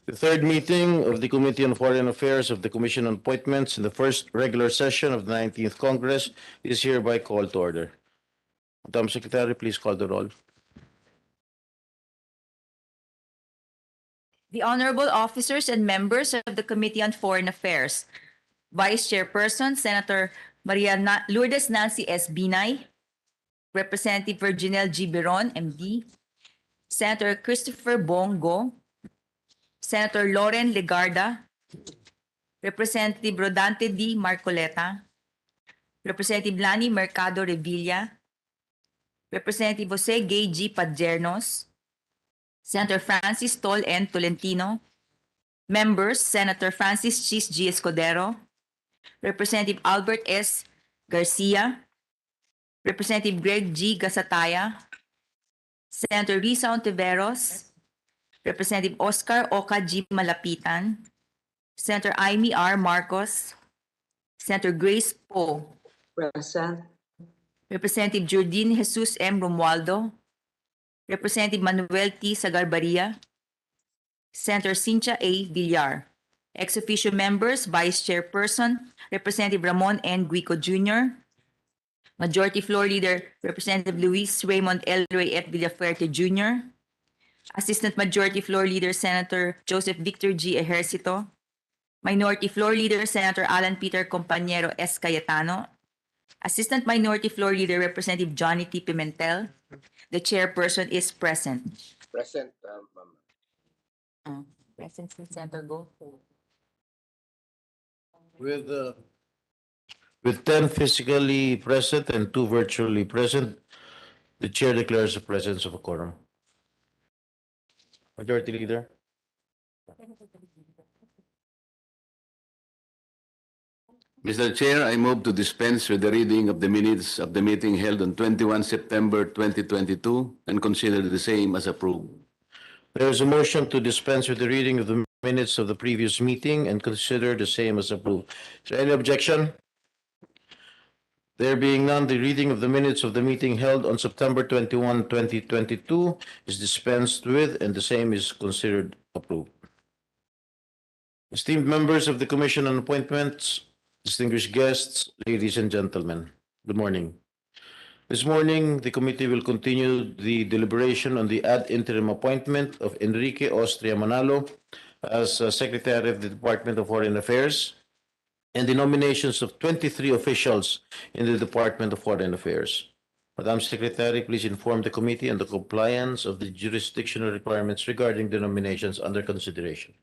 The third meeting of the Committee on Foreign Affairs of the Commission on Appointments in the first regular session of the 19th Congress is hereby called to order. Madam Secretary, please call the roll. The honorable officers and members of the Committee on Foreign Affairs. Vice Chairperson, Senator Lourdes Nancy S. Binay. Representative Virginel G. Biron, MD. Senator Christopher Bongo. Senator Loren Legarda. Representative Rodante D. Marcoleta. Representative Lani Mercado Revilla. Representative Jose Gay G. Padjernos. Senator Francis Tol N. Tolentino. Members, Senator Francis Chis G. Escudero. Representative Albert S. Garcia. Representative Greg G. Gasataya. Senator Risa Ontiveros. Representative Oscar Oka G. Malapitan. Senator Amy R. Marcos. Senator Grace Poe. Present. Representative Jordine Jesus M. Romualdo. Representative Manuel T. Sagarbaria. Senator Cynthia A. Villar. Ex-officio members, Vice Chairperson, Representative Ramon N. Guico Jr., Majority Floor Leader, Representative Luis Raymond L. Ray F. Villafuerte Jr., Assistant Majority Floor Leader, Senator Joseph Victor G. Ejercito, Minority Floor Leader, Senator Alan Peter Compañero S. Cayetano, Assistant Minority Floor Leader, Representative Johnny T. Pimentel. The Chairperson is present. Present, Ma'am. Present, Senator Go. With 10 physically present and 2 virtually present, the chair declares the presence of a quorum. Majority Leader. Mr. Chair, I move to dispense with the reading of the minutes of the meeting held on 21 September 2022 and consider the same as approved. There is a motion to dispense with the reading of the minutes of the previous meeting and consider the same as approved. Is there any objection? There being none, the reading of the minutes of the meeting held on September 21, 2022 is dispensed with and the same is considered approved. Esteemed members of the Commission on Appointments, distinguished guests, ladies and gentlemen, good morning. This morning, the committee will continue the deliberation on the ad interim appointment of Enrique Austria Manalo as Secretary of the Department of Foreign Affairs and the nominations of 23 officials in the Department of Foreign Affairs. Madam Secretary, please inform the committee on the compliance of the jurisdictional requirements regarding the nominations under consideration.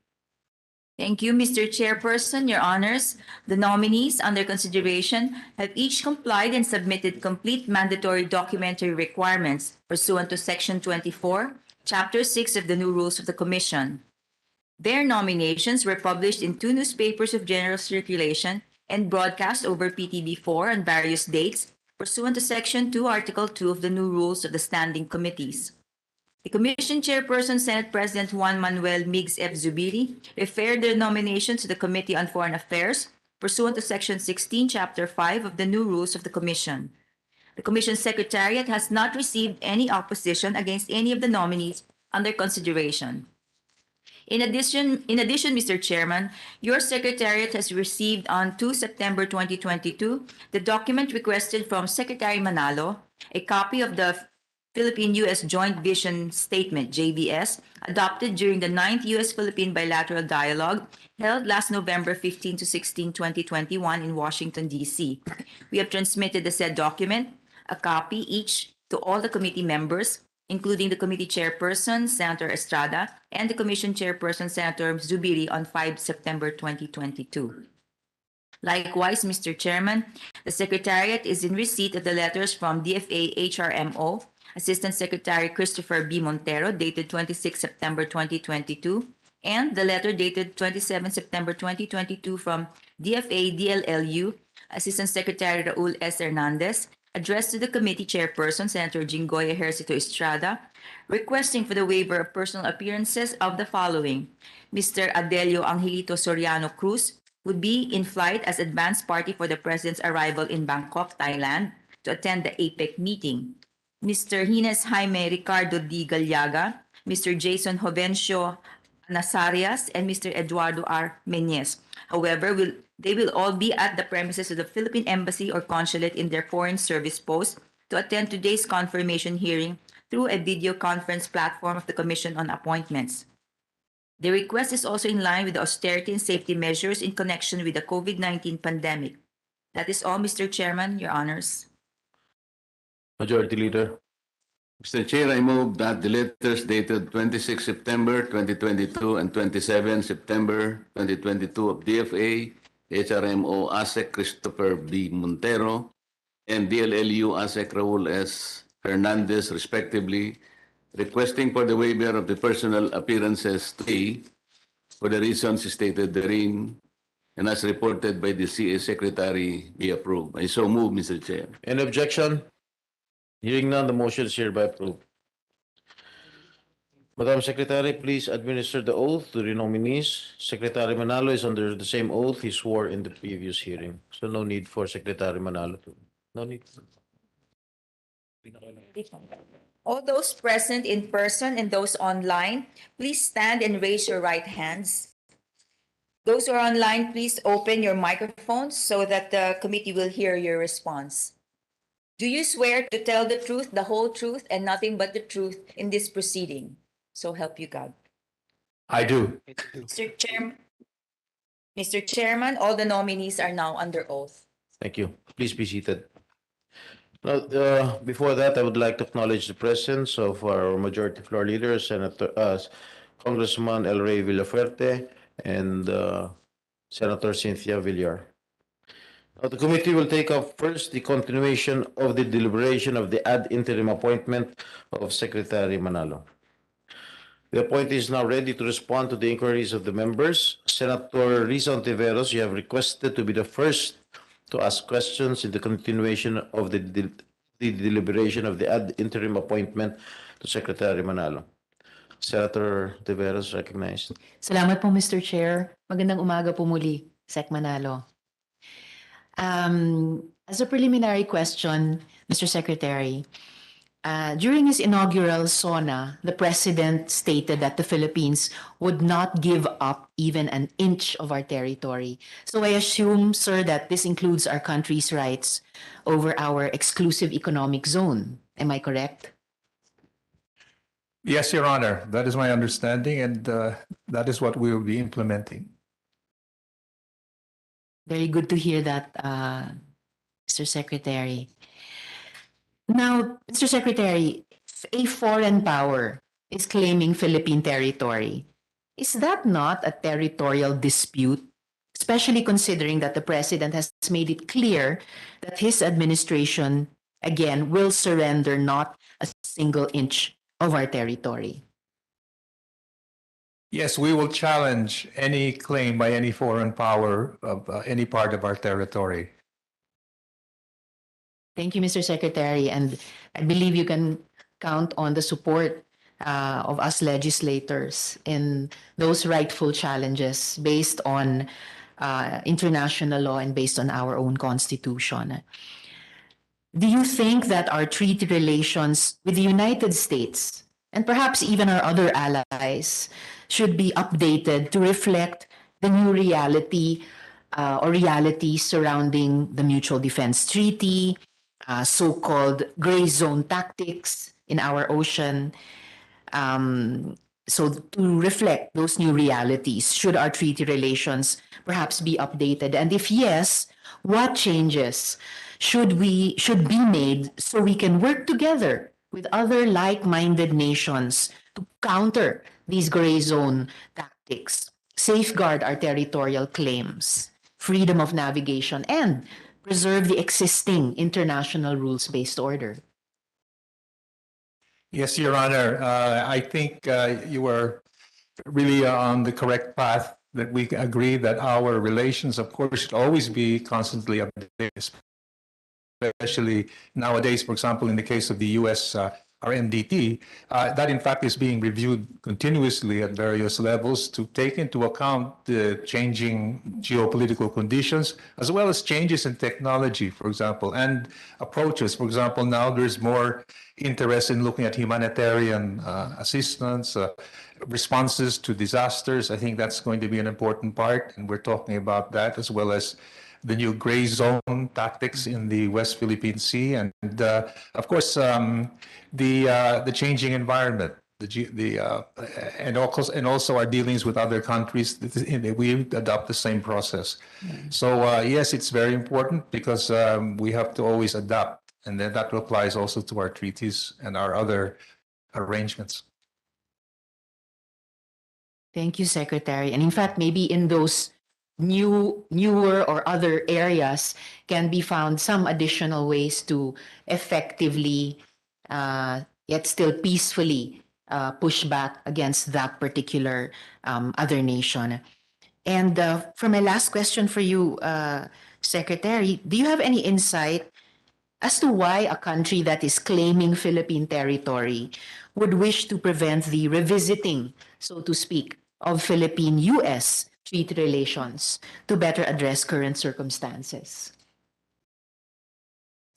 Thank you, Mr. Chairperson, Your Honors. The nominees under consideration have each complied and submitted complete mandatory documentary requirements pursuant to Section 24, Chapter 6 of the new rules of the Commission. Their nominations were published in 2 newspapers of general circulation and broadcast over PTV4 on various dates pursuant to Section 2, Article 2 of the new rules of the standing committees. The Commission Chairperson, Senate President Juan Manuel Migs F. Zubiri, referred their nomination to the Committee on Foreign Affairs pursuant to Section 16, Chapter 5 of the new rules of the Commission. The Commission Secretariat has not received any opposition against any of the nominees under consideration. In addition, Mr. Chairman, your Secretariat has received on 2 September 2022 the document requested from Secretary Manalo, a copy of the Philippine-U.S. Joint Vision Statement, JVS, adopted during the 9th U.S.-Philippine Bilateral Dialogue held last November 15 to 16, 2021 in Washington, D.C. We have transmitted the said document, a copy each to all the committee members, including the committee chairperson, Senator Estrada, and the commission chairperson, Senator Zubiri, on 5 September 2022. Likewise, Mr. Chairman, the Secretariat is in receipt of the letters from DFA HRMO, Assistant Secretary Christopher B. Montero, dated 26 September 2022, and the letter dated 27 September 2022 from DFA DLLU, Assistant Secretary Raul S. Hernandez, addressed to the committee chairperson, Senator Jinggoy Ejercito Estrada, requesting for the waiver of personal appearances of the following: Mr. Adelio Angelito Soriano Cruz would be in flight as advance party for the President's arrival in Bangkok, Thailand, to attend the APEC meeting. Mr. Hines Jaime Ricardo D. Galiaga, Mr. Jason Jovencio Nasarias and Mr. Eduardo R. Meñez. However, they will all be at the premises of the Philippine Embassy or Consulate in their foreign service post to attend today's confirmation hearing through a video conference platform of the Commission on Appointments. The request is also in line with the austerity and safety measures in connection with the COVID-19 pandemic. That is all, Mr. Chairman, Your Honors. Majority Leader. Mr. Chair, I move that the letters dated 26 September 2022 and 27 September 2022 of DFA, HRMO ASEC Christopher B. Montero, and DLLU ASEC Raul S. Hernandez, respectively, requesting for the waiver of the personal appearances today for the reasons stated therein and as reported by the CA Secretary be approved. I so move, Mr. Chair. Any objection? Hearing none, the motion is hereby approved. Madam Secretary, please administer the oath to the nominees. Secretary Manalo is under the same oath he swore in the previous hearing. So no need for Secretary Manalo to. No need. All those present in person and those online, please stand and raise your right hands. Those who are online, please open your microphones so that the committee will hear your response. Do you swear to tell the truth, the whole truth, and nothing but the truth in this proceeding? So help you God. I do. Mr. Chairman, all the nominees are now under oath. Thank you. Please be seated. Now, before that, I would like to acknowledge the presence of our Majority Floor Leader, Congressman El Rey Villafuerte and Senator Cynthia Villar. Now, the committee will take up first the continuation of the deliberation of the ad interim appointment of Secretary Manalo. The appointee is now ready to respond to the inquiries of the members. Senator Risa Ontiveros, you have requested to be the first to ask questions in the continuation of the deliberation of the ad interim appointment to Secretary Manalo. Senator Ontiveros, recognized. Salamat po, Mr. Chair. Magandang umaga po muli, Sec Manalo. As a preliminary question, Mr. Secretary, during his inaugural SONA, the President stated that the Philippines would not give up even an inch of our territory. So I assume, sir, that this includes our country's rights over our exclusive economic zone. Am I correct? Yes, Your Honor. That is my understanding, and that is what we will be implementing. Very good to hear that, Mr. Secretary. Now, Mr. Secretary, if a foreign power is claiming Philippine territory, is that not a territorial dispute, especially considering that the President has made it clear that his administration, again, will surrender not a single inch of our territory? Yes, we will challenge any claim by any foreign power of any part of our territory. Thank you, Mr. Secretary, and I believe you can count on the support of us legislators in those rightful challenges based on international law and based on our own constitution. Do you think that our treaty relations with the United States and perhaps even our other allies should be updated to reflect the new reality or realities surrounding the Mutual Defense Treaty, so-called gray zone tactics in our ocean? So to reflect those new realities, should our treaty relations perhaps be updated? And if yes, what changes should be made so we can work together with other like-minded nations to counter these gray zone tactics, safeguard our territorial claims, freedom of navigation, and preserve the existing international rules-based order? Yes, Your Honor. I think you are really on the correct path, that we agree that our relations, of course, should always be constantly updated, especially nowadays, for example, in the case of the U.S. our MDT, that in fact is being reviewed continuously at various levels to take into account the changing geopolitical conditions, as well as changes in technology, for example, and approaches. For example, now there's more interest in looking at humanitarian assistance, responses to disasters. I think that's going to be an important part, and we're talking about that, as well as the new gray zone tactics in the West Philippine Sea, and of course the changing environment, and also our dealings with other countries. We adopt the same process. So yes, it's very important because we have to always adapt, and then that applies also to our treaties and our other arrangements. Thank you, Secretary. And in fact, maybe in those newer or other areas can be found some additional ways to effectively, yet still peacefully, push back against that particular other nation. And for my last question for you, Secretary, do you have any insight as to why a country that is claiming Philippine territory would wish to prevent the revisiting, so to speak, of Philippine-US treaty relations to better address current circumstances?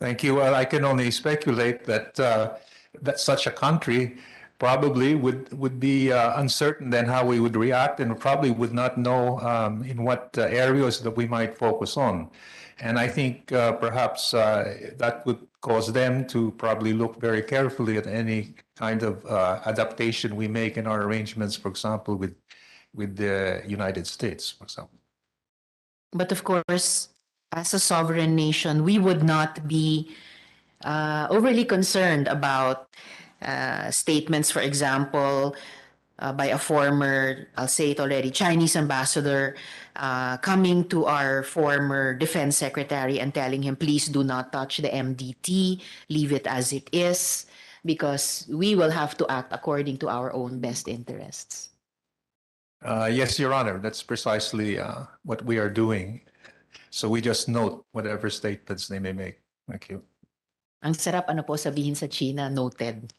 Thank you. Well, I can only speculate that that such a country probably would be uncertain then how we would react, and probably would not know in what areas that we might focus on. And I think perhaps that would cause them to probably look very carefully at any kind of adaptation we make in our arrangements, for example, with the United States, for example. But of course, as a sovereign nation, we would not be overly concerned about statements, for example, by a former, I'll say it already, Chinese ambassador coming to our former defense secretary and telling him, please do not touch the MDT, leave it as it is, because we will have to act according to our own best interests. Yes, Your Honor, that's precisely what we are doing. So we just note whatever statements they may make. Thank you. Ang sarap ano po sabihin sa China, noted.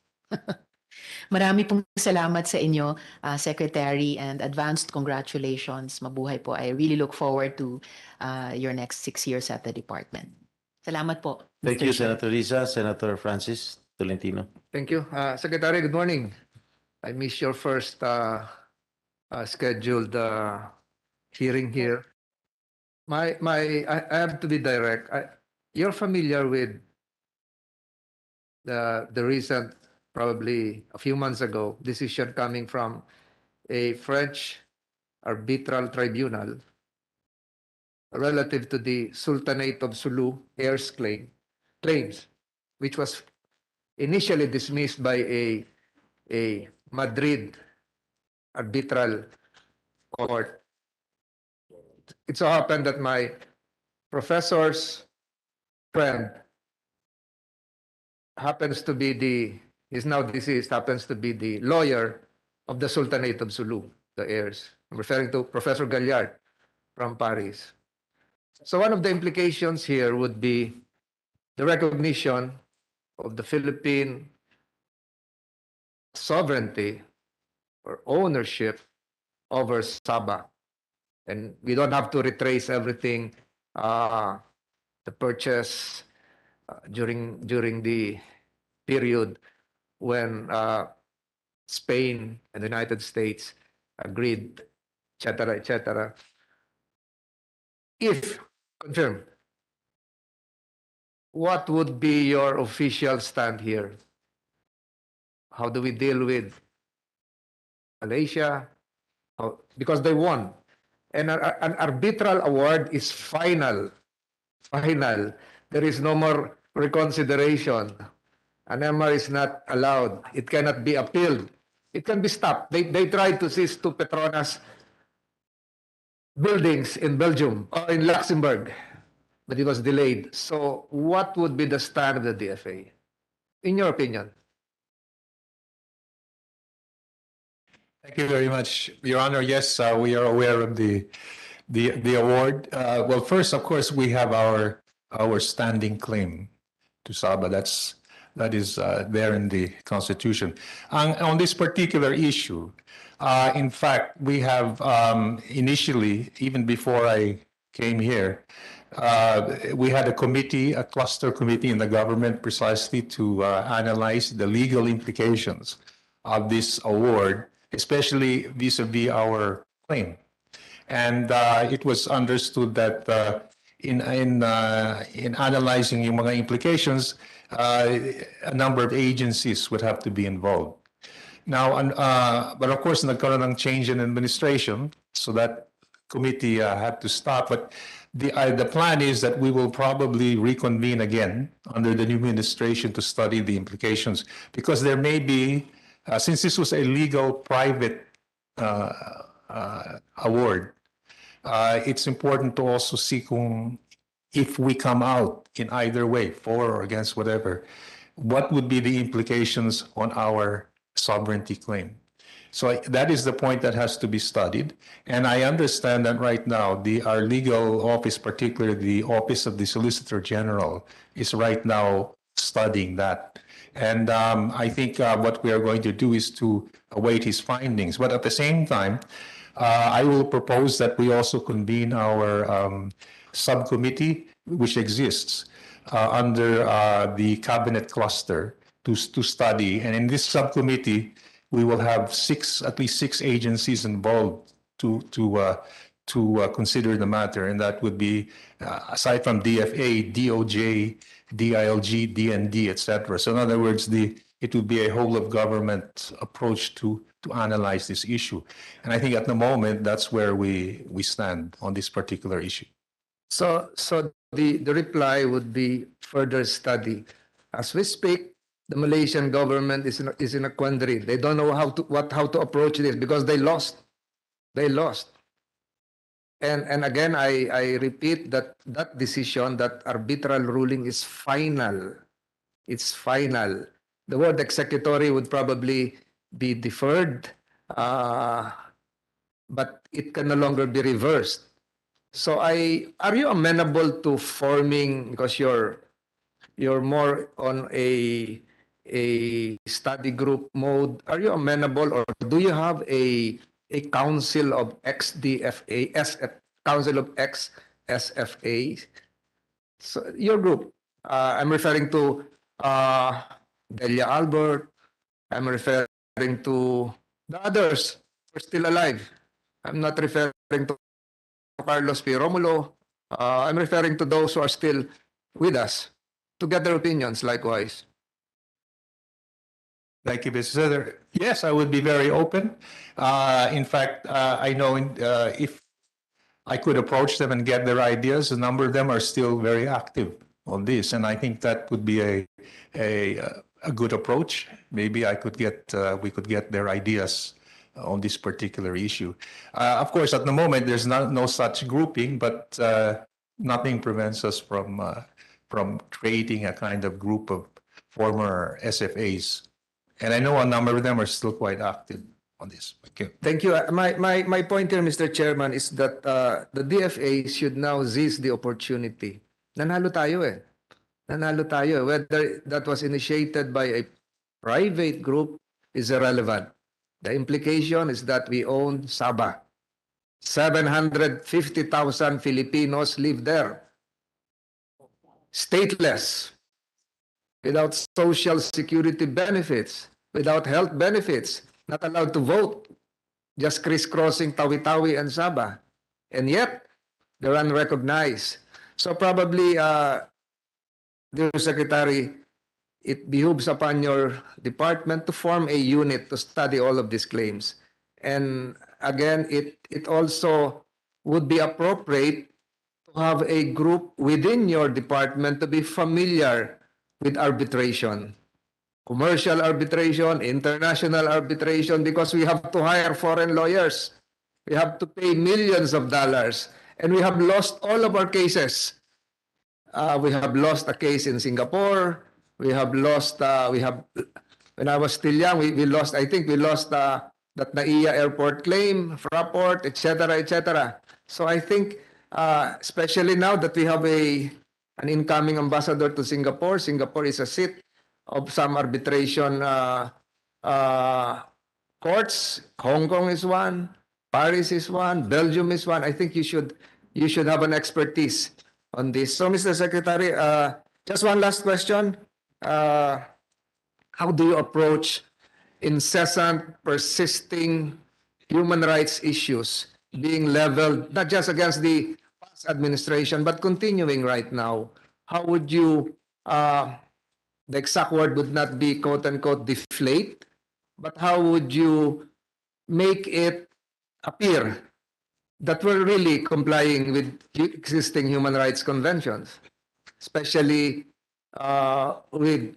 Marami pong salamat sa inyo, Secretary, and advanced congratulations. Mabuhay po. I really look forward to your next 6 years at the department. Salamat po. Thank Mr. you, Chair. Senator Risa. Senator Francis Tolentino. Thank you. Secretary, good morning. I missed your first scheduled hearing here. I have to be direct. You're familiar with the recent, probably a few months ago, decision coming from a French arbitral tribunal relative to the Sultanate of Sulu heirs claims, which was initially dismissed by a Madrid arbitral court. It so happened that my professor's friend happens to be he's now deceased, happens to be the lawyer of the Sultanate of Sulu, the heirs. I'm referring to Professor Galliard from Paris. So one of the implications here would be the recognition of the Philippine sovereignty or ownership over Sabah. And we don't have to retrace everything, the purchase during the period when Spain and the United States agreed, etc., etc. If confirmed, what would be your official stand here? How do we deal with Malaysia? Because they won. And an arbitral award is final. Final. There is no more reconsideration. An MR is not allowed. It cannot be appealed. It can be stopped. They tried to seize two Petronas buildings in Belgium or in Luxembourg, but it was delayed. So what would be the stand of the DFA, in your opinion? Thank you very much, Your Honor. Yes, we are aware of the award. Well, first, of course, we have our standing claim to Sabah. that is there in the Constitution. On this particular issue, in fact, we have initially, even before I came here, we had a committee, a cluster committee in the government precisely to analyze the legal implications of this award, especially vis-a-vis our claim. And it was understood that in analyzing yung mga implications, a number of agencies would have to be involved. Now, but of course, nagkaroon ng change in administration, so that committee had to stop. But the plan is that we will probably reconvene again under the new administration to study the implications, because there may be, since this was a legal private award, it's important to also see kung if we come out in either way, for or against whatever, what would be the implications on our sovereignty claim. So that is the point that has to be studied. And I understand that right now, our legal office, particularly the Office of the Solicitor General, is right now studying that. And I think what we are going to do is to await his findings. But at the same time, I will propose that we also convene our subcommittee, which exists under the cabinet cluster to study. And in this subcommittee, we will have at least six agencies involved to consider the matter. And that would be, aside from DFA, DOJ, DILG, DND, etc. So in other words, it would be a whole of government approach to analyze this issue. And I think at the moment, that's where we stand on this particular issue. So the reply would be further study. As we speak, the Malaysian government is in a quandary. They don't know how to approach this because they lost. They lost. And again, I repeat that decision, that arbitral ruling is final. It's final. The word executory would probably be deferred, but it can no longer be reversed. So are you amenable to forming, because you're more on a study group mode, are you amenable, or do you have a council of ex-DFA, council of ex-SFA? So your group, I'm referring to Delia Albert, I'm referring to the others who are still alive. I'm not referring to Carlos P. Romulo. I'm referring to those who are still with us, to get their opinions likewise. Thank you, Mr. Senator. Yes, I would be very open. In fact, I know if I could approach them and get their ideas, a number of them are still very active on this, and I think that would be a good approach. Maybe we could get their ideas on this particular issue. Of course, at the moment, there's no such grouping, but nothing prevents us from creating a kind of group of former SFAs. And I know a number of them are still quite active on this. Thank you. Thank you. My point here, Mr. Chairman, is that the DFA should now seize the opportunity. Nanalo tayo eh. Nanalo tayo. Whether that was initiated by a private group is irrelevant. The implication is that we own Sabah. 750,000 Filipinos live there. Stateless. Without social security benefits, without health benefits, not allowed to vote, just crisscrossing Tawi-Tawi and Sabah. And yet, they're unrecognized. So probably, dear Secretary, it behooves upon your department to form a unit to study all of these claims. And again, it also would be appropriate to have a group within your department to be familiar with arbitration, commercial arbitration, international arbitration, because we have to hire foreign lawyers. We have to pay millions of dollars, and we have lost all of our cases. We have lost a case in Singapore. We have lost, when I was still young, we lost that NAIA airport claim, Fraport, etc., etc. So I think, especially now that we have an incoming ambassador to Singapore. Singapore is a seat of some arbitration courts. Hong Kong is one, Paris is one, Belgium is one. I think you should have an expertise on this. So, Mr. Secretary, just one last question. How do you approach incessant, persisting human rights issues being leveled not just against the past administration but continuing right now? How would you, the exact word would not be quote unquote deflate, but how would you make it appear that we're really complying with existing human rights conventions, especially with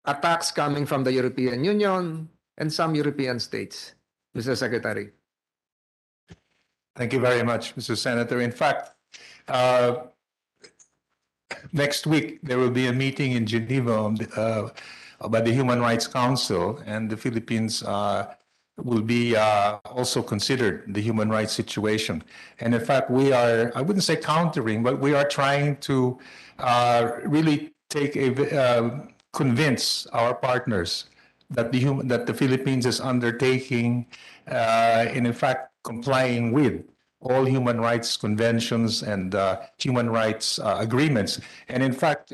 attacks coming from the European Union and some European states, Mr. Secretary? Thank you very much, Mr. Senator. In fact, next week there will be a meeting in Geneva by the Human Rights Council, and the Philippines will be also considered the human rights situation. And in fact, we are, I wouldn't say countering, but we are trying to really convince our partners that the Philippines is undertaking and in fact complying with all human rights conventions and human rights agreements. And in fact,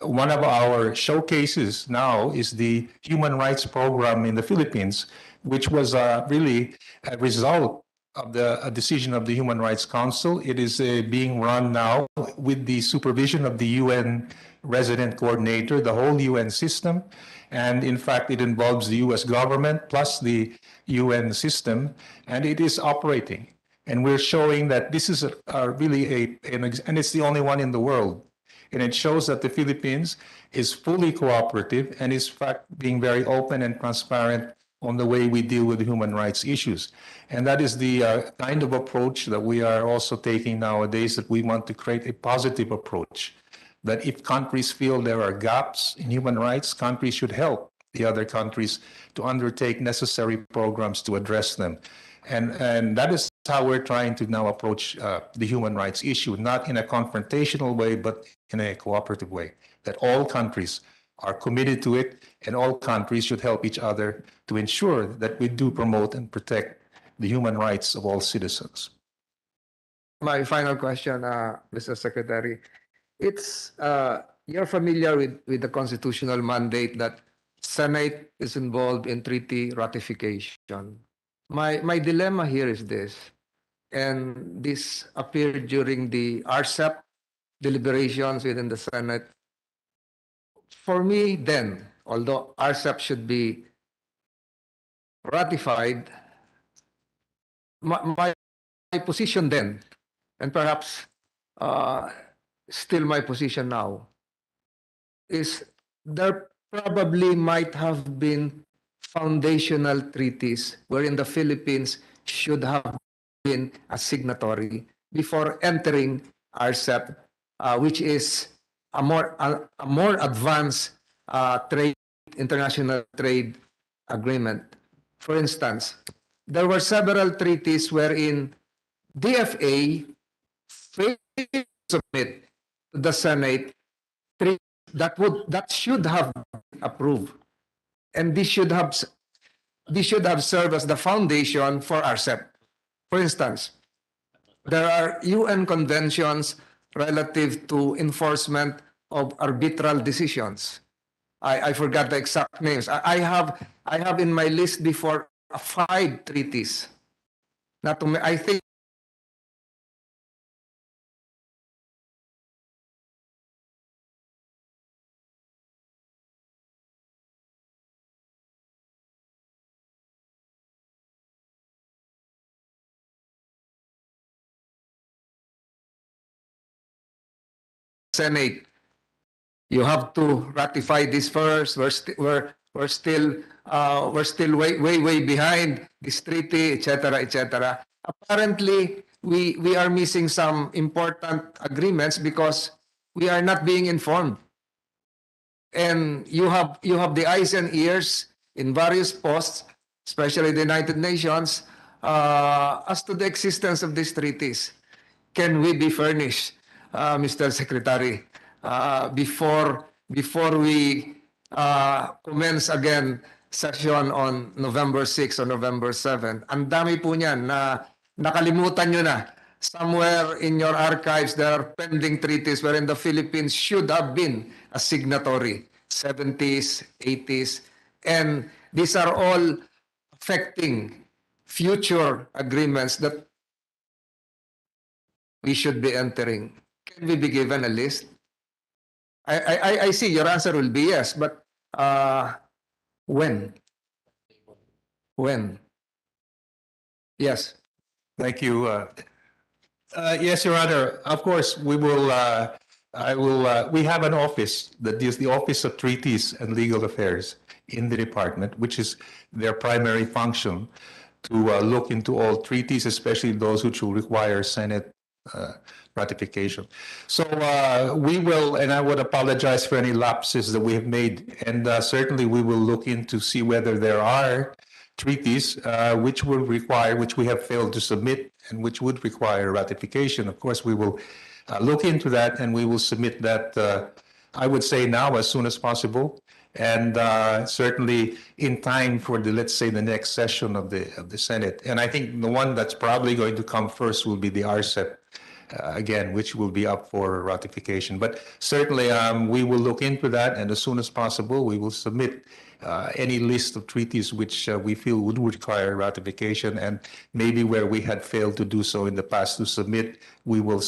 one of our showcases now is the human rights program in the Philippines, which was really a result of a decision of the Human Rights Council. It is being run now with the supervision of the UN resident coordinator, the whole UN system. And in fact, it involves the US government plus the UN system, and it is operating. And we're showing that this is really and it's the only one in the world. And it shows that the Philippines is fully cooperative and is in fact being very open and transparent on the way we deal with human rights issues. And that is the kind of approach that we are also taking nowadays, that we want to create a positive approach. That if countries feel there are gaps in human rights, countries should help the other countries to undertake necessary programs to address them. And that is how we're trying to now approach the human rights issue, not in a confrontational way, but in a cooperative way, that all countries are committed to it, and all countries should help each other to ensure that we do promote and protect the human rights of all citizens. My final question, Mr. Secretary. It's you're familiar with the constitutional mandate that Senate is involved in treaty ratification. My dilemma here is this, and this appeared during the RCEP deliberations within the Senate. For me, then, although RCEP should be ratified, my position then, and perhaps still my position now, is there probably might have been foundational treaties wherein the Philippines should have been a signatory before entering RCEP, which is a more advanced international trade agreement. For instance, there were several treaties wherein DFA failed to submit to the Senate that should have been approved, and this should have served as the foundation for RCEP. For instance, there are UN conventions relative to enforcement of arbitral decisions. I forgot the exact names. I have in my list before 5 treaties. Not to, I think Senate, you have to ratify this first. We're still way behind this treaty, etc., etc. Apparently, we are missing some important agreements because we are not being informed. And you have the eyes and ears in various posts, especially the United Nations, as to the existence of these treaties. Can we be furnished, Mr. Secretary, before we commence again session on November 6 or November 7. Ang dami po niyan na nakalimutan nyo na. Somewhere in your archives, there are pending treaties wherein the Philippines should have been a signatory, 70s, 80s, and these are all affecting future agreements that we should be entering. Can we be given a list? I see your answer will be yes, but when? When? Yes. Thank you. Yes, Your Honor. Of course, we will. We have an office that is the Office of Treaties and Legal Affairs in the department, which is their primary function to look into all treaties, especially those which will require Senate ratification. So we will, and I would apologize for any lapses that we have made, and certainly we will look into see whether there are treaties which will require, which we have failed to submit, and which would require ratification. Of course, we will look into that, and we will submit that, I would say now as soon as possible, and certainly in time for the, let's say, the next session of the Senate. And I think the one that's probably going to come first will be the RCEP, again, which will be up for ratification. But certainly we will look into that, and as soon as possible, we will submit any list of treaties which we feel would require ratification, and maybe where we had failed to do so in the past to submit, we will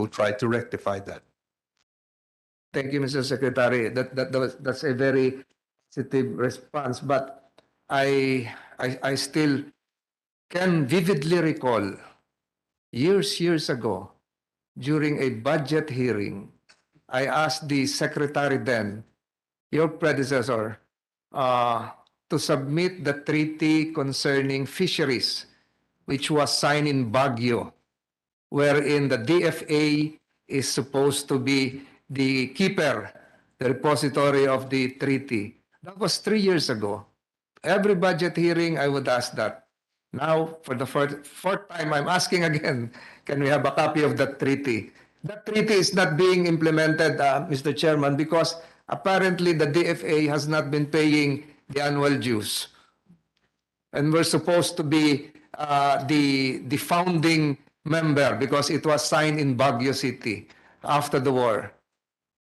try to rectify that. Thank you, Mr. Secretary. That's a very positive response. But I still can vividly recall years ago, during a budget hearing, I asked the secretary then, your predecessor, to submit the treaty concerning fisheries, which was signed in Baguio, wherein the DFA is supposed to be the keeper, the repository of the treaty. That was 3 years ago. Every budget hearing, I would ask that. Now, for the fourth time, I'm asking again, can we have a copy of that treaty? That treaty is not being implemented, Mr. Chairman, because apparently the DFA has not been paying the annual dues. And we're supposed to be the founding member because it was signed in Baguio City after the war.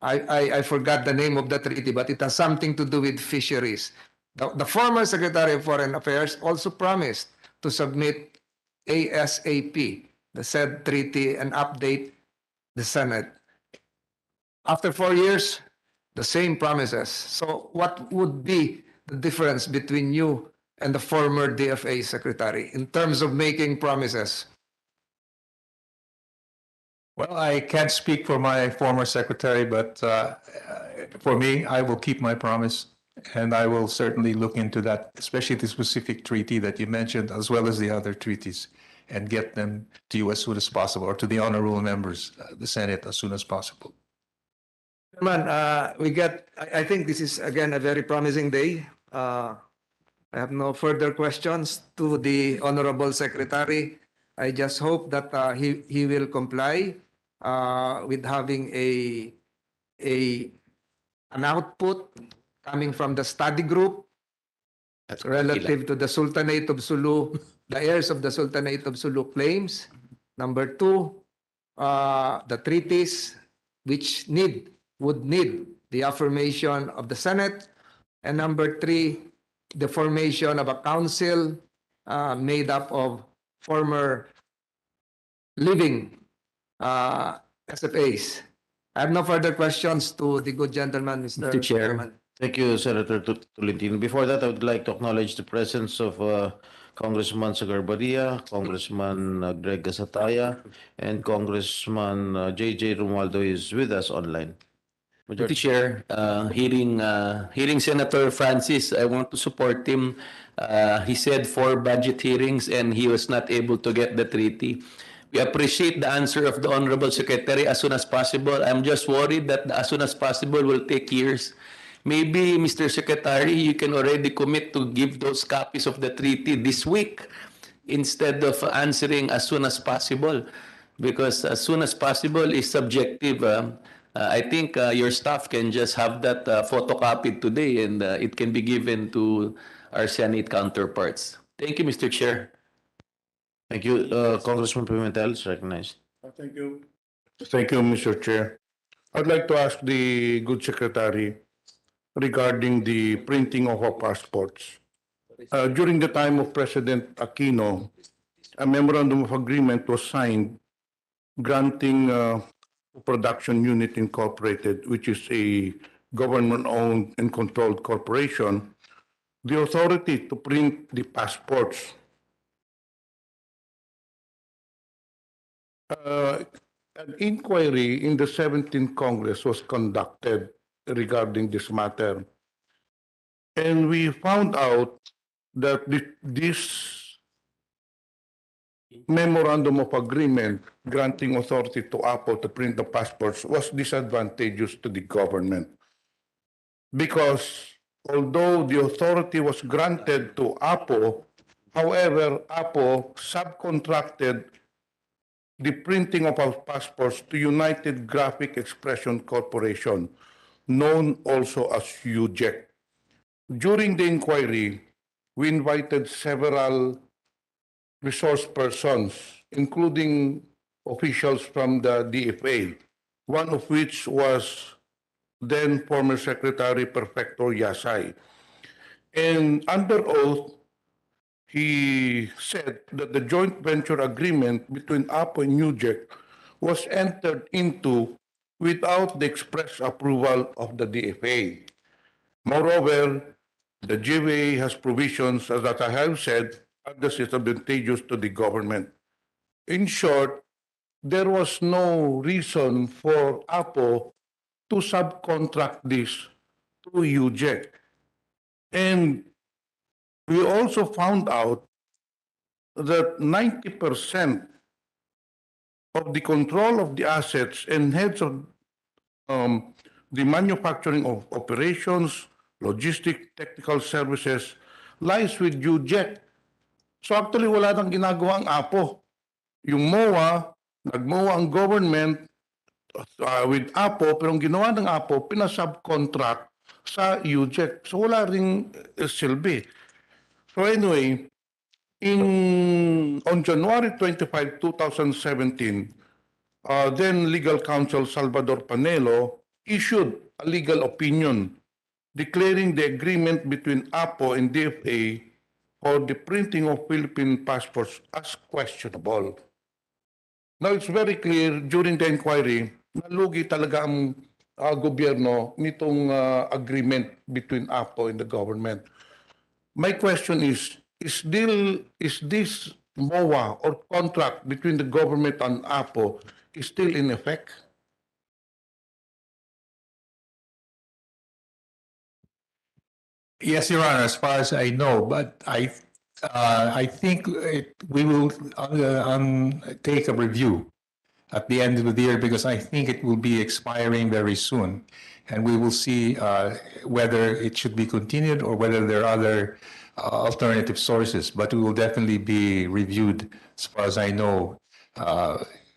I forgot the name of the treaty, but it has something to do with fisheries. The former Secretary of Foreign Affairs also promised to submit ASAP, the said treaty, and update the Senate. After 4 years, the same promises. So what would be the difference between you and the former DFA Secretary in terms of making promises? Well, I can't speak for my former secretary, but for me, I will keep my promise, and I will certainly look into that, especially the specific treaty that you mentioned, as well as the other treaties, and get them to you as soon as possible, or to the honorable members, the Senate, as soon as possible. Chairman, I think this is again a very promising day. I have no further questions to the Honorable Secretary. I just hope that he will comply with having an output coming from the study group relative to the Sultanate of Sulu, the heirs of the Sultanate of Sulu claims. Number 2, the treaties which would need the affirmation of the Senate. And number 3, the formation of a council made up of former living SFAs. I have no further questions to the good gentleman, Mr. Chairman. Thank you, Senator Tolentino. Before that, I would like to acknowledge the presence of Congressman Sagarbaria, Congressman Greg Gasataya, and Congressman JJ Romualdo is with us online. Mr. Chair, hearing Senator Francis, I want to support him. He said 4 budget hearings and he was not able to get the treaty. We appreciate the answer of the Honorable Secretary as soon as possible. I'm just worried that as soon as possible will take years. Maybe, Mr. Secretary, you can already commit to give those copies of the treaty this week instead of answering as soon as possible, because as soon as possible is subjective. I think your staff can just have that photocopied today and it can be given to our Senate counterparts. Thank you, Mr. Chair. Thank you. Congressman Pimentel is recognized. Thank you. Thank you, Mr. Chair. I'd like to ask the good secretary regarding the printing of our passports. During the time of President Aquino, a memorandum of agreement was signed granting Production Unit Incorporated, which is a government-owned and controlled corporation, the authority to print the passports. An inquiry in the 17th Congress was conducted regarding this matter. And we found out that this memorandum of agreement granting authority to Apple to print the passports was disadvantageous to the government. Because although the authority was granted to Apple, however, Apple subcontracted the printing of our passports to United Graphic Expression Corporation, known also as UJEC. During the inquiry, we invited several resource persons, including officials from the DFA, one of which was then former Secretary Perfecto Yasay. And under oath, he said that the joint venture agreement between APO and UJEC was entered into without the express approval of the DFA. Moreover, the Jjbc has provisions, as that I have said, are disadvantageous to the government. In short, there was no reason for APO to subcontract this to UJEC. And we also found out that 90% of the control of the assets and heads of the manufacturing of operations, logistic, technical services lies with UJEC. So actually wala nang ginagawa ang APO. Yung MOA, nag-MOA ang government with APO, pero ang ginawa ng APO, pinasubcontract sa UJEC. So wala ring silbi. So anyway, on January 25, 2017, then legal counsel Salvador Panelo issued a legal opinion declaring the agreement between APO and DFA for the printing of Philippine passports as questionable. Now, it's very clear during the inquiry, nalugi talaga ang gobyerno nitong agreement between APO and the government. My question is this MOA or contract between the government and APO is still in effect? Yes, Your Honor, as far as I know, but I think we will take a review at the end of the year because I think it will be expiring very soon. And we will see whether it should be continued or whether there are other alternative sources. But it will definitely be reviewed, as far as I know,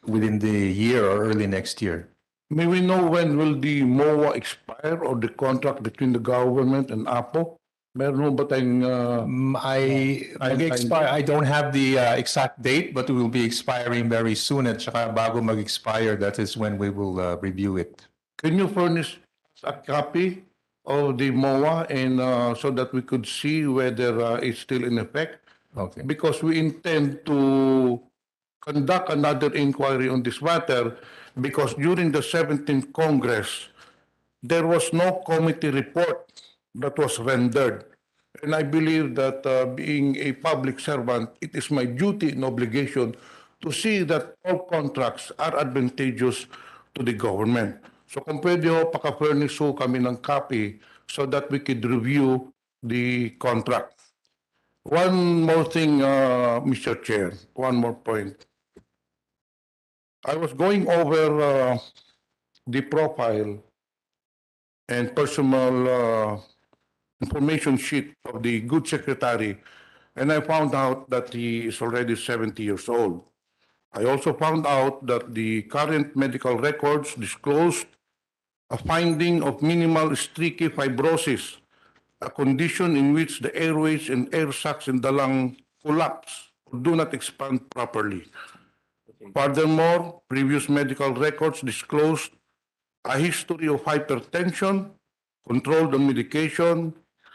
within the year or early next year. May we know when will the MOA expire or the contract between the government and APO? Meron ba tayong... I don't have the exact date, but it will be expiring very soon. At saka bago mag-expire, that is when we will review it. Can you furnish a copy of the MOA and so that we could see whether it's still in effect? Okay. Because we intend to conduct another inquiry on this matter because during the 17th Congress, there was no committee report that was rendered. And I believe that being a public servant, it is my duty and obligation to see that all contracts are advantageous to the government. So kung pwede ho, paka-furnish ho kami ng copy so that we could review the contract. One more thing, Mr. Chair, one more point. I was going over the profile and personal information sheet of the good secretary, and I found out that he is already 70 years old. I also found out that the current medical records disclosed a finding of minimal streaky fibrosis, a condition in which the airways and air sacs in the lung collapse or do not expand properly. Furthermore, previous medical records disclosed a history of hypertension, controlled on medication,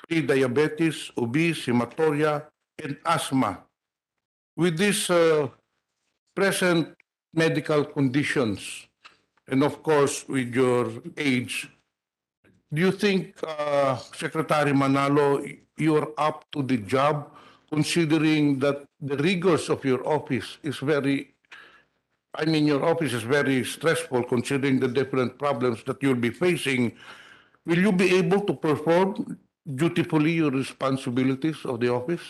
pre-diabetes, obese, hematuria, and asthma. With these present medical conditions, and of course with your age, do you think, Secretary Manalo, you are up to the job, considering that the rigors of your office is very, your office is very stressful considering the different problems that you'll be facing. Will you be able to perform dutifully your responsibilities of the office?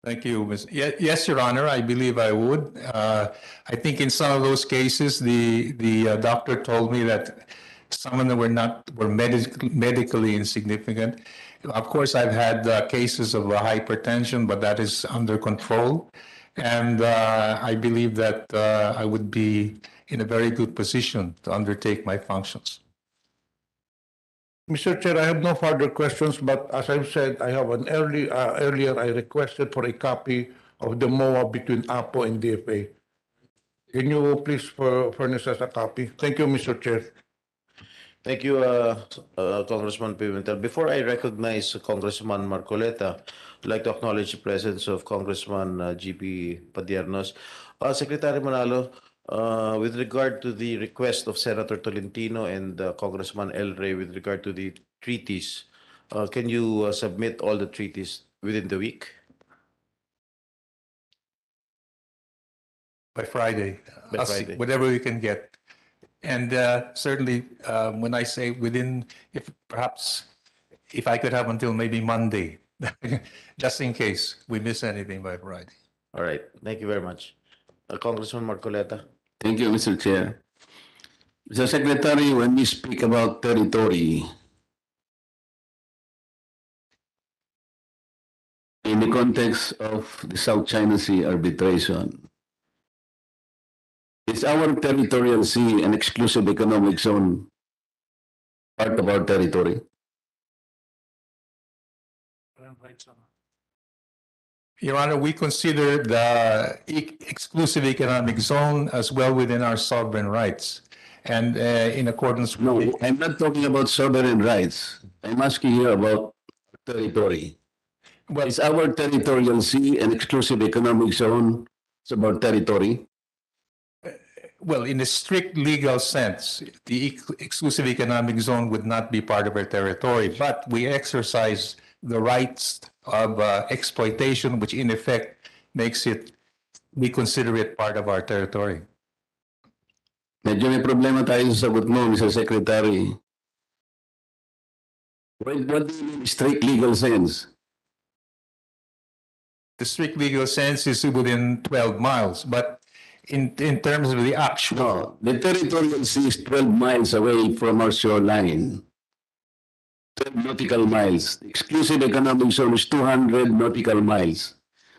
Thank you. Yes, Your Honor, I believe I would. I think in some of those cases, the doctor told me that some of them were medically insignificant. Of course, I've had cases of hypertension, but that is under control. And I believe that I would be in a very good position to undertake my functions. Mr. Chair, I have no further questions, but as I've said, I have earlier I requested for a copy of the MOA between APO and DFA. Can you please furnish us a copy? Thank you, Mr. Chair. Thank you, Congressman Pimentel. Before I recognize Congressman Marcoleta, I'd like to acknowledge the presence of Congressman G.P. Padiernos. Secretary Manalo, with regard to the request of Senator Tolentino and Congressman El Rey with regard to the treaties, can you submit all the treaties within the week? By Friday. By I'll see Friday. whatever we can get. And certainly, when I say within, if I could have until maybe Monday, just in case we miss anything by Friday. All right. Thank you very much. Congressman Marcoleta. Thank you, Mr. Chair. Mr. Secretary, when we speak about territory, in the context of the South China Sea arbitration, is our territorial sea an exclusive economic zone part of our territory? Your Honor, we consider the exclusive economic zone as well within our sovereign rights. And in accordance with... No, I'm not talking about sovereign rights. I'm asking you about territory. Well, Is our territorial sea an exclusive economic zone? It's about territory. well, in a strict legal sense, the exclusive economic zone would not be part of our territory, but we exercise the rights of exploitation, which in effect makes it, we consider it part of our territory. Medyo may problema tayo sa sagot mo, Mr. Secretary. What do you mean strict legal sense? The strict legal sense is within 12 miles, but in terms of the actual... No, the territorial sea is 12 miles away from our shoreline. 12 nautical miles. The exclusive economic zone is 200 nautical miles.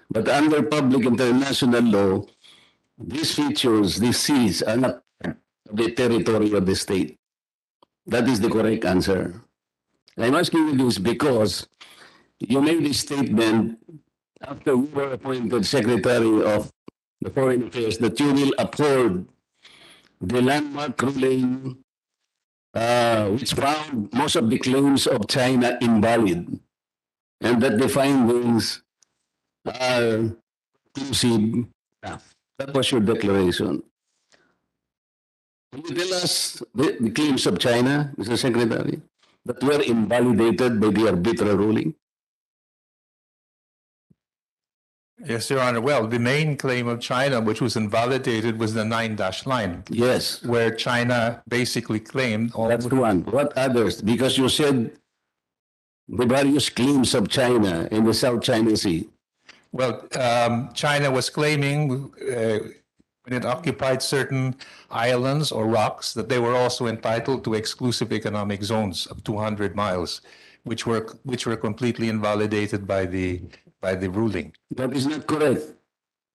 But under public international law, these features, these seas, are not part of the territory of the state. That is the correct answer. I'm asking you this because you made a statement after you were appointed Secretary of the Foreign Affairs that you will uphold the landmark ruling which found most of the claims of China invalid and that the findings are inclusive. That was your declaration. Can you tell us the claims of China, Mr. Secretary, that were invalidated by the arbitral ruling? Yes, Your Honor. Well, the main claim of China, which was invalidated, was the 9-dash line, Yes, where China basically claimed all... that's the one. What others? Because you said the various claims of China in the South China Sea. Well, China was claiming when it occupied certain islands or rocks that they were also entitled to exclusive economic zones of 200 miles, which were completely invalidated by the ruling. That is not correct.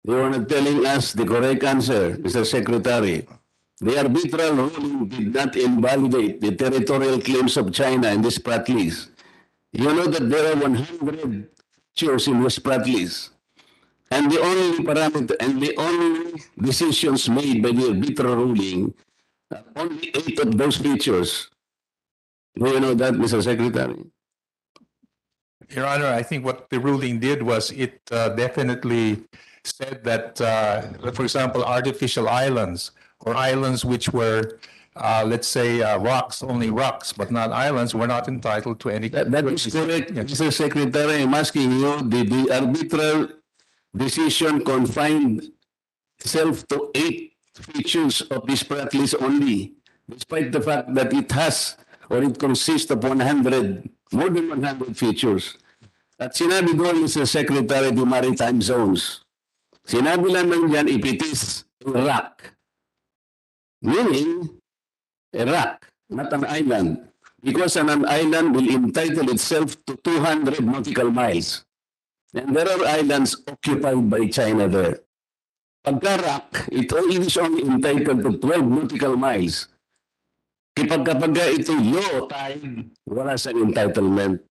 You are not telling us the correct answer, Mr. Secretary. The arbitral ruling did not invalidate the territorial claims of China in the Spratlys. You know that there are 100 features in the Spratlys. And the only decisions made by the arbitral ruling, only 8 of those features. Do you know that, Mr. Secretary? Your Honor, I think what the ruling did was it definitely said that, for example, artificial islands or islands which were, let's say, rocks, only rocks, but not islands, were not entitled to any. That is correct, Yes. Mr. Secretary. I'm asking you, the arbitral decision confined itself to 8 features of this Spratlys only, despite the fact that it has or it consists of 100, more than 100 features. At sinabi doon, Mr. Secretary, the maritime zones. Sinabi naman dyan, if it is a rock, meaning a rock, not an island, because an island will entitle itself to 200 nautical miles. And there are islands occupied by China there. Pagka rock, it is only entitled to 12 nautical miles. Kapag ito low tide, wala siyang entitlement.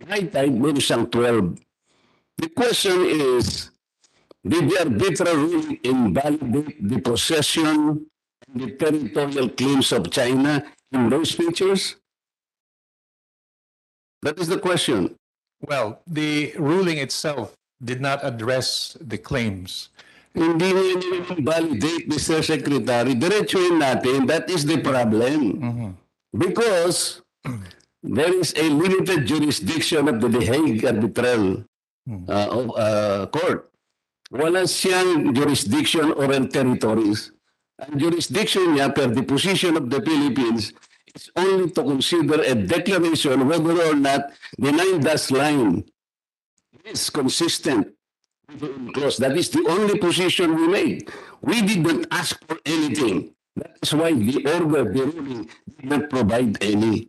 High tide, meron siyang 12. The question is, did the arbitral ruling invalidate the possession and the territorial claims of China in those features? That is the question. Well, the ruling itself did not address the claims. Hindi nyo validate, Mr. Secretary. Diretsuhin natin, that is the problem. Because there is a limited jurisdiction of the Hague Arbitral Court. Wala siyang jurisdiction or territories. Ang jurisdiction niya per the position of the Philippines is only to consider a declaration whether or not the 9-dash line is consistent. That is the only position we made. We did not ask for anything. That is why the order, the ruling, did not provide any.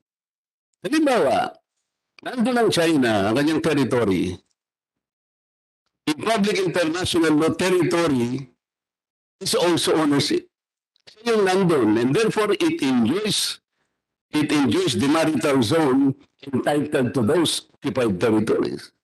Halimbawa, nandun ang China, ang kanyang territory. In public international law, territory is also ownership. Siya yung nandun, and therefore it enjoys the maritime zone entitled to those occupied territories.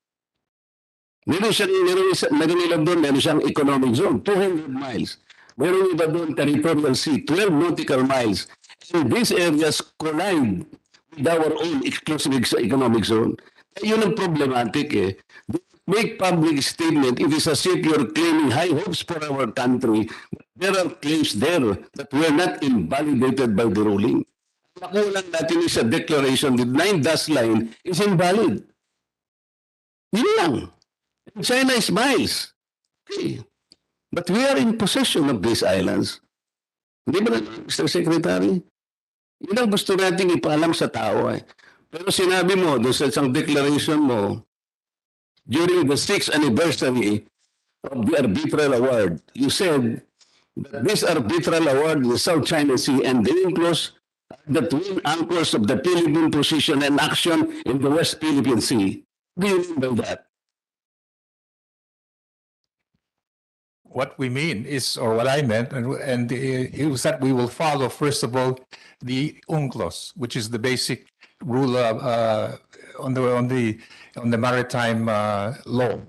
Meron nila doon, meron siyang economic zone, 200 miles. Meron iba doon, territorial sea, 12 nautical miles. And these areas collide with our own exclusive economic zone. Yun ang problematic eh. Make public statement, it is as if you're claiming high hopes for our country. There are claims there that were not invalidated by the ruling. Nakulang natin is a declaration that 9-dash line is invalid. Yun lang. China is miles. Okay. But we are in possession of these islands. Hindi ba, Mr. Secretary? Yun ang gusto natin ipaalam sa tao eh. Pero sinabi mo, doon sa isang declaration mo, during the 6th anniversary of the arbitral award, you said that this arbitral award in the South China Sea and the UNCLOS are the twin anchors of the Philippine position and action in the West Philippine Sea. What do you mean by that? What we mean is, or what I meant, and it was that we will follow, first of all, the UNCLOS, which is the basic rule on the maritime law,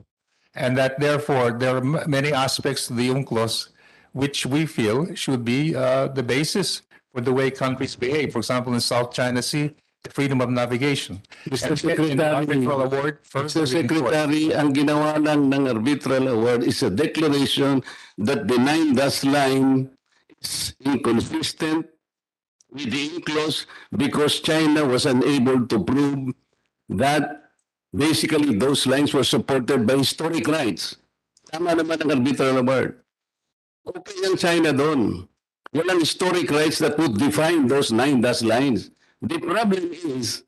and that therefore there are many aspects to the UNCLOS which we feel should be the basis for the way countries behave. For example, in South China Sea, the freedom of navigation. Mr. And the arbitral award Mr. further reinforced. Secretary, ang ginawa lang ng arbitral award is a declaration that the 9-dash line is inconsistent with the UNCLOS because China was unable to prove that basically those lines were supported by historic rights. Tama naman ang arbitral award. Okay ang China doon. Walang historic rights that would define those 9-dash lines. The problem is,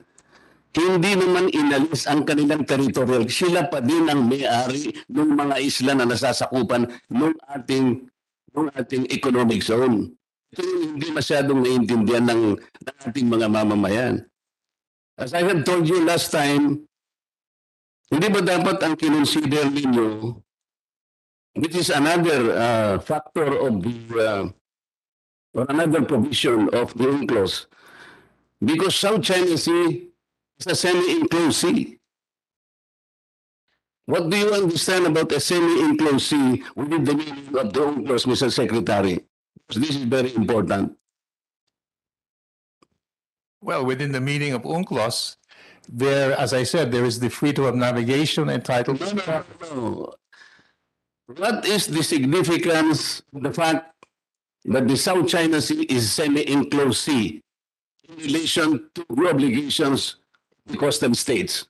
hindi naman inalis ang kanilang territorial. Sila pa din ang may-ari ng mga isla na nasasakupan ng ating economic zone. Ito yung hindi masyadong naiintindihan ng ating mga mamamayan. As I have told you last time, hindi ba dapat ang kinonsider ninyo, which is another factor of the or another provision of the UNCLOS, because South China Sea is a semi-enclosed sea. What do you understand about a semi-enclosed sea within the meaning of the UNCLOS, Mr. Secretary? Because this is very important. Well, within the meaning of UNCLOS, there, as I said, there is the freedom of navigation entitled. No. What is the significance of the fact that the South China Sea is semi-enclosed sea in relation to the obligations of the coastal states?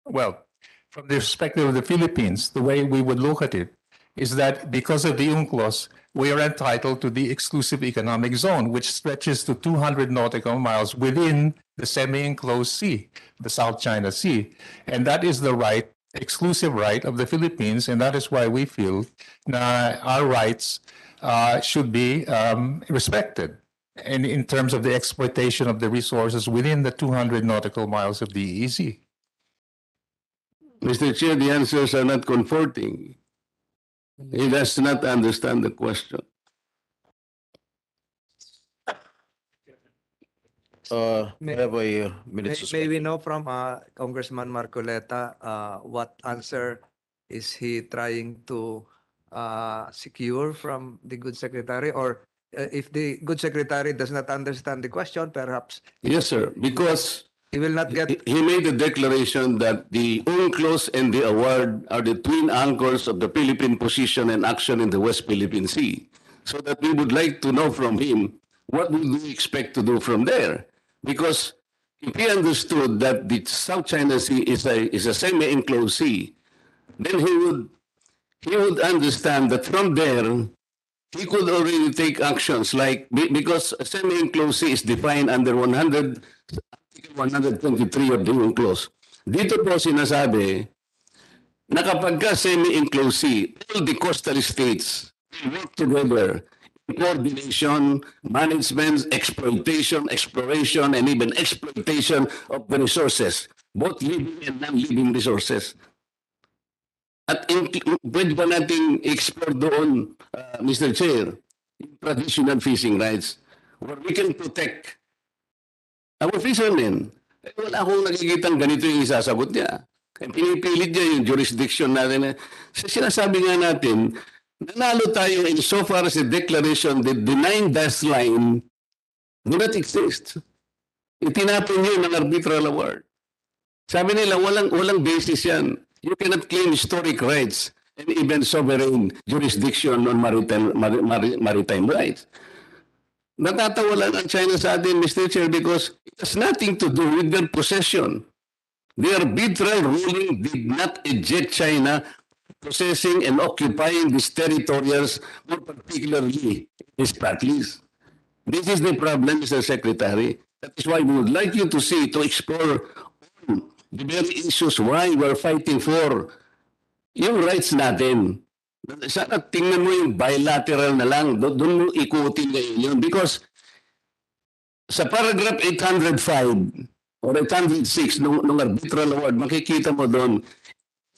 Well, from the perspective of the Philippines, the way we would look at it is that because of the UNCLOS, we are entitled to the exclusive economic zone, which stretches to 200 nautical miles within the semi-enclosed sea, the South China Sea. And that is the right, exclusive right of the Philippines, and that is why we feel our rights should be respected. And in terms of the exploitation of the resources within the 200 nautical miles of the EEZ. Mr. Chair, the answers are not comforting. He does not understand the question. We have a minute to May we know from Congressman Marcoleta what answer is he trying to secure from the good secretary, or if the good secretary does not understand the question, perhaps Yes, sir, because he will not get. he made a declaration that the UNCLOS and the award are the twin anchors of the Philippine position and action in the West Philippine Sea. So that we would like to know from him, what would we expect to do from there? Because if he understood that the South China Sea is a semi-enclosed sea, then he would understand that from there, he could already take actions like, because a semi-enclosed sea is defined under 123 of the UNCLOS. Dito po sinasabi na kapag ka semi-enclosed sea, all the coastal states will work together in coordination, management, exploitation, exploration, and even exploitation of the resources, both living and non-living resources. At pwede ba nating explore doon, Mr. Chair, traditional fishing rights, where we can protect our fishermen. Wala akong nakikitang ganito yung isasagot niya. Pinipilit niya yung jurisdiction natin. Sinasabi nga natin, nanalo tayo in so far as the declaration that the 9-dash line do not exist. Itinapon niyo ng arbitral award. Sabi nila, walang basis yan. You cannot claim historic rights and even sovereign jurisdiction on maritime rights. Natatawa lang ang China sa atin, Mr. Chair, because it has nothing to do with their possession. Their arbitral ruling did not eject China possessing and occupying these territories, more particularly these Spratleys. This is the problem, Mr. Secretary. That is why we would like you to explore the very issues why we're fighting for yung rights natin. Sana tingnan mo yung bilateral na lang, doon mo ikutin ngayon yun. Because sa paragraph 805 or 806 nung arbitral award, makikita mo doon,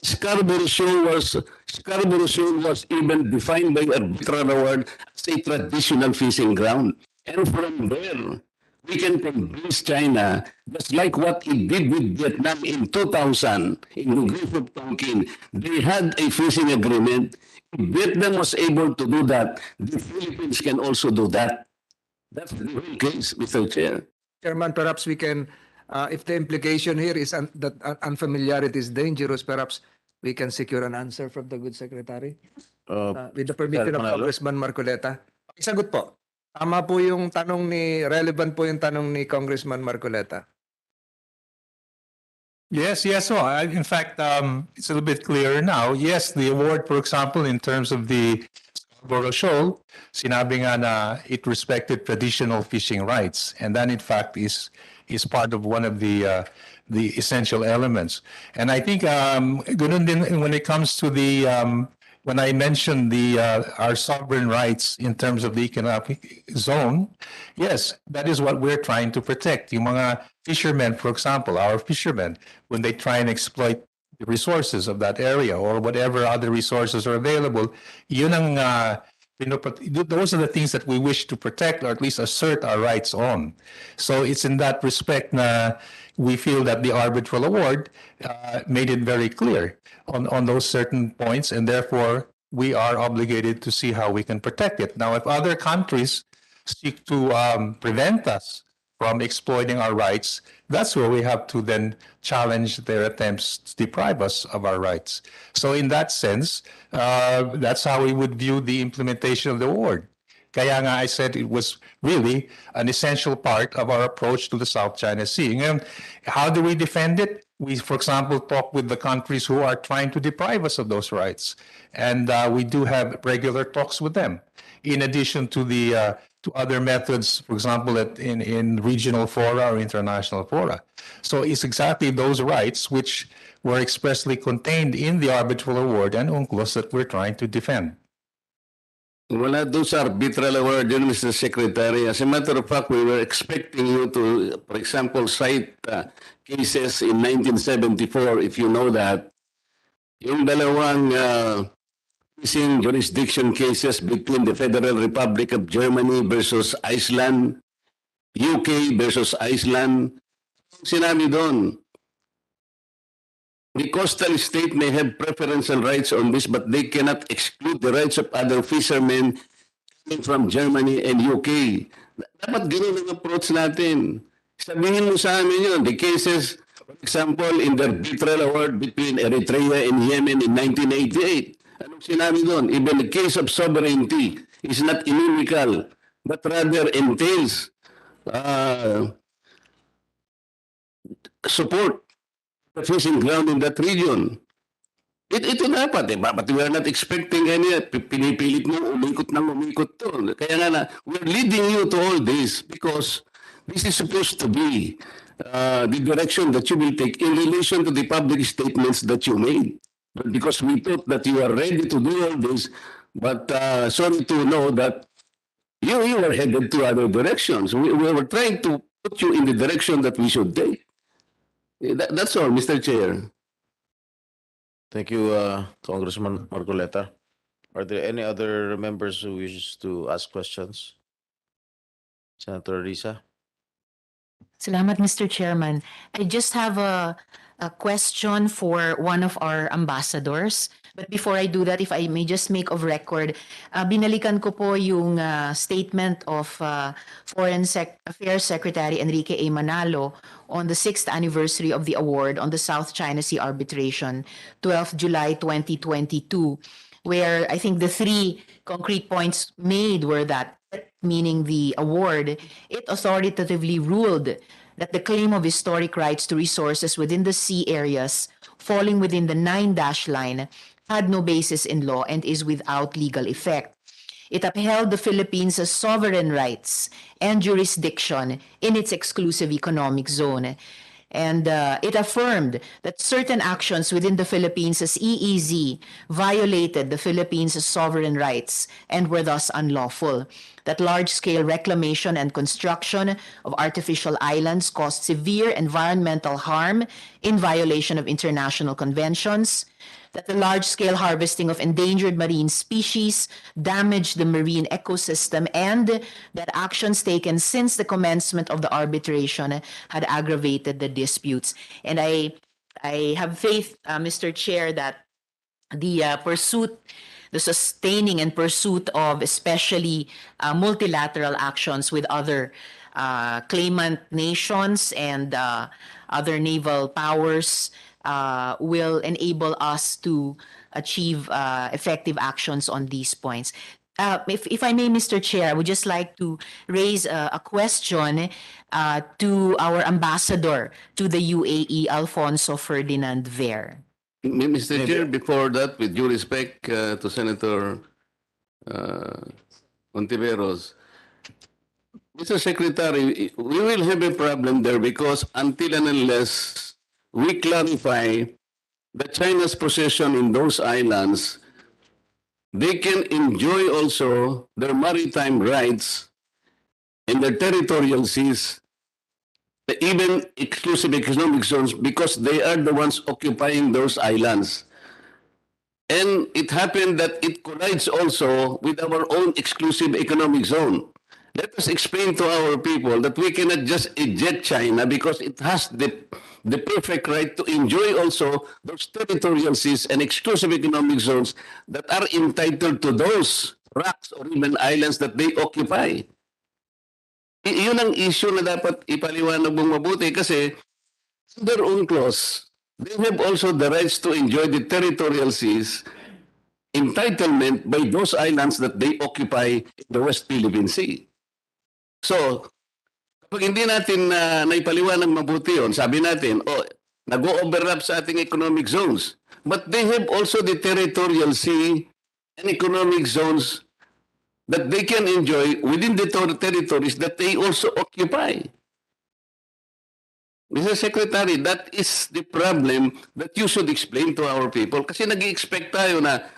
Scarborough Shoal was even defined by arbitral award as a traditional fishing ground. And from there, we can convince China, just like what it did with Vietnam in 2000, in the Gulf of Tonkin, they had a fishing agreement. If Vietnam was able to do that, the Philippines can also do that. That's the whole case, Mr. Chair. Chairman, perhaps we can, if the implication here is that unfamiliarity is dangerous, perhaps we can secure an answer from the good secretary with the permission of Congressman Marcoleta. Isagot po. Tama po yung tanong relevant po yung tanong ni Congressman Marcoleta. Yes. So in fact, it's a little bit clearer now. Yes, the award, for example, in terms of the Scarborough Shoal, sinabi nga na it respected traditional fishing rights, and that in fact is part of one of the essential elements. And I think ganun din when it comes to the when I mentioned our sovereign rights in terms of the economic zone, yes, that is what we're trying to protect. Yung mga fishermen, for example, our fishermen, when they try and exploit the resources of that area or whatever other resources are available, yun ang, those are the things that we wish to protect or at least assert our rights on. So it's in that respect na we feel that the arbitral award made it very clear on those certain points, and therefore we are obligated to see how we can protect it. Now, if other countries seek to prevent us from exploiting our rights, that's where we have to then challenge their attempts to deprive us of our rights. So in that sense, that's how we would view the implementation of the award. Kaya nga I said it was really an essential part of our approach to the South China Sea. And how do we defend it? We, for example, talk with the countries who are trying to deprive us of those rights. And we do have regular talks with them. In addition to the to other methods, for example, in regional fora or international fora. So it's exactly those rights which were expressly contained in the arbitral award and UNCLOS that we're trying to defend. Wala doon sa arbitral award yun, Mr. Secretary. As a matter of fact, we were expecting you to, for example, cite cases in 1974, if you know that. Yung dalawang missing jurisdiction cases between the Federal Republic of Germany versus Iceland, UK versus Iceland. Sinabi doon, the coastal state may have preferential rights on this, but they cannot exclude the rights of other fishermen coming from Germany and UK. Dapat ganun ang approach natin. Sabihin mo sa amin yun, the cases, for example, in the arbitral award between Eritrea and Yemen in 1988. Anong sinabi doon? Even the case of sovereignty is not inimical, but rather entails support the fishing ground in that region. Ito dapat eh. But we are not expecting any, pinipilit mo, umikot to. Kaya nga na, we are leading you to all this because this is supposed to be the direction that you will take in relation to the public statements that you made. But because we thought that you are ready to do all this, but sorry to know that you were headed to other directions. We were trying to put you in the direction that we should take. That's all, Mr. Chair. Thank you, Congressman Marcoleta. Are there any other members who wish to ask questions? Senator Risa? Salamat, Mr. Chairman. I just have a question for one of our ambassadors. But before I do that, if I may just make of record, binalikan ko po yung statement of Foreign Affairs Secretary Enrique A. Manalo on the 6th anniversary of the award on the South China Sea arbitration, 12th July 2022, where I think the three concrete points made were that, meaning the award, it authoritatively ruled that the claim of historic rights to resources within the sea areas falling within the 9-dash line had no basis in law and is without legal effect. It upheld the Philippines' sovereign rights and jurisdiction in its exclusive economic zone. And it affirmed that certain actions within the Philippines' EEZ violated the Philippines' sovereign rights and were thus unlawful. That large-scale reclamation and construction of artificial islands caused severe environmental harm in violation of international conventions. That the large-scale harvesting of endangered marine species damaged the marine ecosystem, and that actions taken since the commencement of the arbitration had aggravated the disputes. And I have faith, Mr. Chair, that the sustaining and pursuit of especially multilateral actions with other claimant nations and other naval powers will enable us to achieve effective actions on these points. If I may, Mr. Chair, I would just like to raise a question to our ambassador to the UAE, Alfonso Ferdinand Ver. Mr. Chair, before that, with due respect to Senator Ontiveros, Mr. Secretary, we will have a problem there because until and unless we clarify that China's possession in those islands, they can enjoy also their maritime rights in their territorial seas even exclusive economic zones because they are the ones occupying those islands. And it happened that it collides also with our own exclusive economic zone. Let us explain to our people that we cannot just eject China because it has the perfect right to enjoy also those territorial seas and exclusive economic zones that are entitled to those rocks or even islands that they occupy. Yun ang issue na dapat ipaliwanag mong mabuti kasi under UNCLOS, they have also the rights to enjoy the territorial seas entitlement by those islands that they occupy in the West Philippine Sea. So, kapag hindi natin naipaliwanag mabuti yun, sabi natin, nag-o-overlap sa ating economic zones. But they have also the territorial sea and economic zones that they can enjoy within the territories that they also occupy. Mr. Secretary, that is the problem that you should explain to our people. Kasi nag-i-expect tayo na,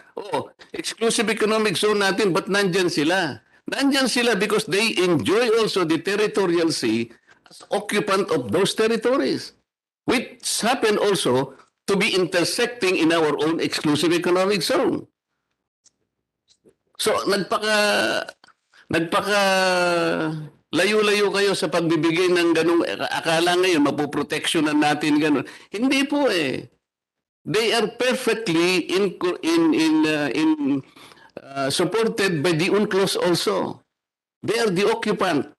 exclusive economic zone natin, but nandyan sila? Nandyan sila because they enjoy also the territorial sea as occupant of those territories, which happen also to be intersecting in our own exclusive economic zone. So, nagpaka layo-layo kayo sa pagbibigay ng ganung akala ngayon mapoproteksyonan natin ganun. Hindi po eh. They are perfectly supported by the UNCLOS also. They are the occupant.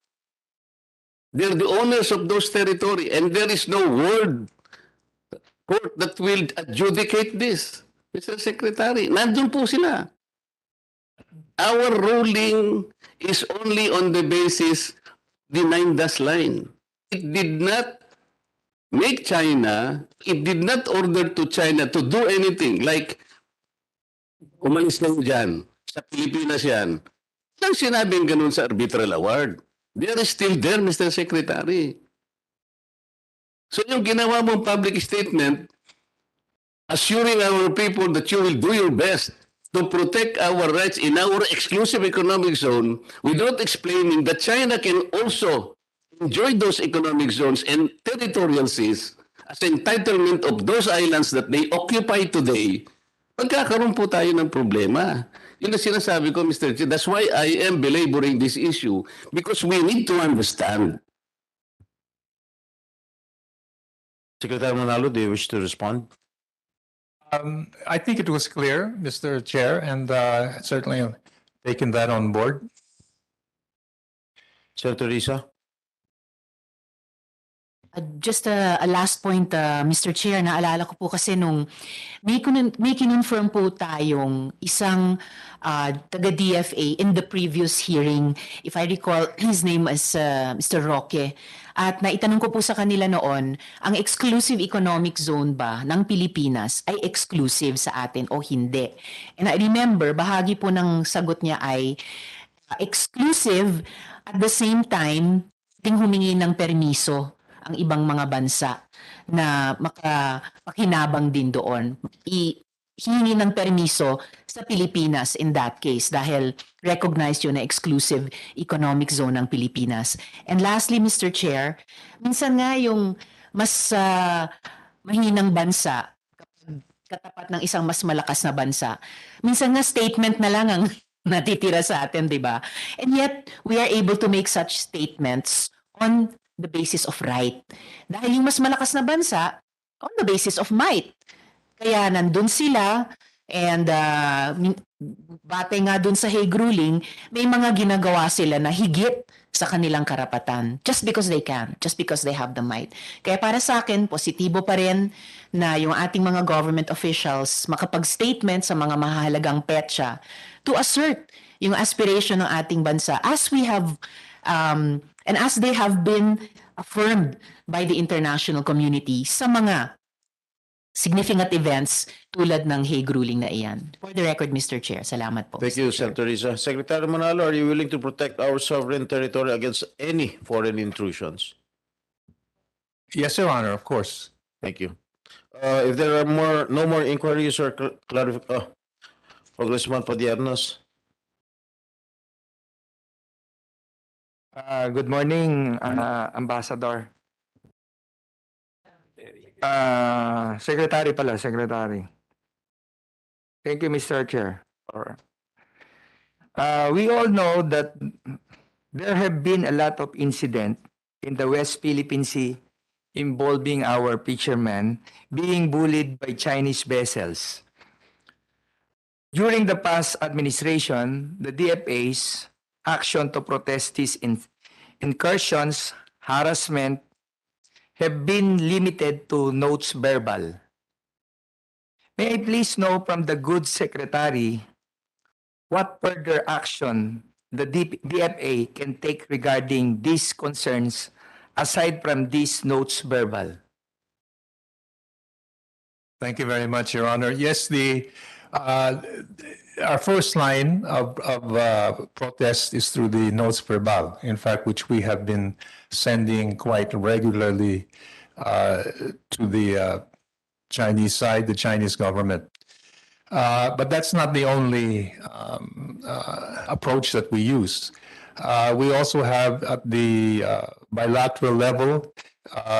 They are the owners of those territory and there is no world court that will adjudicate this. Mr. Secretary, nandun po sila. Our ruling is only on the basis the 9-dash line. It did not make China, it did not order to China to do anything like umalis lang dyan, sa Pilipinas yan. Nang sinabing ganun sa arbitral award. They are still there, Mr. Secretary. So yung ginawa mong public statement, assuring our people that you will do your best to protect our rights in our exclusive economic zone without explaining that China can also enjoy those economic zones and territorial seas as entitlement of those islands that they occupy today, magkakaroon po tayo ng problema. Yun ang sinasabi ko, Mr. Chair. That's why I am belaboring this issue because we need to understand. Secretary Manalo, do you wish to respond? I think it was clear, Mr. Chair, and certainly taken that on board. Senator Risa? Just a last point, Mr. Chair, naalala ko po kasi nung may kinonfirm po tayong isang taga-DFA in the previous hearing. If I recall, his name is Mr. Roque. At naitanong ko po sa kanila noon, ang exclusive economic zone ba ng Pilipinas ay exclusive sa atin o hindi? And I remember, bahagi po ng sagot niya ay exclusive at the same time, ting humingi ng permiso ang ibang mga bansa na makapakinabang din doon. Hihingi ng permiso sa Pilipinas in that case dahil recognized yun na exclusive economic zone ng Pilipinas. And lastly, Mr. Chair, minsan nga yung mas mahinang bansa, katapat ng isang mas malakas na bansa, minsan nga statement na lang ang natitira sa atin, di ba? And yet, we are able to make such statements on the basis of right. Dahil yung mas malakas na bansa, on the basis of might. Kaya nandun sila and batay nga dun sa Hague ruling, may mga ginagawa sila na higit sa kanilang karapatan. Just because they can, just because they have the might. Kaya para sa akin, positibo pa rin na yung ating mga government officials makapag-statement sa mga mahalagang petsa to assert yung aspiration ng ating bansa as we have and as they have been affirmed by the international community sa mga significant events tulad ng Hague ruling na iyan. For the record, Mr. Chair, salamat po. Thank you, Senator Risa. Secretary Manalo, are you willing to protect our sovereign territory against any foreign intrusions? Yes, Your Honor, of course. Thank you. If there are no more inquiries or clarifications, Congressman Padiernos. Good morning, Ambassador. Secretary pala, Secretary. Thank you, Mr. Chair. We all know that there have been a lot of incidents in the West Philippine Sea involving our fishermen being bullied by Chinese vessels. During the past administration, the DFA's action to protest these incursions, harassment, have been limited to notes verbal. May I please know from the good secretary what further action the DFA can take regarding these concerns aside from these notes verbal? Thank you very much, Your Honor. Yes, our first line of protest is through the notes verbal, in fact, which we have been sending quite regularly to the Chinese side, the Chinese government. But that's not the only approach that we use. We also have at the bilateral level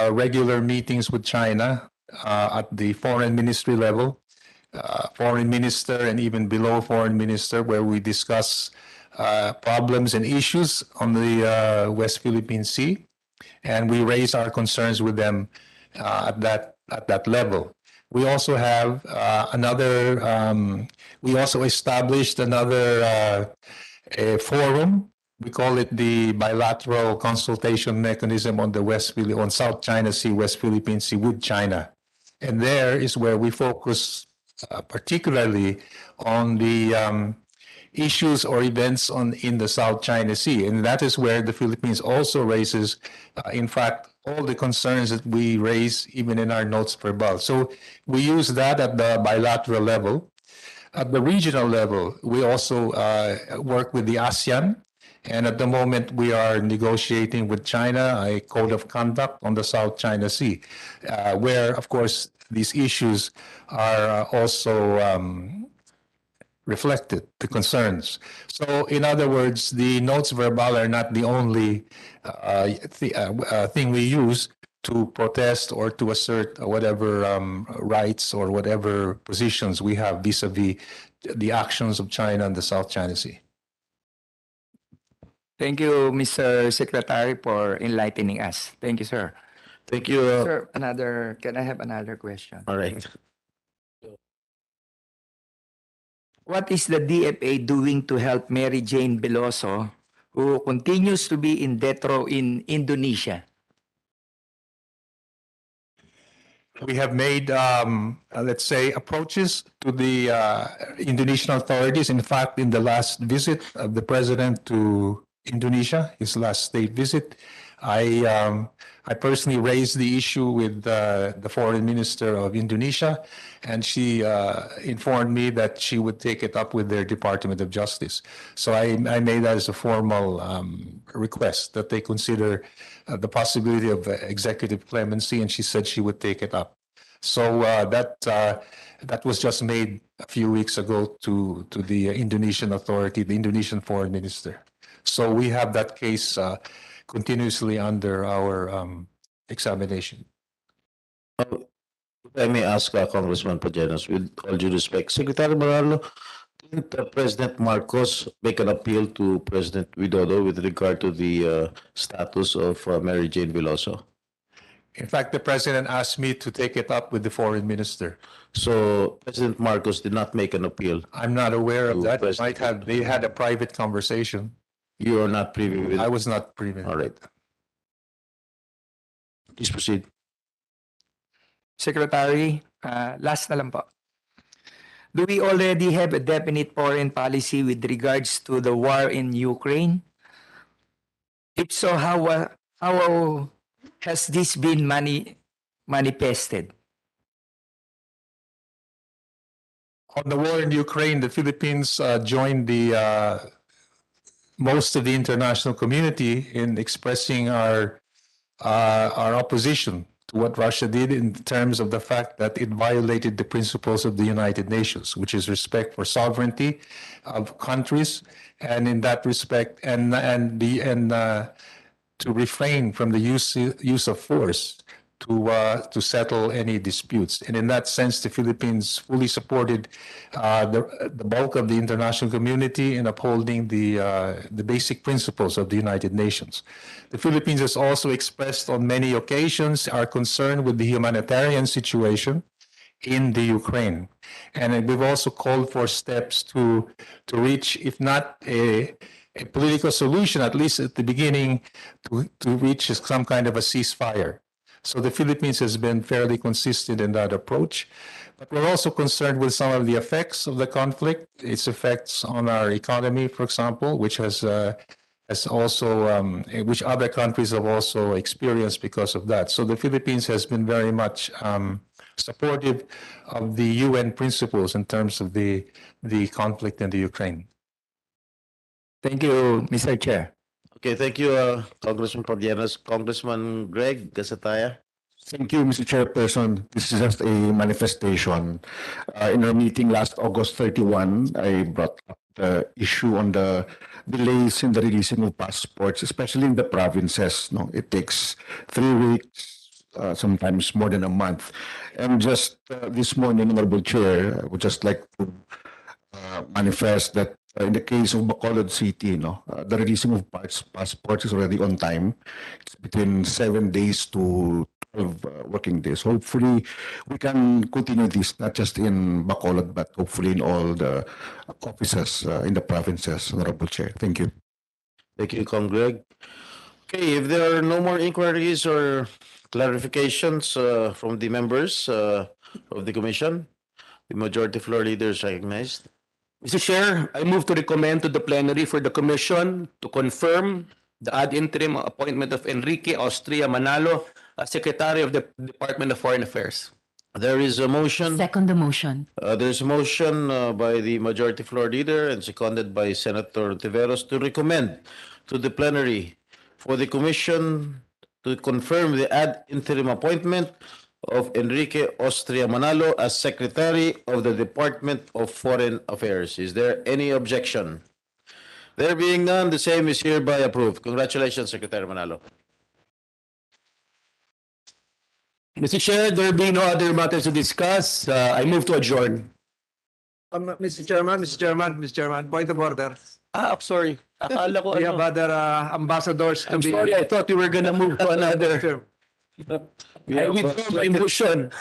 regular meetings with China at the foreign ministry level, foreign minister and even below foreign minister, where we discuss problems and issues on the West Philippine Sea, and we raise our concerns with them at that level. We also have we also established another forum. We call it the Bilateral Consultation Mechanism on South China Sea, West Philippine Sea with China. And there is where we focus particularly on the issues or events in the South China Sea. And that is where the Philippines also raises, in fact, all the concerns that we raise even in our notes verbal. So we use that at the bilateral level. At the regional level, we also work with the ASEAN. And at the moment, we are negotiating with China a code of conduct on the South China Sea, where, of course, these issues are also reflected, the concerns. So, in other words, the notes verbal are not the only thing we use to protest or to assert whatever rights or whatever positions we have vis-a-vis the actions of China in the South China Sea. Thank you, Mr. Secretary, for enlightening us. Thank you, sir. Thank you. Sir, can I have another question? All right. What is the DFA doing to help Mary Jane Veloso, who continues to be in death row in Indonesia? We have made, let's say, approaches to the Indonesian authorities. In fact, in the last visit of the president to Indonesia, his last state visit, I personally raised the issue with the foreign minister of Indonesia, and she informed me that she would take it up with their Department of Justice. So I made that as a formal request that they consider the possibility of executive clemency, and she said she would take it up. So that was just made a few weeks ago to the Indonesian authority, the Indonesian foreign minister. So we have that case continuously under our examination. If I may ask Congressman Pajenos, with all due respect, Secretary Maralo, didn't President Marcos make an appeal to President Widodo with regard to the status of Mary Jane Veloso? In fact, the president asked me to take it up with the foreign minister. So President Marcos did not make an appeal. I'm not aware of To that. President They had a private conversation. You are not privy with I was not privy. All right. Please proceed. Secretary, last na lang po. Do we already have a definite foreign policy with regards to the war in Ukraine? If so, how has this been manifested? On the war in Ukraine, the Philippines joined the most of the international community in expressing our opposition to what Russia did in terms of the fact that it violated the principles of the United Nations, which is respect for sovereignty of countries, and in that respect, and to refrain from the use of force to settle any disputes. And in that sense, the Philippines fully supported the bulk of the international community in upholding the basic principles of the United Nations. The Philippines has also expressed on many occasions our concern with the humanitarian situation in the Ukraine. And we've also called for steps to reach, if not a political solution, at least at the beginning, to reach some kind of a ceasefire. So the Philippines has been fairly consistent in that approach. But we're also concerned with some of the effects of the conflict, its effects on our economy, for example, which has also, which other countries have also experienced because of that. So the Philippines has been very much supportive of the UN principles in terms of the conflict in the Ukraine. Thank you, Mr. Chair. Okay, thank you, Congressman Pardianas. Congressman Greg Gasataya. Thank you, Mr. Chairperson. This is just a manifestation. In our meeting last August 31, I brought up the issue on the delays in the releasing of passports, especially in the provinces. No, it takes 3 weeks, sometimes more than a month. And just this morning, Honorable Chair, I would just like to manifest that in the case of Bacolod City, the releasing of passports is already on time. It's between 7 days to 12 working days. Hopefully, we can continue this not just in Bacolod, but hopefully in all the offices in the provinces, Honorable Chair. Thank you. Thank you, Con Greg. Okay, if there are no more inquiries or clarifications from the members of the commission, the majority floor leader is recognized. Mr. Chair, I move to recommend to the plenary for the commission to confirm the ad interim appointment of Enrique Austria Manalo as Secretary of the Department of Foreign Affairs. There is a motion. Second the motion. There's a motion by the majority floor leader and seconded by Senator Tiveros to recommend to the plenary for the commission to confirm the ad interim appointment of Enrique Austria Manalo as Secretary of the Department of Foreign Affairs. Is there any objection? There being none, the same is hereby approved. Congratulations, Secretary Manalo. Mr. Chair, there being no other matters to discuss, I move to adjourn. Mr. Chairman, point of order. Sorry. Akala ko We have other ambassadors to I'm be. sorry, I thought we were gonna move to another. I withdraw my motion.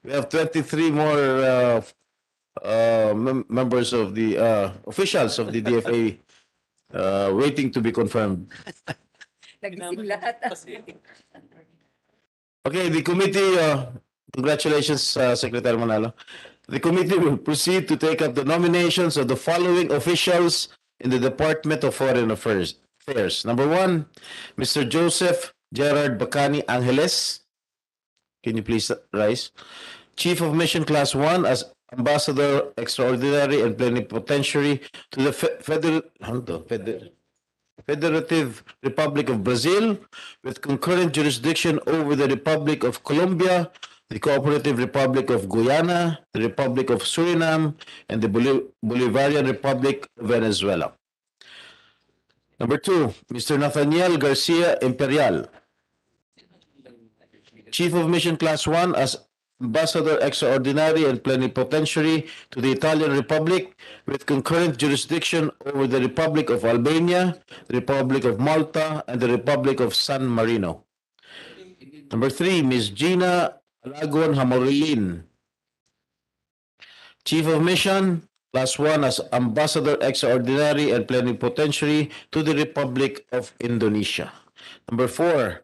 We have 23 more members of the officials of the DFA waiting to be confirmed. Okay, the committee, congratulations, Secretary Manalo. The committee will proceed to take up the nominations of the following officials in the Department of Foreign Affairs. Number 1, Mr. Joseph Gerard Bacani Angeles. Can you please rise? Chief of Mission Class 1 as Ambassador Extraordinary and Plenipotentiary to the Federative Republic of Brazil, with concurrent jurisdiction over the Republic of Colombia, the Cooperative Republic of Guyana, the Republic of Suriname, and the Bolivarian Republic of Venezuela. Number 2, Mr. Nathaniel Garcia Imperial, Chief of Mission Class 1 as Ambassador Extraordinary and Plenipotentiary to the Italian Republic, with concurrent jurisdiction over the Republic of Albania, the Republic of Malta, and the Republic of San Marino. Number 3, Ms. Gina Alagon Hamorilin, Chief of Mission Class 1 as Ambassador Extraordinary and Plenipotentiary to the Republic of Indonesia. Number 4,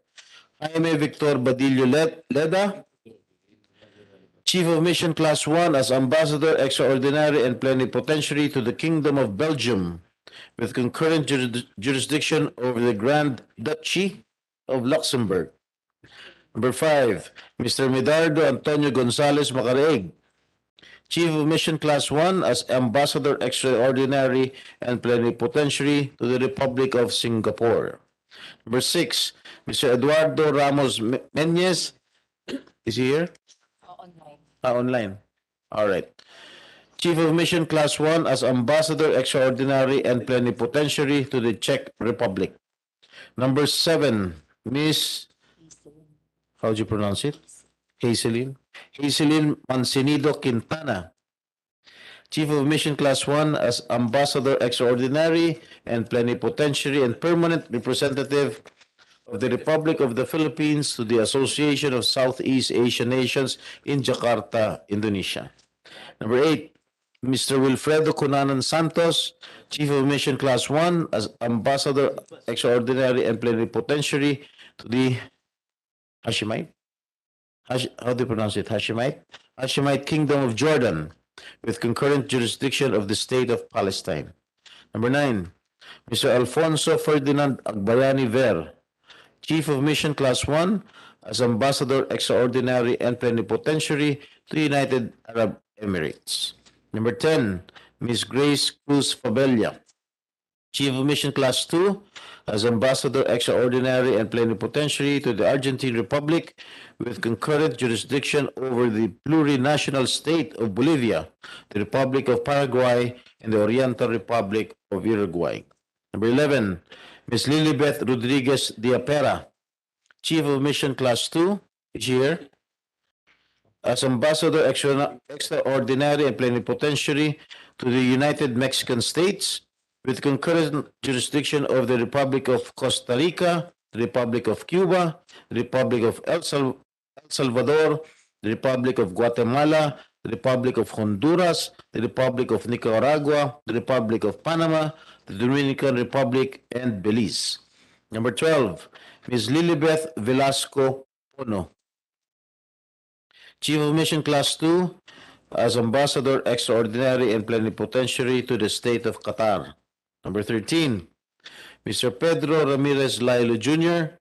Jaime Victor Badillo Leda, Chief of Mission Class 1 as Ambassador Extraordinary and Plenipotentiary to the Kingdom of Belgium, with concurrent jurisdiction over the Grand Duchy of Luxembourg. Number 5, Mr. Medardo Antonio Gonzalez Macareig, Chief of Mission Class 1 as Ambassador Extraordinary and Plenipotentiary to the Republic of Singapore. Number 6, Mr. Eduardo Ramos Menyes. Is he here? Online. Online. All right. Chief of Mission Class 1 as Ambassador Extraordinary and Plenipotentiary to the Czech Republic. Number 7, Ms. how do you pronounce it? Hazelin Mancinido Quintana, Chief of Mission Class 1 as Ambassador Extraordinary and Plenipotentiary and Permanent Representative of the Republic of the Philippines to the Association of Southeast Asian Nations in Jakarta, Indonesia. Number 8, Mr. Wilfredo Cunanan Santos, Chief of Mission Class 1 as Ambassador Extraordinary and Plenipotentiary to the Hashemite? How do you pronounce it? Hashemite? Hashemite Kingdom of Jordan with concurrent jurisdiction of the State of Palestine. Number 9, Mr. Alfonso Ferdinand Agbayani Ver, Chief of Mission Class 1 as Ambassador Extraordinary and Plenipotentiary to the United Arab Emirates. Number 10, Ms. Grace Cruz Fabella, Chief of Mission Class 2 as Ambassador Extraordinary and Plenipotentiary to the Argentine Republic with concurrent jurisdiction over the plurinational state of Bolivia, the Republic of Paraguay, and the Oriental Republic of Uruguay. Number 11, Ms. Lilibeth Rodriguez Diapera, Chief of Mission Class 2, is here, as Ambassador Extraordinary and Plenipotentiary to the United Mexican States with concurrent jurisdiction of the Republic of Costa Rica, the Republic of Cuba, the Republic of El Salvador, the Republic of Guatemala, the Republic of Honduras, the Republic of Nicaragua, the Republic of Panama, the Dominican Republic, and Belize. Number 12, Ms. Lilibeth Velasco Pono, Chief of Mission Class 2 as Ambassador Extraordinary and Plenipotentiary to the State of Qatar. Number 13, Mr. Pedro Ramirez Lailo Jr.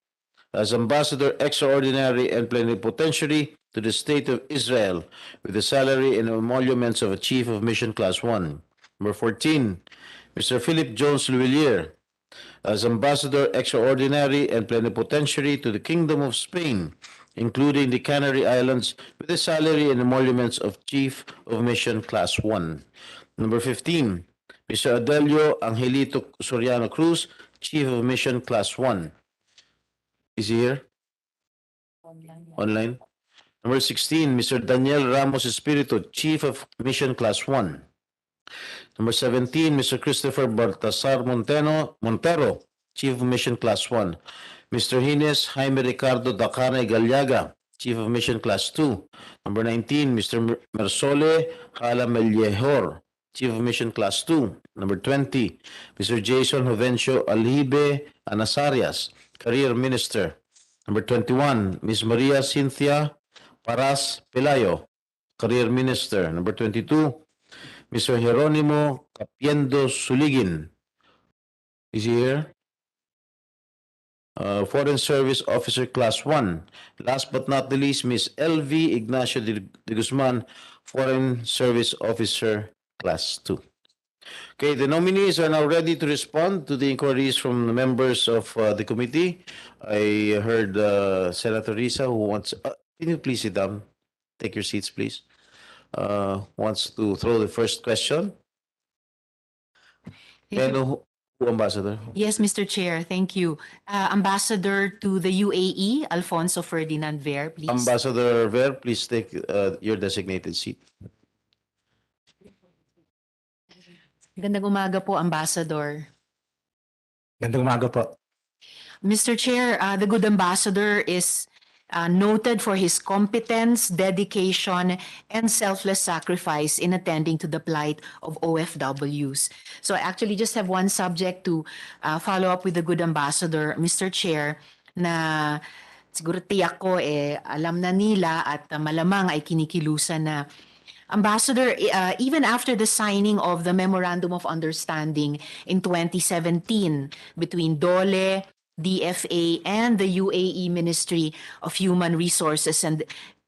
as Ambassador Extraordinary and Plenipotentiary to the State of Israel with the salary and emoluments of a Chief of Mission Class 1. Number 14, Mr. Philip Jones Luillier as Ambassador Extraordinary and Plenipotentiary to the Kingdom of Spain, including the Canary Islands, with the salary and emoluments of Chief of Mission Class 1. Number 15, Mr. Adelio Angelito Soriano Cruz, Chief of Mission Class 1. Is he here? Online. Number 16, Mr. Daniel Ramos Espiritu, Chief of Mission Class 1. Number 17, Mr. Christopher Baltasar Montero, Chief of Mission Class 1. Mr. Hines Jaime Ricardo Dacane Galiaga, Chief of Mission Class 2. Number 19, Mr. Mersole Jala Mellejor, Chief of Mission Class 2. Number 20, Mr. Jason Jovencio Alhibe Anasarias, Career Minister. Number 21, Ms. Maria Cynthia Paras Pelayo, Career Minister. Number 22, Mr. Jeronimo Capiendo Suligin. Is he here? Foreign Service Officer Class 1. Last but not the least, Ms. L.V. Ignacio de Guzman, Foreign Service Officer Class 2. Okay, the nominees are now ready to respond to the inquiries from the members of the committee. I heard Senator Risa who wants... can you please sit down? Take your seats, please. Wants to throw the first question. And who, Ambassador? Yes, Mr. Chair, thank you. Ambassador to the UAE, Alfonso Ferdinand Ver, please. Ambassador Ver, please take your designated seat. Gandang umaga po, Ambassador. Gandang umaga po. Mr. Chair, the good ambassador is noted for his competence, dedication, and selfless sacrifice in attending to the plight of OFWs. So I actually just have one subject to follow up with the good ambassador, Mr. Chair, na siguro tiyak ko alam na nila at malamang ay kinikilusan na. Ambassador, even after the signing of the Memorandum of Understanding in 2017 between DOLE, DFA, and the UAE Ministry of Human Resources and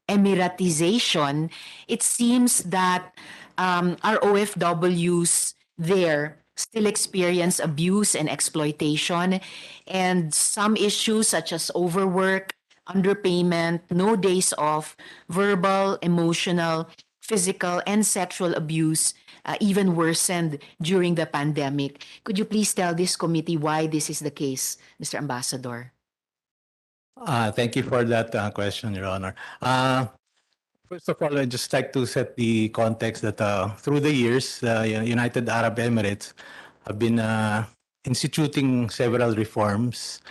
Emiratization, it seems that our OFWs there still experience abuse and exploitation, and some issues such as overwork, underpayment, no days off, verbal, emotional, physical, and sexual abuse even worsened during the pandemic. Could you please tell this committee why this is the case, Mr. Ambassador? Thank you for that question, Your Honor. First of all, I'd just like to set the context that through the years, United Arab Emirates have been instituting several reforms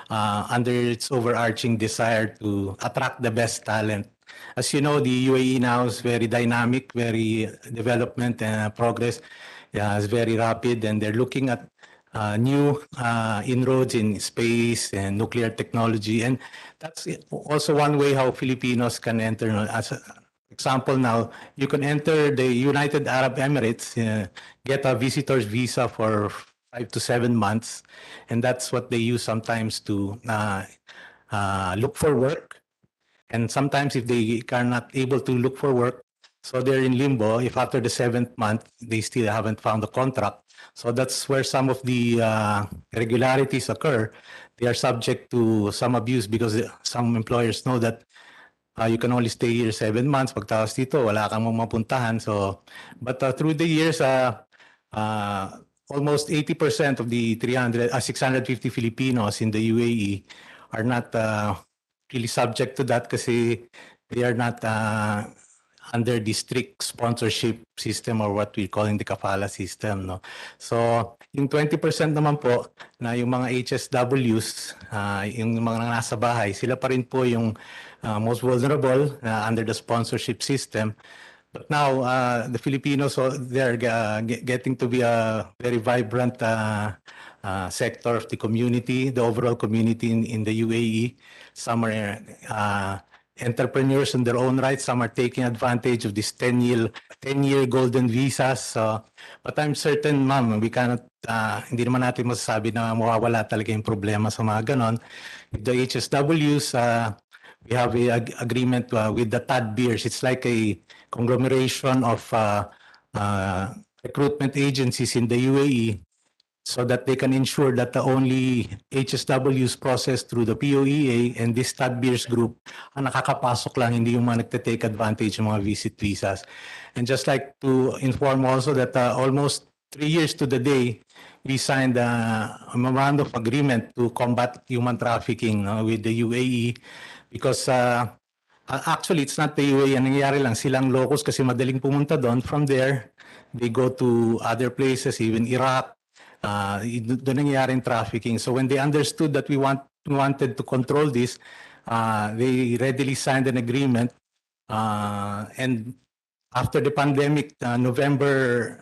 under its overarching desire to attract the best talent. As you know, the UAE now is very dynamic, very development and progress is very rapid, and they're looking at new inroads in space and nuclear technology. And that's also one way how Filipinos can enter. As an example now, you can enter the United Arab Emirates, get a visitor's visa for 5 to 7 months. And that's what they use sometimes to look for work. And sometimes if they are not able to look for work, so they're in limbo. If after the 7th month, they still haven't found a contract. So that's where some of the irregularities occur. They are subject to some abuse because some employers know that you can only stay here 7 months. Pagtawas dito, wala kang mapuntahan. So, but through the years, almost 80% of the 650 Filipinos in the UAE are not really subject to that kasi they are not under the strict sponsorship system or what we call in the kafala system. No? So, yung 20% naman po na yung mga HSWs, yung mga nasa bahay, sila pa rin po yung most vulnerable under the sponsorship system. But now, the Filipinos, they're getting to be a very vibrant sector of the community, the overall community in the UAE. Some are entrepreneurs in their own right. Some are taking advantage of this 10-year golden visas. But I'm certain, ma'am, we cannot, hindi naman natin masasabi na mawawala talaga yung problema sa mga ganon. With the HSWs, we have an agreement with the Tadbirs. It's like a conglomeration of recruitment agencies in the UAE so that they can ensure that the only HSWs processed through the POEA and this Tadbirs group ang nakakapasok lang, hindi yung mga nagte-take advantage ng mga visit visas. And just like to inform also that almost 3 years to the day, we signed a memorandum of agreement to combat human trafficking with the UAE because actually it's not the UAE. Ang nangyayari lang, silang locals kasi madaling pumunta doon. From there, they go to other places, even Iraq. Doon nangyayari yung trafficking. So when they understood that we wanted to control this, they readily signed an agreement. And after the pandemic, November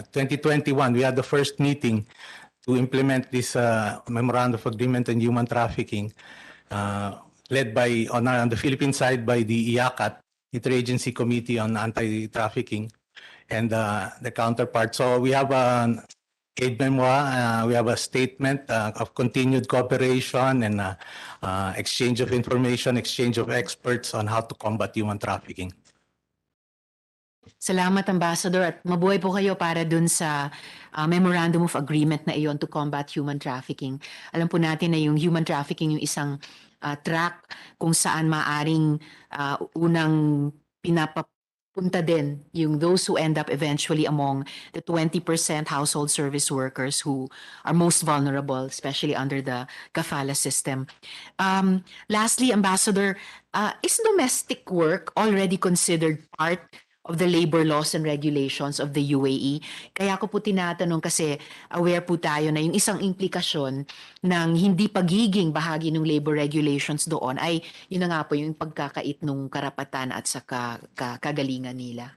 2021, we had the first meeting to implement this memorandum of agreement on human trafficking, led by on the Philippine side by the IACAT, Interagency Committee on Anti-Trafficking, and the counterpart. So we have an aid memoir, we have a statement of continued cooperation and exchange of information, exchange of experts on how to combat human trafficking. Salamat, Ambassador, at mabuhay po kayo para dun sa Memorandum of Agreement na iyon to combat human trafficking. Alam po natin na yung human trafficking yung isang track kung saan maaring unang pinapapunta din yung those who end up eventually among the 20% household service workers who are most vulnerable, especially under the kafala system. Lastly, Ambassador, is domestic work already considered part of the labor laws and regulations of the UAE? Kaya ko po tinatanong kasi aware po tayo na yung isang implikasyon ng hindi pagiging bahagi ng labor regulations doon ay yun na nga po yung pagkakait ng karapatan at sa kagalingan nila.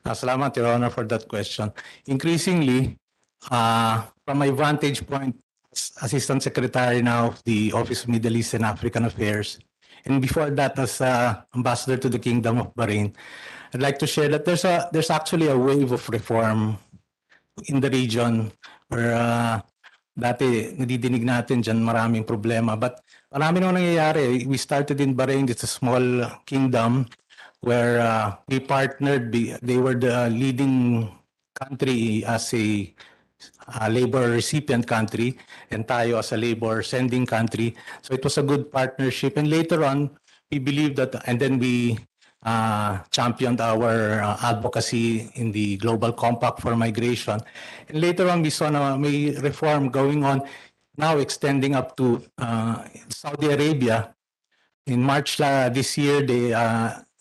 Salamat, Your Honor, for that question. Increasingly, from my vantage point, as Assistant Secretary now of the Office of Middle East and African Affairs, and before that as Ambassador to the Kingdom of Bahrain, I'd like to share that there's actually a wave of reform in the region where dati nadidinig natin dyan maraming problema. But marami nang nangyayari. We started in Bahrain, it's a small kingdom where we partnered. They were the leading country as a labor recipient country and tayo as a labor sending country. So it was a good partnership. And later on, we believe that, and then we championed our advocacy in the Global Compact for Migration. And later on, we saw na may reform going on now extending up to Saudi Arabia. In March this year, they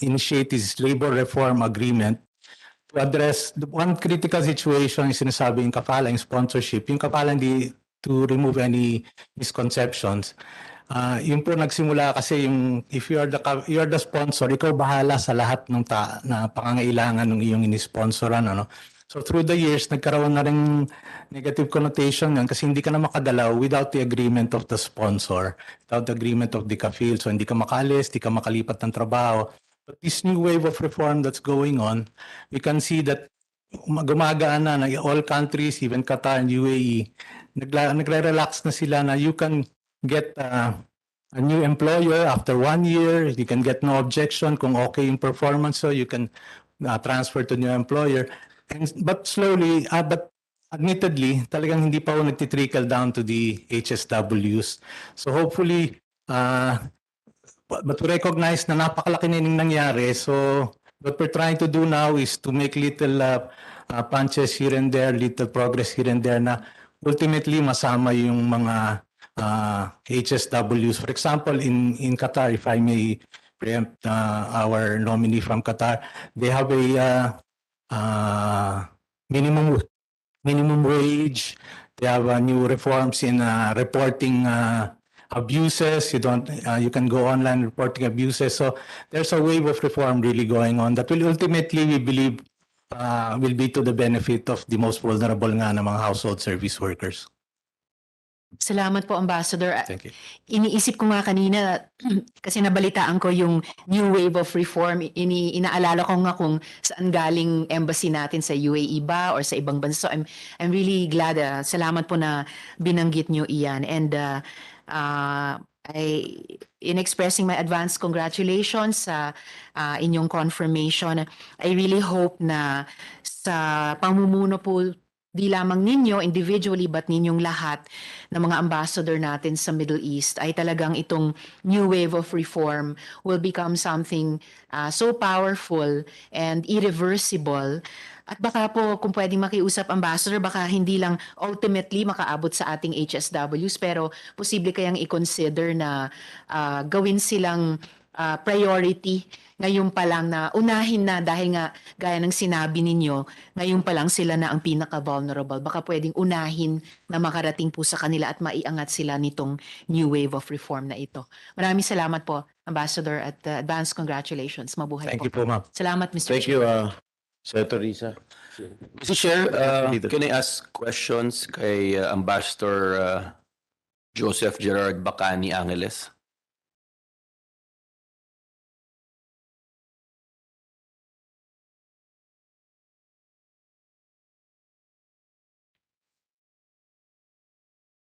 initiate this labor reform agreement to address the one critical situation is sinasabi yung kapalang sponsorship. Yung kapalang to remove any misconceptions. Yun po nagsimula kasi yung if you're the sponsor, ikaw bahala sa lahat ng na pangangailangan ng iyong inisponsoran, ano. So through the years, nagkaroon na rin negative connotation yan kasi hindi ka na makagalaw without the agreement of the sponsor, without the agreement of the kafil. So hindi ka makaalis, hindi ka makalipat ng trabaho. But this new wave of reform that's going on, we can see that gumagaan na all countries, even Qatar and UAE, nagre-relax na sila na you can get a new employer after 1 year, you can get no objection kung okay yung performance, so you can transfer to new employer. But slowly, but admittedly, talagang hindi pa ako nagtitrickle down to the HSWs. So hopefully, but to recognize na napakalaki na yung nangyari. So what we're trying to do now is to make little punches here and there, little progress here and there na ultimately masama yung mga HSWs. For example, in Qatar, if I may preempt our nominee from Qatar, they have a minimum wage. They have new reforms in reporting abuses. You can go online reporting abuses. So there's a wave of reform really going on that will ultimately, we believe, will be to the benefit of the most vulnerable nga ng mga household service workers. Salamat po, Ambassador. Thank you. Iniisip ko nga kanina, kasi nabalitaan ko yung new wave of reform. Inaalala ko nga kung saan galing embassy natin, sa UAE ba or sa ibang bansa. So I'm really glad. Salamat po na binanggit nyo iyan. And in expressing my advance congratulations sa inyong confirmation, I really hope na sa pamumuno po di lamang ninyo individually but ninyong lahat ng mga ambassador natin sa Middle East ay talagang itong new wave of reform will become something so powerful and irreversible. At baka po kung pwedeng makiusap, Ambassador, baka hindi lang ultimately makaabot sa ating HSWs pero posible kayang i-consider na gawin silang priority ngayon pa lang, na unahin na dahil nga gaya ng sinabi ninyo, ngayon pa lang sila na ang pinaka-vulnerable. Baka pwedeng unahin na makarating po sa kanila at maiangat sila nitong new wave of reform na ito. Maraming salamat po, Ambassador, at advance congratulations. Mabuhay Thank you po, ma'am. Salamat, Mr. Thank you, Senator Risa. Mr. Chair, can I ask questions kay Ambassador Joseph Gerard Bacani Angeles?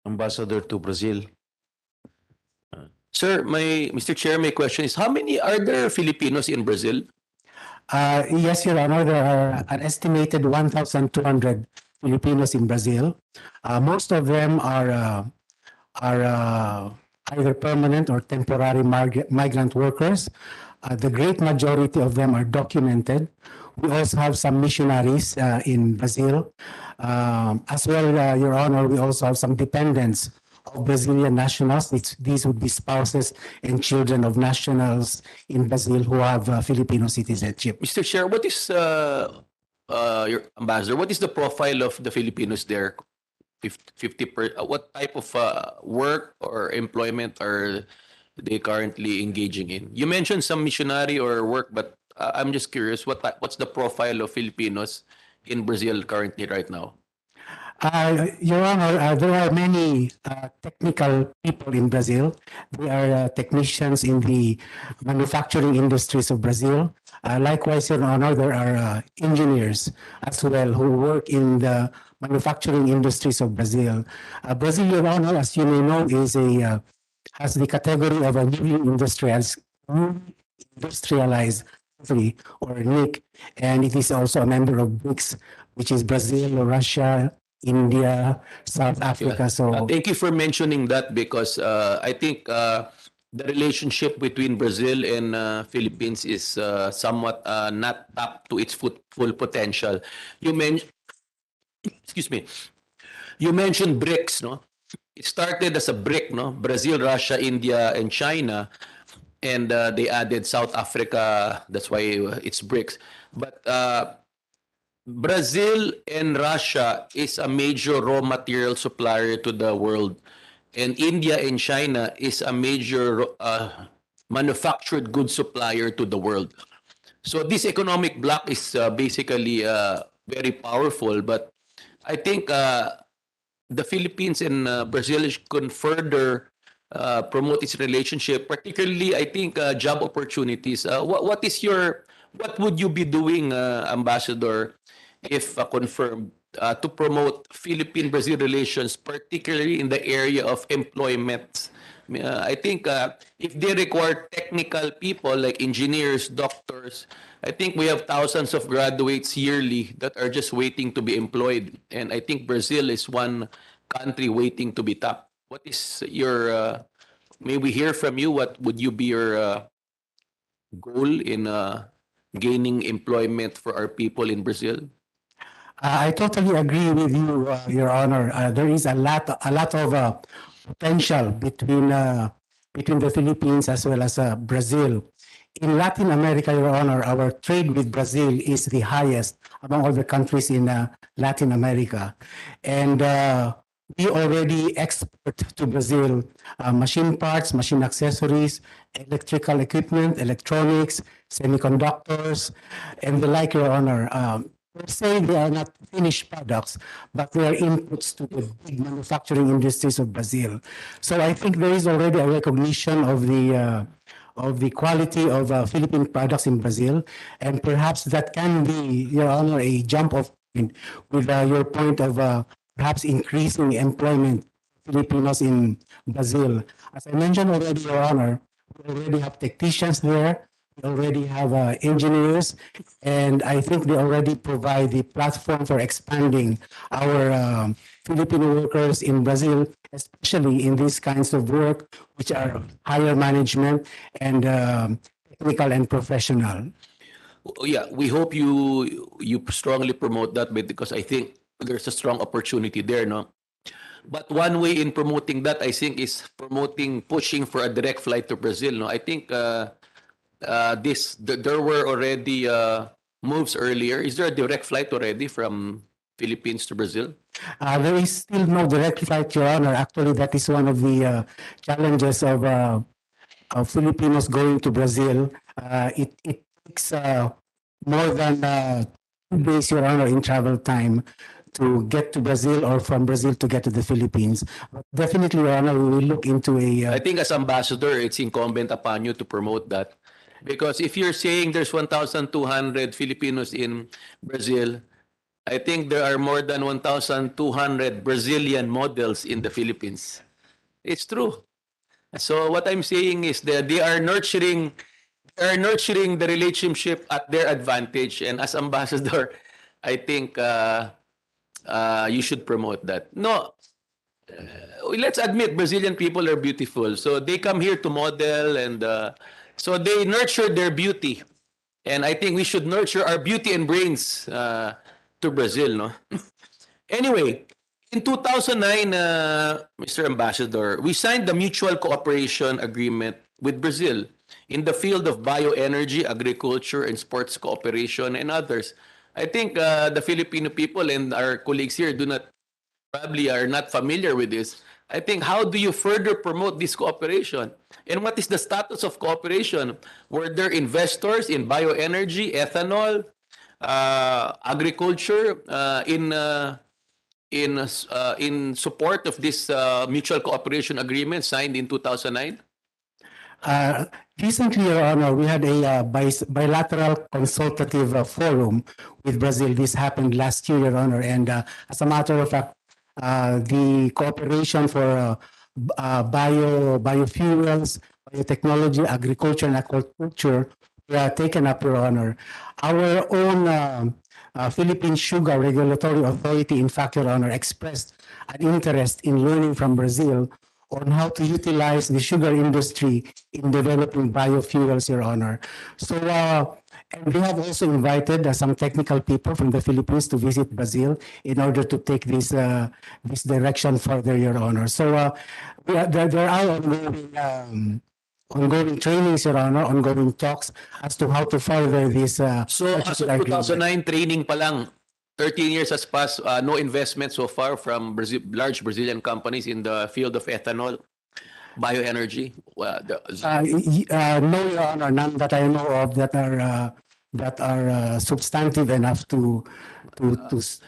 Ambassador to Brazil. Sir, Mr. Chair, my question is, how many are there Filipinos in Brazil? Yes, Your Honor, there are an estimated 1,200 Filipinos in Brazil. Most of them are either permanent or temporary migrant workers. The great majority of them are documented. We also have some missionaries in Brazil. As well, Your Honor, we also have some dependents of Brazilian nationals. These would be spouses and children of nationals in Brazil who have Filipino citizenship. Mr. Chair, what is your ambassador? What is the profile of the Filipinos there? 50 what type of work or employment are they currently engaging in? You mentioned some missionary or work, but I'm just curious, what's the profile of Filipinos in Brazil currently right now? Your Honor, there are many technical people in Brazil. They are technicians in the manufacturing industries of Brazil. Likewise, Your Honor, there are engineers as well who work in the manufacturing industries of Brazil. Brazil, Your Honor, as you may know, has the category of a newly industrialized country, or NIC, and it is also a member of BRICS, which is Brazil, Russia, India, South Africa. So thank you for mentioning that, because I think the relationship between Brazil and Philippines is somewhat not up to its full potential. You mentioned BRICS, no? it started as a BRIC, no? Brazil, Russia, India, and China. And they added South Africa. That's why it's BRICS. But Brazil and Russia is a major raw material supplier to the world. And India and China is a major manufactured goods supplier to the world. So this economic bloc is basically very powerful. But I think the Philippines and Brazil can further promote its relationship, particularly, I think, job opportunities. What would you be doing, Ambassador, if confirmed, to promote Philippine-Brazil relations, particularly in the area of employment? I think if they require technical people like engineers, doctors, I think we have thousands of graduates yearly that are just waiting to be employed. And I think Brazil is one country waiting to be tapped. What is your, may we hear from you, what would you be your goal in gaining employment for our people in Brazil? I totally agree with you, Your Honor. There is a lot of potential between the Philippines as well as Brazil. In Latin America, Your Honor, our trade with Brazil is the highest among all the countries in Latin America, and we already export to Brazil machine parts, machine accessories, electrical equipment, electronics, semiconductors, and the like, Your Honor. Per se, they are not finished products, but they are inputs to the big manufacturing industries of Brazil. So I think there is already a recognition of the quality of Philippine products in Brazil, and perhaps that can be, Your Honor, a jump off point with your point of perhaps increasing employment of Filipinos in Brazil. As I mentioned already, Your Honor, we already have technicians there. We already have engineers, and I think they already provide the platform for expanding our Filipino workers in Brazil, especially in these kinds of work, which are higher management and technical and professional. Yeah, we hope you strongly promote that because I think there's a strong opportunity there, no? But one way in promoting that, I think, is pushing for a direct flight to Brazil, no? I think there were already moves earlier. Is there a direct flight already from Philippines to Brazil? There is still no direct flight, Your Honor. Actually, that is one of the challenges of Filipinos going to Brazil. It takes more than 2 days, Your Honor, in travel time to get to Brazil or from Brazil to get to the Philippines. But definitely, Your Honor, we will look into I think as ambassador, it's incumbent upon you to promote that. Because if you're saying there's 1,200 Filipinos in Brazil, I think there are more than 1,200 Brazilian models in the Philippines. It's true. So what I'm saying is that they are nurturing the relationship at their advantage. And as ambassador, I think you should promote that. No, let's admit Brazilian people are beautiful. So they come here to model and so they nurture their beauty. And I think we should nurture our beauty and brains to Brazil, no? Anyway, in 2009, Mr. Ambassador, we signed the mutual cooperation agreement with Brazil in the field of bioenergy, agriculture, and sports cooperation, and others. I think the Filipino people and our colleagues here probably are not familiar with this. I think, how do you further promote this cooperation? And what is the status of cooperation? Were there investors in bioenergy, ethanol, agriculture in support of this mutual cooperation agreement signed in 2009? Recently, Your Honor, we had a bilateral consultative forum with Brazil. This happened last year, Your Honor, and as a matter of fact, the cooperation for biofuels, biotechnology, agriculture, and aquaculture were taken up, Your Honor. Our own Philippine Sugar Regulatory Authority, in fact, Your Honor, expressed an interest in learning from Brazil on how to utilize the sugar industry in developing biofuels, Your Honor. So And we have also invited some technical people from the Philippines to visit Brazil in order to take this direction further, Your Honor. So there are ongoing trainings, Your Honor, ongoing talks as to how to further this. So as of 2009 training pa lang, 13 years has passed, no investment so far from large Brazilian companies in the field of ethanol, bioenergy. No, Your Honor, none that I know of that are substantive enough to.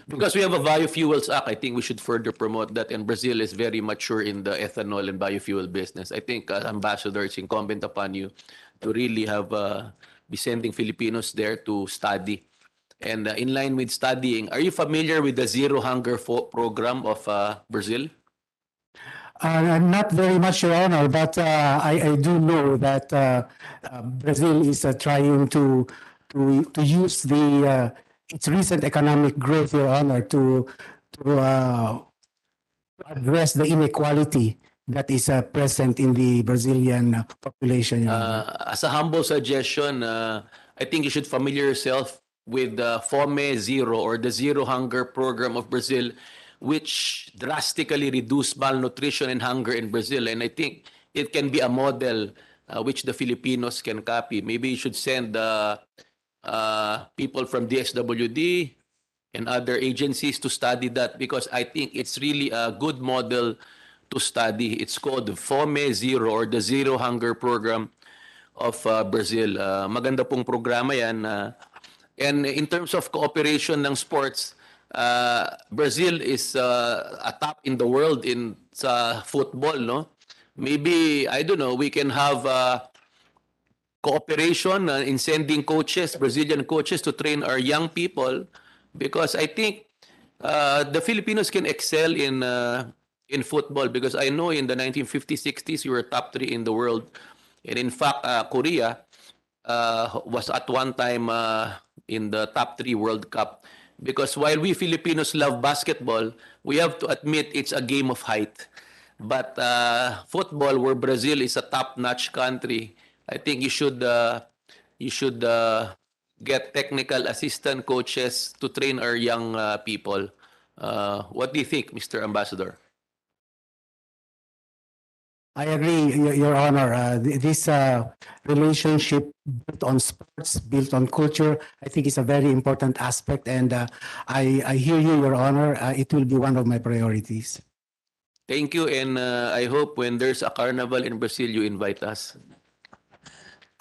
Because we have a Biofuels Act, I think we should further promote that. And Brazil is very mature in the ethanol and biofuel business. I think, Ambassador, it's incumbent upon you to really have be sending Filipinos there to study. And in line with studying, are you familiar with the Zero Hunger program of Brazil? Not very much, Your Honor, but I do know that Brazil is trying to use its recent economic growth, Your Honor, to address the inequality that is present in the Brazilian population, Your Honor. As a humble suggestion, I think you should familiar yourself with the Fome Zero or the Zero Hunger program of Brazil, which drastically reduced malnutrition and hunger in Brazil. And I think it can be a model which the Filipinos can copy. Maybe you should send people from Dswd and other agencies to study that, because I think it's really a good model to study. It's called the Fome Zero or the Zero Hunger program of Brazil. Maganda pong programa yan. And in terms of cooperation ng sports, Brazil is a top in the world in football, no? Maybe, I don't know, we can have cooperation in sending coaches, Brazilian coaches, to train our young people, because I think the Filipinos can excel in football, because I know in the 1950s, 60s, we were top 3 in the world. And in fact, Korea was at one time in the top 3 World Cup. Because while we Filipinos love basketball, we have to admit it's a game of height. But football, where Brazil is a top-notch country, I think you should get technical assistant coaches to train our young people. What do you think, Mr. Ambassador? I agree, Your Honor. This relationship built on sports, built on culture, I think is a very important aspect. And I hear you, Your Honor. It will be one of my priorities. Thank you. And I hope when there's a carnival in Brazil, you invite us.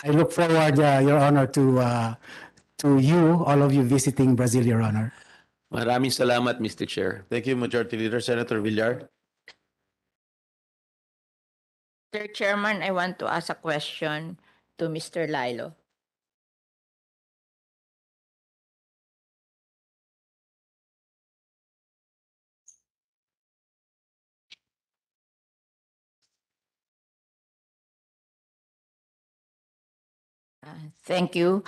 I look forward, Your Honor, to you, all of you visiting Brazil, Your Honor. Maraming salamat, Mr. Chair. Thank you, Majority Leader. Senator Villar. Mr. Chairman, I want to ask a question to Mr. Lilo. Thank you.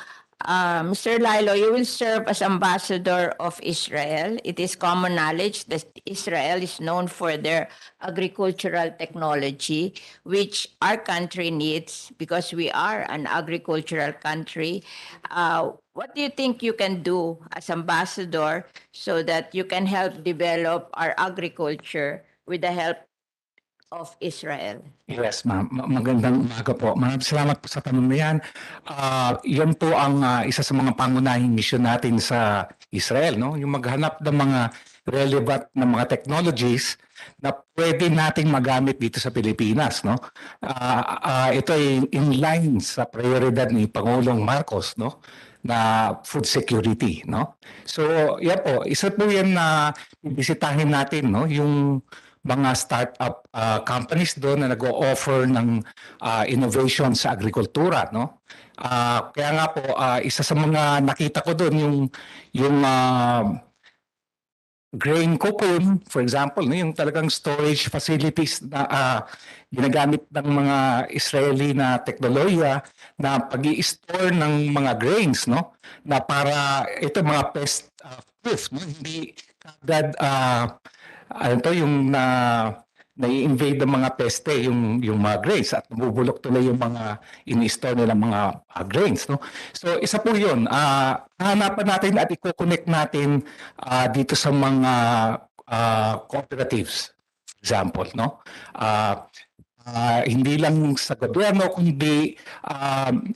Mr. Lilo, you will serve as ambassador of Israel. It is common knowledge that Israel is known for their agricultural technology, which our country needs because we are an agricultural country. What do you think you can do as ambassador so that you can help develop our agriculture with the help of Israel? Yes, ma'am. Magandang umaga po. Maraming salamat po sa tanong na yan. Yan po ang isa sa mga pangunahing misyon natin sa Israel, no? Yung maghanap ng mga relevant na mga technologies na pwede nating magamit dito sa Pilipinas, no? Ito ay in line sa prioridad ni Pangulong Marcos, no? Na food security, no? So, yan po. Isa po yan na bibisitahin natin, no? Yung mga startup companies doon na nag-o-offer ng innovation sa agrikultura, no? Kaya nga po isa sa mga nakita ko doon yung grain cocoon, for example, no, yung talagang storage facilities na ginagamit ng mga Israeli na teknolohiya na pag-i-store ng mga grains, no? Na para ito mga pest proof, no? Hindi agad ano to yung nai-invade ng mga peste yung mga grains at bubulok tuloy yung mga ini-store nilang mga grains, no? So isa po 'yun. Hanapan natin at i-connect natin dito sa mga cooperatives. Example, no? Hindi lang sa gobyerno kundi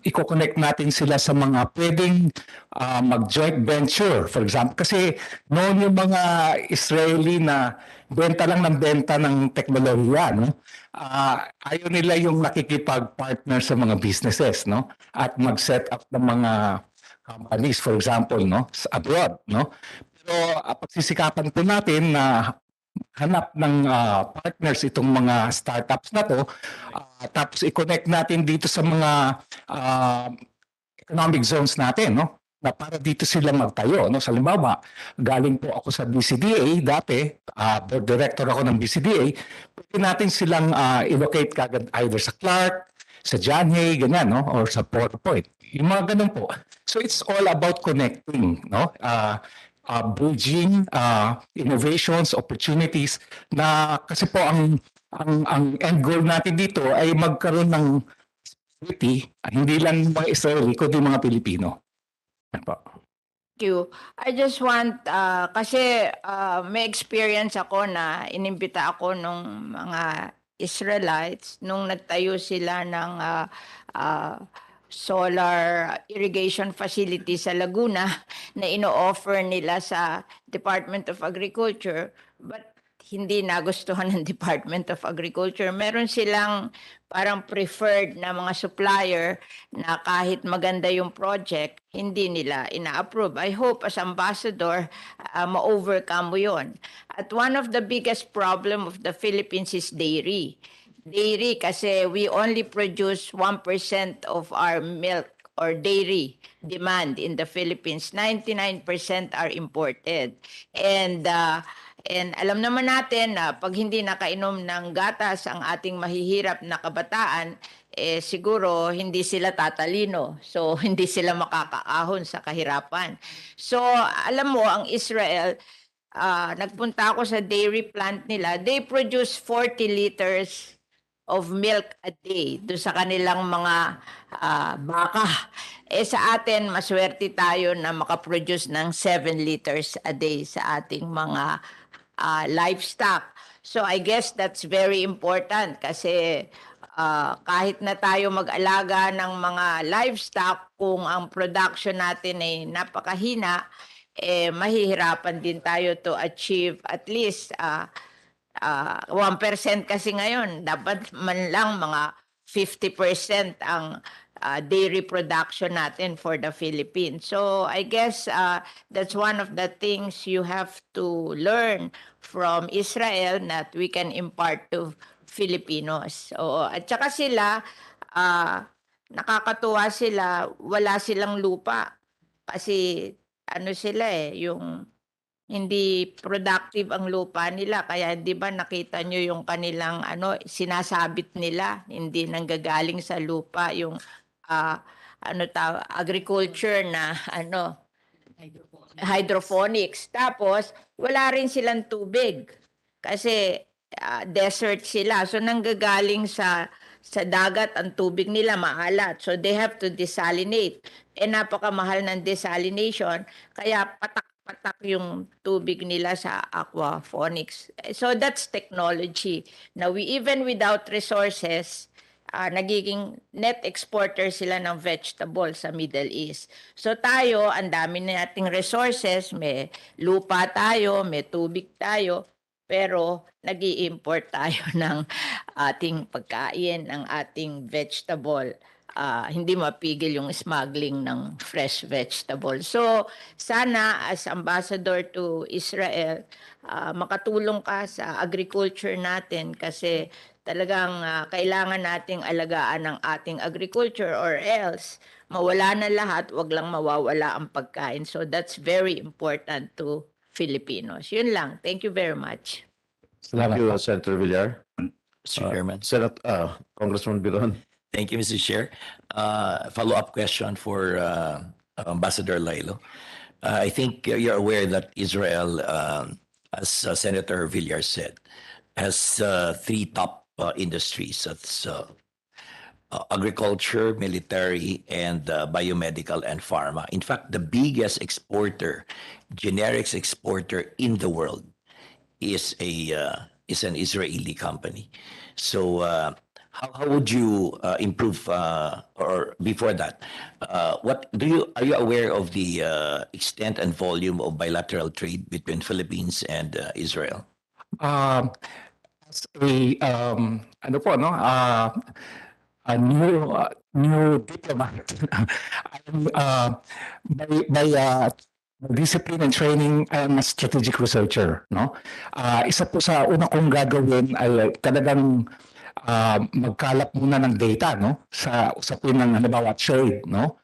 i-connect natin sila sa mga pwedeng mag-joint venture, for example. Kasi noon yung mga Israeli na benta lang ng benta ng teknolohiya, no? Ayaw nila yung nakikipag-partner sa mga businesses, no? At mag-set up ng mga companies, for example, no? Sa abroad, no? Pero pagsisikapan po natin na hanap ng partners itong mga startups na to, tapos i-connect natin dito sa mga economic zones natin, no? Na para dito sila magtayo, no? Sa halimbawa, galing po ako sa BCDA dati, board director ako ng BCDA, pwede natin silang i-locate kagad either sa Clark, sa John Hay, ganyan, no? Or sa Port Point. Yung mga ganun po. So it's all about connecting, no? Bridging innovations, opportunities na kasi po ang end goal natin dito ay magkaroon ng security, hindi lang mga Israeli kundi mga Pilipino. Yan po. Thank you. I just want, kasi may experience ako na inimbita ako nung mga Israelites nung nagtayo sila ng solar irrigation facility sa Laguna na ino-offer nila sa Department of Agriculture, but hindi nagustuhan ng Department of Agriculture. Meron silang parang preferred na mga supplier na kahit maganda yung project, hindi nila ina-approve. I hope as ambassador, ma-overcome mo yun. At one of the biggest problem of the Philippines is dairy. Dairy kasi we only produce 1% of our milk or dairy demand in the Philippines. 99% are imported. And alam naman natin na pag hindi nakainom ng gatas ang ating mahihirap na kabataan, siguro hindi sila tatalino. So hindi sila makakaahon sa kahirapan. So alam mo, ang Israel, nagpunta ako sa dairy plant nila. They produce 40 liters of milk a day do sa kanilang mga baka. Sa atin, maswerte tayo na makaproduce ng 7 liters a day sa ating mga livestock. So I guess that's very important kasi kahit na tayo mag-alaga ng mga livestock, kung ang production natin ay napakahina, mahihirapan din tayo to achieve at least 1% kasi ngayon, dapat man lang mga 50% ang dairy production natin for the Philippines. So I guess that's one of the things you have to learn from Israel that we can impart to Filipinos. So, at saka sila, nakakatuwa sila, wala silang lupa. Kasi ano sila yung hindi productive ang lupa nila, kaya di ba nakita nyo yung kanilang sinasabit nila, hindi nanggagaling sa lupa yung agriculture na hydroponics. Tapos wala rin silang tubig kasi desert sila, so nanggagaling sa dagat ang tubig nila maalat, so they have to desalinate. Napakamahal ng desalination, kaya patak yung tubig nila sa aquaponics. So that's technology. Now, even without resources, nagiging net exporter sila ng vegetables sa Middle East. So tayo, ang dami nating resources, may lupa tayo, may tubig tayo, pero nag-i-import tayo ng ating pagkain, ng ating vegetable. Hindi mapigil yung smuggling ng fresh vegetable. So, sana as ambassador to Israel, makatulong ka sa agriculture natin kasi talagang kailangan nating alagaan ang ating agriculture or else mawala na lahat, wag lang mawawala ang pagkain. So, that's very important to Filipinos. Yun lang. Thank you very much. Thank you, Senator Villar. Mr. Chairman. Congressman Biron. Thank you, Mr. Chair. Follow-up question for Ambassador Lailo. I think you're aware that Israel, as Senator Villar said, has three top industries. That's agriculture, military, and biomedical and pharma. In fact, the biggest exporter, generics exporter in the world is an Israeli company. So how would you improve or before that? Are you aware of the extent and volume of bilateral trade between Philippines and Israel? As ano po, no? A new diplomat. I'm, by discipline and training, I'm a strategic researcher, no? Isa po sa una kong gagawin ay talagang magkalap muna ng data, no? Sa usapin ng halimbawa trade, no?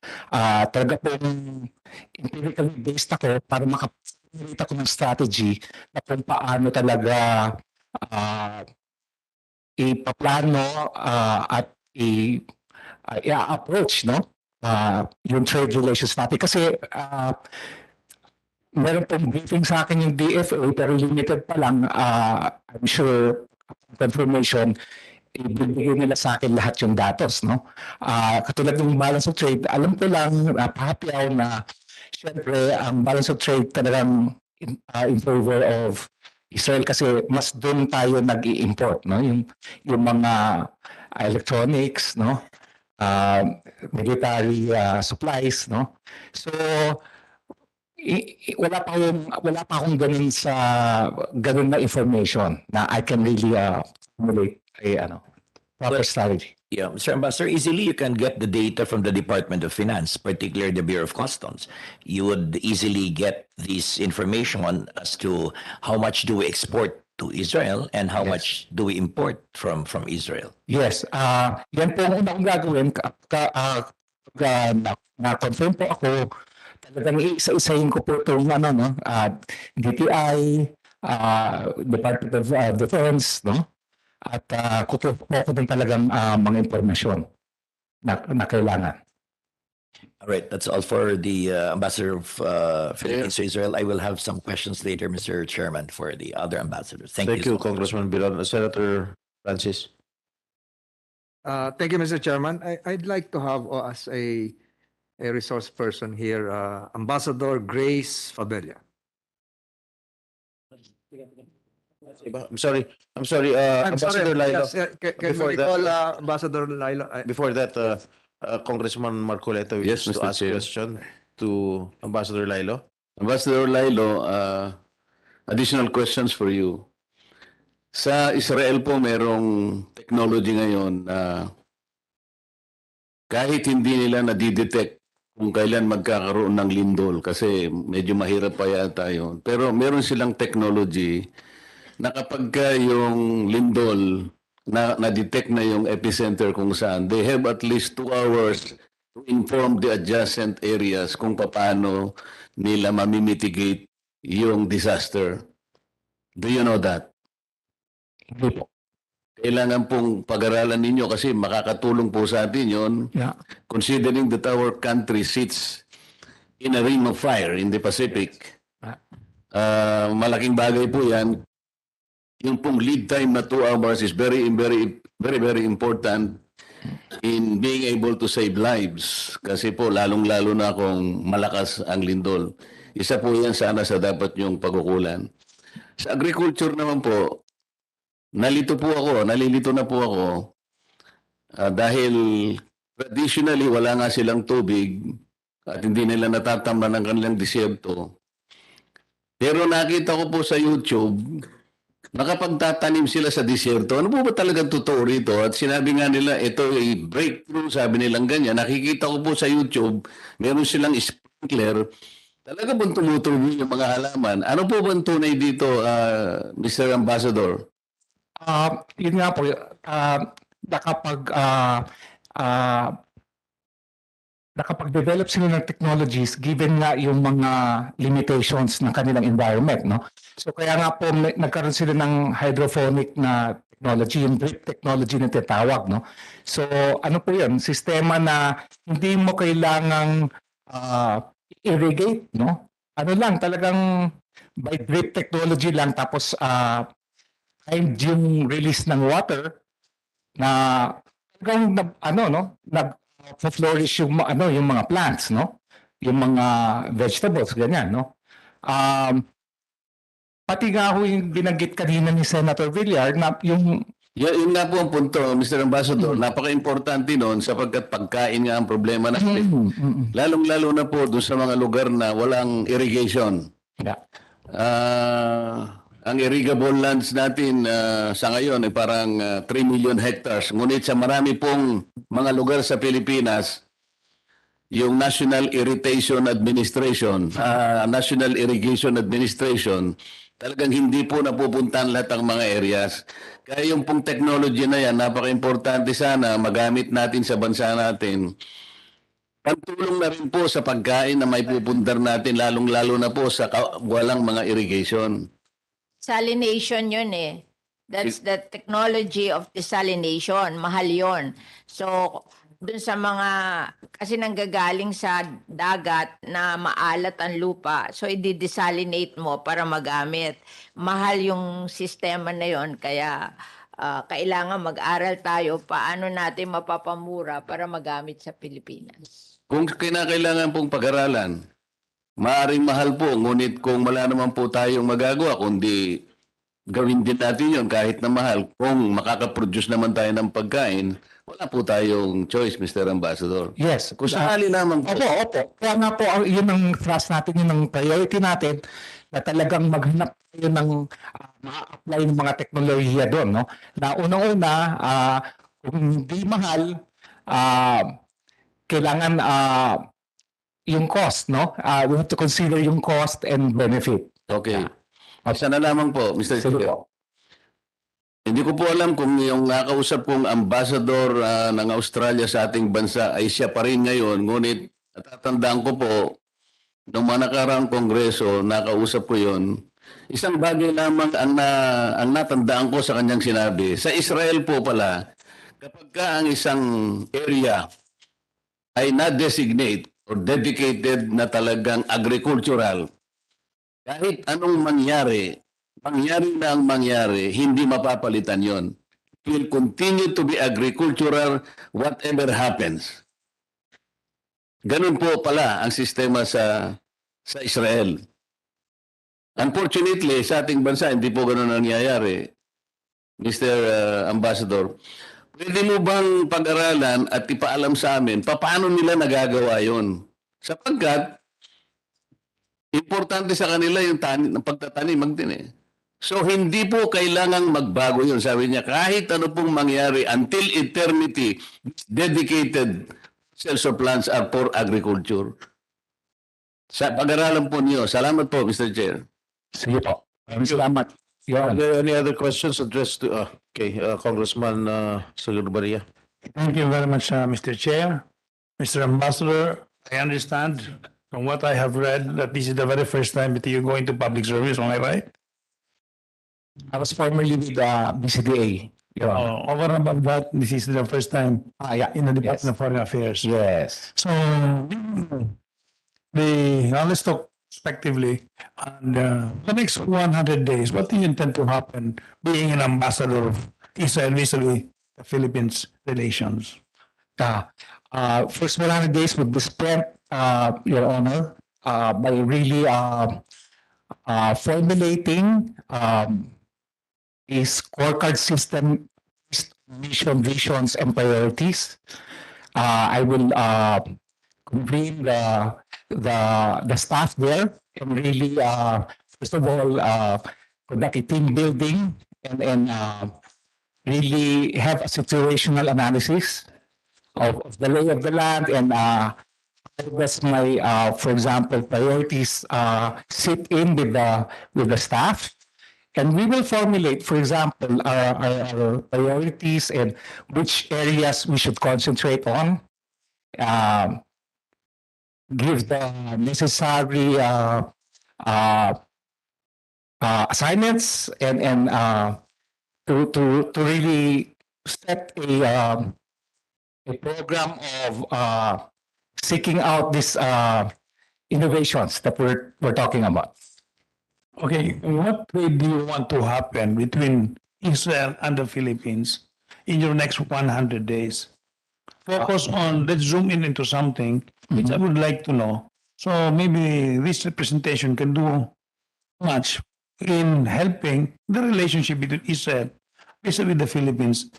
Talaga pong empirically based ako para makapagsalita ko ng strategy na kung paano talaga ipaplano at i-approach, no? Yung trade relations natin. Kasi meron pong briefing sa akin yung DFA pero limited pa lang. I'm sure confirmation, ibibigay nila sa akin lahat yung datos, no? Katulad ng balance of trade, alam ko lang, pahapyaw na syempre ang balance of trade talagang in favor of Israel kasi mas doon tayo nag-i-import, no? Yung mga electronics, no? Military supplies, no? So wala pa akong ganun na information na I can really formulate a proper strategy. Yeah, Mr. Ambassador, easily you can get the data from the Department of Finance, particularly the Bureau of Customs. You would easily get this information as to how much do we export to Israel and how much do we import from Israel. Yes, yan po ang una kong gagawin. Na-confirm po ako, talagang isa-isahin ko po itong DTI, Department of Defense, no? At kukuha ko din talagang mga impormasyon na kailangan. All right, that's all for the Ambassador of Philippines to Israel. I will have some questions later, Mr. Chairman, for the other ambassadors. Thank you, Congressman Biron. Senator Francis. Thank you, Mr. Chairman. I'd like to have as a resource person here, Ambassador Grace Fabella. I'm sorry, Ambassador Lilo. Yes, can Before we that- call Ambassador Lilo? Before that, Congressman Marcoleta Yes, wishes to Mr. ask Chair. a question to Ambassador Lilo. Ambassador Lilo, additional questions for you. Sa Israel po merong technology ngayon na kahit hindi nila nadidetect kung kailan magkakaroon ng lindol kasi medyo mahirap pa yata yun. Pero meron silang technology na kapag yung lindol na-detect na yung epicenter kung saan, they have at least 2 hours to inform the adjacent areas kung paano nila mamimitigate yung disaster. Do you know that? Hindi po. Kailangan pong pag-aralan ninyo kasi makakatulong po sa atin yun. Yeah. Considering that our country sits in a ring of fire in the Pacific, malaking bagay po yan. Yung pong lead time na 2 hours is very important in being able to save lives. Kasi po, lalong-lalo na kung malakas ang lindol. Isa po yan sana sa dapat yung pagkukulan. Sa agriculture naman po, nalilito na po ako dahil traditionally wala nga silang tubig at hindi nila natatamnan ng kanilang disyerto. Pero nakita ko po sa YouTube, nakapagtatanim sila sa disyerto. Ano po ba talagang totoo rito? At sinabi nga nila, ito ay breakthrough, sabi nilang ganyan. Nakikita ko po sa YouTube, meron silang sprinkler. Talaga bang tumutubo yung mga halaman? Ano po bang tunay dito, Mr. Ambassador? Yun nga po, nakapag-develop sila ng technologies given nga yung mga limitations ng kanilang environment, no? So kaya nga po nagkaroon sila ng hydroponic na technology, yung drip technology na tinatawag, no? So ano po yun? Sistema na hindi mo kailangang irrigate, no? Ano lang, talagang by drip technology lang tapos behind yung release ng water na talagang nag-flourish yung yung mga plants, no? Yung mga vegetables, ganyan, no? Pati nga ho yung binanggit kanina ni Senator Villar na yung Yun nga po ang punto, Mr. Ambassador. Napaka-importante noon sapagkat pagkain nga ang problema natin. Lalong-lalo na po doon sa mga lugar na walang irrigation. Yeah. Ang irrigable lands natin sa ngayon ay parang 3 million hectares. Ngunit sa marami pong mga lugar sa Pilipinas, yung National Irrigation Administration, talagang hindi po napupuntahan lahat ang mga areas. Kaya yung pong technology na yan, napaka-importante sana magamit natin sa bansa natin. Pantulong na rin po sa pagkain na may pupundar natin, lalong-lalo na po sa walang mga irrigation. Salination yun eh. That's the technology of desalination. Mahal yun. So, dun sa mga, kasi nanggagaling sa dagat na maalat ang lupa, so i-desalinate mo para magamit. Mahal yung sistema na yon, kaya kailangan mag-aral tayo paano natin mapapamura para magamit sa Pilipinas. Kung kinakailangan pong pag-aralan, maaaring mahal po, ngunit kung wala naman po tayong magagawa, kundi gawin din natin yun kahit na mahal, kung makakaproduce naman tayo ng pagkain, wala po tayong choice, Mr. Ambassador. Yes. Kung sakali naman po. Opo. Kaya nga po, yun ang thrust natin, yun ang priority natin, na talagang maghanap tayo ng ma-apply ng mga teknolohiya doon. No? Na unang-una, kung hindi mahal, kailangan yung cost. No? We have to consider yung cost and benefit. Okay. Isa na lamang po, Mr. Chair. Hindi ko po alam kung yung nakausap kong ambassador ng Australia sa ating bansa ay siya pa rin ngayon. Ngunit natatandaan ko po, nung mga nakaraang kongreso, nakausap ko yon. Isang bagay lamang ang natandaan ko sa kanyang sinabi. Sa Israel po pala, kapag ka ang isang area ay na-designate or dedicated na talagang agricultural, kahit anong mangyari na ang mangyari, hindi mapapalitan yon. It will continue to be agricultural whatever happens. Ganun po pala ang sistema sa Israel. Unfortunately, sa ating bansa, hindi po ganun nangyayari. Mr. Ambassador, pwede mo bang pag-aralan at ipaalam sa amin paano nila nagagawa yon? Sapagkat importante sa kanila yung pagtatanim din eh. So, hindi po kailangang magbago yun. Sabi niya, kahit ano pong mangyari, until eternity, dedicated cells of plants are for agriculture. Sa pag-aralan po niyo. Salamat po, Mr. Chair. Sige po. Salamat. Are there any other questions addressed to Congressman Salud Barria? Thank you very much, Mr. Chair. Mr. Ambassador, I understand from what I have read that this is the very first time that you're going to public service, am I right? I was formerly with BCDA. Over and above that, this is the first time in the Department of Foreign Affairs. Yes. So, let's talk respectively. And the next 100 days, what do you intend to happen being an ambassador of Israel vis-a-vis the Philippines relations? First 100 days would be spent, Your Honor, by really formulating a scorecard system, mission, visions, and priorities. I will convene the staff there and really, first of all, conduct a team building and really have a situational analysis of the lay of the land and that's my, for example, priorities sit in with the staff. And we will formulate, for example, our priorities and which areas we should concentrate on. Give the necessary assignments and to really set a program of seeking out these innovations that we're talking about. Okay, what way do you want to happen between Israel and the Philippines in your next 100 days? Focus on, let's zoom in into something which I would like to know. So maybe this representation can do much in helping the relationship between Israel vis-a-vis the Philippines,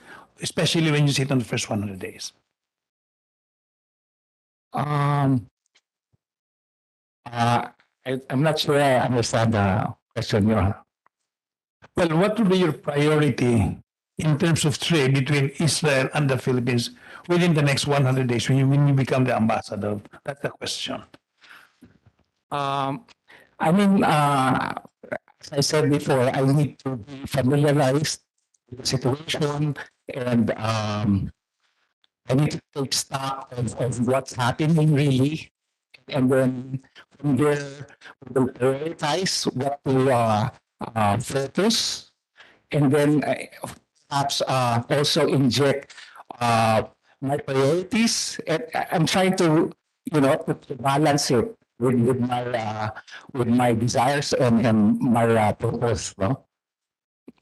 especially when you sit on the first 100 days. Um, I'm not sure I understand the question, Your Honor. Well, what would be your priority in terms of trade between Israel and the Philippines within the next 100 days when you become the ambassador? That's the question. I mean, as I said before, I need to be familiarized with the situation, and I need to take stock of what's happening really, and then from there we will prioritize what to focus, and then perhaps also inject my priorities. And I'm trying to, to balance it with my desires and my purpose. No,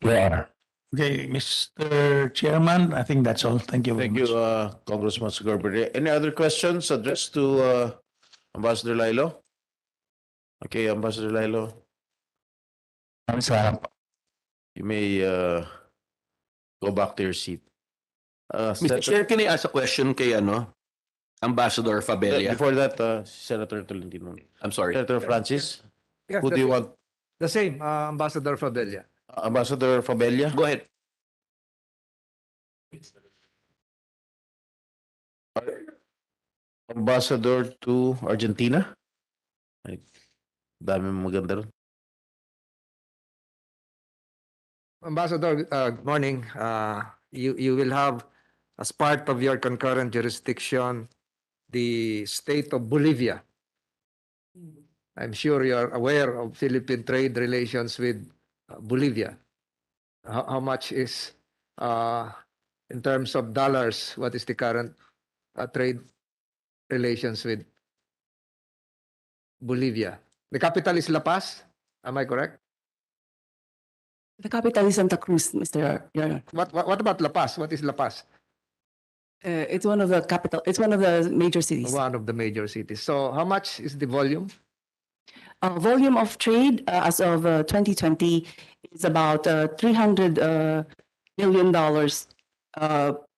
Your Honor. Okay, Mr. Chairman, I think that's all. Thank you very Thank much. you, Congressman Scorbary. Any other questions addressed to Ambassador Lilo? Okay, Ambassador Lilo, you may go back to your seat. Mr. Chair, can I ask a question kay Ambassador Fabella? Before that, Senator Tolentino. I'm sorry. Senator Francis, Yes, who do you want? The same, Ambassador Fabella. Ambassador Fabella? Go ahead. Ambassador to Argentina? Ay, dami maganda ron. Ambassador, good morning. You will have, as part of your concurrent jurisdiction, the state of Bolivia. I'm sure you're aware of Philippine trade relations with Bolivia. How much is, in terms of dollars, what is the current trade relations with Bolivia? The capital is La Paz, am I correct? The capital is Santa Cruz, Mr. Your Honor. What about La Paz? What is La Paz? It's one of the capital. It's one of the major cities. One of the major cities. So how much is the volume? Volume of trade as of 2020 is about $300 million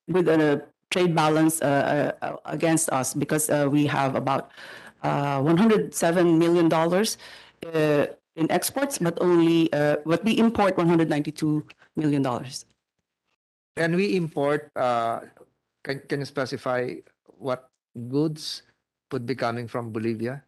with a trade balance against us because we have about $107 million in exports, but only what we import $192 million. And we import, can you specify what goods would be coming from Bolivia?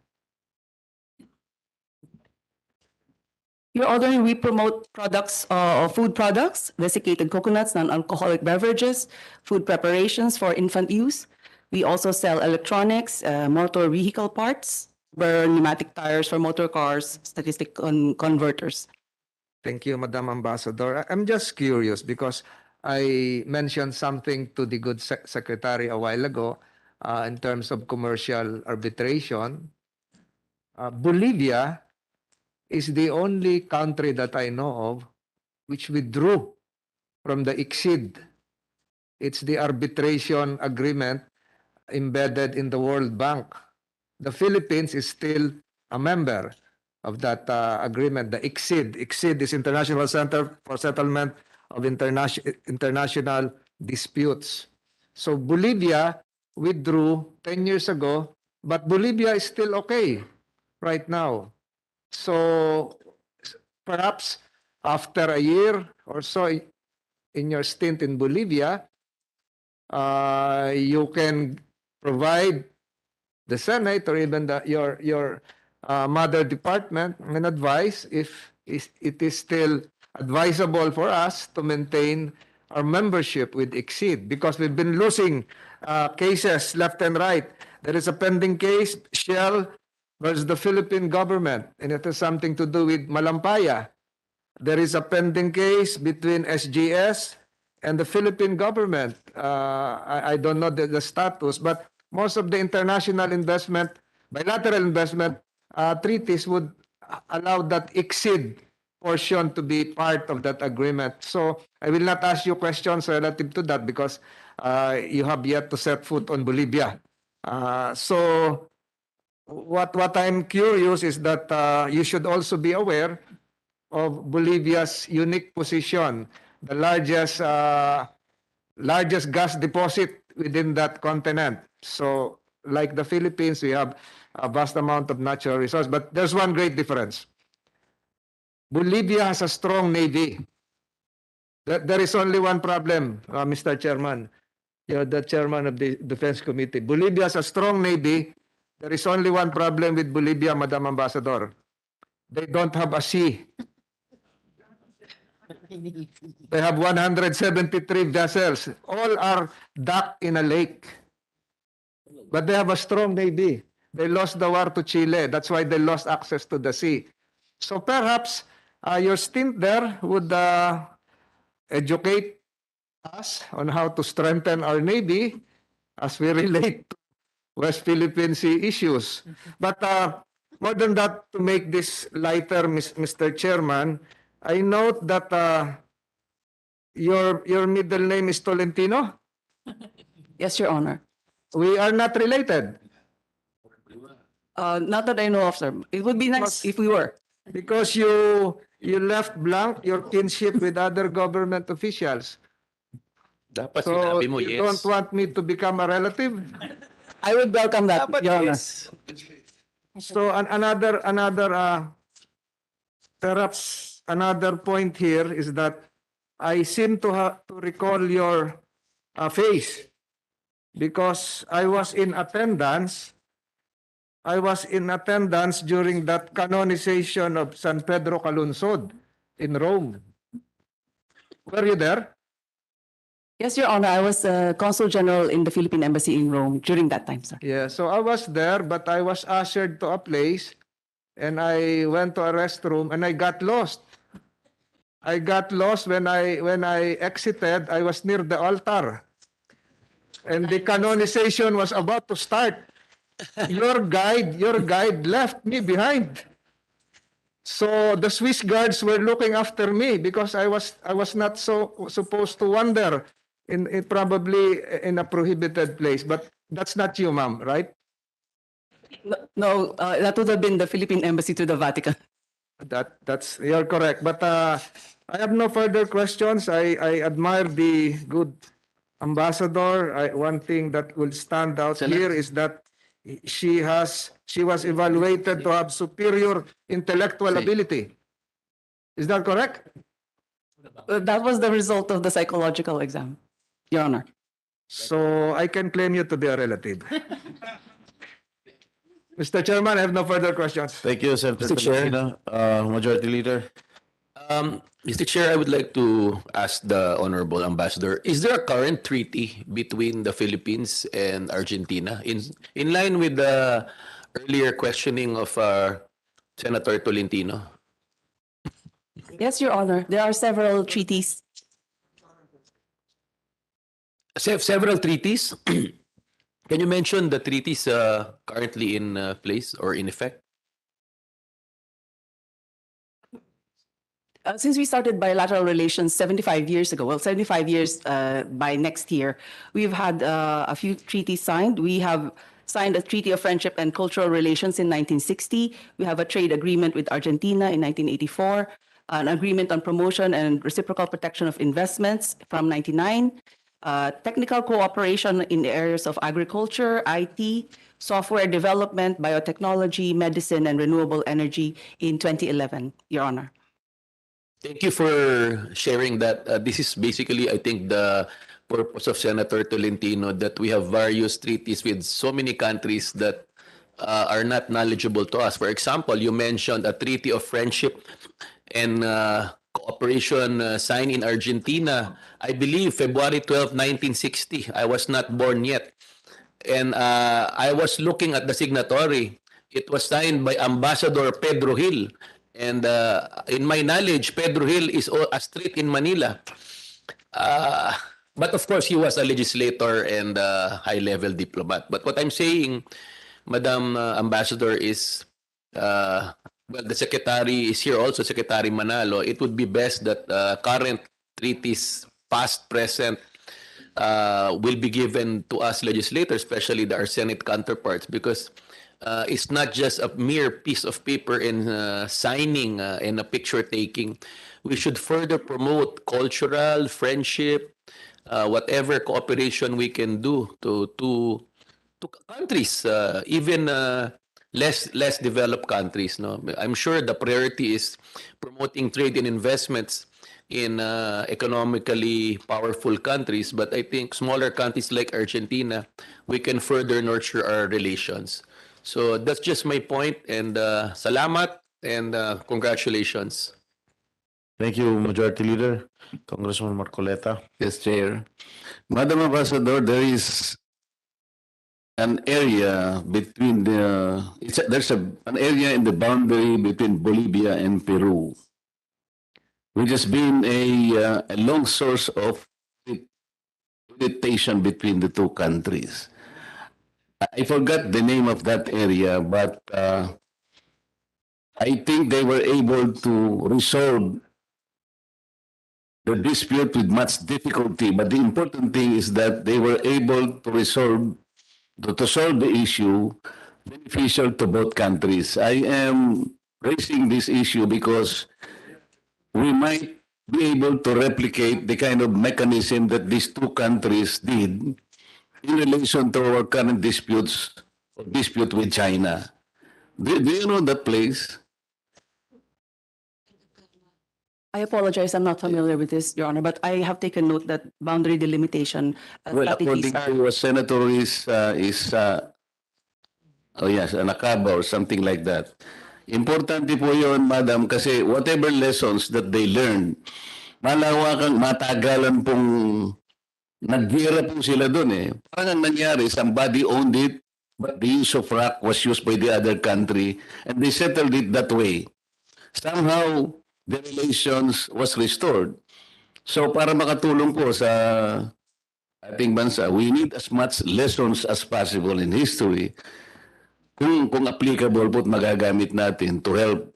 Your Honor, we promote products, food products, desiccated coconuts, non-alcoholic beverages, food preparations for infant use. We also sell electronics, motor vehicle parts, pneumatic tires for motor cars, statistic converters. Thank you, Madam Ambassador. I'm just curious because I mentioned something to the good secretary a while ago in terms of commercial arbitration. Bolivia is the only country that I know of which withdrew from the ICSID. It's the arbitration agreement embedded in the World Bank. The Philippines is still a member of that agreement, the ICSID. ICSID is International Center for Settlement of International Disputes. So Bolivia withdrew 10 years ago, but Bolivia is still okay right now. So perhaps after a year or so in your stint in Bolivia, you can provide the Senate or even your mother department an advice if it is still advisable for us to maintain our membership with ICSID because we've been losing cases left and right. There is a pending case, Shell versus the Philippine government, and it has something to do with Malampaya. There is a pending case between SGS and the Philippine government. I don't know the status, but most of the international investment, bilateral investment treaties would allow that ICSID portion to be part of that agreement. So I will not ask you questions relative to that because you have yet to set foot on Bolivia. So what I'm curious is that you should also be aware of Bolivia's unique position, the largest gas deposit within that continent. So like the Philippines, we have a vast amount of natural resource, but there's one great difference. Bolivia has a strong navy. There is only one problem, Mr. Chairman. You're the chairman of the Defense Committee. Bolivia has a strong navy. There is only one problem with Bolivia, Madam Ambassador. They don't have a sea. They have 173 vessels. All are docked in a lake. But they have a strong navy. They lost the war to Chile. That's why they lost access to the sea. So perhaps your stint there would educate us on how to strengthen our navy as we relate to West Philippine Sea issues. But more than that, to make this lighter, Mr. Chairman, I note that your middle name is Tolentino. Yes, Your Honor. We are not related. Not that I know of, sir. It would be nice if we were. Because you left blank your kinship with other government officials. Dapat So sinabi mo you yes. don't want me to become a relative? I would welcome that, Dapat Your Honor. yes. So perhaps another point here is that I seem to recall your face because I was in attendance. I was in attendance during that canonization of San Pedro Calunsod in Rome. Were you there? Yes, Your Honor. I was Consul General in the Philippine Embassy in Rome during that time, sir. Yeah, so I was there, but I was ushered to a place and I went to a restroom and I got lost. I got lost when I exited. I was near the altar. And the canonization was about to start. Your guide left me behind. So the Swiss guards were looking after me because I was not so supposed to wander in probably in a prohibited place. But that's not you, ma'am, right? No, that would have been the Philippine Embassy to the Vatican. You're correct. But I have no further questions. I admire the good ambassador. One thing that will stand out here is that she was evaluated to have superior intellectual ability. Is that correct? That was the result of the psychological exam, Your Honor. So I can claim you to be a relative. Mr. Chairman, I have no further questions. Thank you, Senator Mr. Chair. Tolentino. Majority Leader. Mr. Chair, I would like to ask the Honorable Ambassador, is there a current treaty between the Philippines and Argentina? In line with the earlier questioning of Senator Tolentino. Yes, Your Honor. There are several treaties. Several treaties? Can you mention the treaties currently in place or in effect? Since we started bilateral relations 75 years ago, well, 75 years by next year, we've had a few treaties signed. We have signed a Treaty of Friendship and Cultural Relations in 1960. We have a trade agreement with Argentina in 1984, an agreement on promotion and reciprocal protection of investments from 1999, technical cooperation in the areas of agriculture, IT, software development, biotechnology, medicine, and renewable energy in 2011, Your Honor. Thank you for sharing that. This is basically, I think, the purpose of Senator Tolentino, that we have various treaties with so many countries that are not knowledgeable to us. For example, you mentioned a treaty of friendship and cooperation signed in Argentina, I believe February 12, 1960. I was not born yet. And I was looking at the signatory. It was signed by Ambassador Pedro Hill. And in my knowledge, Pedro Hill is a street in Manila. But of course, he was a legislator and a high-level diplomat. But what I'm saying, Madam Ambassador, is well, the secretary is here also, Secretary Manalo. It would be best that current treaties, past, present, will be given to us legislators, especially our Senate counterparts, because it's not just a mere piece of paper in signing and a picture taking. We should further promote cultural, friendship, whatever cooperation we can do to countries, even less developed countries. No, I'm sure the priority is promoting trade and investments in economically powerful countries, but I think smaller countries like Argentina, we can further nurture our relations. So that's just my point, and salamat and congratulations. Thank you, Majority Leader. Congressman Marcoleta. Yes, Chair. Madam Ambassador, there is an area between there's an area in the boundary between Bolivia and Peru, which has been a long source of irritation between the two countries. I forgot the name of that area, but I think they were able to resolve the dispute with much difficulty. But the important thing is that they were able to solve the issue beneficial to both countries. I am raising this issue because we might be able to replicate the kind of mechanism that these two countries did in relation to our current dispute with China. Do you know that place? I apologize, I'm not familiar with this, Your Honor, but I have taken note that boundary delimitation Well, according to a senator is Anacaba or something like that. Importante po yun, madam, kasi whatever lessons that they learned, matagalan pong naggira po sila doon eh. Parang ang nangyari, somebody owned it, but the use of rock was used by the other country, and they settled it that way. Somehow, the relations was restored. So para makatulong po sa ating bansa, we need as much lessons as possible in history kung applicable po magagamit natin to help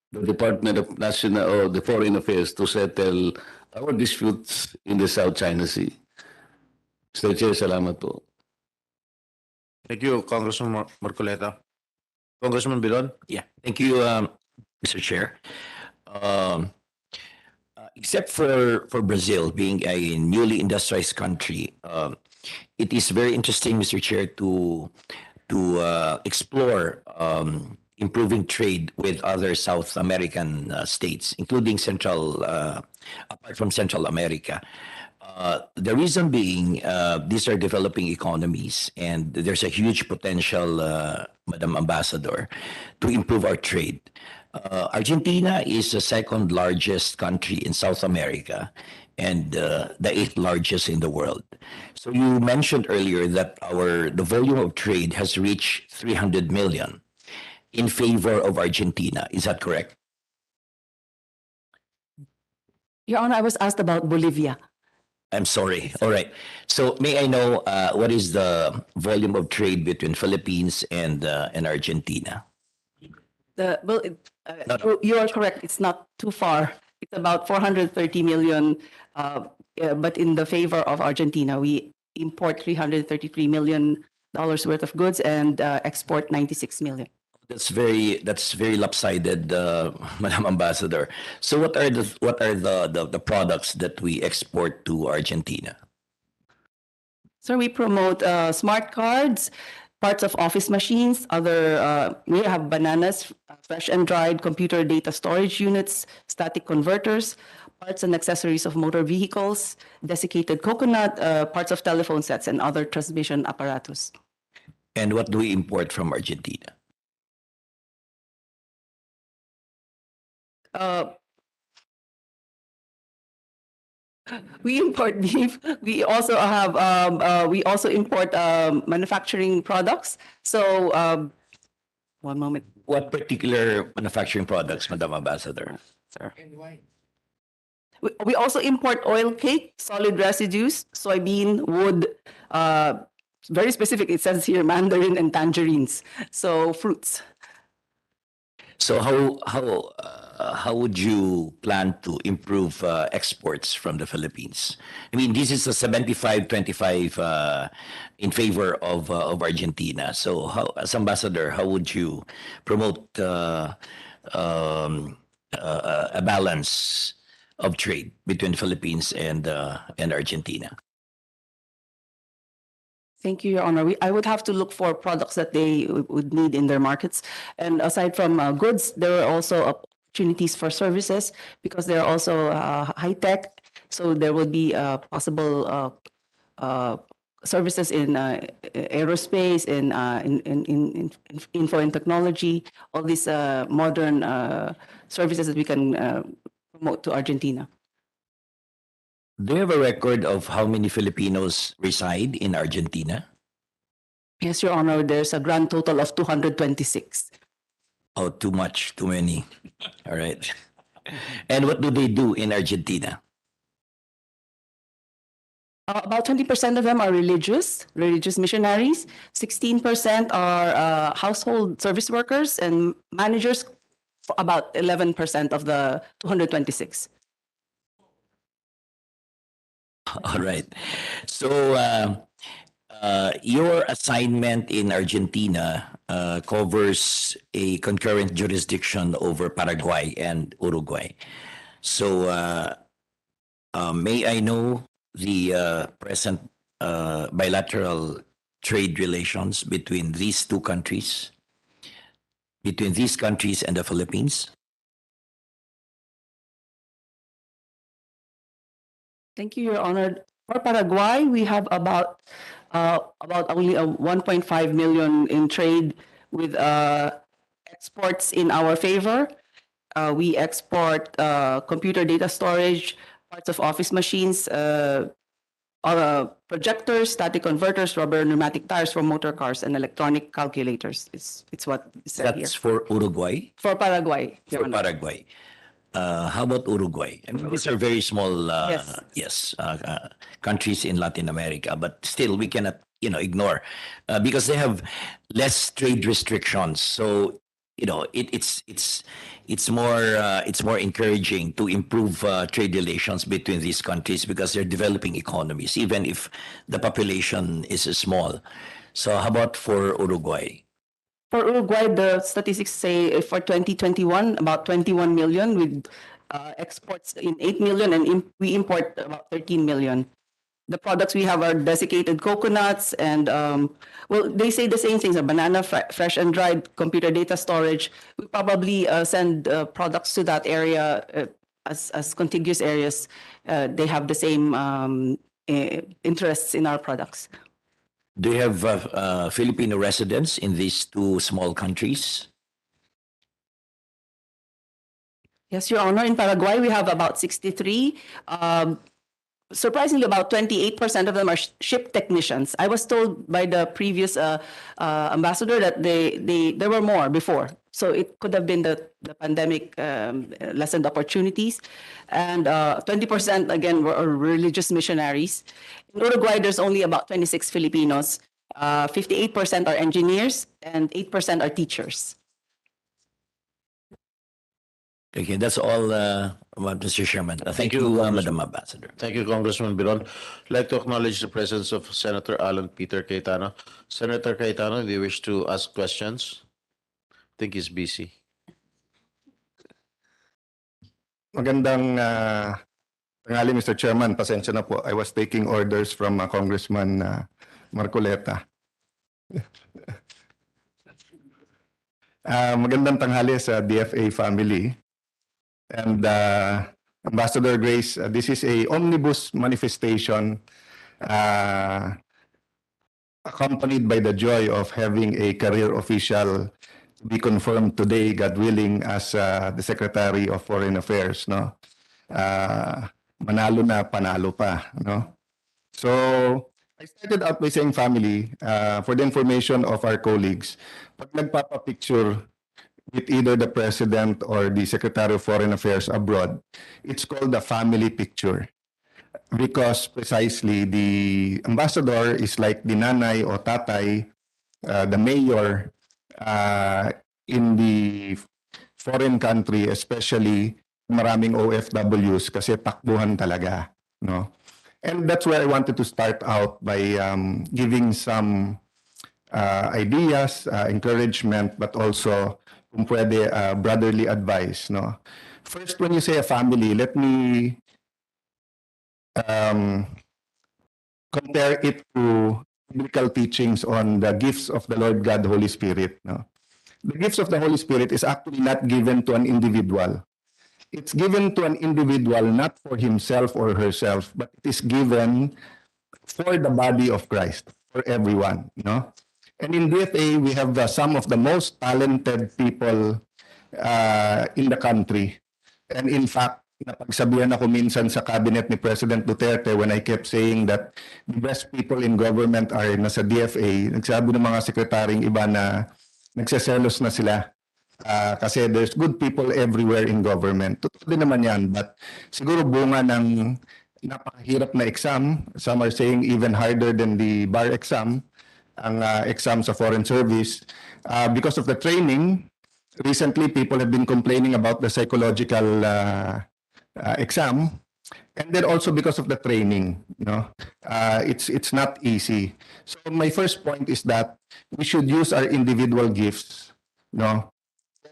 the Department of National or the Foreign Affairs to settle our disputes in the South China Sea. Mr. Chair, salamat po. Thank you, Congressman Marcoleta. Congressman Bilon. Yeah, thank you, Mr. Chair. Except for Brazil being a newly industrialized country, it is very interesting, Mr. Chair, to explore improving trade with other South American states, including apart from Central America. The reason being, these are developing economies, and there's a huge potential, Madam Ambassador, to improve our trade. Argentina is the second largest country in South America and the 8th largest in the world. So you mentioned earlier that the volume of trade has reached 300 million in favor of Argentina. Is that correct? Your Honor, I was asked about Bolivia. I'm sorry. All right. So may I know what is the volume of trade between Philippines and Argentina? You are correct. It's not too far. It's about 430 million, but in the favor of Argentina, we import $333 million worth of goods and export 96 million. That's very lopsided, Madam Ambassador. So what are the products that we export to Argentina? So we promote smart cards, parts of office machines, we have bananas, fresh and dried, computer data storage units, static converters, parts and accessories of motor vehicles, desiccated coconut, parts of telephone sets, and other transmission apparatus. And what do we import from Argentina? We import beef. We also have import manufacturing products. So one moment. What particular manufacturing products, Madam Ambassador? Sir. We also import oil cake, solid residues, soybean, wood, very specific. It says here mandarin and tangerines. So fruits. So how would you plan to improve exports from the Philippines? I mean, this is a 75-25 in favor of Argentina. So how, as ambassador, how would you promote a balance of trade between Philippines and Argentina? Thank you, Your Honor. I would have to look for products that they would need in their markets. And aside from goods, there are also opportunities for services because they're also high tech. So there will be possible services in aerospace, in info and technology, all these modern services that we can promote to Argentina. Do you have a record of how many Filipinos reside in Argentina? Yes, Your Honor, there's a grand total of 226. Oh, too much, too many. All right. And what do they do in Argentina? About 20% of them are religious missionaries. 16% are household service workers, and managers for about 11% of the 226. All right. So your assignment in Argentina covers a concurrent jurisdiction over Paraguay and Uruguay. So may I know the present bilateral trade relations between these two countries, between these countries and the Philippines? Thank you, Your Honor. For Paraguay, we have about only 1.5 million in trade with exports in our favor. We export computer data storage, parts of office machines, projectors, static converters, rubber pneumatic tires for motor cars, and electronic calculators. It's what is said here. That's for Uruguay? For Paraguay, Your For Honor. Paraguay. How about Uruguay? I mean, these are very small, countries in Latin America, but still we cannot, ignore because they have less trade restrictions. So, it's more encouraging to improve trade relations between these countries because they're developing economies, even if the population is small. So, how about for Uruguay? For Uruguay, the statistics say for 2021, about 21 million with exports in 8 million and we import about 13 million. The products we have are desiccated coconuts and, they say the same things, a banana, fresh and dried, computer data storage. We probably send products to that area as contiguous areas. They have the same interests in our products. Do you have Filipino residents in these two small countries? Yes, Your Honor. In Paraguay, we have about 63. Surprisingly, about 28% of them are ship technicians. I was told by the previous ambassador that there were more before. So it could have been the pandemic lessened opportunities. And 20% again were religious missionaries. In Uruguay, there's only about 26 Filipinos. 58% are engineers and 8% are teachers. Okay, that's all, Mr. Chairman. Thank you, Madam Ambassador. Thank you, Congressman Biron. I'd like to acknowledge the presence of Senator Alan Peter Cayetano. Senator Cayetano, do you wish to ask questions? I think he's busy. Magandang tanghali, Mr. Chairman. Pasensya na po. I was taking orders from Congressman Marcoleta. Magandang tanghali sa DFA family. And Ambassador Grace, this is a omnibus manifestation accompanied by the joy of having a career official to be confirmed today, God willing, as the Secretary of Foreign Affairs. No? Manalo na, panalo pa. No? So, I started out by saying family, for the information of our colleagues, pag nagpapapicture with either the President or the Secretary of Foreign Affairs abroad, it's called a family picture. Because precisely the ambassador is like the nanay or tatay, the mayor in the foreign country, especially maraming OFWs kasi takbuhan talaga, no? And that's where I wanted to start out by giving some ideas, encouragement, but also kung pwede brotherly advice, no? First, when you say a family, let me compare it to biblical teachings on the gifts of the Lord God, Holy Spirit, no? The gifts of the Holy Spirit is actually not given to an individual. It's given to an individual not for himself or herself, but it is given for the body of Christ, for everyone, you know? And in DFA, we have some of the most talented people in the country. And in fact, napagsabihan ako minsan sa cabinet ni President Duterte when I kept saying that the best people in government are nasa DFA. Nagsabi ng mga sekretaryong iba na nagseselos na sila. Kasi there's good people everywhere in government. Totoo din naman yan, but siguro bunga ng napakahirap na exam. Some are saying even harder than the bar exam, ang exam sa foreign service. Because of the training, recently people have been complaining about the psychological exam. And then also because of the training, you know, it's not easy. So my first point is that we should use our individual gifts, you know,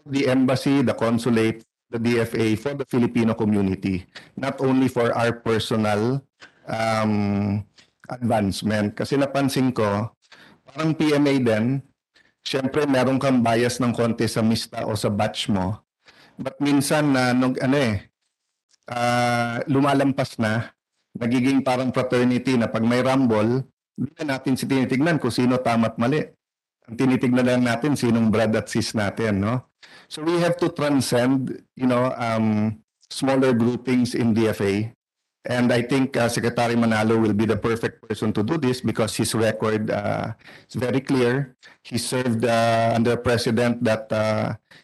the embassy, the consulate, the DFA for the Filipino community, not only for our personal advancement. Kasi napansin ko, parang PMA din, syempre meron kang bias ng konti sa mista o sa batch mo. But minsan na lumalampas na, nagiging parang fraternity na pag may rumble, hindi na natin tinitignan kung sino tama at mali. Ang tinitignan lang natin sinong brad at sis natin, no? So we have to transcend, you know, smaller groupings in DFA. And I think Secretary Manalo will be the perfect person to do this because his record is very clear. He served under a president that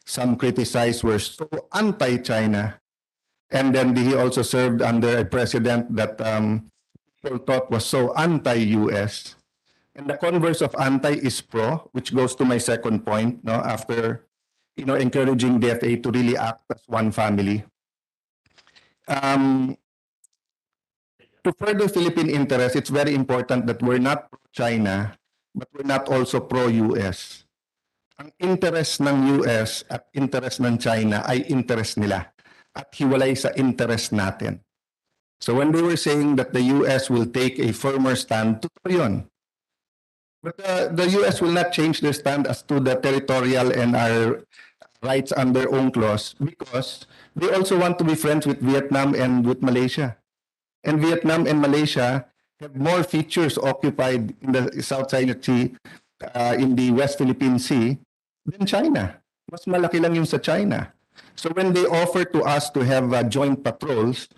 some criticized were so anti-China. And then he also served under a president that people thought was so anti-US. And the converse of anti is pro, which goes to my second point, no, after, you know, encouraging DFA to really act as one family. To further Philippine interests, it's very important that we're not pro-China, but we're not also pro-US. Ang interest ng US at interest ng China ay interest nila at hiwalay sa interest natin. So when they were saying that the US will take a firmer stand, totoo yun. But the US will not change their stand as to the territorial and our rights under UNCLOS because they also want to be friends with Vietnam and with Malaysia. And Vietnam and Malaysia have more features occupied in the South China Sea, in the West Philippine Sea, than China. Mas malaki lang yung sa China. So when they offer to us to have joint patrols,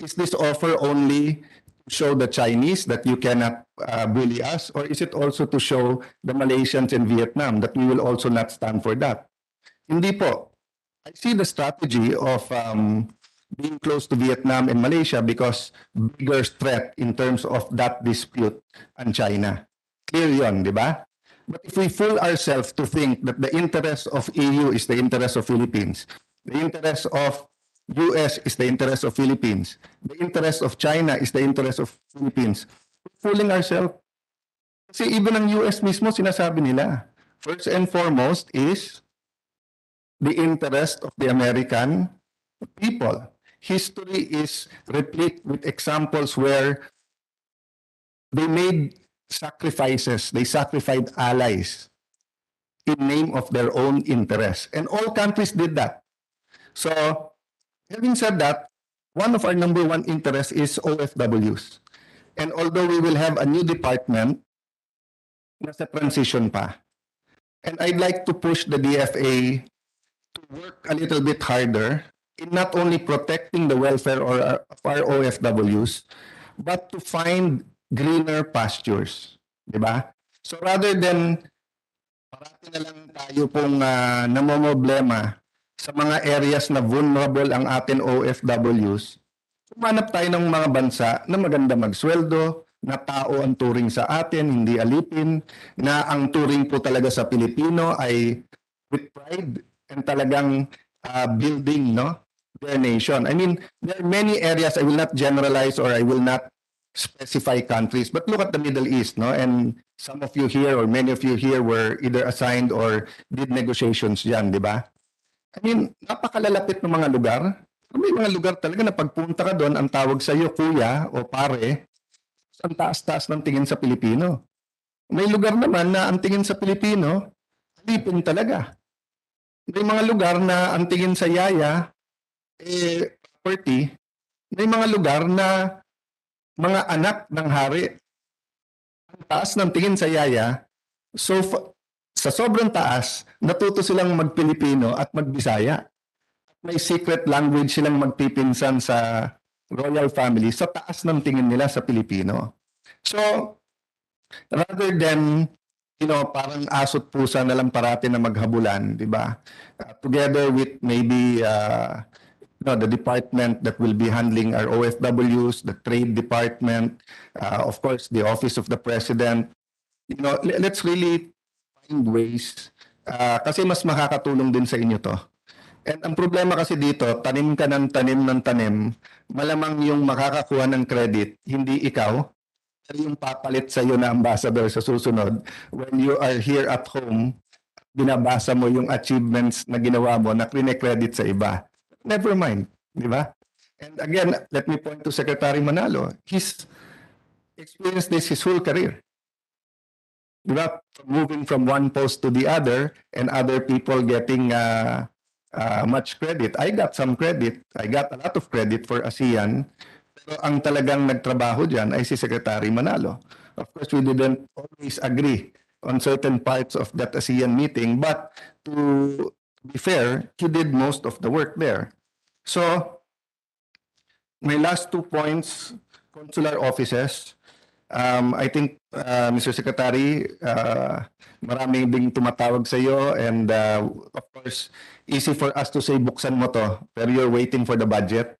is this offer only to show the Chinese that you cannot bully us, or is it also to show the Malaysians and Vietnam that we will also not stand for that? Hindi po. I see the strategy of being close to Vietnam and Malaysia because bigger threat in terms of that dispute and China. Clear yun, di ba? But if we fool ourselves to think that the interest of EU is the interest of Philippines, the interest of US is the interest of Philippines, the interest of China is the interest of Philippines, we're fooling ourselves. Kasi even ang US mismo sinasabi nila, first and foremost is the interest of the American people. History is replete with examples where they made sacrifices, they sacrificed allies in name of their own interests. And all countries did that. So, having said that, one of our number one interests is OFWs. And although we will have a new department, nasa transition pa. And I'd like to push the DFA to work a little bit harder in not only protecting the welfare of our OFWs, but to find greener pastures. Diba? So rather than parati na lang tayo pong namomblema sa mga areas na vulnerable ang atin OFWs, humanap tayo ng mga bansa na maganda magsweldo, na tao ang turing sa atin, hindi alipin, na ang turing po talaga sa Pilipino ay with pride and talagang building, no, their nation. I mean, there are many areas. I will not generalize or I will not specify countries, but look at the Middle East, no, and some of you here or many of you here were either assigned or did negotiations diyan, di ba? I mean, napakalalapit ng mga lugar. May mga lugar talaga na pagpunta ka doon, ang tawag sa iyo kuya o pare, ang taas-taas ng tingin sa Pilipino. May lugar naman na ang tingin sa Pilipino, halipin talaga. May mga lugar na ang tingin sa yaya, property. May mga lugar na mga anak ng hari. Ang taas ng tingin sa yaya, so sa sobrang taas, natuto silang mag-Pilipino at mag-Bisaya. May secret language silang magpipinsan sa royal family sa taas ng tingin nila sa Pilipino. So, rather than, parang asot pusa na lang parati na maghabulan, di ba? Together with maybe the department that will be handling our OFWs, the Trade Department, of course, the Office of the President, let's really find ways kasi mas makakatulong din sa inyo to. And ang problema kasi dito, tanim ka ng tanim, malamang yung makakakuha ng credit, hindi ikaw, pero yung papalit sa iyo na ambassador sa susunod. When you are here at home, binabasa mo yung achievements na ginawa mo na kine-credit sa iba. Never mind, di ba? And again, let me point to Secretary Manalo. He's experienced this his whole career. Di ba? Moving from one post to the other and other people getting much credit. I got some credit. I got a lot of credit for ASEAN. Pero ang talagang nagtrabaho dyan ay si Secretary Manalo. Of course, we didn't always agree on certain parts of that ASEAN meeting, but to be fair, he did most of the work there. So, my last 2 points, consular offices. I think, Mr. Secretary, maraming ding tumatawag sa iyo and of course, easy for us to say buksan mo to, pero you're waiting for the budget.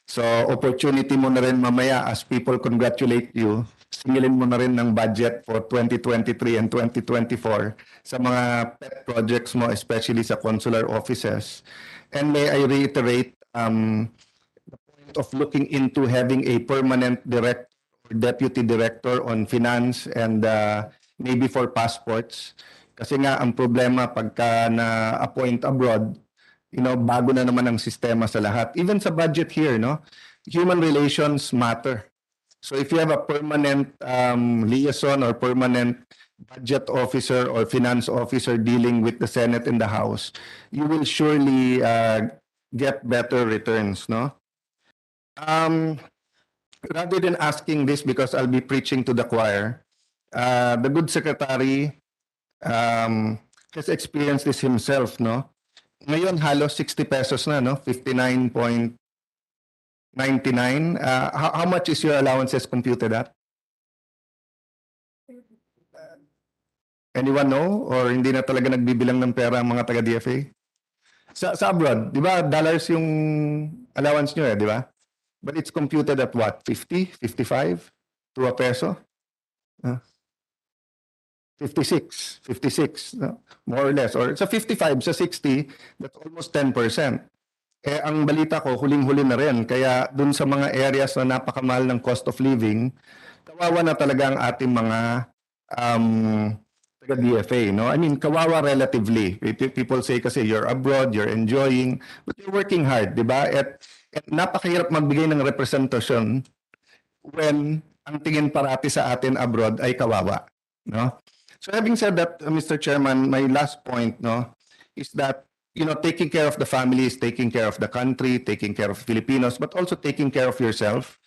So, opportunity mo na rin mamaya as people congratulate you, singilin mo na rin ng budget for 2023 and 2024 sa mga pet projects mo, especially sa consular offices. And may I reiterate the point of looking into having a permanent director or deputy director on finance and maybe for passports. Kasi nga ang problema pagka na-appoint abroad, bago na naman ang sistema sa lahat. Even sa budget here, human relations matter. So if you have a permanent liaison or permanent budget officer or finance officer dealing with the Senate and the House, you will surely get better returns, no? Rather than asking this because I'll be preaching to the choir, the good secretary has experienced this himself, no? Ngayon halos 60 pesos na, no? 59.99. How much is your allowances computed at? Anyone know? Or hindi na talaga nagbibilang ng pera ang mga taga-DFA? Sa abroad, di ba, dollars yung allowance nyo di ba? But it's computed at what? 50? 55? To a peso? 56, no? More or less. Or sa 55, sa 60, that's almost 10%. Ang balita ko, huling-huli na rin. Kaya dun sa mga areas na napakamahal ng cost of living, kawawa na talaga ang ating mga taga-DFA, no? I mean, kawawa relatively. People say kasi you're abroad, you're enjoying, but you're working hard, di ba? At napakahirap magbigay ng representasyon when ang tingin parati sa atin abroad ay kawawa, no? So having said that, Mr. Chairman, my last point, no, is that taking care of the families, taking care of the country, taking care of Filipinos, but also taking care of yourself.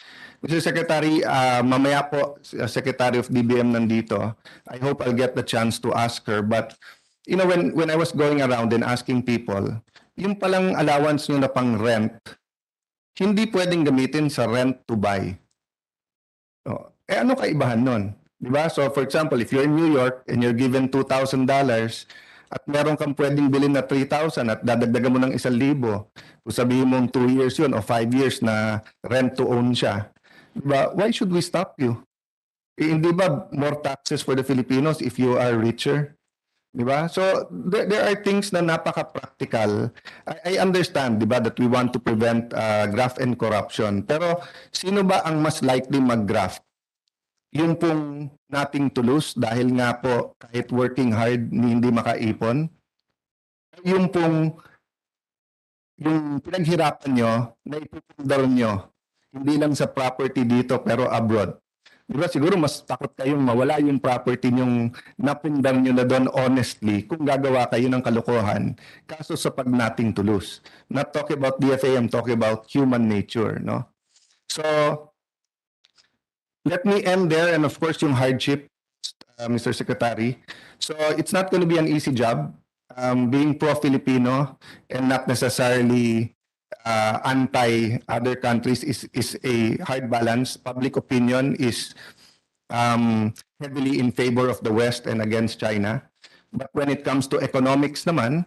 Mr. Secretary, mamaya po, Secretary of DBM nandito. I hope I'll get the chance to ask her. But when I was going around and asking people, yung palang allowance nyo na pang rent, hindi pwedeng gamitin sa rent to buy. Ano kaibahan nun? Diba? So for example, if you're in New York and you're given $2,000 at meron kang pwedeng bilhin na 3,000 at dadagdagan mo ng 1,000, kung sabihin mo 2 years yun o 5 years na rent to own siya, diba? Why should we stop you? Hindi ba more taxes for the Filipinos if you are richer? Di ba? So, there are things na napaka-practical. I understand, di ba, that we want to prevent graft and corruption. Pero, sino ba ang mas likely mag-graft? Yung pong nating tulus dahil nga po kahit working hard hindi makaipon. Yung pong yung pinaghirapan nyo na ipupundar nyo hindi lang sa property dito pero abroad. Di ba siguro mas takot kayong mawala yung property nyong napundar nyo na doon honestly kung gagawa kayo ng kalokohan kaso sa pag nating tulus. Not talking about DFA, I'm talking about human nature, no? So, let me end there, and of course, yung hardship, Mr. Secretary. So it's not going to be an easy job. Being pro-Filipino and not necessarily anti other countries is a hard balance. Public opinion is heavily in favor of the West and against China. But when it comes to economics naman,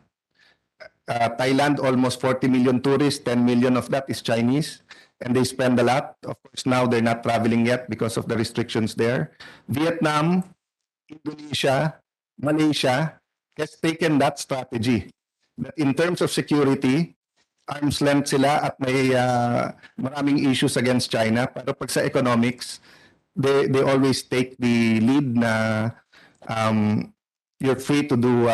Thailand, almost 40 million tourists, 10 million of that is Chinese. And they spend a lot. Of course, now they're not traveling yet because of the restrictions there. Vietnam, Indonesia, Malaysia has taken that strategy. That in terms of security, arms length sila at may maraming issues against China. Pero pag sa economics, they always take the lead na you're free to do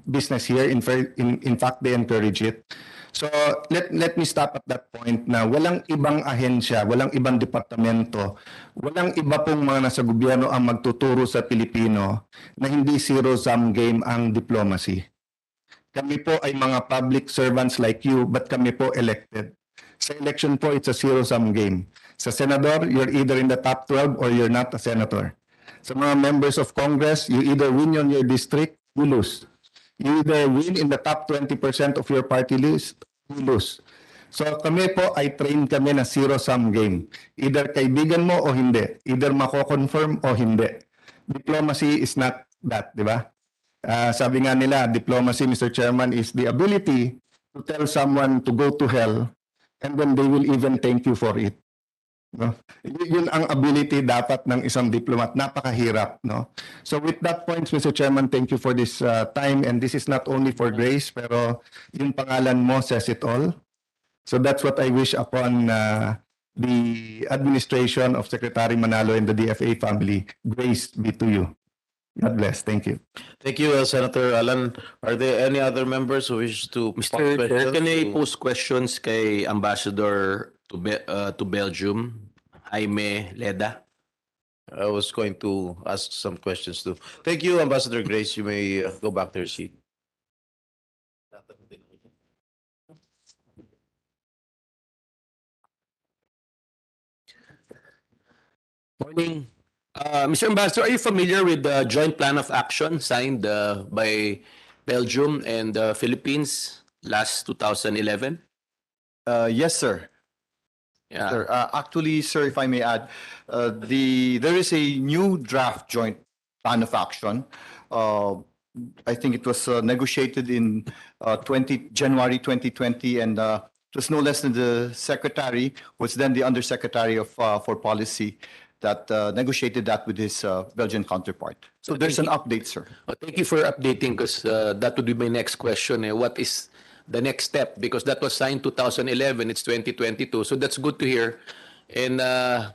business here. In fact, they encourage it. So let me stop at that point na walang ibang ahensya, walang ibang departamento, walang iba pong mga nasa gobyerno ang magtuturo sa Pilipino na hindi zero-sum game ang diplomacy. Kami po ay mga public servants like you, but kami po elected. Sa election po, it's a zero-sum game. Sa senador, you're either in the top 12 or you're not a senator. Sa mga members of Congress, you either win on your district, you lose. You either win in the top 20% of your party list, you lose. So kami po ay train kami na zero-sum game. Either kaibigan mo o hindi. Either mako-confirm o hindi. Diplomacy is not that, di ba? Sabi nga nila, diplomacy, Mr. Chairman, is the ability to tell someone to go to hell and then they will even thank you for it. No? Yun ang ability dapat ng isang diplomat. Napakahirap. No? So with that point, Mr. Chairman, thank you for this time. And this is not only for Grace, pero yung pangalan mo says it all. So that's what I wish upon the administration of Secretary Manalo and the DFA family. Grace be to you. God bless. Thank you. Thank you, Senator Alan. Are there any other members who wish to Mr. Chair, can I pose questions kay Ambassador to Belgium, Jaime Leda? I was going to ask some questions too. Thank you, Ambassador Grace. You may go back to your seat. Morning. Mr. Ambassador, are you familiar with the joint plan of action signed by Belgium and the Philippines last 2011? Yes, sir. Yeah. Sir, actually, sir, if I may add, there is a new draft joint plan of action. I think it was negotiated in January 2020, and it was no less than the secretary, was then the undersecretary of for policy, that negotiated that with his Belgian counterpart. So there's an update, sir. Thank you for updating, because that would be my next question. What is the next step? Because that was signed 2011, it's 2022. So that's good to hear. And I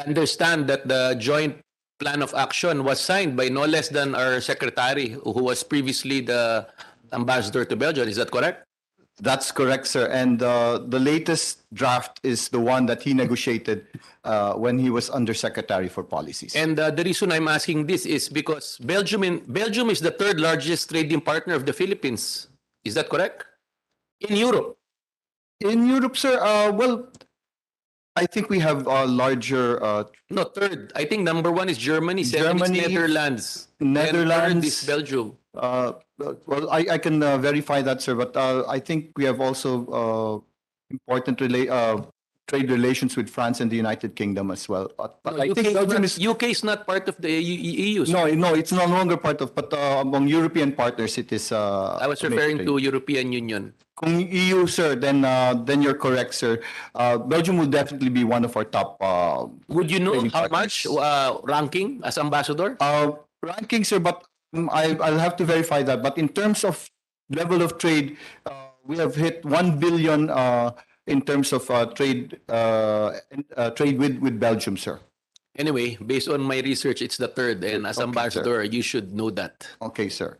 understand that the joint plan of action was signed by no less than our secretary, who was previously the ambassador to Belgium. Is that correct? That's correct, sir. And the latest draft is the one that he negotiated when he was undersecretary for policies. And the reason I'm asking this is because Belgium is the third largest trading partner of the Philippines. Is that correct? In Europe? In Europe, sir, well, I think we have a larger... No, third. I think number one is Germany, second is Netherlands. Netherlands. And third is Belgium. Well, I can verify that, sir, but I think we have also important trade relations with France and the United Kingdom as well. But I think Belgium is... UK is not part of the EU. No, it's no longer part of, but among European partners, it is... I was referring to European Union. Kung EU, sir, then you're correct, sir. Belgium will definitely be one of our top... Would you know how much ranking as ambassador? Ranking, sir, but I'll have to verify that, but in terms of level of trade, we have hit 1 billion in terms of trade with Belgium, sir. Anyway, based on my research, it's the third, and as Okay, ambassador, you should know that. Okay, sir.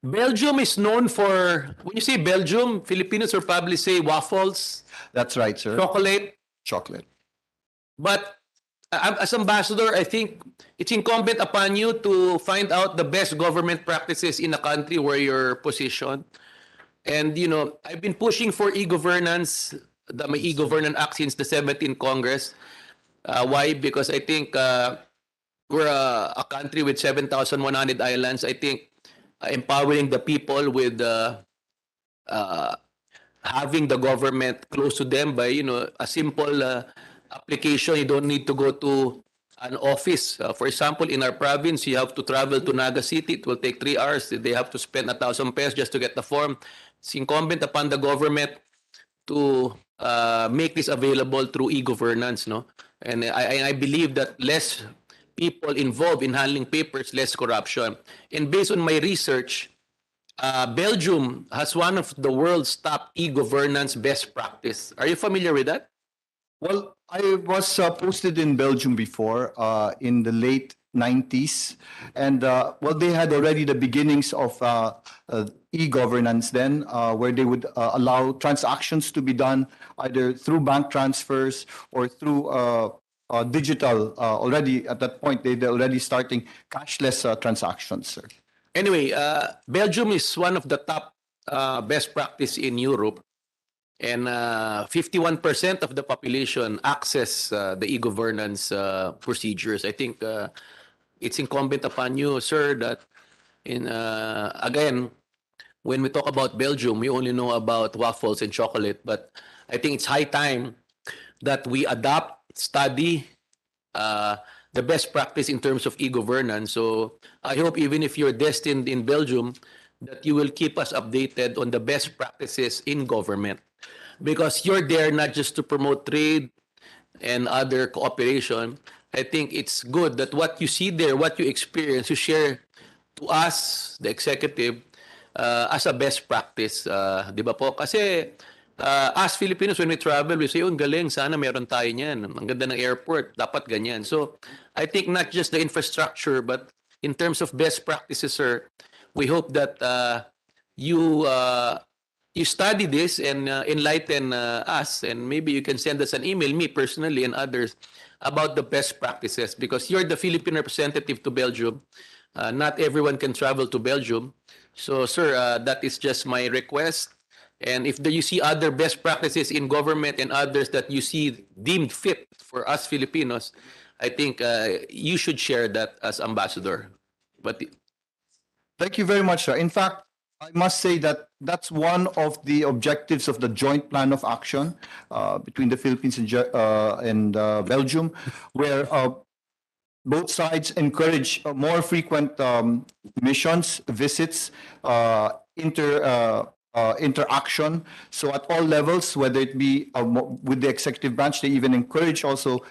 Belgium is known for, when you say Belgium, Filipinos will probably say waffles, That's right, sir. chocolate, Chocolate. but as ambassador, I think it's incumbent upon you to find out the best government practices in a country where you're positioned. And, you know, I've been pushing for e-governance, the may e-governance act since the 17th Congress. Why? Because I think we're a country with 7,100 islands. I think empowering the people with having the government close to them by, you know, a simple application. You don't need to go to an office. For example, in our province, you have to travel to Naga City. It will take 3 hours. They have to spend 1,000 pesos just to get the form. It's incumbent upon the government to make this available through e-governance, no? And I believe that less people involved in handling papers, less corruption. And based on my research, Belgium has one of the world's top e-governance best practice. Are you familiar with that? Well, I was posted in Belgium before in the late 90s, and well, they had already the beginnings of e-governance then, where they would allow transactions to be done either through bank transfers or through digital. Already at that point, they're already starting cashless transactions, sir. Anyway, Belgium is one of the top best practice in Europe. And 51% of the population access the e-governance procedures. I think it's incumbent upon you, sir, that again, when we talk about Belgium, we only know about waffles and chocolate. But I think it's high time that we adopt, study the best practice in terms of e-governance. So I hope even if you're destined in Belgium, that you will keep us updated on the best practices in government. Because you're there not just to promote trade and other cooperation. I think it's good that what you see there, what you experience, you share to us, the executive, as a best practice. Di ba po? Kasi as Filipinos, when we travel, we say, oh, ang galing, sana meron tayo niyan. Ang ganda ng airport, dapat ganyan. So I think not just the infrastructure, but in terms of best practices, sir, we hope that you study this and enlighten us, and maybe you can send us an email, me personally and others, about the best practices, because you're the Philippine representative to Belgium. Not everyone can travel to Belgium. So, sir, that is just my request. And if you see other best practices in government and others that you see deemed fit for us Filipinos, I think you should share that as ambassador. But Thank you very much, sir. In fact, I must say that that's one of the objectives of the joint plan of action between the Philippines and Belgium, where both sides encourage more frequent missions, visits, interaction. So at all levels, whether it be with the executive branch, they even encourage also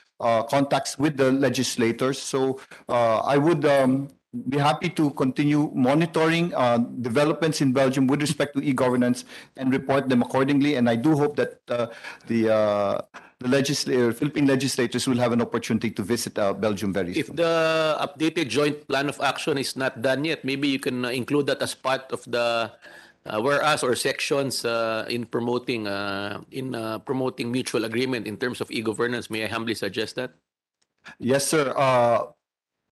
contacts with the legislators. So I would be happy to continue monitoring developments in Belgium with respect to e-governance and report them accordingly. And I do hope that the Philippine legislators will have an opportunity to visit Belgium very soon. if the updated joint plan of action is not done yet, maybe you can include that as part of the whereas or sections in promoting mutual agreement in terms of e-governance. May I humbly suggest that? Yes, sir.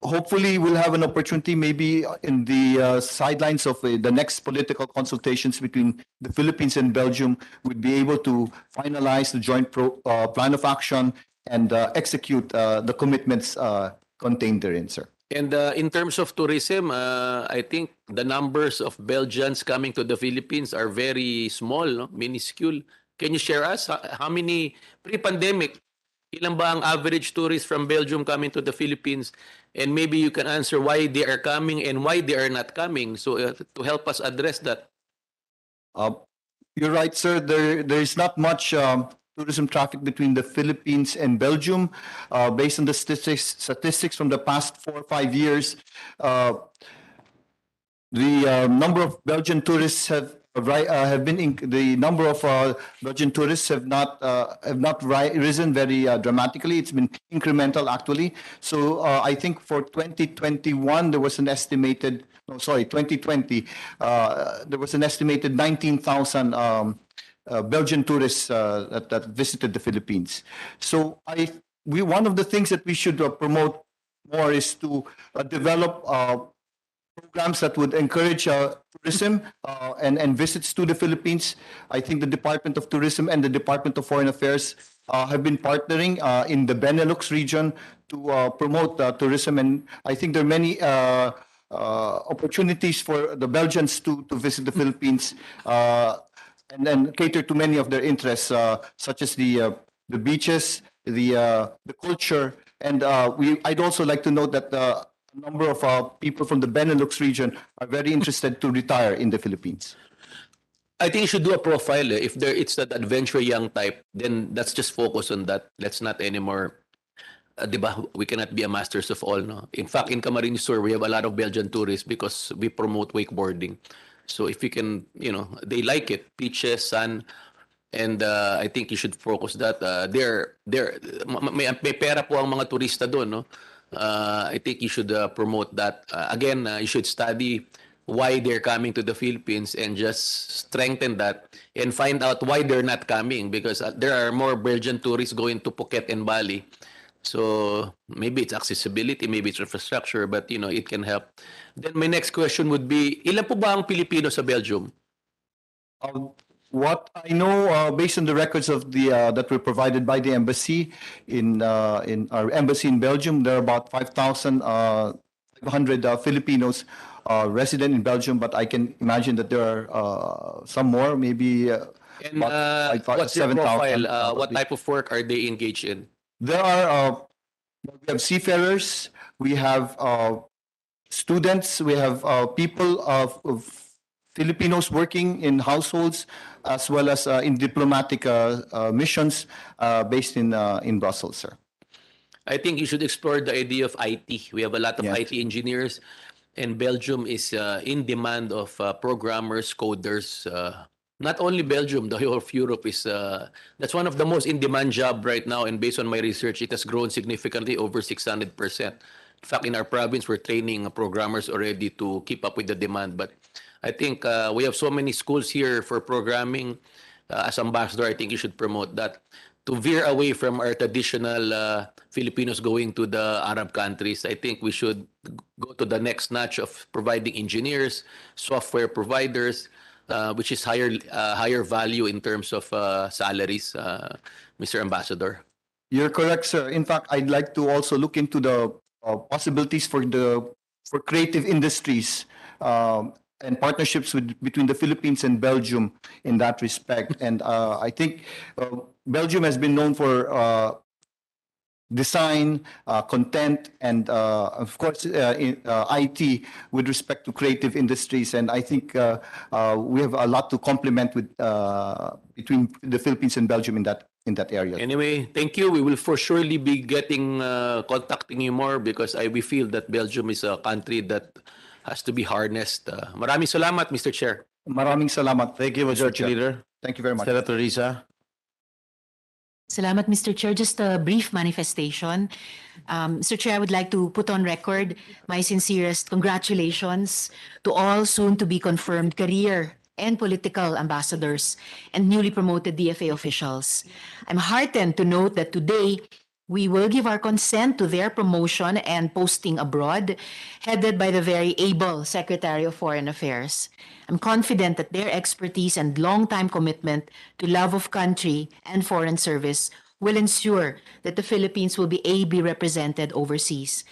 Hopefully, we'll have an opportunity maybe in the sidelines of the next political consultations between the Philippines and Belgium. We'd be able to finalize the joint plan of action and execute the commitments contained therein, sir. And in terms of tourism, I think the numbers of Belgians coming to the Philippines are very small, no? Minuscule. Can you share us how many pre-pandemic? Ilan ba ang average tourists from Belgium coming to the Philippines? And maybe you can answer why they are coming and why they are not coming. So to help us address that. You're right, sir. There is not much tourism traffic between the Philippines and Belgium. Based on the statistics from the past 4 or 5 years, the number of Belgian tourists the number of Belgian tourists have not risen very dramatically. It's been incremental actually. So I think for 2021 there was an estimated 2020 there was an estimated 19,000 Belgian tourists that visited the Philippines. So one of the things that we should promote more is to develop programs that would encourage tourism and visits to the Philippines. I think the Department of Tourism and the Department of Foreign Affairs have been partnering in the Benelux region to promote tourism, and I think there are many opportunities for the Belgians to visit the Philippines and then cater to many of their interests, such as the beaches, the culture, and I'd also like to note that a number of people from the Benelux region are very interested to retire in the Philippines. I think you should do a profile. If it's that adventure young type, then let's just focus on that. Let's not anymore. Diba? We cannot be a masters of all. No? In fact, in Camarines Sur, we have a lot of Belgian tourists because we promote wakeboarding. So if you can, they like it, beaches, sun, and I think you should focus that. May pera po ang mga turista doon, no? I think you should promote that. Again, you should study why they're coming to the Philippines and just strengthen that and find out why they're not coming, because there are more Belgian tourists going to Phuket and Bali. So maybe it's accessibility, maybe it's infrastructure, but it can help. Then my next question would be, ilan po ba ang Pilipino sa Belgium? What I know, based on the records of that were provided by the embassy in our embassy in Belgium, there are about 5,500 Filipinos resident in Belgium, but I can imagine that there are some more, maybe and what's their profile? What type of work are they engaged in? There are we have seafarers, we have students, we have people of Filipinos working in households, as well as in diplomatic missions based in Brussels, sir. I think you should explore the idea of IT. We have a lot of IT engineers, and Belgium is in demand of programmers, coders. Not only Belgium, the whole of Europe is, that's one of the most in-demand job right now, and based on my research, it has grown significantly, over 600%. In fact, in our province, we're training programmers already to keep up with the demand, but I think we have so many schools here for programming. As ambassador, I think you should promote that to veer away from our traditional Filipinos going to the Arab countries. I think we should go to the next notch of providing engineers, software providers, which is higher value in terms of salaries, Mr. Ambassador. You're correct, sir. In fact, I'd like to also look into the possibilities for creative industries and partnerships between the Philippines and Belgium in that respect. And I think Belgium has been known for design, content, and of course IT with respect to creative industries. And I think we have a lot to complement with between the Philippines and Belgium in that area. Anyway, thank you. We will for surely be contacting you more, because we feel that Belgium is a country that has to be harnessed. Maraming salamat, Mr. Chair. Maraming salamat. Thank you, Majority Leader. Thank you very much. Senator Risa. Salamat, Mr. Chair. Just a brief manifestation. Mr. Chair, I would like to put on record my sincerest congratulations to all soon-to-be confirmed career and political ambassadors and newly promoted DFA officials. I'm heartened to note that today we will give our consent to their promotion and posting abroad, headed by the very able Secretary of Foreign Affairs. I'm confident that their expertise and long-time commitment to love of country and foreign service will ensure that the Philippines will be ably represented overseas.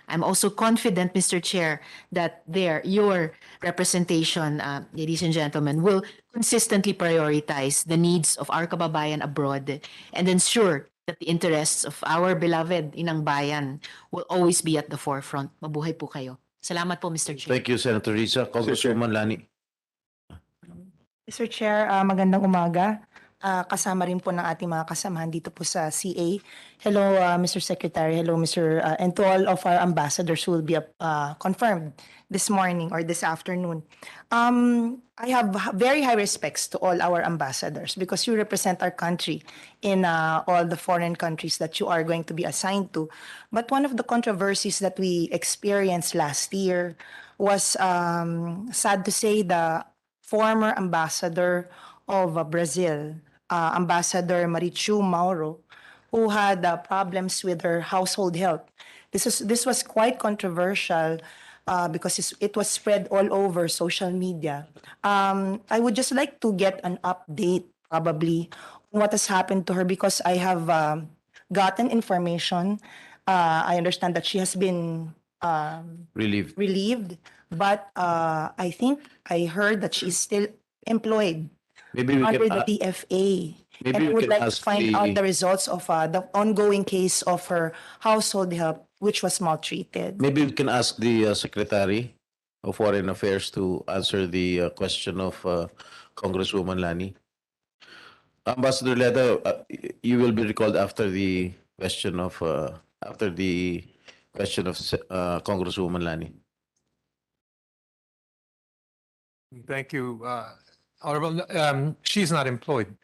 I'm also confident, Mr. Chair, that your representation, ladies and gentlemen, will consistently prioritize the needs of our kababayan abroad and ensure that the interests of our beloved Inang Bayan will always be at the forefront. Mabuhay po kayo. Salamat po, Mr. Chair. Thank you, Senator Risa. Congresswoman Lani. Mr. Chair, magandang umaga. kasama rin po ng ating mga kasamahan dito po sa CA. Hello, Mr. Secretary. Hello, and to all of our ambassadors who will be confirmed this morning or this afternoon. I have very high respects to all our ambassadors because you represent our country in all the foreign countries that you are going to be assigned to. But one of the controversies that we experienced last year was, sad to say, the former ambassador of Brazil, Ambassador Marichu Mauro, who had problems with her household health. This was quite controversial because it was spread all over social media. I would just like to get an update, probably, on what has happened to her because I have gotten information. I understand that she has been relieved, but I think I heard that she is still employed Maybe we under can, the DFA. maybe And I we would can like to ask find the- out the results of the ongoing case of her household help, which was maltreated. maybe we can ask the Secretary of Foreign Affairs to answer the question of Congresswoman Lani. Ambassador Leda, you will be recalled after the question of Congresswoman Lani. Thank you. Honorable, she's not employed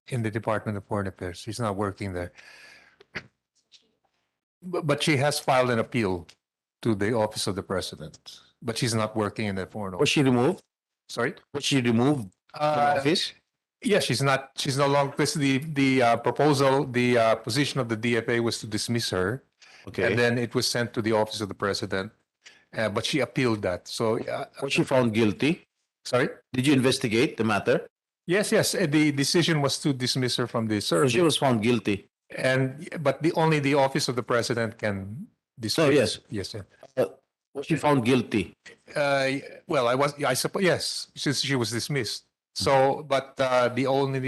in the Department of Foreign Affairs. She's not working there. But she has filed an appeal to the Office of the President. But she's not working in the Foreign Office. Was she removed? Sorry? Was she removed from office? Yeah, she's no longer, because the proposal, the position of the DFA was to dismiss her. Okay. And then it was sent to the Office of the President. But she appealed that. So, Was she found guilty? sorry? Did you investigate the matter? Yes, yes. The decision was to dismiss her from the So service. she was found guilty. But only the Office of the President can dismiss. Oh, yes. Yes, sir. Was she found guilty? Well, I suppose, yes, since she was dismissed. So, but the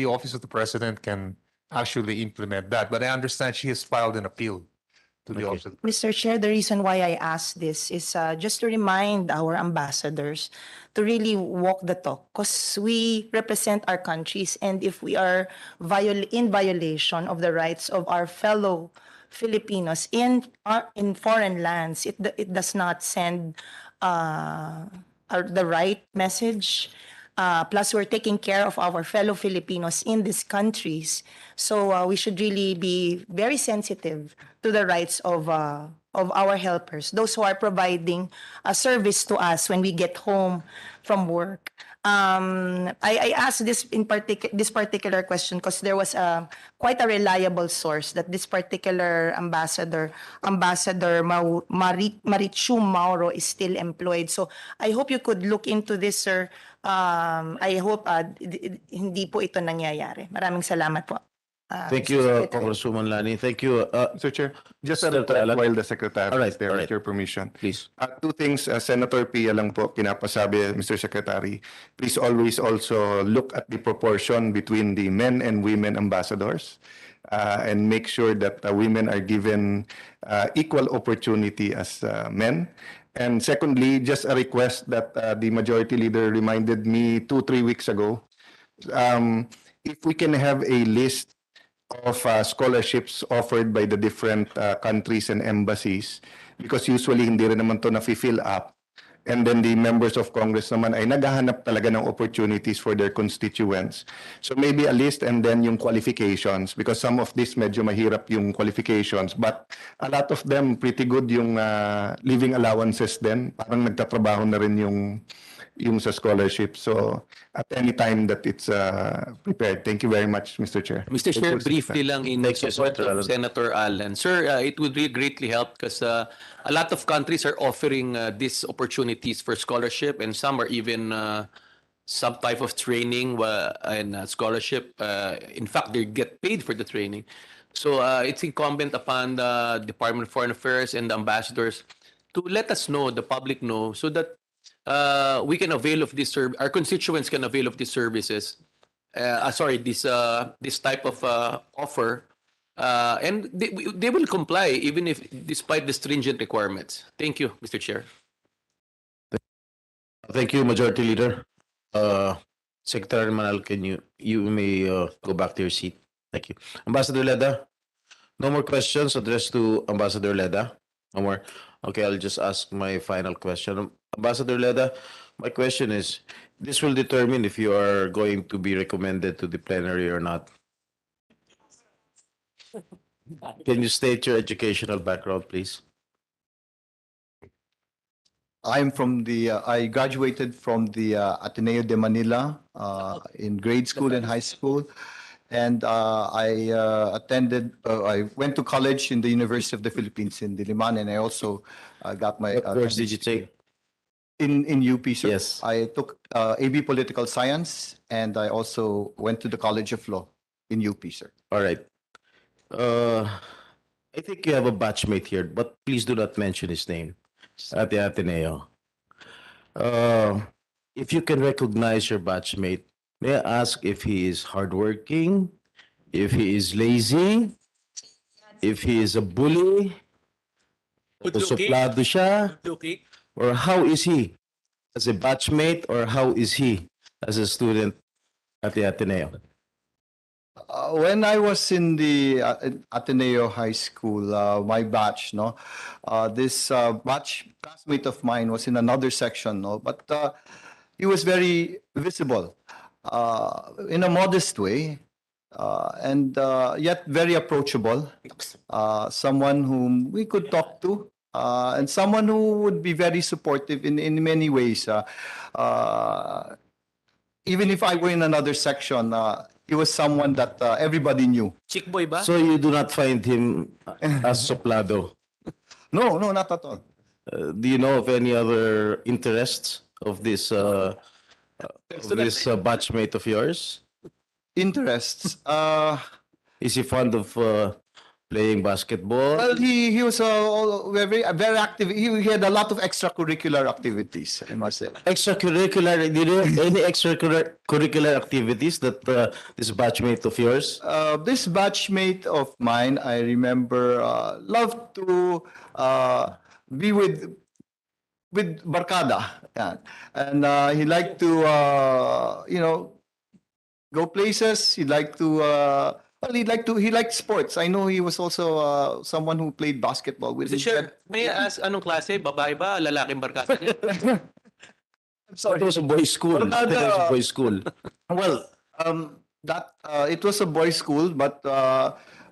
Office of the President can actually implement that. But I understand she has filed an appeal to the Office of the Mr. Chair, the reason why I asked this is just to remind our ambassadors to really walk the talk because we represent our countries, and if we are in violation of the rights of our fellow Filipinos in foreign lands, it does not send the right message. Plus, we're taking care of our fellow Filipinos in these countries. So we should really be very sensitive to the rights of our helpers, those who are providing a service to us when we get home from work. I asked this particular question because there was quite a reliable source that this particular Ambassador Marichu Mauro, is still employed. So I hope you could look into this, sir. I hope hindi po ito nangyayari. Maraming salamat po. Thank you, Congresswoman Lani. Thank you. Mr. Chair, just a Senator request Alan. while the Secretary All right, is there, all right. with your permission. Please. Two things, Senator Pia lang po, pinapasabi, Mr. Secretary. Please always also look at the proportion between the men and women ambassadors and make sure that women are given equal opportunity as men. And secondly, just a request that the Majority Leader reminded me 2-3 weeks ago. If we can have a list of scholarships offered by the different countries and embassies, because usually hindi rin naman to na-fill up, and then the members of Congress naman ay naghahanap talaga ng opportunities for their constituents. So maybe a list and then yung qualifications, because some of this medyo mahirap yung qualifications, but a lot of them pretty good yung living allowances din, parang nagtatrabaho na rin yung sa scholarship. So at any time that it's prepared. Thank you very much, Mr. Chair. Mr. Chair, briefly lang in support of Senator Alan. Sir, it would really greatly help because a lot of countries are offering these opportunities for scholarship, and some are even some type of training and scholarship. In fact, they get paid for the training. So it's incumbent upon the Department of Foreign Affairs and the ambassadors to let us know, the public know, so that we can avail of this service. Our constituents can avail of these services. This type of offer, and they will comply even if, despite the stringent requirements. Thank you, Mr. Chair. Thank you, Majority Leader. Secretary Manal, you may go back to your seat. Thank you. Ambassador Leda, no more questions addressed to Ambassador Leda? No more. Okay, I'll just ask my final question. Ambassador Leda, my question is, this will determine if you are going to be recommended to the plenary or not. Can you state your educational background, please? I'm from the, I graduated from the Ateneo de Manila in grade school and high school. And I I went to college in the University of the Philippines in Diliman, and I also got my. What course did you take? In UP, sir. Yes. I took AB Political Science, and I also went to the College of Law in UP, sir. All right. I think you have a batchmate here, but please do not mention his name at the Ateneo. If you can recognize your batchmate, may I ask if he is hardworking, if he is lazy, if he is a bully, o suplado siya, or how is he as a batchmate, or how is he as a student at the Ateneo? When I was in the Ateneo High School, my batch, no, this batch classmate of mine was in another section, no, but he was very visible in a modest way, and yet very approachable. Someone whom we could talk to, and someone who would be very supportive in many ways. Even if I were in another section, he was someone that everybody knew. Chick boy ba? So you do not find him as soplado? No, not at all. Do you know of any other interests of this batchmate of yours? Interests? Is he fond of playing basketball? Well, he was very active. He had a lot of extracurricular activities, I must say. Extracurricular? Did you have any extracurricular activities that this batchmate of yours? This batchmate of mine, I remember, loved to be with Barkada. Yeah. And he liked to, go places. He liked to, he liked sports. I know he was also someone who played basketball with Mr. Chair, may I ask anong klase? Babae ba? Lalaking barkada niya? I'm sorry. It was a boys' school. It was a boys' school. Well, it was a boys' school, but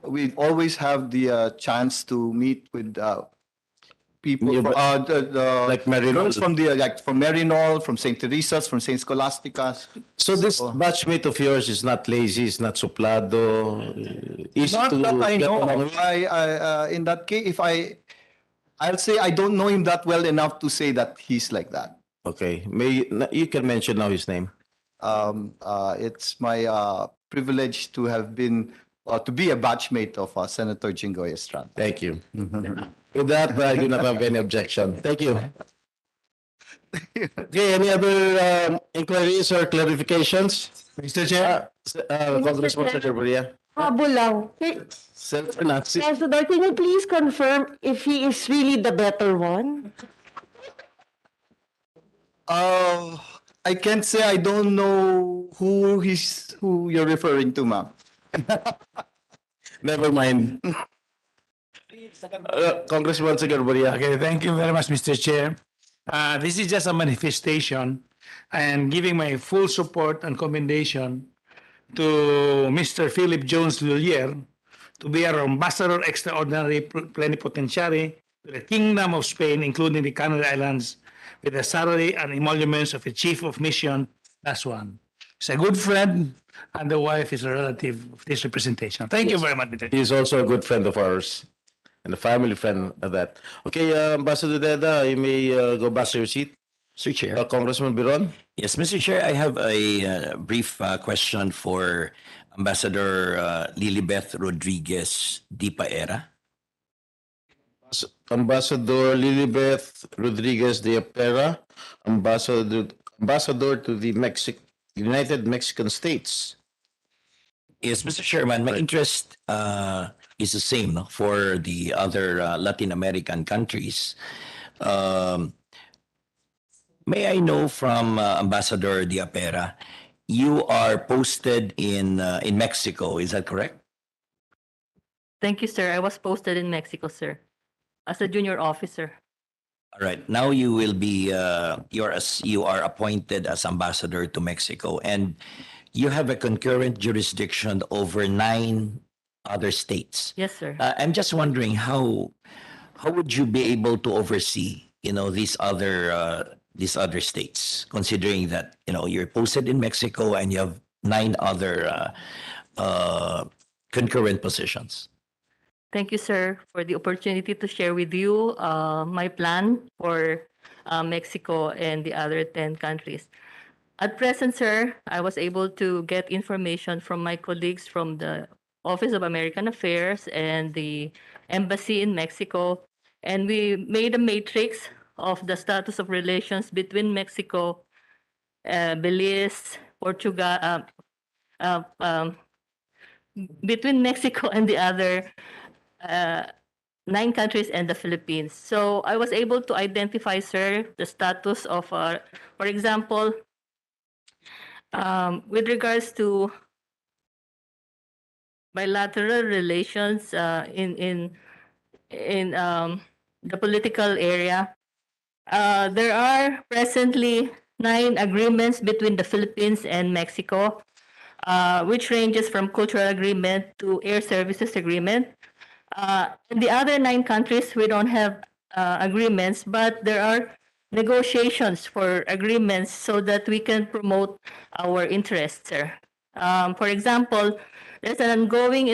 we always have the chance to meet with people from, like Marinol. girls from from Marinol, from St. Teresa's, from St. Scholastica's. So this batchmate of yours is not lazy, is not suplado. Not that I know. I in that case, I'll say I don't know him that well enough to say that he's like that. Okay, you can mention now his name. It's my privilege to have been to be a batchmate of Senator Jinggoy Estrada. Thank you. With that, I do not have any objection. Thank you. Okay, any other inquiries or clarifications? Mr. Chair. Congressman Secretary. Habol lang. Self-financing. Ambassador, can you please confirm if he is really the better one? I can't say. I don't know who you're referring to, ma'am. Never mind. Congressman Secretary. Okay, thank you very much, Mr. Chair. This is just a manifestation and giving my full support and commendation to Mr. Philip Jones Lullier to be our Ambassador Extraordinary Plenipotentiary to the Kingdom of Spain, including the Canary Islands, with the salary and emoluments of a Chief of Mission, that's one. He's a good friend, and the wife is a relative of this representation. Thank you very much, Mr. Chair. He is also a good friend of ours and a family friend of that. Okay, Ambassador Deda, you may go back to your seat. Mr. Chair. Congressman Biron. Yes, Mr. Chair, I have a brief question for Ambassador Lilibeth Rodriguez Dpwh. Ambassador Lilibeth Rodriguez Dpwh, ambassador to the United Mexican States. Yes, Mr. Chairman, my interest is the same, no, for the other Latin American countries. May I know from Ambassador Dpwh you are posted in Mexico, is that correct? Thank you, sir. I was posted in Mexico, sir, as a junior officer. All right. Now you will be you are appointed as ambassador to Mexico, and you have a concurrent jurisdiction over 9 other states. Yes, sir. I'm just wondering how would you be able to oversee, these other states, considering that you're posted in Mexico and you have 9 other concurrent positions. Thank you, sir, for the opportunity to share with you my plan for Mexico and the other 10 countries. At present, sir, I was able to get information from my colleagues from the Office of American Affairs and the Embassy in Mexico, and we made a matrix of the status of relations between Mexico, Belize, Portugal, between Mexico and the other 9 countries and the Philippines. So I was able to identify, sir, the status of, for example, with regards to bilateral relations in the political area, there are presently 9 agreements between the Philippines and Mexico, which ranges from cultural agreement to air services agreement. In the other 9 countries, we don't have agreements, but there are negotiations for agreements so that we can promote our interests, sir. For example, there's an ongoing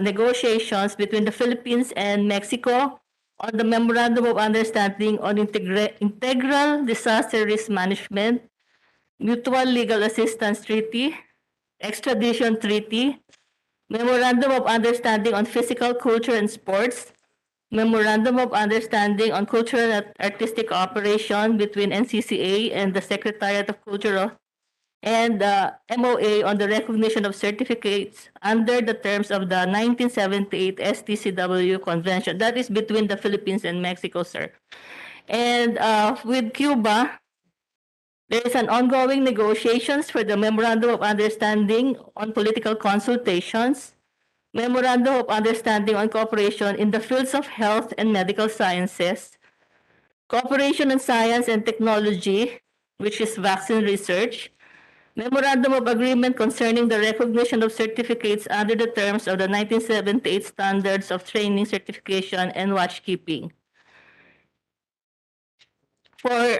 negotiations between the Philippines and Mexico on the Memorandum of Understanding on Integral Disaster Risk Management, Mutual Legal Assistance Treaty, Extradition Treaty, Memorandum of Understanding on Physical Culture and Sports, Memorandum of Understanding on Cultural and Artistic Cooperation between NCCA and the Secretariat of Culture, and MOA on the recognition of certificates under the terms of the 1978 STCW Convention. That is between the Philippines and Mexico, sir. And with Cuba, there is an ongoing negotiations for the Memorandum of Understanding on Political Consultations, Memorandum of Understanding on Cooperation in the fields of health and medical sciences, Cooperation on Science and Technology, which is vaccine research, Memorandum of Agreement concerning the recognition of certificates under the terms of the 1978 Standards of Training, Certification, and Watchkeeping. For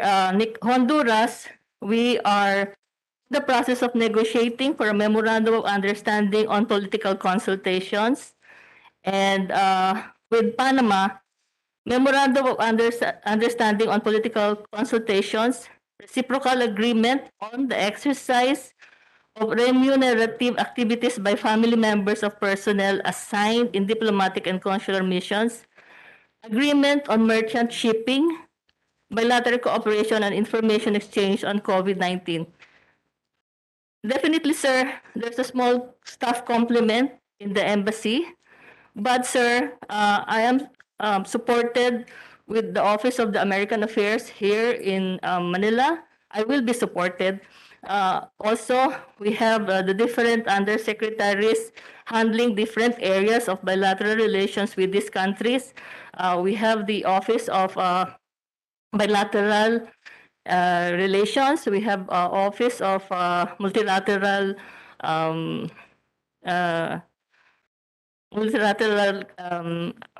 Honduras, we are in the process of negotiating for a Memorandum of Understanding on Political Consultations. And with Panama, Memorandum of Understanding on Political Consultations, Reciprocal Agreement on the exercise of remunerative activities by family members of personnel assigned in diplomatic and consular missions, Agreement on Merchant Shipping, Bilateral Cooperation and Information Exchange on COVID-19. Definitely, sir, there's a small staff complement in the embassy. But, sir, I am supported with the Office of the American Affairs here in Manila. I will be supported. Also, we have the different undersecretaries handling different areas of bilateral relations with these countries. We have the Office of Bilateral Relations. We have Office of Multilateral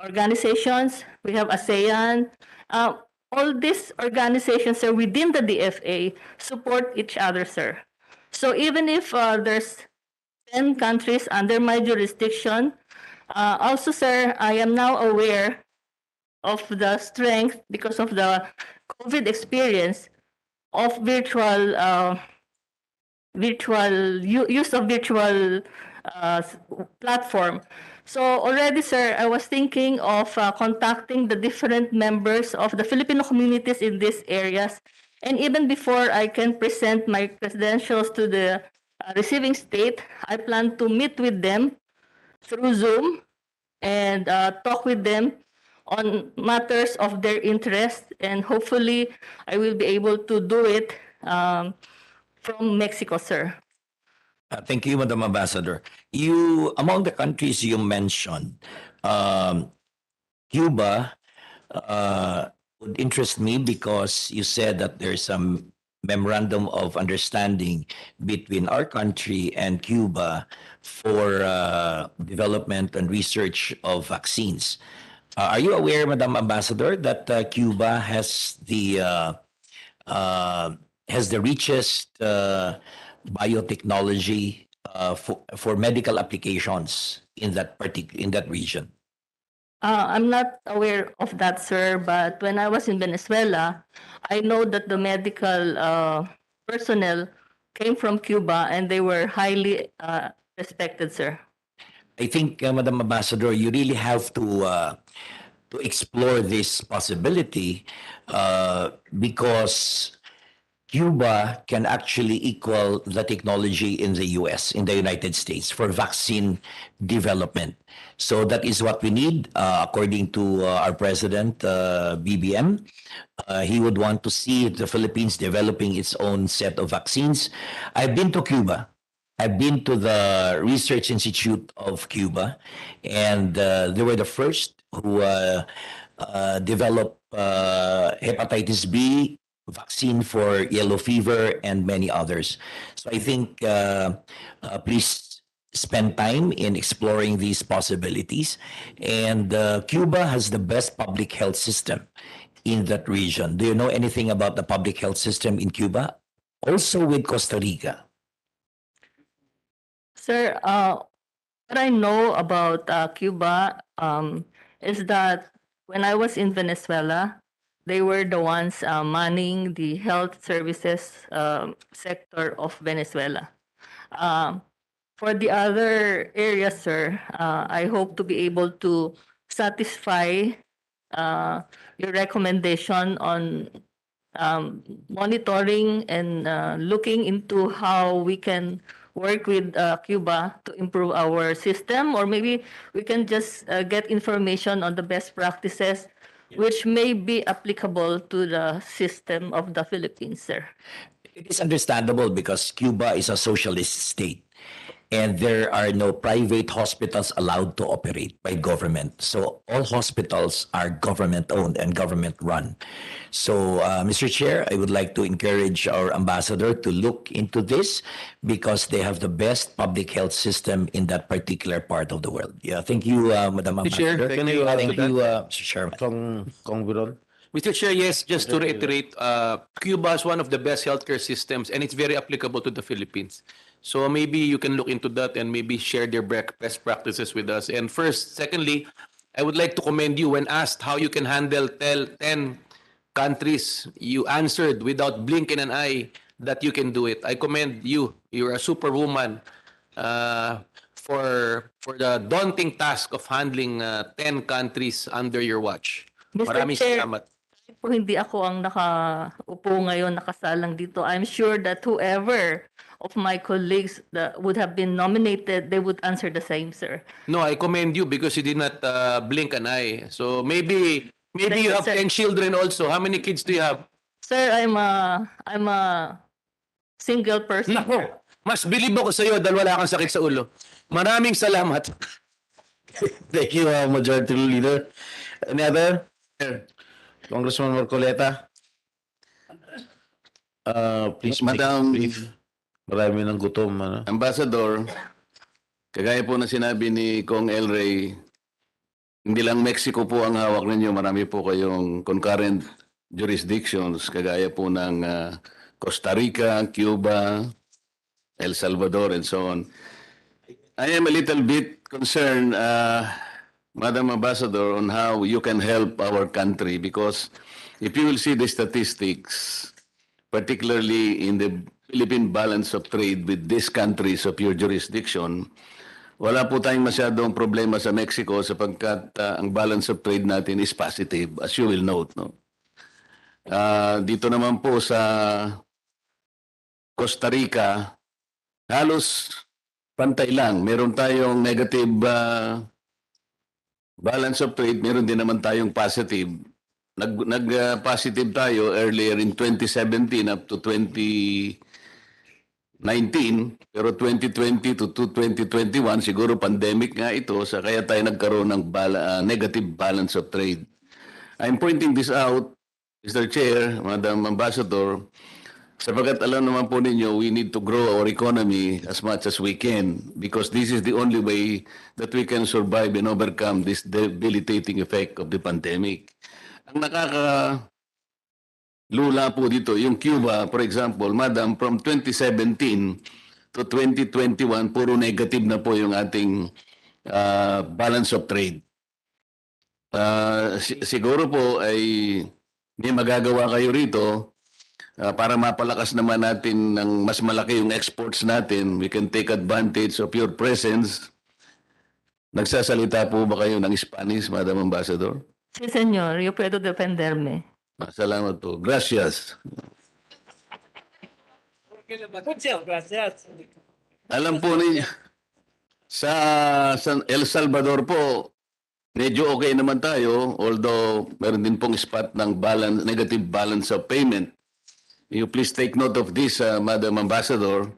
organizations. We have ASEAN. All these organizations, sir, within the DFA support each other, sir. So even if there's 10 countries under my jurisdiction, also, sir, I am now aware of the strength because of the COVID experience of use of virtual platform. So already, sir, I was thinking of contacting the different members of the Filipino communities in these areas. And even before I can present my credentials to the receiving state, I plan to meet with them through Zoom and talk with them on matters of their interest. And hopefully, I will be able to do it from Mexico, sir. Thank you, Madam Ambassador. You, among the countries you mentioned, Cuba would interest me because you said that there's some memorandum of understanding between our country and Cuba for development and research of vaccines. Are you aware, Madam Ambassador, that Cuba has the richest biotechnology for medical applications in that region? I'm not aware of that, sir, but when I was in Venezuela, I know that the medical personnel came from Cuba and they were highly respected, sir. I think, Madam Ambassador, you really have to explore this possibility because Cuba can actually equal the technology in the US, in the United States, for vaccine development. So that is what we need, according to our president, BBM. He would want to see the Philippines developing its own set of vaccines. I've been to Cuba. I've been to the Research Institute of Cuba, and they were the first who developed hepatitis B, vaccine for yellow fever, and many others. So I think please spend time in exploring these possibilities. And Cuba has the best public health system in that region. Do you know anything about the public health system in Cuba? Also with Costa Rica. Sir, what I know about Cuba is that when I was in Venezuela, they were the ones manning the health services sector of Venezuela. For the other areas, sir, I hope to be able to satisfy your recommendation on monitoring and looking into how we can work with Cuba to improve our system, or maybe we can just get information on the best practices which may be applicable to the system of the Philippines, sir. It is understandable because Cuba is a socialist state and there are no private hospitals allowed to operate by government. So all hospitals are government-owned and government-run. So, Mr. Chair, I would like to encourage our ambassador to look into this because they have the best public health system in that particular part of the world. Yeah, thank you, Madam Chair, Ambassador. can I add to that? Mr. Chairman. Kong Biron. Mr. Chair, yes, just to reiterate, Cuba is one of the best healthcare systems and it's very applicable to the Philippines. So maybe you can look into that and maybe share their best practices with us. And secondly, I would like to commend you when asked how you can handle 10 countries. You answered without blinking an eye that you can do it. I commend you. You're a superwoman for the daunting task of handling 10 countries under your watch. Mr. Maraming Chair, salamat. kung hindi ako ang nakaupo ngayon, nakasalang dito, I'm sure that whoever of my colleagues that would have been nominated, they would answer the same, sir. No, I commend you because you did not blink an eye. So maybe you have 10 children also. How many kids do you have? Sir, I'm a single person. Nako, mas bilib ako sa iyo dahil wala kang sakit sa ulo. Maraming salamat. Thank you, Majority Leader. Any other? Congressman Marcoleta. Please, Madam brief. Marami ng gutom. Ambassador, kagaya po na sinabi ni Kong El Rey, hindi lang Mexico po ang hawak ninyo, marami po kayong concurrent jurisdictions, kagaya po ng Costa Rica, Cuba, El Salvador, and so on. I am a little bit concerned, Madam Ambassador, on how you can help our country because if you will see the statistics, particularly in the Philippine balance of trade with these countries of your jurisdiction, wala po tayong masyadong problema sa Mexico sapagkat ang balance of trade natin is positive, as you will note. No? Dito naman po sa Costa Rica, halos pantay lang. Meron tayong negative balance of trade, meron din naman tayong positive. Nag-positive tayo earlier in 2017 up to 2019 pero 2020 to 2021, siguro pandemic nga ito, sa kaya tayo nagkaroon ng negative balance of trade. I'm pointing this out, Mr. Chair, Madam Ambassador, sapagkat alam naman po ninyo, we need to grow our economy as much as we can because this is the only way that we can survive and overcome this debilitating effect of the pandemic. Ang lula po dito, yung Cuba, for example, Madam, from 2017 to 2021, puro negative na po yung ating balance of trade. Siguro po ay may magagawa kayo rito para mapalakas naman natin ng mas malaki yung exports natin. We can take advantage of your presence. Nagsasalita po ba kayo ng Spanish, Madam Ambassador? Sí, señor, yo puedo defenderme. Salamat po. Gracias. Alam po ninyo, sa El Salvador po, medyo okay naman tayo, although meron din pong spot ng negative balance of payment. You please take note of this, Madam Ambassador.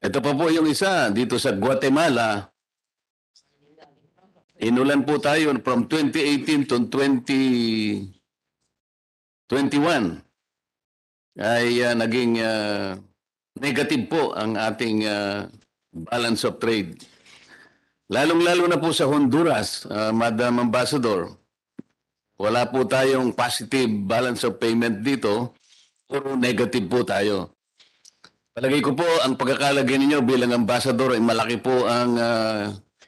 Ito pa po yung isa, dito sa Guatemala, inulan po tayo from 2018 to 2021 ay naging negative po ang ating balance of trade. Lalong-lalo na po sa Honduras, Madam Ambassador, wala po tayong positive balance of payment dito, puro negative po tayo. Palagay ko po, ang pagkakalagay ninyo bilang ambassador ay malaki po ang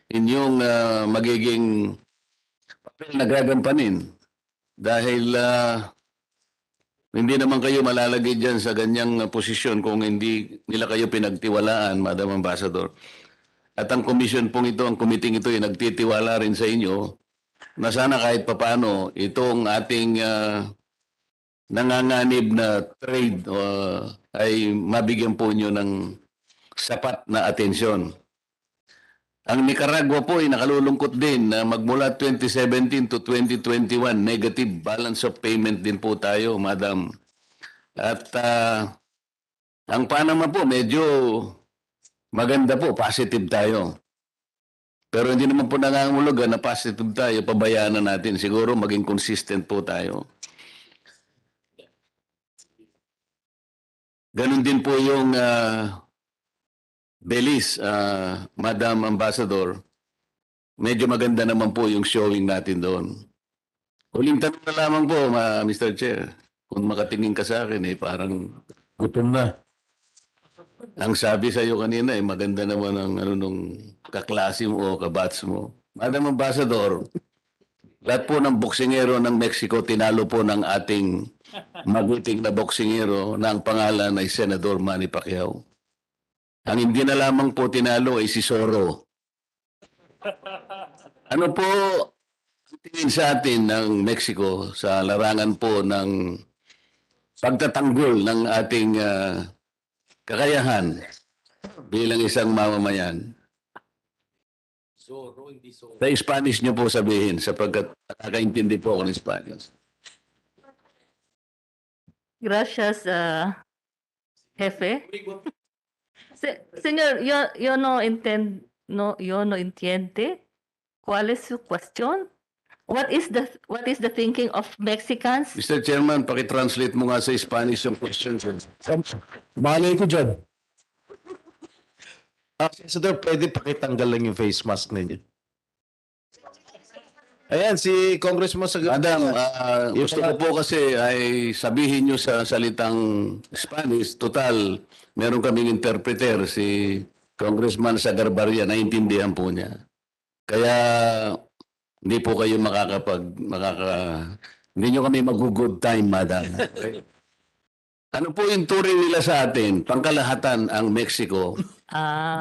inyong magiging papel na gagampanin. Dahil hindi naman kayo malalagay dyan sa ganyang posisyon kung hindi nila kayo pinagtiwalaan, Madam Ambassador. At ang commission pong ito, ang committee ito ay nagtitiwala rin sa inyo na sana kahit papaano itong ating nanganganib na trade ay mabigyan po nyo ng sapat na atensyon. Ang Nicaragua po ay nakalulungkot din na magmula 2017 to 2021, negative balance of payment din po tayo, Madam. At ang Panama po, medyo maganda po, positive tayo. Pero hindi naman po nangangulugan na positive tayo, pabayaan na natin. Siguro maging consistent po tayo. Ganon din po yung Belize, Madam Ambassador, medyo maganda naman po yung showing natin doon. Huling tanong na lamang po, Mr. Chair. Kung makatingin ka sa akin, parang gutom na. Ang sabi sa iyo kanina, maganda naman ang nung kaklase mo o kabats mo. Madam Ambassador, lahat po ng boksingero ng Mexico, tinalo po ng ating maguting na boksingero na ang pangalan ay Senador Manny Pacquiao. Ang hindi na lamang po tinalo ay si Soro. Ano po tingin sa atin ng Mexico sa larangan po ng pagtatanggol ng ating kakayahan bilang isang mamamayan? Sa Spanish niyo po sabihin sapagkat nakakaintindi po ako ng Spanish. Gracias, jefe. Señor, yo no entiende cuál es su cuestión. What is the thinking of Mexicans? Mr. Chairman, paki-translate mo nga sa Spanish yung question. Malay ko dyan. Ambassador, pwede pakitanggal lang yung face mask ninyo. Ayan, si Congressman sa... Madam, gusto ko po kasi ay sabihin nyo sa salitang Spanish, total, meron kaming interpreter, si Congressman Sagarbarria, naiintindihan po niya. Kaya hindi po kayo hindi nyo kami mag-good time, Madam. Okay? Ano po yung turing nila sa atin? Pangkalahatan ang Mexico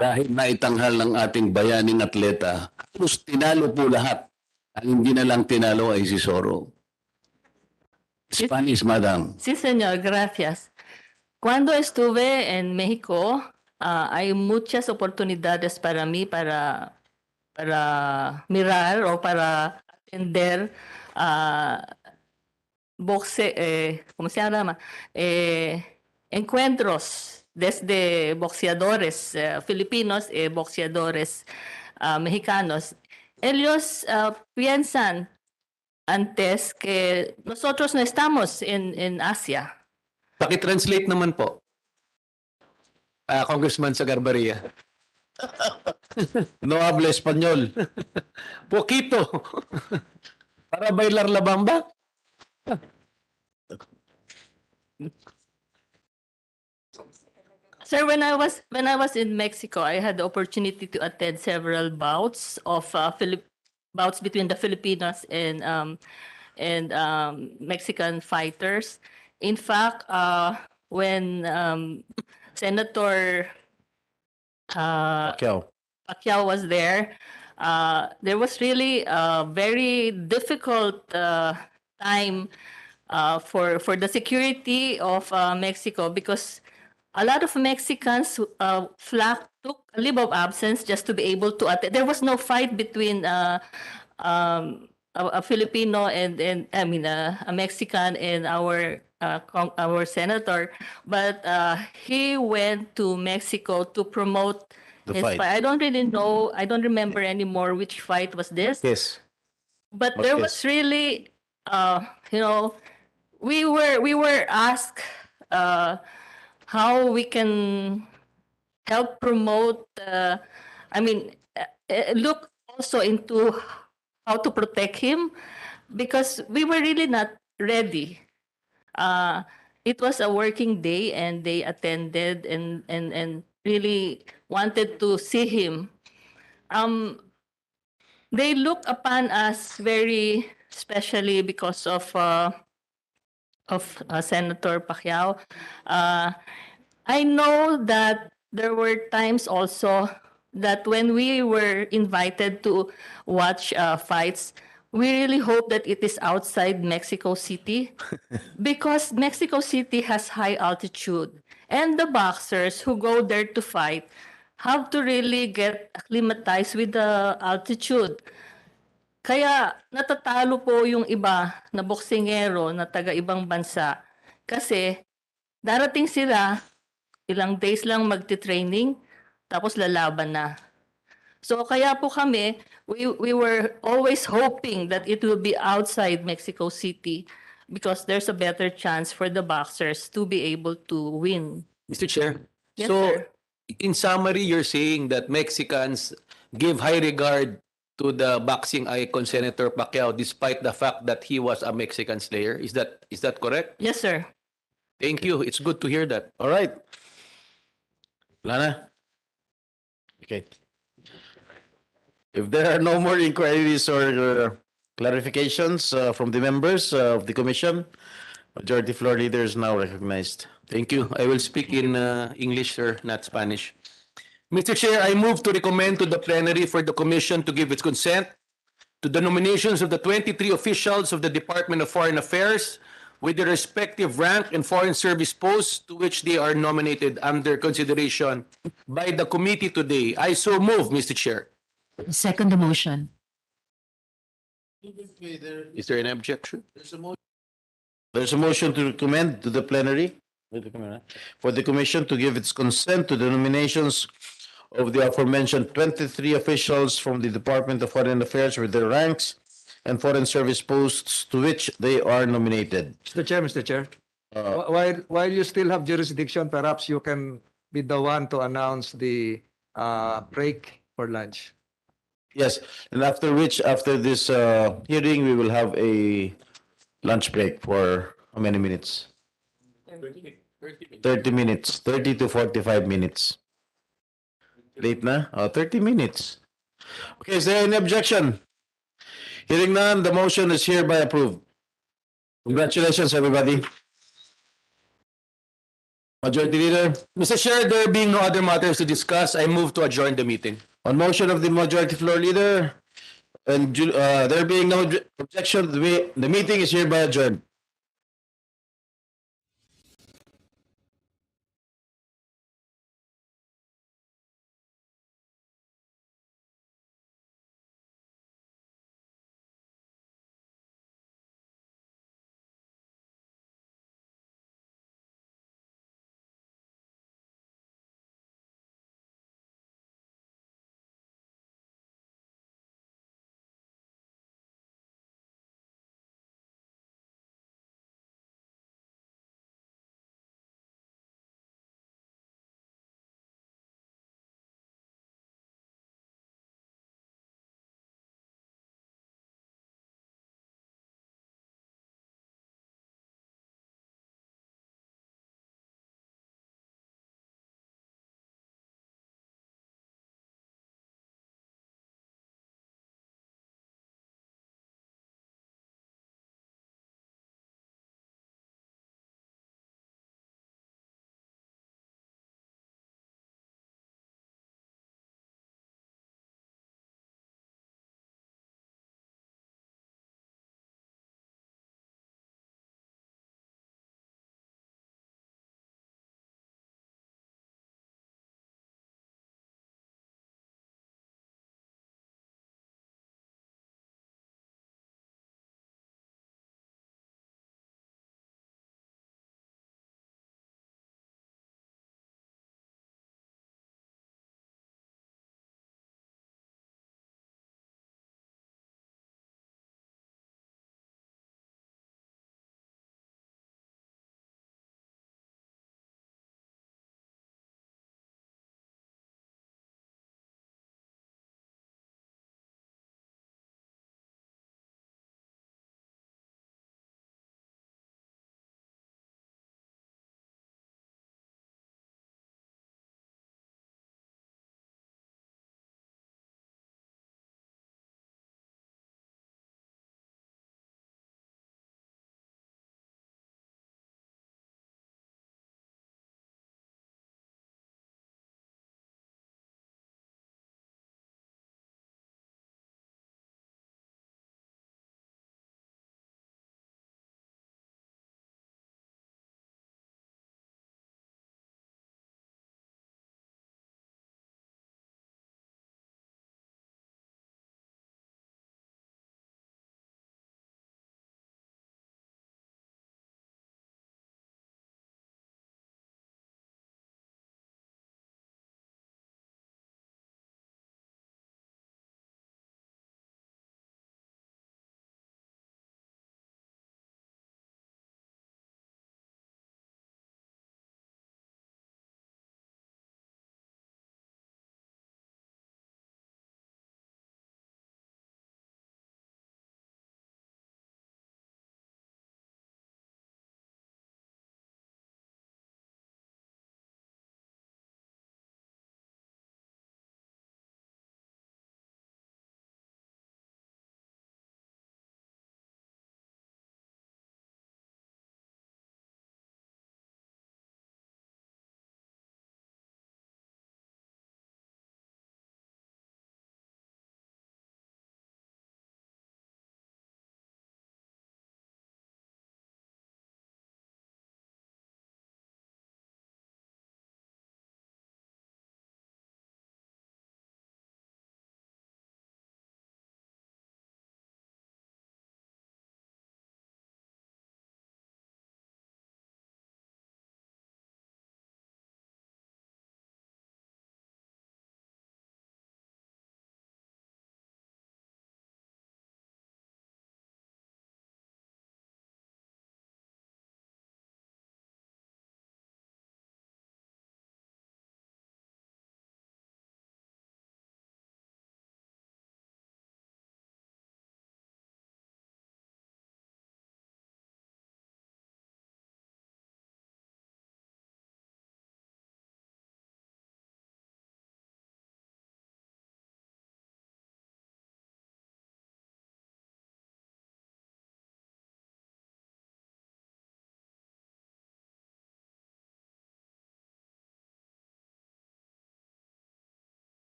dahil naitanghal ng ating bayaning atleta. Tapos tinalo po lahat. Ang hindi na lang tinalo ay si Soro. Spanish, Madam. Sí, señor, gracias. Cuando estuve en México, hay muchas oportunidades para mí para mirar o para atender ¿cómo se llama? Encuentros desde boxeadores Filipinos y boxeadores mexicanos. Ellos piensan antes que nosotros no estamos en Asia. Paki-translate naman po. Congressman Sagarbaria. No habla español. Poquito. Para bailar la bamba? Sir, when I was in Mexico, I had the opportunity to attend several bouts of bouts between the Filipinos and Mexican fighters. In fact, when Senator Pacquiao. Pacquiao was there was really a very difficult time for the security of Mexico, because a lot of Mexicans took a leave of absence just to be able to attend. There was no fight between a Filipino and I mean a Mexican and our senator, but he went to Mexico to promote The his fight. fight. I don't really know. I don't remember anymore which fight was this. Yes. But What there case? was really, you know, we were asked how we can help promote. I mean, look also into how to protect him, because we were really not ready. It was a working day, and they attended and really wanted to see him. They look upon us very specially because of Senator Pacquiao. I know that there were times also that when we were invited to watch fights, we really hope that it is outside Mexico City, because Mexico City has high altitude, and the boxers who go there to fight have to really get acclimatized with the altitude. Kaya natatalo po yung iba na boksingero na taga ibang bansa, kasi darating sila, ilang days lang magti-training, tapos lalaban na. So kaya po kami, we were always hoping that it will be outside Mexico City, because there's a better chance for the boxers to be able to win. Mr. Chair. Yes, So, sir. in summary, you're saying that Mexicans give high regard to the boxing icon Senator Pacquiao, despite the fact that he was a Mexican slayer. Is that correct? Yes, sir. Thank you. It's good to hear that. All right. Lana? Okay. If there are no more inquiries or clarifications from the members of the commission, Majority Floor Leader is now recognized. Thank you. I will speak in English, sir, not Spanish. Mr. Chair, I move to recommend to the plenary for the commission to give its consent to the nominations of the 23 officials of the Department of Foreign Affairs with their respective rank and foreign service posts to which they are nominated under consideration by the committee today. I so move, Mr. Chair. Second the motion. Is there an objection? There's a motion to recommend to the plenary for the commission to give its consent to the nominations of the aforementioned 23 officials from the Department of Foreign Affairs with their ranks and foreign service posts to which they are nominated. Mr. Chair. While you still have jurisdiction, perhaps you can be the one to announce the break for lunch. Yes, and after this hearing, we will have a lunch break for how many minutes? 30 minutes, 30 to 45 minutes. Late na? 30 minutes. Okay, is there any objection? Hearing none, the motion is hereby approved. Congratulations, everybody. Majority Leader. Mr. Chair, there being no other matters to discuss, I move to adjourn the meeting. On motion of the Majority Floor Leader, and there being no objection, the meeting is hereby adjourned.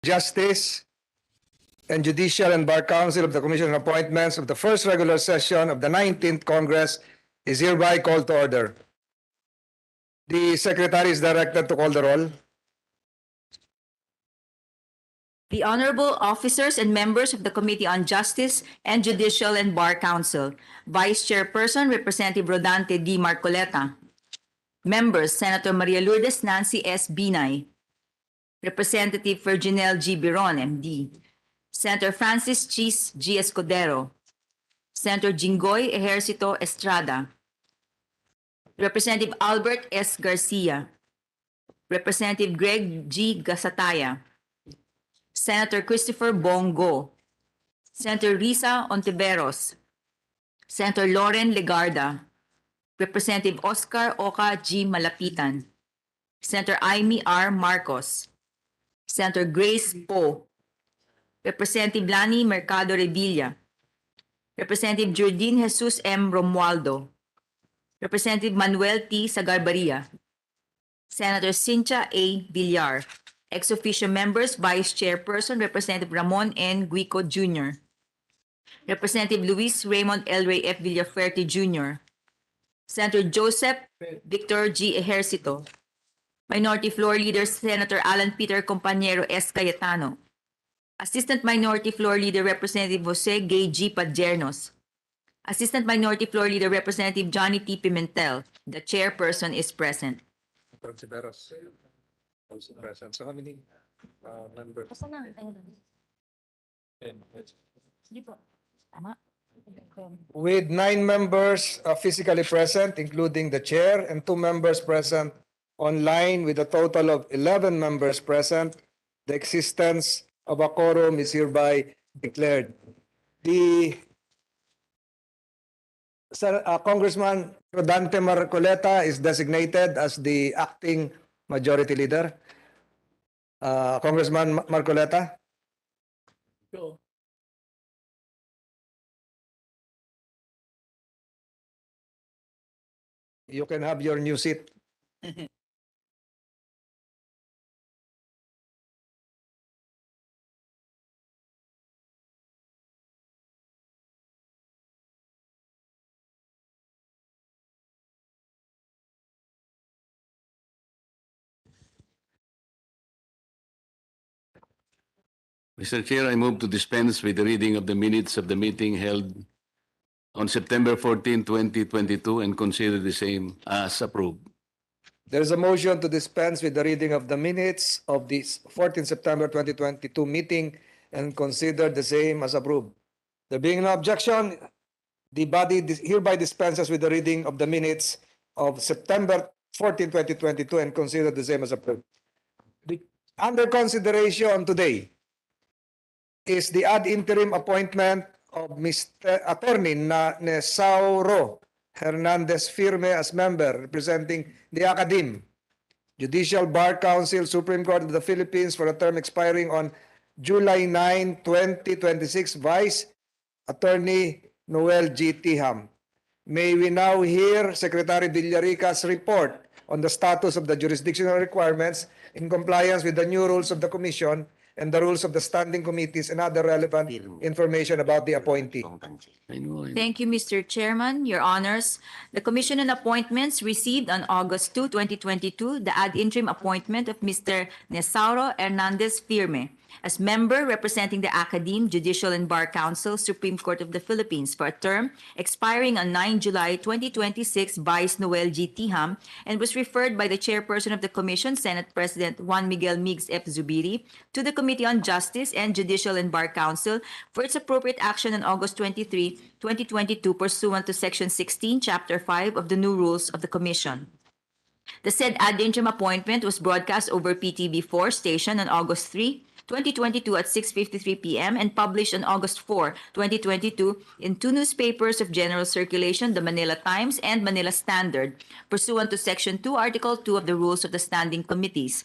Justice, and Judicial and Bar Council of the Commission on Appointments of the first regular session of the 19th Congress is hereby called to order. The Secretary is directed to call the roll. The honorable officers and members of the Committee on Justice and Judicial and Bar Council. Vice Chairperson, Representative Rodante D. Marcoleta. Members, Senator Maria Lourdes Nancy S. Binay. Representative Virginel G. Biron, MD. Senator Francis Chis G. Escudero. Senator Jinggoy Ejercito Estrada. Representative Albert S. Garcia. Representative Greg G. Gasataya. Senator Christopher Bongo. Senator Risa Ontiveros. Senator Lauren Legarda. Representative Oscar Oca G. Malapitan. Senator Amy R. Marcos. Senator Grace Poe. Representative Lani Mercado Revilla. Representative Jordine Jesus M. Romualdo. Representative Manuel T. Sagarbaria. Senator Cynthia A. Villar. Ex officio members, Vice Chairperson, Representative Ramon N. Guico Jr. Representative Luis Raymond L. Ray F. Villafuerte Jr. Senator Joseph Victor G. Ejercito. Minority Floor Leader, Senator Alan Peter Compañero S. Cayetano. Assistant Minority Floor Leader, Representative Jose Gay G. Padjernos. Assistant Minority Floor Leader, Representative Johnny T. Pimentel. The chairperson is present. So how many members? With 9 members physically present, including the chair, and 2 members present online, with a total of 11 members present, the existence of a quorum is hereby declared. The Congressman Rodante Marcoleta is designated as the acting Majority Leader. Congressman Marcoleta. You can have your new seat. Mr. Chair, I move to dispense with the reading of the minutes of the meeting held on September 14, 2022 and consider the same as approved. There is a motion to dispense with the reading of the minutes of the 14 September 2022 meeting and consider the same as approved. There being no objection, the body hereby dispenses with the reading of the minutes of September 14, 2022 and consider the same as approved. Under consideration today is the ad interim appointment of Mr. Attorney Nesauro Hernandez Firme as member representing the Academe, Judicial Bar Council, Supreme Court of the Philippines for a term expiring on July 9, 2026, Vice Attorney Noel G. Tiham. May we now hear Secretary Villarica's report on the status of the jurisdictional requirements in compliance with the new rules of the Commission and the rules of the standing committees and other relevant information about the appointee. Thank you, Mr. Chairman. Your Honors, the Commission on Appointments received on August 2, 2022, the ad interim appointment of Mr. Nesauro Hernandez Firme as member representing the Academe, Judicial and Bar Council, Supreme Court of the Philippines for a term expiring on 9 July 2026, Vice Noel G. Tiham, and was referred by the Chairperson of the Commission, Senate President Juan Miguel Migs F. Zubiri, to the Committee on Justice and Judicial and Bar Council for its appropriate action on August 23, 2022, pursuant to Section 16, Chapter 5 of the new rules of the Commission. The said ad interim appointment was broadcast over PTV4 station on August 3, 2022 at 6:53 p.m. and published on August 4, 2022 in 2 newspapers of general circulation, the Manila Times and Manila Standard, pursuant to Section 2, Article 2 of the Rules of the Standing Committees.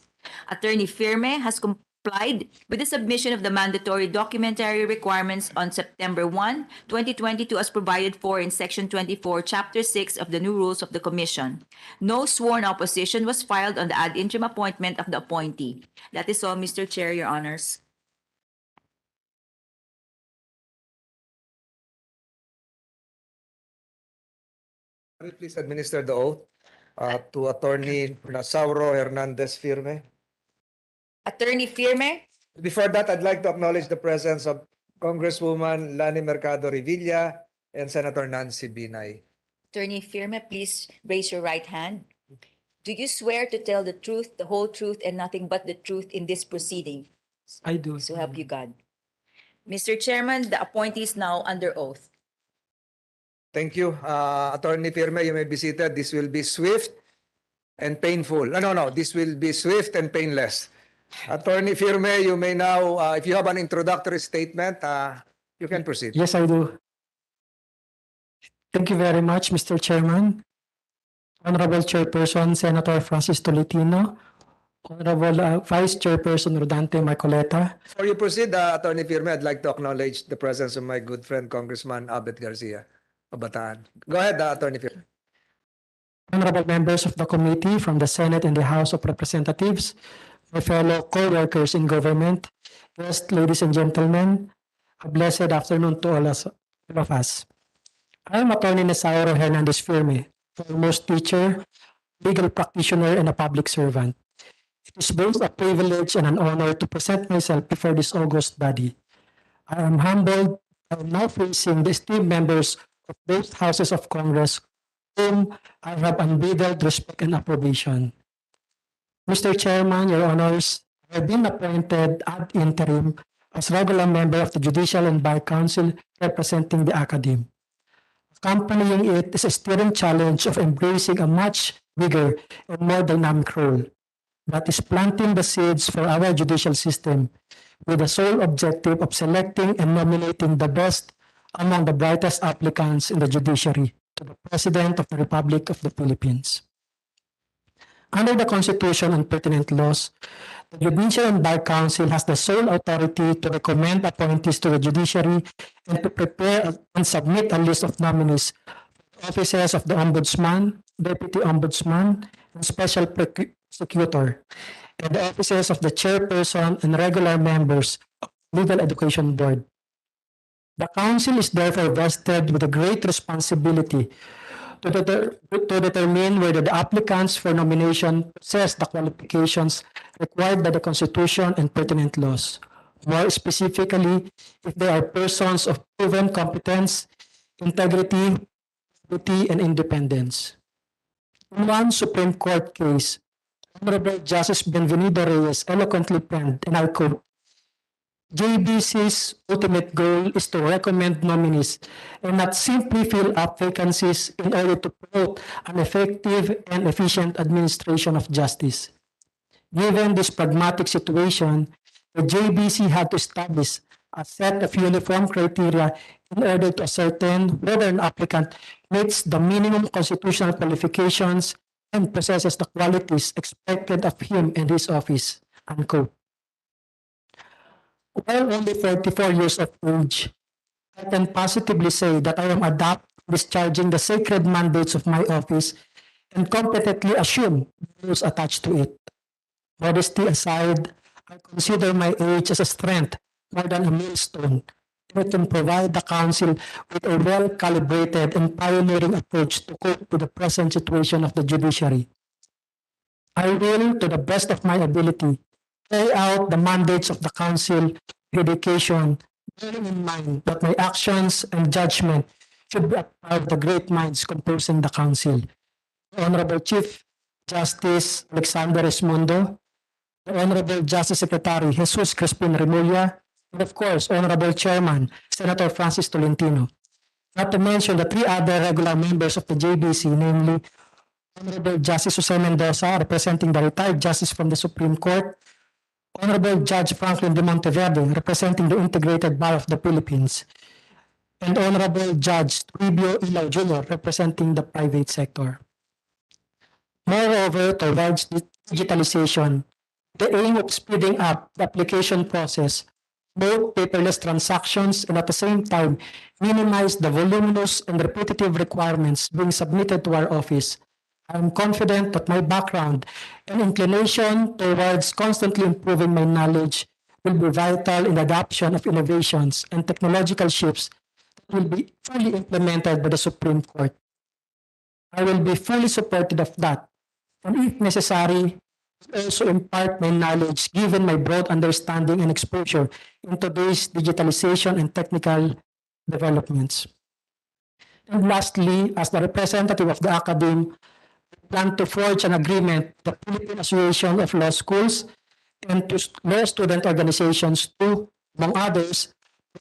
Attorney Firme has complied with the submission of the mandatory documentary requirements on September 1, 2022 as provided for in Section 24, Chapter 6 of the new rules of the Commission. No sworn opposition was filed on the ad interim appointment of the appointee. That is all, Mr. Chair, Your Honors. Please administer the oath to Attorney Nasauro Hernandez Firme. Attorney Firme. Before that, I'd like to acknowledge the presence of Congresswoman Lani Mercado Revilla and Senator Nancy Binay. Attorney Firme, please raise your right hand. Do you swear to tell the truth, the whole truth, and nothing but the truth in this proceeding? I do. So help you God. Mr. Chairman, the appointee is now under oath. Thank you. Attorney Firme, you may be seated. This will be swift and painful. No. This will be swift and painless. Attorney Firme, you may now, if you have an introductory statement, you can proceed. Yes, I do. Thank you very much, Mr. Chairman. Honorable Chairperson, Senator Francis Tolentino, Honorable Vice Chairperson Rodante Marcoleta. Before you proceed, Attorney Firme, I'd like to acknowledge the presence of my good friend, Congressman Abet Garcia of Bataan. Go ahead, Attorney Firme. Honorable members of the committee from the Senate and the House of Representatives, my fellow co-workers in government, guests, ladies and gentlemen, a blessed afternoon to all of us. I am Attorney Nasauro Hernandez Firme, foremost teacher, legal practitioner, and a public servant. It is both a privilege and an honor to present myself before this august body. I am humbled. I am now facing the esteemed members of both houses of Congress, whom I have unbridled respect and approbation. Mr. Chairman, Your Honors, I have been appointed ad interim as regular member of the Judicial and Bar Council representing the Academe. Accompanying it is a steering challenge of embracing a much bigger and more dynamic role that is planting the seeds for our judicial system with the sole objective of selecting and nominating the best among the brightest applicants in the judiciary to the President of the Republic of the Philippines. Under the Constitution and pertinent laws, the Judicial and Bar Council has the sole authority to recommend appointees to the judiciary and to prepare and submit a list of nominees for offices of the Ombudsman, Deputy Ombudsman, and Special Prosecutor, and the offices of the Chairperson and regular members of the Legal Education Board. The Council is therefore vested with a great responsibility to determine whether the applicants for nomination possess the qualifications required by the Constitution and pertinent laws. More specifically, if they are persons of proven competence, integrity, ability, and independence. In one Supreme Court case, Honorable Justice Benvenido Reyes eloquently penned, and I quote, "Jjbc's ultimate goal is to recommend nominees and not simply fill up vacancies in order to promote an effective and efficient administration of justice." Given this pragmatic situation, the Jjbc had to establish a set of uniform criteria in order to ascertain whether an applicant meets the minimum constitutional qualifications and possesses the qualities expected of him and his office, unquote. While only 44 years of age, I can positively say that I am adept at discharging the sacred mandates of my office and competently assume the rules attached to it. Modesty aside, I consider my age as a strength more than a millstone, and it can provide the Council with a well-calibrated and pioneering approach to cope with the present situation of the judiciary. I will, to the best of my ability, carry out the mandates of the Council with dedication, bearing in mind that my actions and judgment should be a part of the great minds composing the Council. The Honorable Chief Justice Alexander Esmundo, the Honorable Justice Secretary Jesus Crispin Remulla, and of course, Honorable Chairman Senator Francis Tolentino. Not to mention the three other regular members of the Jjbc, namely Honorable Justice Jose Mendoza, representing the retired justice from the Supreme Court, Honorable Judge Franklin de Monteverde, representing the Integrated Bar of the Philippines, and Honorable Judge Toribio Ilaw Jr., representing the private sector. Moreover, towards digitalization, the aim of speeding up the application process, both paperless transactions and at the same time minimize the voluminous and repetitive requirements being submitted to our office. I am confident that my background and inclination towards constantly improving my knowledge will be vital in the adoption of innovations and technological shifts that will be fully implemented by the Supreme Court. I will be fully supportive of that. And if necessary, also impart my knowledge given my broad understanding and exposure in today's digitalization and technical developments. And lastly, as the representative of the academy, I plan to forge an agreement with the Philippine Association of Law Schools and to law student organizations to, among others,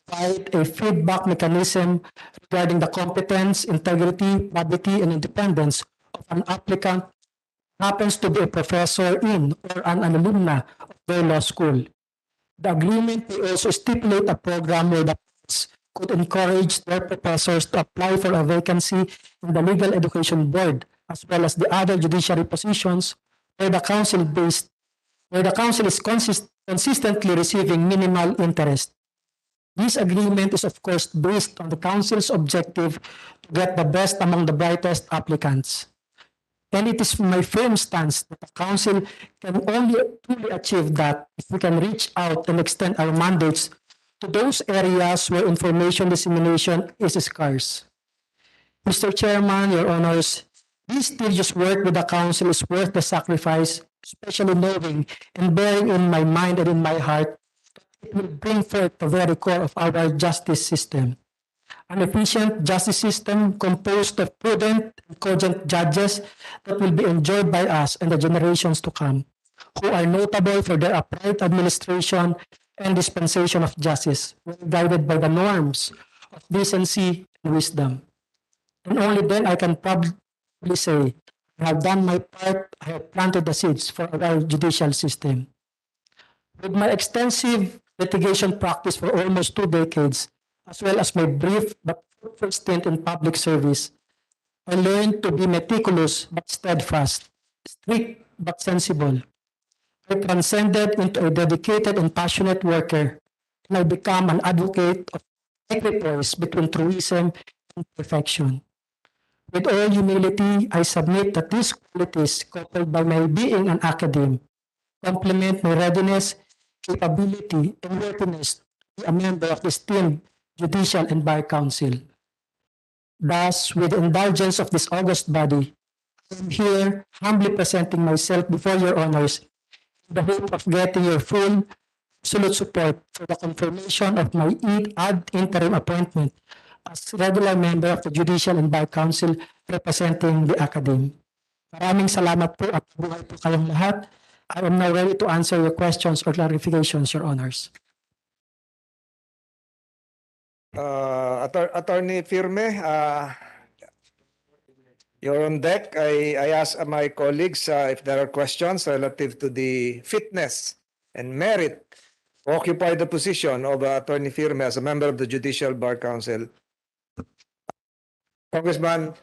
provide a feedback mechanism regarding the competence, integrity, probity, and independence of an applicant who happens to be a professor in or an alumna of their law school. The agreement may also stipulate a program where the parties could encourage their professors to apply for a vacancy in the Legal Education Board, as well as the other judiciary positions where the council is consistently receiving minimal interest. This agreement is of course based on the council's objective to get the best among the brightest applicants. And it is my firm stance that the council can only truly achieve that if we can reach out and extend our mandates to those areas where information dissemination is scarce. Mr. Chairman, Your Honors, this tedious work with the council is worth the sacrifice, especially knowing and bearing in my mind and in my heart it will bring forth the very core of our justice system. An efficient justice system composed of prudent and cogent judges that will be enjoyed by us and the generations to come, who are notable for their upright administration and dispensation of justice, guided by the norms of decency and wisdom. And only then I can probably say, I have done my part, I have planted the seeds for our judicial system. With my extensive litigation practice for almost 2 decades, as well as my brief but fruitful stint in public service, I learned to be meticulous but steadfast, strict but sensible. I transcended into a dedicated and passionate worker, and I become an advocate of equipoise between truism and perfection. With all humility, I submit that these qualities, coupled by my being an academic, complement my readiness, capability, and worthiness to be a member of the esteemed Judicial and Bar Council. Thus, with the indulgence of this august body, I am here humbly presenting myself before your honors in the hope of getting your full, absolute support for the confirmation of my ad interim appointment as regular member of the Judicial and Bar Council representing the Academy. Maraming salamat po at buhay po kayong lahat. I am now ready to answer your questions or clarifications, Your Honors. Attorney Firme, you're on deck. I ask my colleagues if there are questions relative to the fitness and merit to occupy the position of Attorney Firme as a member of the Judicial Bar Council. Congressman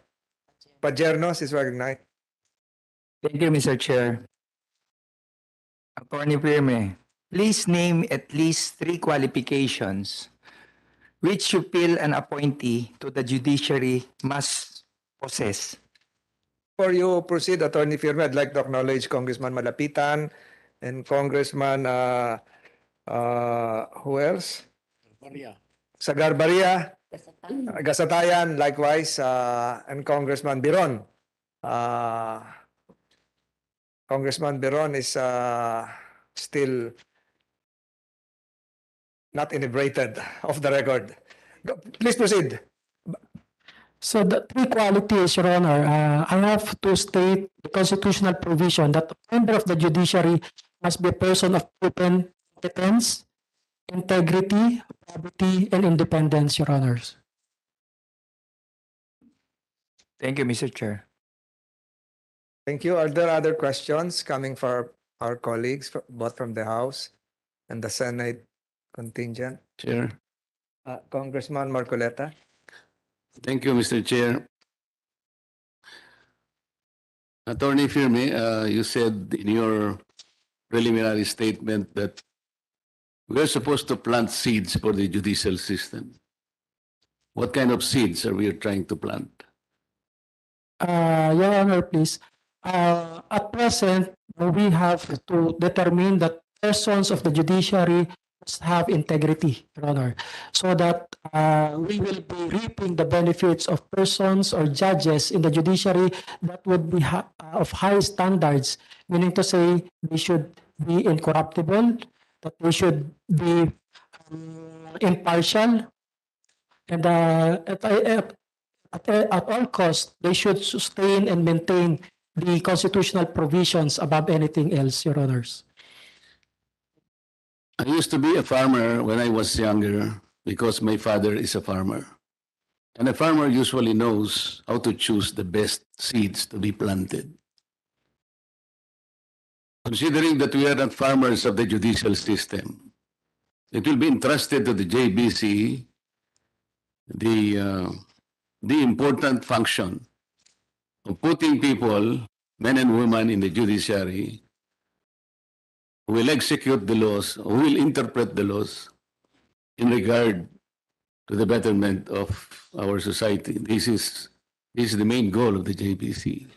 Pajernos is recognized. Thank you, Mr. Chair. Attorney Firme, please name at least 3 qualifications which you feel an appointee to the judiciary must possess. Before you proceed, Attorney Firme, I'd like to acknowledge Congressman Malapitan and Congressman, who else? Sagar Barria, Gasatayan, likewise, and Congressman Biron. Congressman Biron is still not inebriated off the record. Please proceed. So the 3 qualities, Your Honor, I have to state the constitutional provision that a member of the judiciary must be a person of proven competence, integrity, probity, and independence, Your Honors. Thank you, Mr. Chair. Thank you. Are there other questions coming for our colleagues, both from the House and the Senate contingent? Chair. Congressman Marcoleta. Thank you, Mr. Chair. Attorney Firme, you said in your preliminary statement that we're supposed to plant seeds for the judicial system. What kind of seeds are we trying to plant? Your Honor, please. At present, we have to determine that persons of the judiciary must have integrity, Your Honor, so that we will be reaping the benefits of persons or judges in the judiciary that would be of high standards, meaning to say they should be incorruptible, that they should be impartial, and at all costs, they should sustain and maintain the constitutional provisions above anything else, Your Honors. I used to be a farmer when I was younger because my father is a farmer. And a farmer usually knows how to choose the best seeds to be planted. Considering that we are not farmers of the judicial system, it will be entrusted to the Jjbc the important function of putting people, men and women in the judiciary, who will execute the laws, who will interpret the laws in regard to the betterment of our society. This is the main goal of the Jjbc.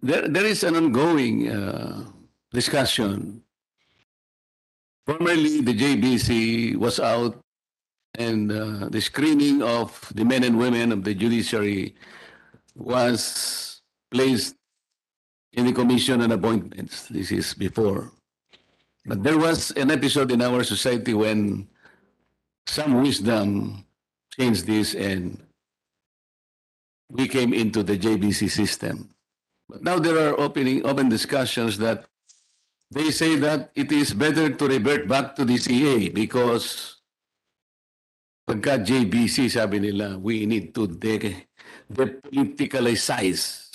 There is an ongoing discussion. Formerly, the Jjbc was out, and the screening of the men and women of the judiciary was placed in the Commission on Appointments. This is before. But there was an episode in our society when some wisdom changed this and we came into the Jjbc system. But now there are open discussions that they say that it is better to revert back to the CA because pagka Jjbc, sabi nila, we need to depoliticalize,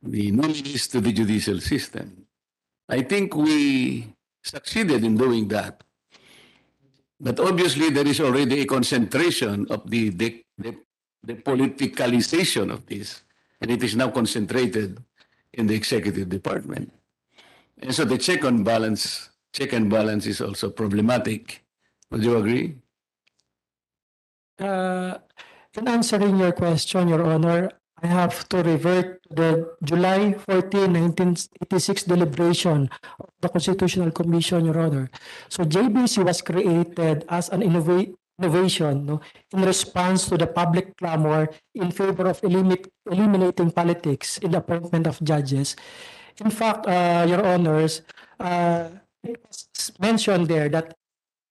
the nominees to the judicial system. I think we succeeded in doing that. But obviously, there is already a concentration of the politicalization of this, and it is now concentrated in the executive department. And so the check and balance is also problematic. Would you agree? In answering your question, Your Honor, I have to revert to the July 14, 1986 deliberation of the Constitutional Commission, Your Honor. So Jjbc was created as an innovation in response to the public clamor in favor of eliminating politics in the appointment of judges. In fact, Your Honors, it was mentioned there that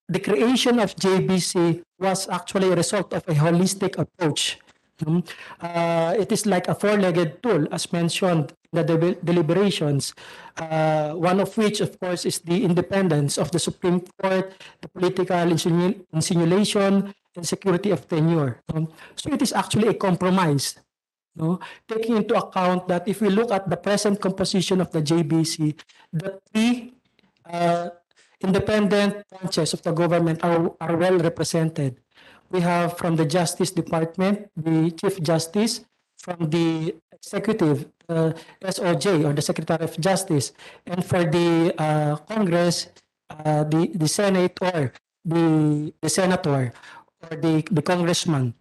the creation of Jjbc was actually a result of a holistic approach. It is like a four-legged tool, as mentioned in the deliberations, one of which, of course, is the independence of the Supreme Court, the political insinuation, and security of tenure. So it is actually a compromise, taking into account that if we look at the present composition of the Jjbc, the three independent branches of the government are well represented. We have from the Justice Department, the Chief Justice, from the Executive, SOJ, or the Secretary of Justice, and for the Congress, the Senate, or the Senator, or the Congressman.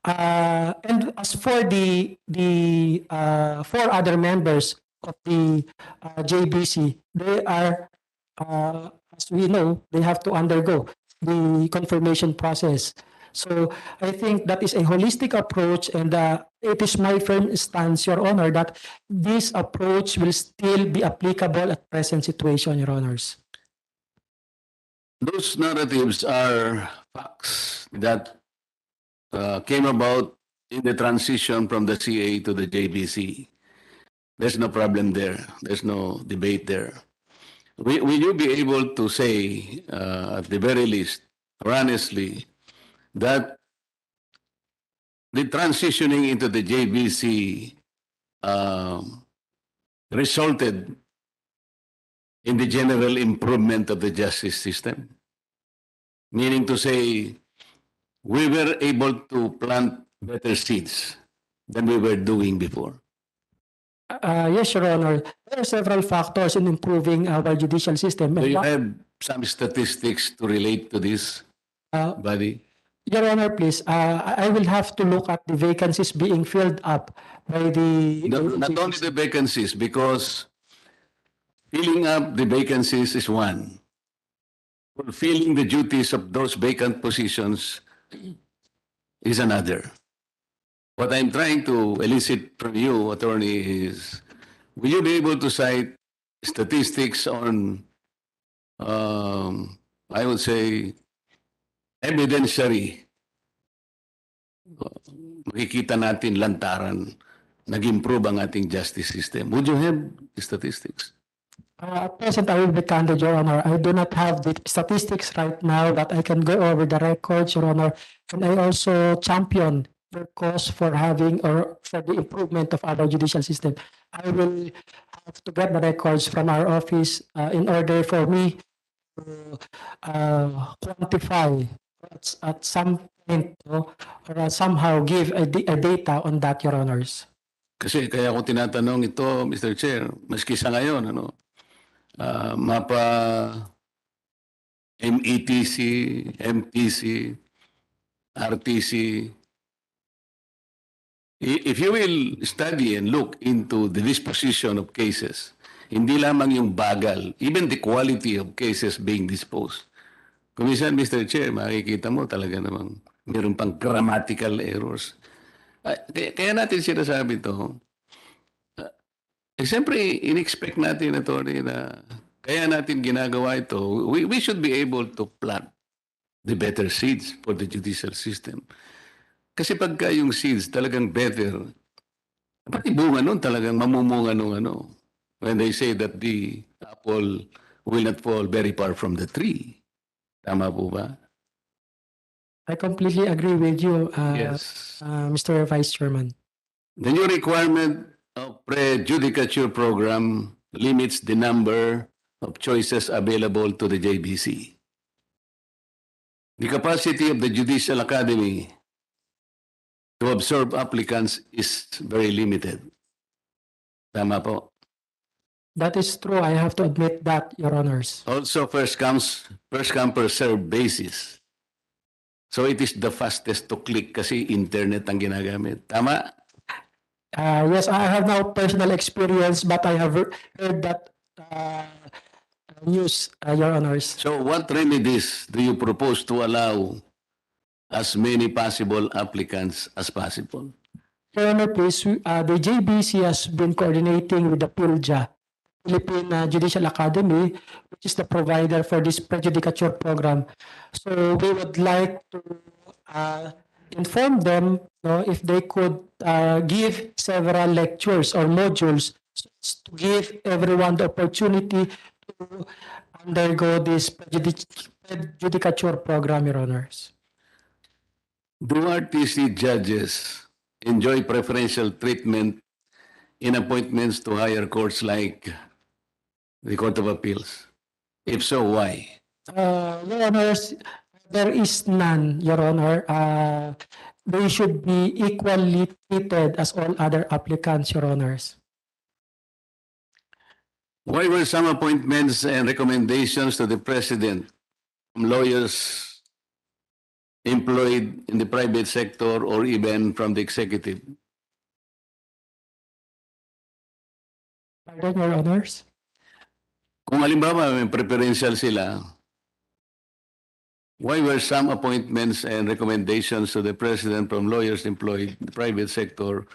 And as for the four other members of the Jjbc, they are, as we know, they have to undergo the confirmation process. So I think that is a holistic approach, and it is my firm stance, Your Honor, that this approach will still be applicable at present situation, Your Honors. Those narratives are facts that came about in the transition from the CA to the Jjbc. There's no problem there. There's no debate there. Will you be able to say, at the very least, or honestly, that the transitioning into the Jjbc resulted in the general improvement of the justice system? Meaning to say, we were able to plant better seeds than we were doing before. Yes, Your Honor. There are several factors in improving our judicial system. Do you have some statistics to relate to this, buddy? Your Honor, please, I will have to look at the vacancies being filled up by the... Not only the vacancies, because Filling up the vacancies is one. Fulfilling the duties of those vacant positions is another. What I'm trying to elicit from you, attorney, is will you be able to cite statistics on, I would say, evidentiary? Makikita natin lantaran, nag-improve ang ating justice system. Would you have statistics? At present, I will be candid, Your Honor. I do not have the statistics right now, but I can go over the records, Your Honor. And I also champion your cause for having or for the improvement of our judicial system. I will have to get the records from our office in order for me to quantify at some point or somehow give a data on that, Your Honors. Kasi kaya ako tinatanong ito, Mr. Chair, maski sa ngayon, mapa METC, MTC, RTC. If you will study and look into the disposition of cases, hindi lamang yung bagal, even the quality of cases being disposed. Kumisan, Mr. Chair, makikita mo talaga namang meron pang grammatical errors. Kaya natin sinasabi ito, siyempre, in-expect natin, attorney, na kaya natin ginagawa ito, we should be able to plant the better seeds for the judicial system. Kasi pagka yung seeds talagang better, pati bunga nun talagang mamumunga nung when they say that the apple will not fall very far from the tree. Tama po ba? I completely agree with you, Yes. Mr. Vice Chairman. The new requirement of pre-judicature program limits the number of choices available to the Jjbc. The capacity of the Judicial Academy to absorb applicants is very limited. Tama po. That is true. I have to admit that, Your Honors. Also, first come, first served basis. So it is the fastest to click kasi internet ang ginagamit. Tama? Yes, I have no personal experience, but I have heard that news, Your Honors. So what remedies do you propose to allow as many possible applicants as possible? Your Honor, please, the Jjbc has been coordinating with the PILJA, Philippine Judicial Academy, which is the provider for this prejudicature program. So we would like to inform them if they could give several lectures or modules to give everyone the opportunity to undergo this prejudicature program, Your Honors. Do RTC judges enjoy preferential treatment in appointments to higher courts like the Court of Appeals? If so, why? Your Honors, there is none, Your Honor. They should be equally treated as all other applicants, Your Honors. Why were some appointments and recommendations to the President from lawyers employed in the private sector or even from the executive? Pardon, Your Honors? Kung halimbawa may preferential sila, why were some appointments and recommendations to the President from lawyers employed in the private sector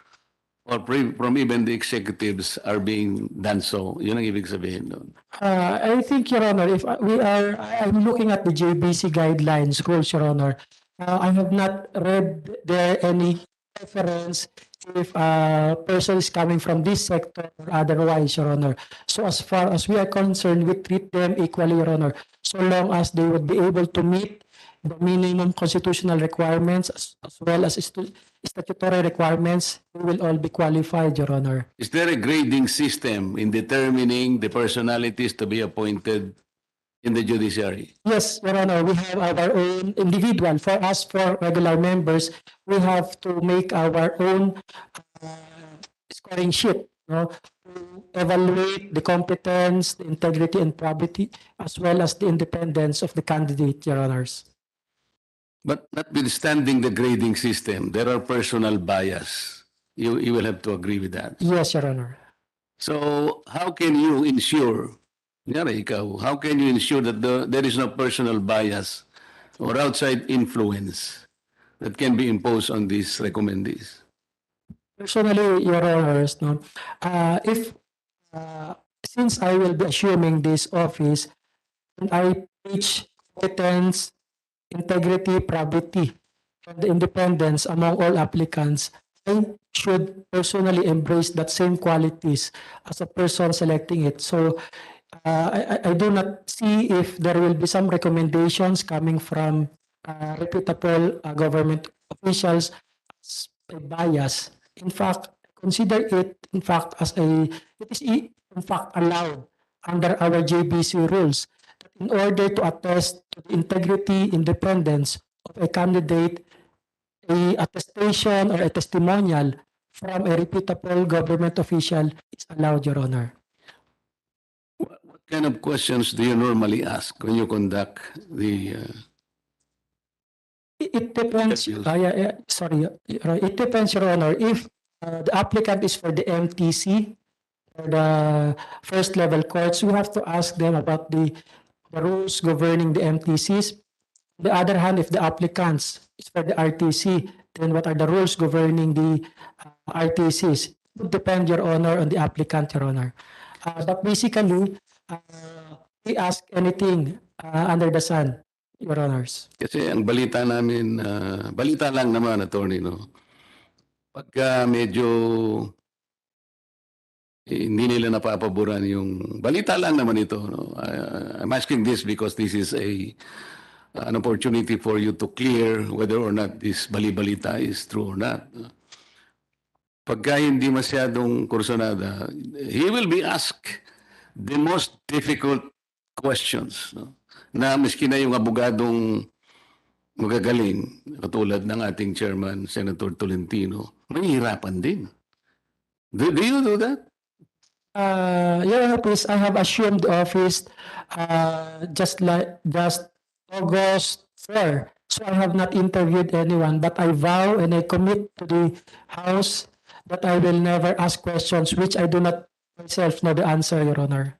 or from even the executives are being done so? Yun ang ibig sabihin doon. I think, Your Honor, if I'm looking at the Jjbc guidelines, rules, Your Honor. I have not read there any reference if a person is coming from this sector or otherwise, Your Honor. So as far as we are concerned, we treat them equally, Your Honor, so long as they would be able to meet the minimum constitutional requirements as well as statutory requirements, they will all be qualified, Your Honor. Is there a grading system in determining the personalities to be appointed in the judiciary? Yes, Your Honor, we have our own individual. For us, for regular members, we have to make our own scoring sheet, to evaluate the competence, the integrity and probity, as well as the independence of the candidate, Your Honors. But notwithstanding the grading system, there are personal bias. You will have to agree with that. Yes, Your Honor. So how can you ensure Kunyari, ikaw, how can you ensure that there is no personal bias or outside influence that can be imposed on these recommendees? Personally, Your Honors, no, if since I will be assuming this office, and I preach competence, integrity, probity, and independence among all applicants, I should personally embrace that same qualities as a person selecting it. So I do not see if there will be some recommendations coming from reputable government officials as a bias. In fact, consider it in fact as it is in fact allowed under our Jjbc rules that in order to attest to the integrity, independence of a candidate, a attestation or a testimonial from a reputable government official is allowed, Your Honor. What kind of questions do you normally ask when you conduct the It depends. Sorry, it depends, Your Honor. If the applicant is for the MTC or the first level courts, we have to ask them about the rules governing the MTCs. On the other hand, if the applicants is for the RTC, then what are the rules governing the RTCs? It would depend, Your Honor, on the applicant, Your Honor. But basically, we ask anything under the sun, Your Honors. Kasi ang balita namin, balita lang naman, attorney, no? Pagka medyo hindi nila napapaboran yung balita lang naman ito, no? I'm asking this because this is an opportunity for you to clear whether or not this bali-balita is true or not. Pagka hindi masyadong kursunada, he will be asked the most difficult questions, no? Na miski na yung abogadong magagaling, katulad ng ating chairman, Senator Tolentino, mahihirapan din. Do you do that? Your Honor, please, I have assumed the office just August 4. So I have not interviewed anyone, but I vow and I commit to the House that I will never ask questions which I do not myself know the answer, Your Honor.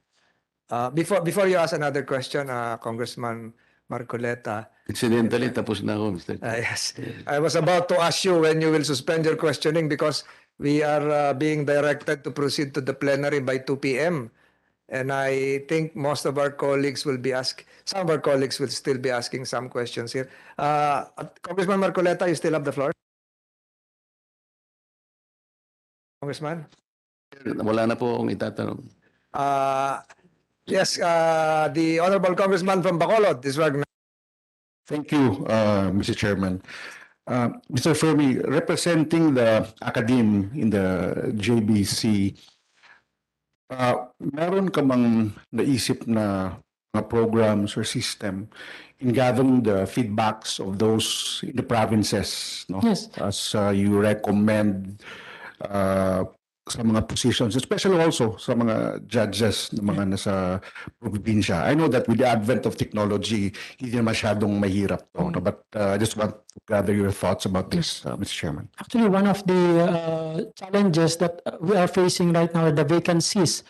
Before you ask another question, Congressman Marcoleta. Incidentally, tapos na ako, Mr. Yes. I was about to ask you when you will suspend your questioning because we are being directed to proceed to the plenary by 2 p.m. And I think most of our colleagues will be some of our colleagues will still be asking some questions here. Congressman Marcoleta, you still have the floor? Congressman? Wala na po akong itatanong. Yes, the Honorable Congressman from Bacolod is recognized. Thank you, Mr. Chairman. Mr. Fermi, representing the academe in the Jjbc, meron ka bang naisip na mga programs or system in gathering the feedbacks of those in the provinces, no? Yes. As you recommend sa mga positions, especially also sa mga judges na mga nasa probinsya. I know that with the advent of technology, hindi na masyadong mahirap to, no? But I just want to gather your thoughts about this, Mr. Chairman. Actually, one of the challenges that we are facing right now are the vacancies.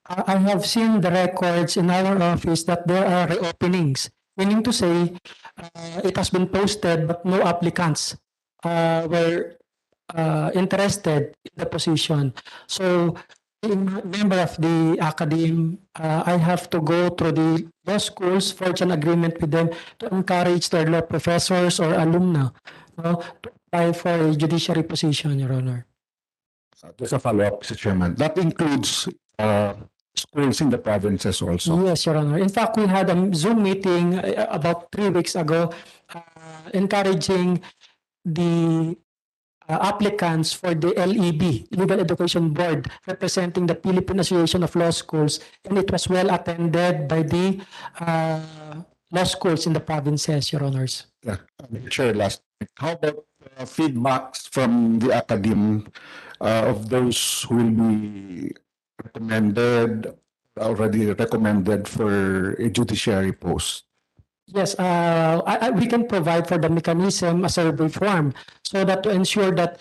I have seen the records in our office that there are reopenings, meaning to say it has been posted but no applicants were interested in the position. So, being a member of the academe, I have to go through the law schools, forge an agreement with them to encourage their law professors or alumni to apply for a judiciary position, Your Honor. Just a follow-up, Mr. Chairman. That includes schools in the provinces also. Yes, Your Honor. In fact, we had a Zoom meeting about 3 weeks ago encouraging the applicants for the LEB, Legal Education Board, representing the Philippine Association of Law Schools, and it was well attended by the law schools in the provinces, Your Honors. Yeah, sure. Last, how about feedbacks from the academe of those who will be already recommended for a judiciary post? Yes, we can provide for the mechanism a survey form so that to ensure that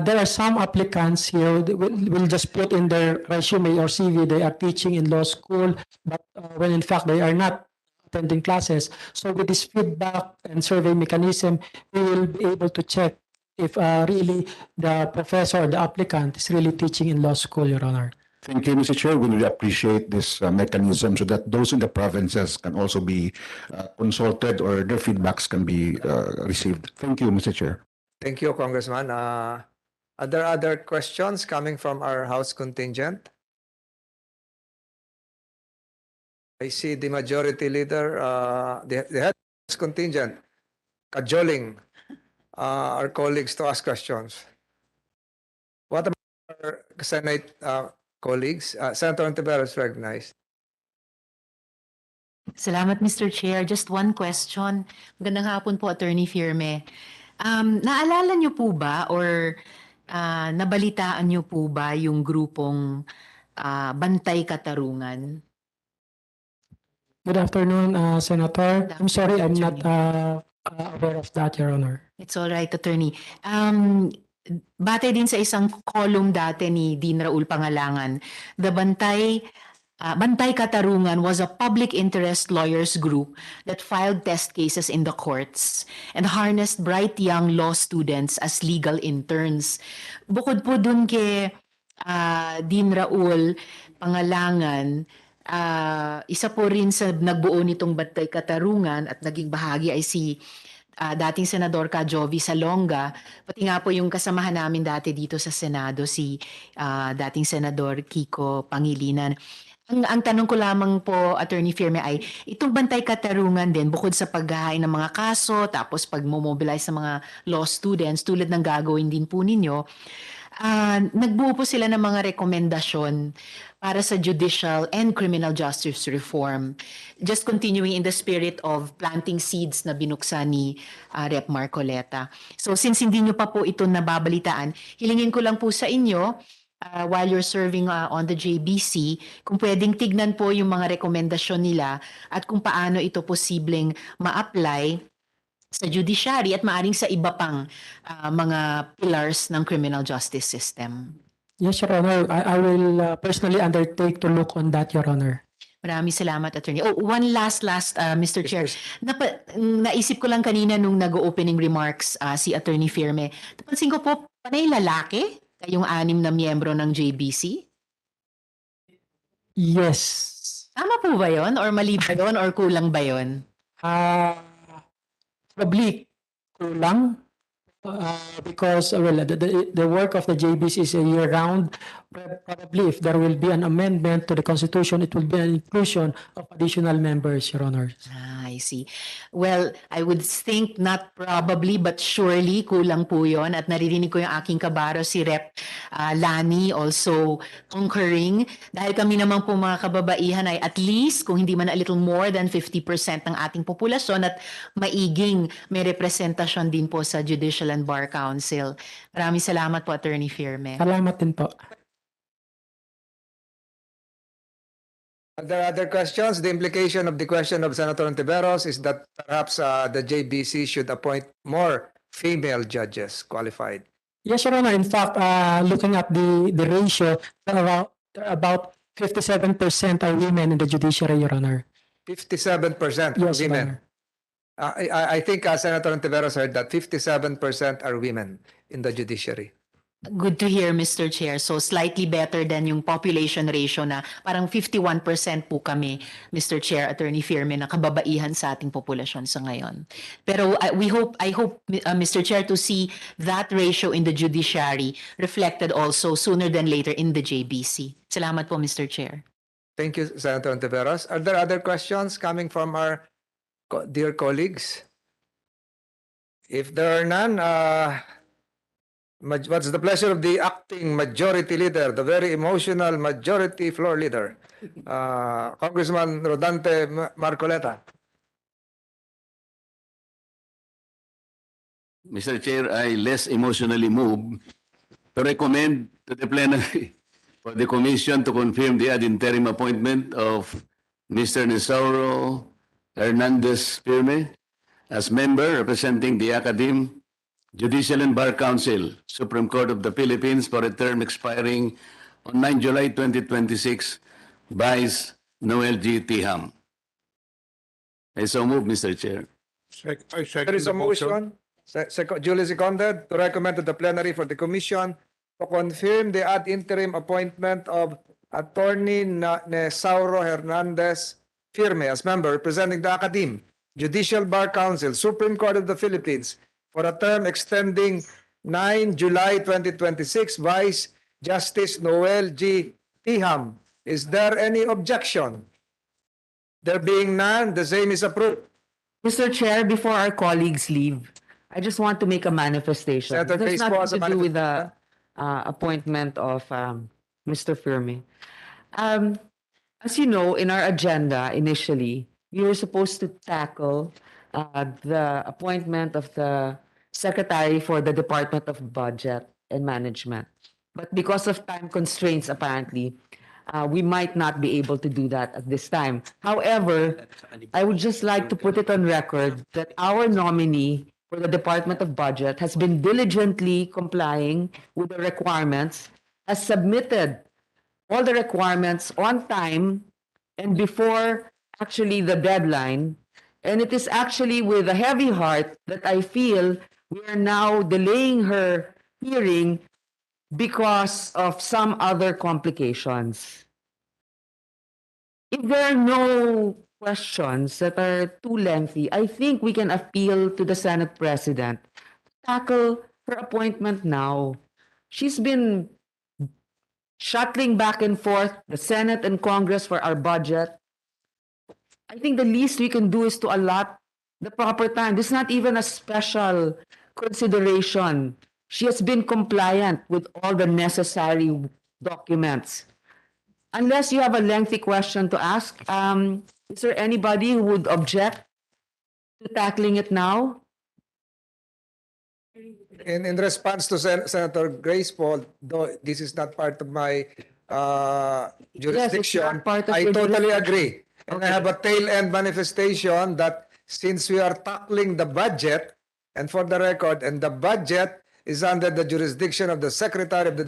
there are some applicants here that will just put in their resume or CV they are teaching in law school, but when in fact they are not attending classes. So with this feedback and survey mechanism, we will be able to check if really the professor or the applicant is really teaching in law school, Your Honor. Thank you, Mr. Chair. We really appreciate this mechanism so that those in the provinces can also be consulted or their feedbacks can be received. Thank you, Mr. Chair. Thank you, Congressman. Are there other questions coming from our House contingent? I see the majority leader, the head of House contingent, cajoling our colleagues to ask questions. What about our Senate colleagues? Senator Ontiveros is recognized. Salamat, Mr. Chair. Just one question. Magandang hapon po, Attorney Firme. Naalala niyo po ba or nabalitaan niyo po ba yung grupong Bantay Katarungan? Good afternoon, Senator. I'm sorry, I'm not aware of that, Your Honor. It's all right, Attorney. Batay din sa isang column dati ni Dean Raul Pangalangan, the Bantay Katarungan was a public interest lawyers group that filed test cases in the courts and harnessed bright young law students as legal interns. Bukod po dun kay Dean Raul Pangalangan, isa po rin sa nagbuo nitong Bantay Katarungan at naging bahagi ay si dating Senador Jjbc Salonga, pati nga po yung kasamahan namin dati dito sa Senado, si dating Senador Kiko Pangilinan. Ang tanong ko lamang po, Attorney Firme, ay itong Bantay Katarungan din, bukod sa paghahain ng mga kaso, tapos pag-mobilize sa mga law students, tulad ng gagawin din po ninyo, nagbuo po sila ng mga rekomendasyon para sa judicial and criminal justice reform. Just continuing in the spirit of planting seeds na binuksan ni Rep. Marcoleta. So since hindi nyo pa po ito nababalitaan, hilingin ko lang po sa inyo, while you're serving on the Jjbc, kung pwedeng tignan po yung mga rekomendasyon nila at kung paano ito posibleng ma-apply sa judiciary at maaring sa iba pang mga pillars ng criminal justice system. Yes, Your Honor. I will personally undertake to look on that, Your Honor. Maraming salamat, Attorney. Oh, one last, Mr. Chair. Naisip ko lang kanina nung nag-opening remarks si Attorney Firme. Napansin ko po, panay lalaki kayong 6 na miyembro ng Jjbc? Yes. Tama po ba yun? Or mali ba yun? Or kulang ba yun? Probably kulang. Because the work of the Jjbc is a year-round. Probably if there will be an amendment to the Constitution, it will be an inclusion of additional members, Your Honor. I see. Well, I would think not probably but surely kulang po yun. At naririnig ko yung aking kabaro, si Rep. Lani, also concurring. Dahil kami naman po mga kababaihan ay at least, kung hindi man a little more than 50% ng ating populasyon at maiging may representasyon din po sa Judicial and Bar Council. Maraming salamat po, Attorney Firme. Salamat din po. Are there other questions? The implication of the question of Senator Ontiveros is that perhaps the Jjbc should appoint more female judges qualified. Yes, Your Honor. In fact, looking at the ratio, about 57% are women in the judiciary, Your Honor. 57% are Yes, women. Your I think Senator Ontiveros heard that 57% are women in the judiciary. Good to hear, Mr. Chair. So slightly better than yung population ratio na parang 51% po kami, Mr. Chair, Attorney Firme, na kababaihan sa ating populasyon sa ngayon. Pero I hope, Mr. Chair, to see that ratio in the judiciary reflected also sooner than later in the Jjbc. Salamat po, Mr. Chair. Thank you, Senator Ontiveros. Are there other questions coming from our dear colleagues? If there are none, what's the pleasure of the acting majority leader, the very emotional majority floor leader, Congressman Rodante Marcoleta? Mr. Chair, I less emotionally move to recommend to the plenary for the commission to confirm the ad interim appointment of Mr. Nisauro Hernandez Firme as member representing the Academe, Judicial and Bar Council, Supreme Court of the Philippines for a term expiring on 9 July 2026, Vice Noel G. Tiham. I so move, Mr. Chair. There is a motion, duly seconded, to recommend to the plenary for the commission to confirm the ad interim appointment of Attorney Nesauro Hernandez Firme as member representing the Academe, Judicial Bar Council, Supreme Court of the Philippines for a term extending 9 July 2026, Vice Justice Noel G. Tiham. Is there any objection? There being none, the same is approved. Mr. Chair, before our colleagues leave, I just want to make a manifestation. Senator It has Grace Poe has a nothing to do with the appointment of Mr. Firme. As you know, in our agenda initially, we were supposed to tackle the appointment of the Secretary for the Department of Budget and Management. But because of time constraints, apparently, we might not be able to do that at this time. However, I would just like to put it on record that our nominee for the Department of Budget has been diligently complying with the requirements, has submitted all the requirements on time and before actually the deadline. And it is actually with a heavy heart that I feel we are now delaying her hearing because of some other complications. If there are no questions that are too lengthy, I think we can appeal to the Senate President to tackle her appointment now. She's been shuttling back and forth the Senate and Congress for our budget. I think the least we can do is to allot the proper time. This is not even a special consideration. She has been compliant with all the necessary documents. Unless you have a lengthy question to ask, is there anybody who would object to tackling it now? In response to Senator Grace Poe, though this is not part of my jurisdiction, I totally agree. And I have a tail-end manifestation that since we are tackling the budget, and for the record, and the budget is under the jurisdiction of the Secretary of the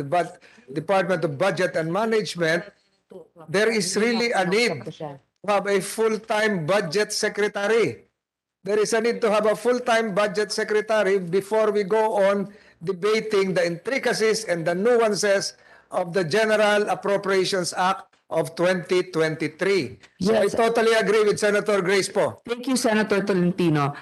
Department of Budget and Management, there is really a need to have a full-time budget secretary. There is a need to have a full-time budget secretary before we go on debating the intricacies and the nuances of the General Appropriations Act of 2023. So Yes. I totally agree with Senator Grace Poe. Thank you, Senator Tolentino.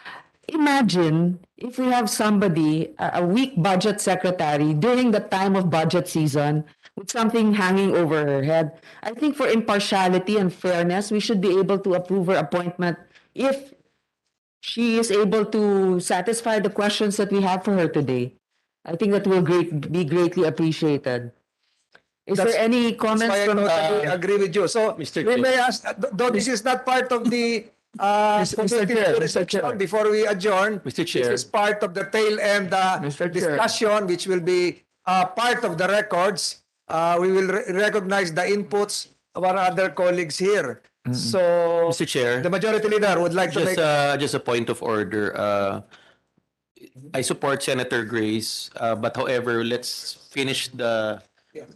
Imagine if we have somebody, a weak budget secretary during the time of budget season with something hanging over her head. I think for impartiality and fairness, we should be able to approve her appointment if she is able to satisfy the questions that we have for her today. I think that will be greatly appreciated. Is there any comments That's from why I totally agree with you. So, Mr. we Chair. may ask, though this is not part of the Mr. Chair. before we adjourn, Mr. Chair. this is part of the tail end discussion, which will be part of the records. We will recognize the inputs of our other colleagues here. So, Mr. Chair. the majority leader would like to make... Just a point of order. I support Senator Grace, but however, let's finish the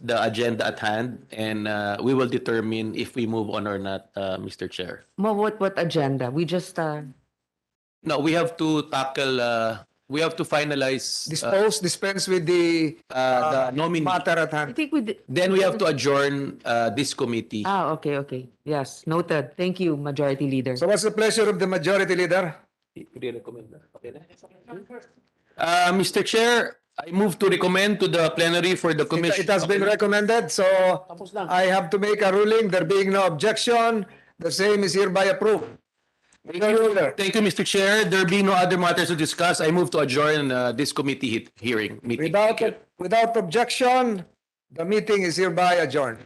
agenda at hand, and we will determine if we move on or not, Mr. Chair. What agenda? We just No, we have to tackle. We have to finalize dispense with the nominee. matter at hand. I think we Then we have to adjourn this committee. okay. Yes, noted. Thank you, Majority Leader. So what's the pleasure of the majority leader? Mr. Chair, I move to recommend to the plenary for the commission. It has been recommended, so I have to make a ruling. There being no objection, the same is hereby approved. Thank you, Mr. Chair. There being no other matters to discuss, I move to adjourn this committee meeting. Without objection, the meeting is hereby adjourned.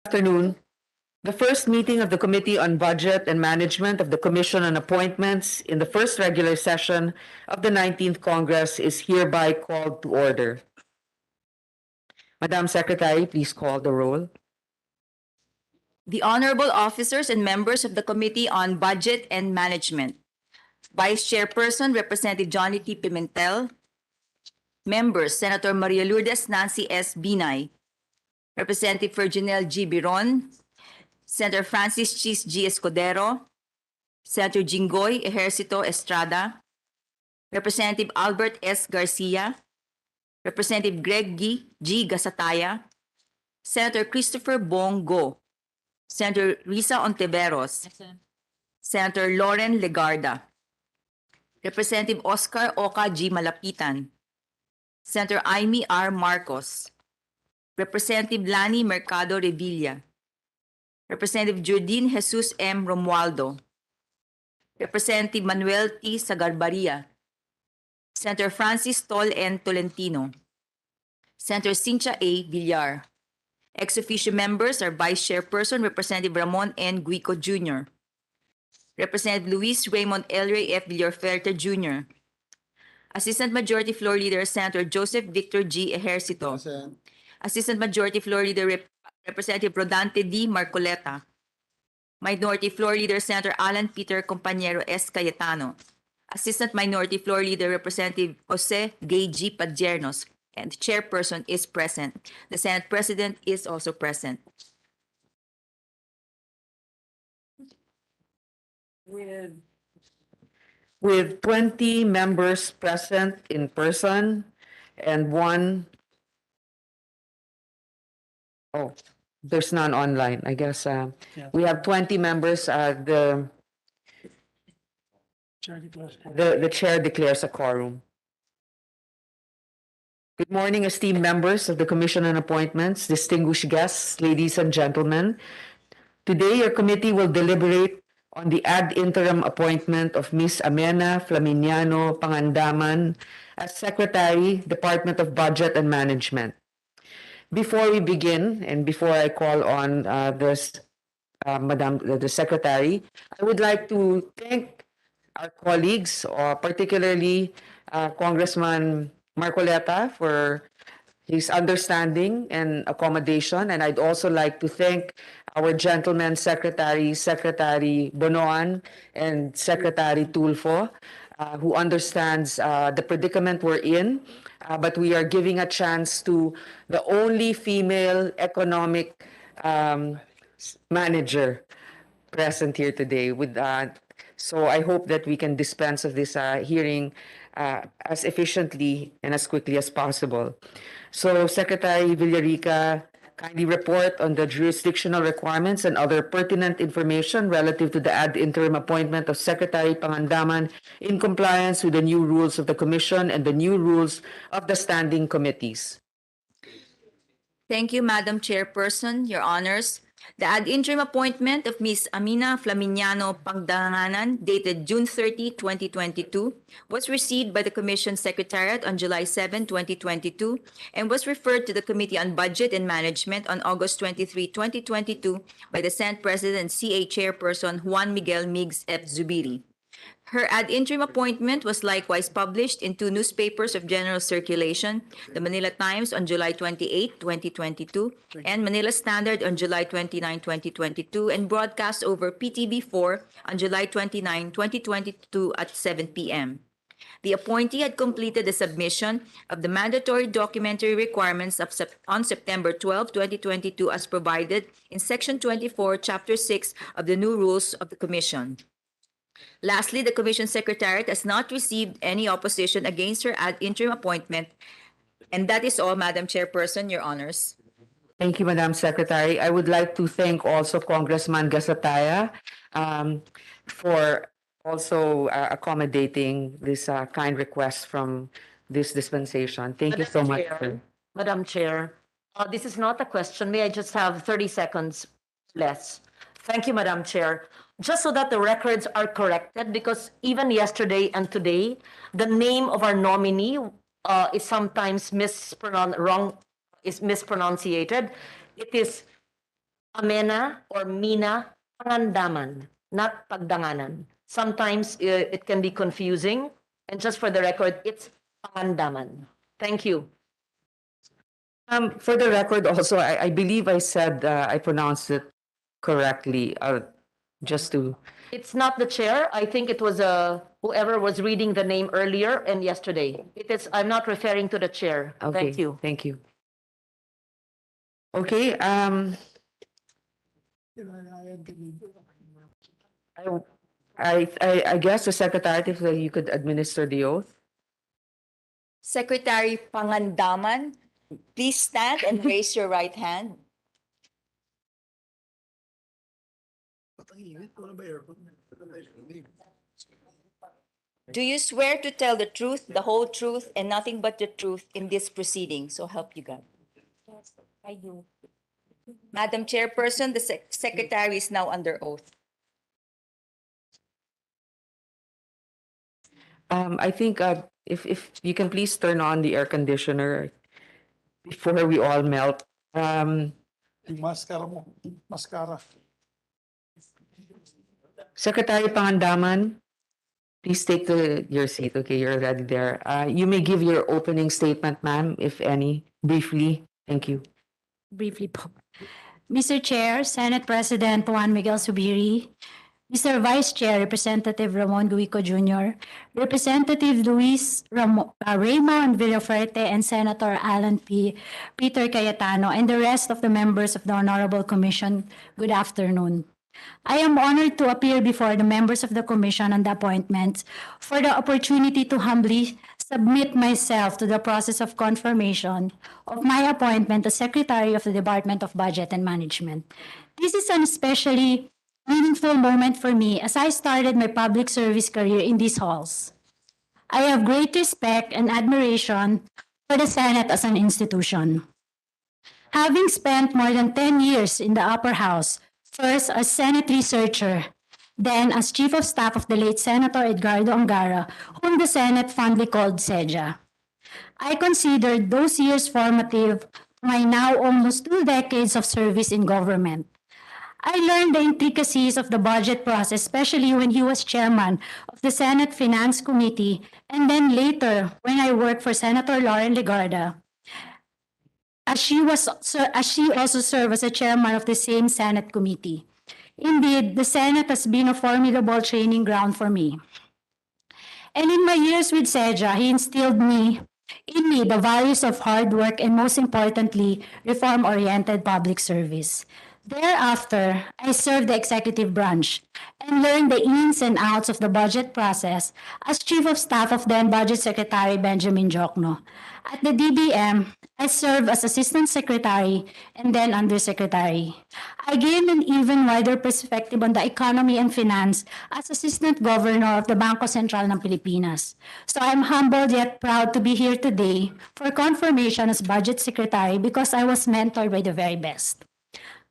Afternoon. The first meeting of the Committee on Budget and Management of the Commission on Appointments in the first regular session of the 19th Congress is hereby called to order. Madam Secretary, please call the roll. The honorable officers and members of the Committee on Budget and Management. Vice Chairperson, Representative Johnny T. Pimentel. Members, Senator Maria Lourdes Nancy S. Binay. Representative Virginel G. Biron. Senator Francis Chis G. Escudero. Senator Jinggoy Ejercito Estrada. Representative Albert S. Garcia. Representative Greg G. Gasataya. Senator Christopher Bong Go. Senator Risa Ontiveros. Senator Lauren Legarda. Representative Oscar Oka G. Malapitan. Senator Aimee R. Marcos. Representative Lani Mercado Revilla. Representative Jordine Jesus M. Romualdo. Representative Manuel T. Sagarbaria. Senator Francis Tol N. Tolentino. Senator Cynthia A. Villar. Ex-officio members are Vice Chairperson Representative Ramon N. Guico Jr., Representative Luis Raymond L. Ray F. Villaferte Jr., Assistant Majority Floor Leader Senator Joseph Victor G. Ejercito, Assistant Majority Floor Leader Representative Rodante D. Marcoleta, Minority Floor Leader Senator Alan Peter Compañero S. Cayetano, Assistant Minority Floor Leader Representative Jose Gay G. Padiernos, and the chairperson is present. The Senate President is also present. With 20 members present in person and there's none online. I guess we have 20 members. The chair declares a quorum. Good morning, esteemed members of the Commission on Appointments, distinguished guests, ladies and gentlemen. Today, your committee will deliberate on the ad interim appointment of Ms. Amena Flaminiano Pangandaman as Secretary, Department of Budget and Management. Before we begin, and before I call on the Secretary, I would like to thank our colleagues, particularly Congressman Marcoleta, for his understanding and accommodation. And I'd also like to thank our gentlemen Secretary Bonoan and Secretary Tulfo, who understands the predicament we're in, but we are giving a chance to the only female economic manager present here today. So I hope that we can dispense of this hearing as efficiently and as quickly as possible. So Secretary Villarica, kindly report on the jurisdictional requirements and other pertinent information relative to the ad interim appointment of Secretary Pangandaman in compliance with the new rules of the Commission and the new rules of the standing committees. Thank you, Madam Chairperson, Your Honors. The ad interim appointment of Ms. Amena Flaminiano Pangandaman, dated June 30, 2022, was received by the Commission Secretariat on July 7, 2022, and was referred to the Committee on Budget and Management on August 23, 2022, by the Senate President and CA Chairperson Juan Miguel Migs F. Zubiri. Her ad interim appointment was likewise published in 2 newspapers of general circulation, the Manila Times on July 28, 2022, and Manila Standard on July 29, 2022, and broadcast over PTV4 on July 29, 2022 at 7 p.m. The appointee had completed the submission of the mandatory documentary requirements on September 12, 2022, as provided in Section 24, Chapter 6 of the new rules of the Commission. Lastly, the Commission Secretariat has not received any opposition against her ad interim appointment. And that is all, Madam Chairperson, Your Honors. Thank you, Madam Secretary. I would like to thank also Congressman Gasataya for also accommodating this kind request from this dispensation. Thank you so much. Madam Chair, this is not a question. May I just have 30 seconds less? Thank you, Madam Chair. Just so that the records are corrected, because even yesterday and today, the name of our nominee is sometimes mispronunciated. It is amena or mina pangandaman, not pagdanganan. Sometimes it can be confusing. And just for the record, it's pangandaman. Thank you. For the record also, I believe I said, I pronounced it correctly, just to. It's not the chair. I think it was whoever was reading the name earlier and yesterday. I'm not referring to the chair. Okay, Thank you. thank you. Okay, I guess the secretary, if you could administer the oath. Secretary Pangandaman, please stand and raise your right hand. Do you swear to tell the truth, the whole truth, and nothing but the truth in this proceeding? So help you God. Yes, I do. Madam Chairperson, the Secretary is now under oath. I think if you can please turn on the air conditioner before we all melt. Mascara mo. Mascara. Secretary Pangandaman, please take your seat. Okay, you're already there. You may give your opening statement, ma'am, if any, briefly. Thank you. Briefly po. Mr. Chair, Senate President Juan Miguel Zubiri, Mr. Vice Chair, Representative Ramon Guico Jr., Representative Raymond Villaferte, and Senator Alan Peter Cayetano, and the rest of the members of the Honorable Commission, good afternoon. I am honored to appear before the members of the Commission on the appointments for the opportunity to humbly submit myself to the process of confirmation of my appointment as Secretary of the Department of Budget and Management. This is an especially meaningful moment for me as I started my public service career in these halls. I have great respect and admiration for the Senate as an institution. Having spent more than 10 years in the upper house, first as Senate researcher, then as Chief of Staff of the late Senator Edgardo Angara, whom the Senate fondly called Seja. I considered those years formative to my now almost 2 decades of service in government. I learned the intricacies of the budget process, especially when he was chairman of the Senate Finance Committee, and then later when I worked for Senator Lauren Legarda, as she also served as a chairman of the same Senate committee. Indeed, the Senate has been a formidable training ground for me. And in my years with Seja, he instilled in me the values of hard work and, most importantly, reform-oriented public service. Thereafter, I served the executive branch and learned the ins and outs of the budget process as Chief of Staff of then Budget Secretary Benjamin Jokno. At the DBM, I served as Assistant Secretary and then Undersecretary. I gained an even wider perspective on the economy and finance as Assistant Governor of the Bangko Sentral ng Pilipinas. So I'm humbled yet proud to be here today for confirmation as Budget Secretary because I was mentored by the very best.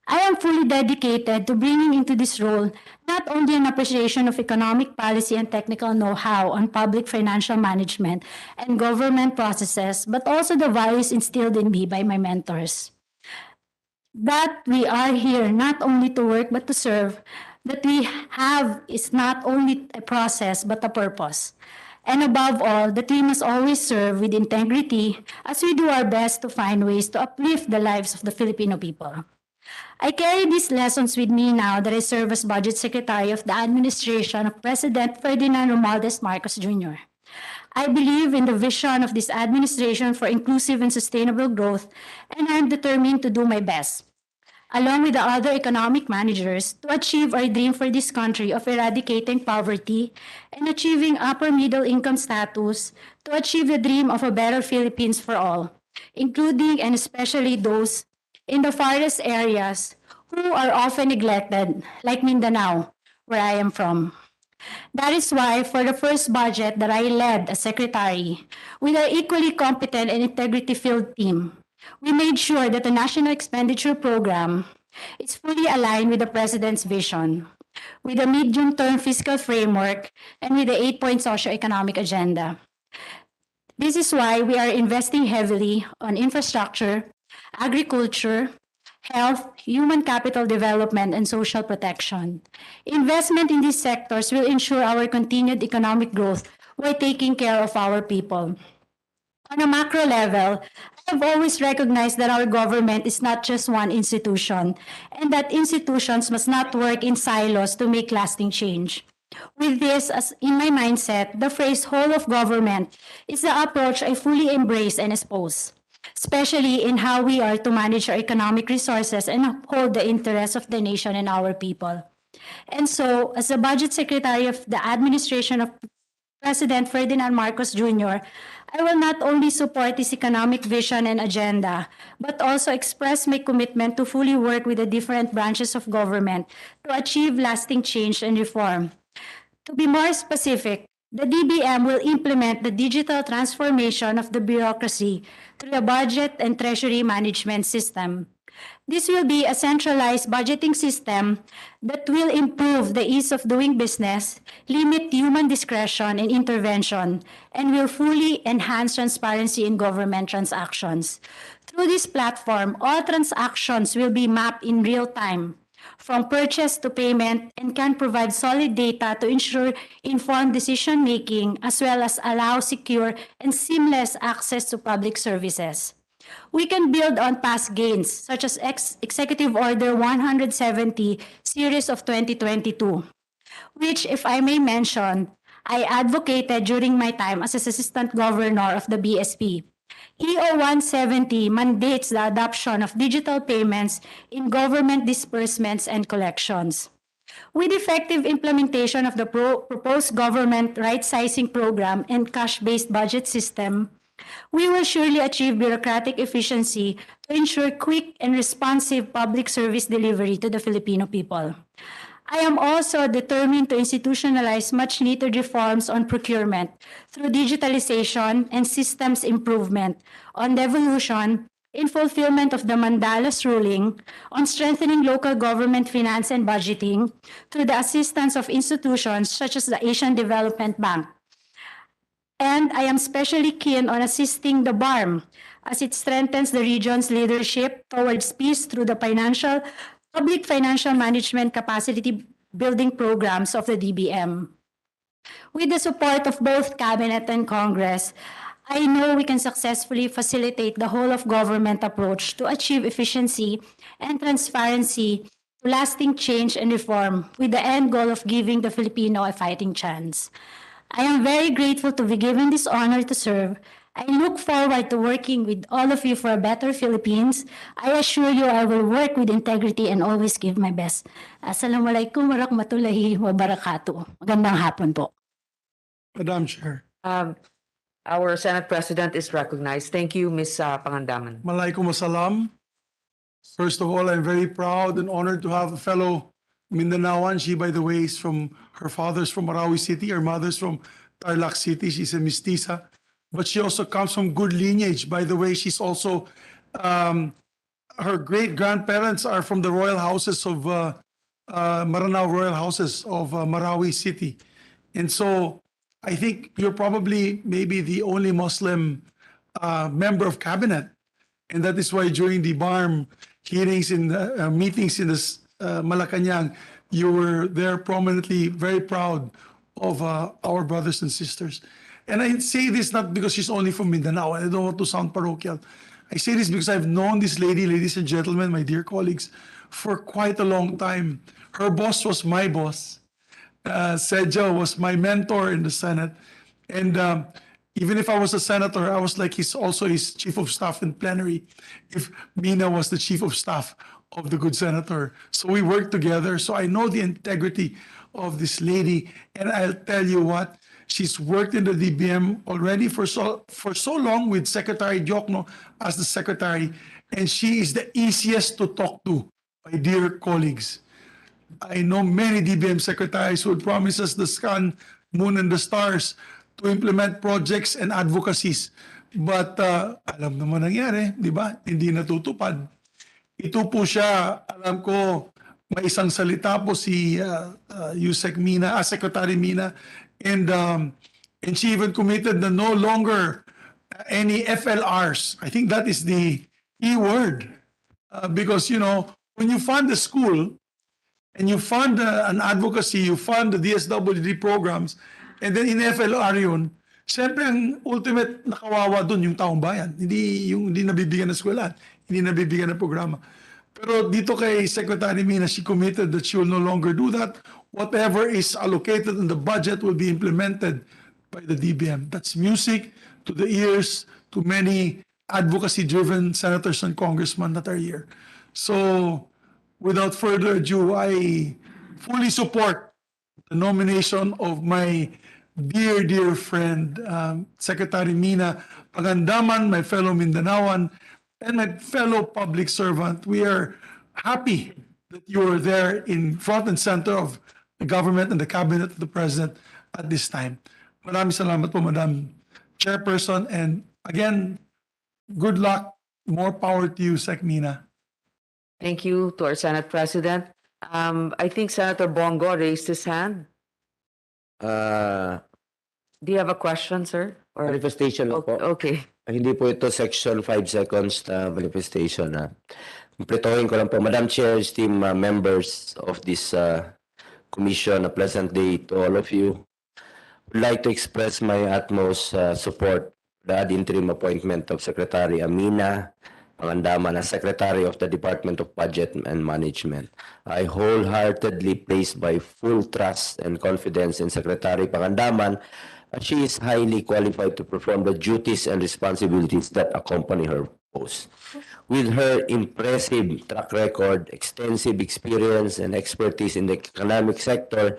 I am fully dedicated to bringing into this role not only an appreciation of economic policy and technical know-how on public financial management and government processes, but also the values instilled in me by my mentors. That we are here not only to work but to serve, that we have is not only a process but a purpose. And above all, that we must always serve with integrity as we do our best to find ways to uplift the lives of the Filipino people. I carry these lessons with me now that I serve as Budget Secretary of the administration of President Ferdinand Romualdez Marcos Jr. I believe in the vision of this administration for inclusive and sustainable growth, and I am determined to do my best, along with the other economic managers, to achieve our dream for this country of eradicating poverty and achieving upper middle income status, to achieve the dream of a better Philippines for all, including and especially those in the farthest areas who are often neglected, like Mindanao, where I am from. That is why for the first budget that I led as secretary, with our equally competent and integrity-filled team, we made sure that the National Expenditure Program is fully aligned with the President's vision, with the medium-term fiscal framework, and with the 8-point socio-economic agenda. This is why we are investing heavily on infrastructure, agriculture, health, human capital development, and social protection. Investment in these sectors will ensure our continued economic growth while taking care of our people. On a macro level, I have always recognized that our government is not just one institution, and that institutions must not work in silos to make lasting change. With this as in my mindset, the phrase whole of government is the approach I fully embrace and espouse, especially in how we are to manage our economic resources and uphold the interests of the nation and our people. And so, as the Budget Secretary of the administration of President Ferdinand Marcos Jr., I will not only support his economic vision and agenda, but also express my commitment to fully work with the different branches of government to achieve lasting change and reform. To be more specific, the DBM will implement the digital transformation of the bureaucracy through a budget and treasury management system. This will be a centralized budgeting system that will improve the ease of doing business, limit human discretion and intervention, and will fully enhance transparency in government transactions. Through this platform, all transactions will be mapped in real time, from purchase to payment, and can provide solid data to ensure informed decision-making as well as allow secure and seamless access to public services. We can build on past gains, such as Executive Order 170, Series of 2022, which, if I may mention, I advocated during my time as Assistant Governor of the BSP. EO 170 mandates the adoption of digital payments in government disbursements and collections. With effective implementation of the proposed government right-sizing program and cash-based budget system, we will surely achieve bureaucratic efficiency to ensure quick and responsive public service delivery to the Filipino people. I am also determined to institutionalize much-needed reforms on procurement through digitalization and systems improvement, on devolution, in fulfillment of the Mandalas ruling, on strengthening local government finance and budgeting, through the assistance of institutions such as the Asian Development Bank. And I am especially keen on assisting the BARM as it strengthens the region's leadership towards peace through the public financial management capacity building programs of the DBM. With the support of both Cabinet and Congress, I know we can successfully facilitate the whole of government approach to achieve efficiency and transparency to lasting change and reform with the end goal of giving the Filipino a fighting chance. I am very grateful to be given this honor to serve. I look forward to working with all of you for a better Philippines. I assure you I will work with integrity and always give my best. Assalamualaikum warahmatullahi wabarakatuh. Magandang hapon po. Madam Chair. Our Senate President is recognized. Thank you, Ms. Pangandaman. Malaikum assalam. First of all, I'm very proud and honored to have a fellow Mindanaoan. She, by the way, is her father's from Marawi City, her mother's from Tarlac City. She's a mestiza, but she also comes from good lineage. By the way, she's also, her great-grandparents are from the royal houses of, Maranao Royal Houses of Marawi City. And so I think you're probably maybe the only Muslim member of cabinet. And that is why during the BARM hearings in the meetings in the Malacanang, you were there prominently, very proud of our brothers and sisters. And I say this not because she's only from Mindanao. I don't want to sound parochial. I say this because I've known this lady, ladies and gentlemen, my dear colleagues, for quite a long time. Her boss was my boss. Sejo was my mentor in the Senate. And even if I was a senator, I was like also his chief of staff in plenary, if Mina was the chief of staff of the good senator. So we worked together. So I know the integrity of this lady. And I'll tell you what, she's worked in the DBM already for so long with Secretary Diokno as the secretary. And she is the easiest to talk to, my dear colleagues. I know many DBM secretaries who would promise us the sun, moon, and the stars to implement projects and advocacies. But alam naman nangyari, di ba? Hindi natutupad. Ito po siya, alam ko, may isang salita po si Yusek Mina, Secretary Mina, and she even committed na no longer any FLRs. I think that is the E word. Because, you know, when you fund the school and you fund an advocacy, you fund the DSWD programs, and then in FLR yun, siyempre ang ultimate nakawawa dun yung taong bayan. Hindi nabibigyan ng eskwelahan, hindi nabibigyan ng programa. Pero dito kay Secretary Mina, she committed that she will no longer do that. Whatever is allocated in the budget will be implemented by the DBM. That's music to the ears to many advocacy-driven senators and congressmen that are here. So, without further ado, I fully support the nomination of my dear friend, Secretary Mina Pagandaman, my fellow Mindanaoan, and my fellow public servant. We are happy that you are there in front and center of the government and the cabinet of the president at this time. Maraming salamat po, Madam Chairperson. And again, good luck. More power to you, Sec Mina. Thank you to our Senate President. I think Senator Bongo raised his hand. Do you have a question, sir? Or... Manifestation lang po. Okay. Hindi po ito section 5 seconds na manifestation. Kumpletohin ko lang po. Madam Chair, esteemed members of this commission, a pleasant day to all of you. Would like to express my utmost support the ad interim appointment of Secretary Amina Pagandaman as Secretary of the Department of Budget and Management. I wholeheartedly place my full trust and confidence in Secretary Pagandaman. She is highly qualified to perform the duties and responsibilities that accompany her post. With her impressive track record, extensive experience, and expertise in the economic sector,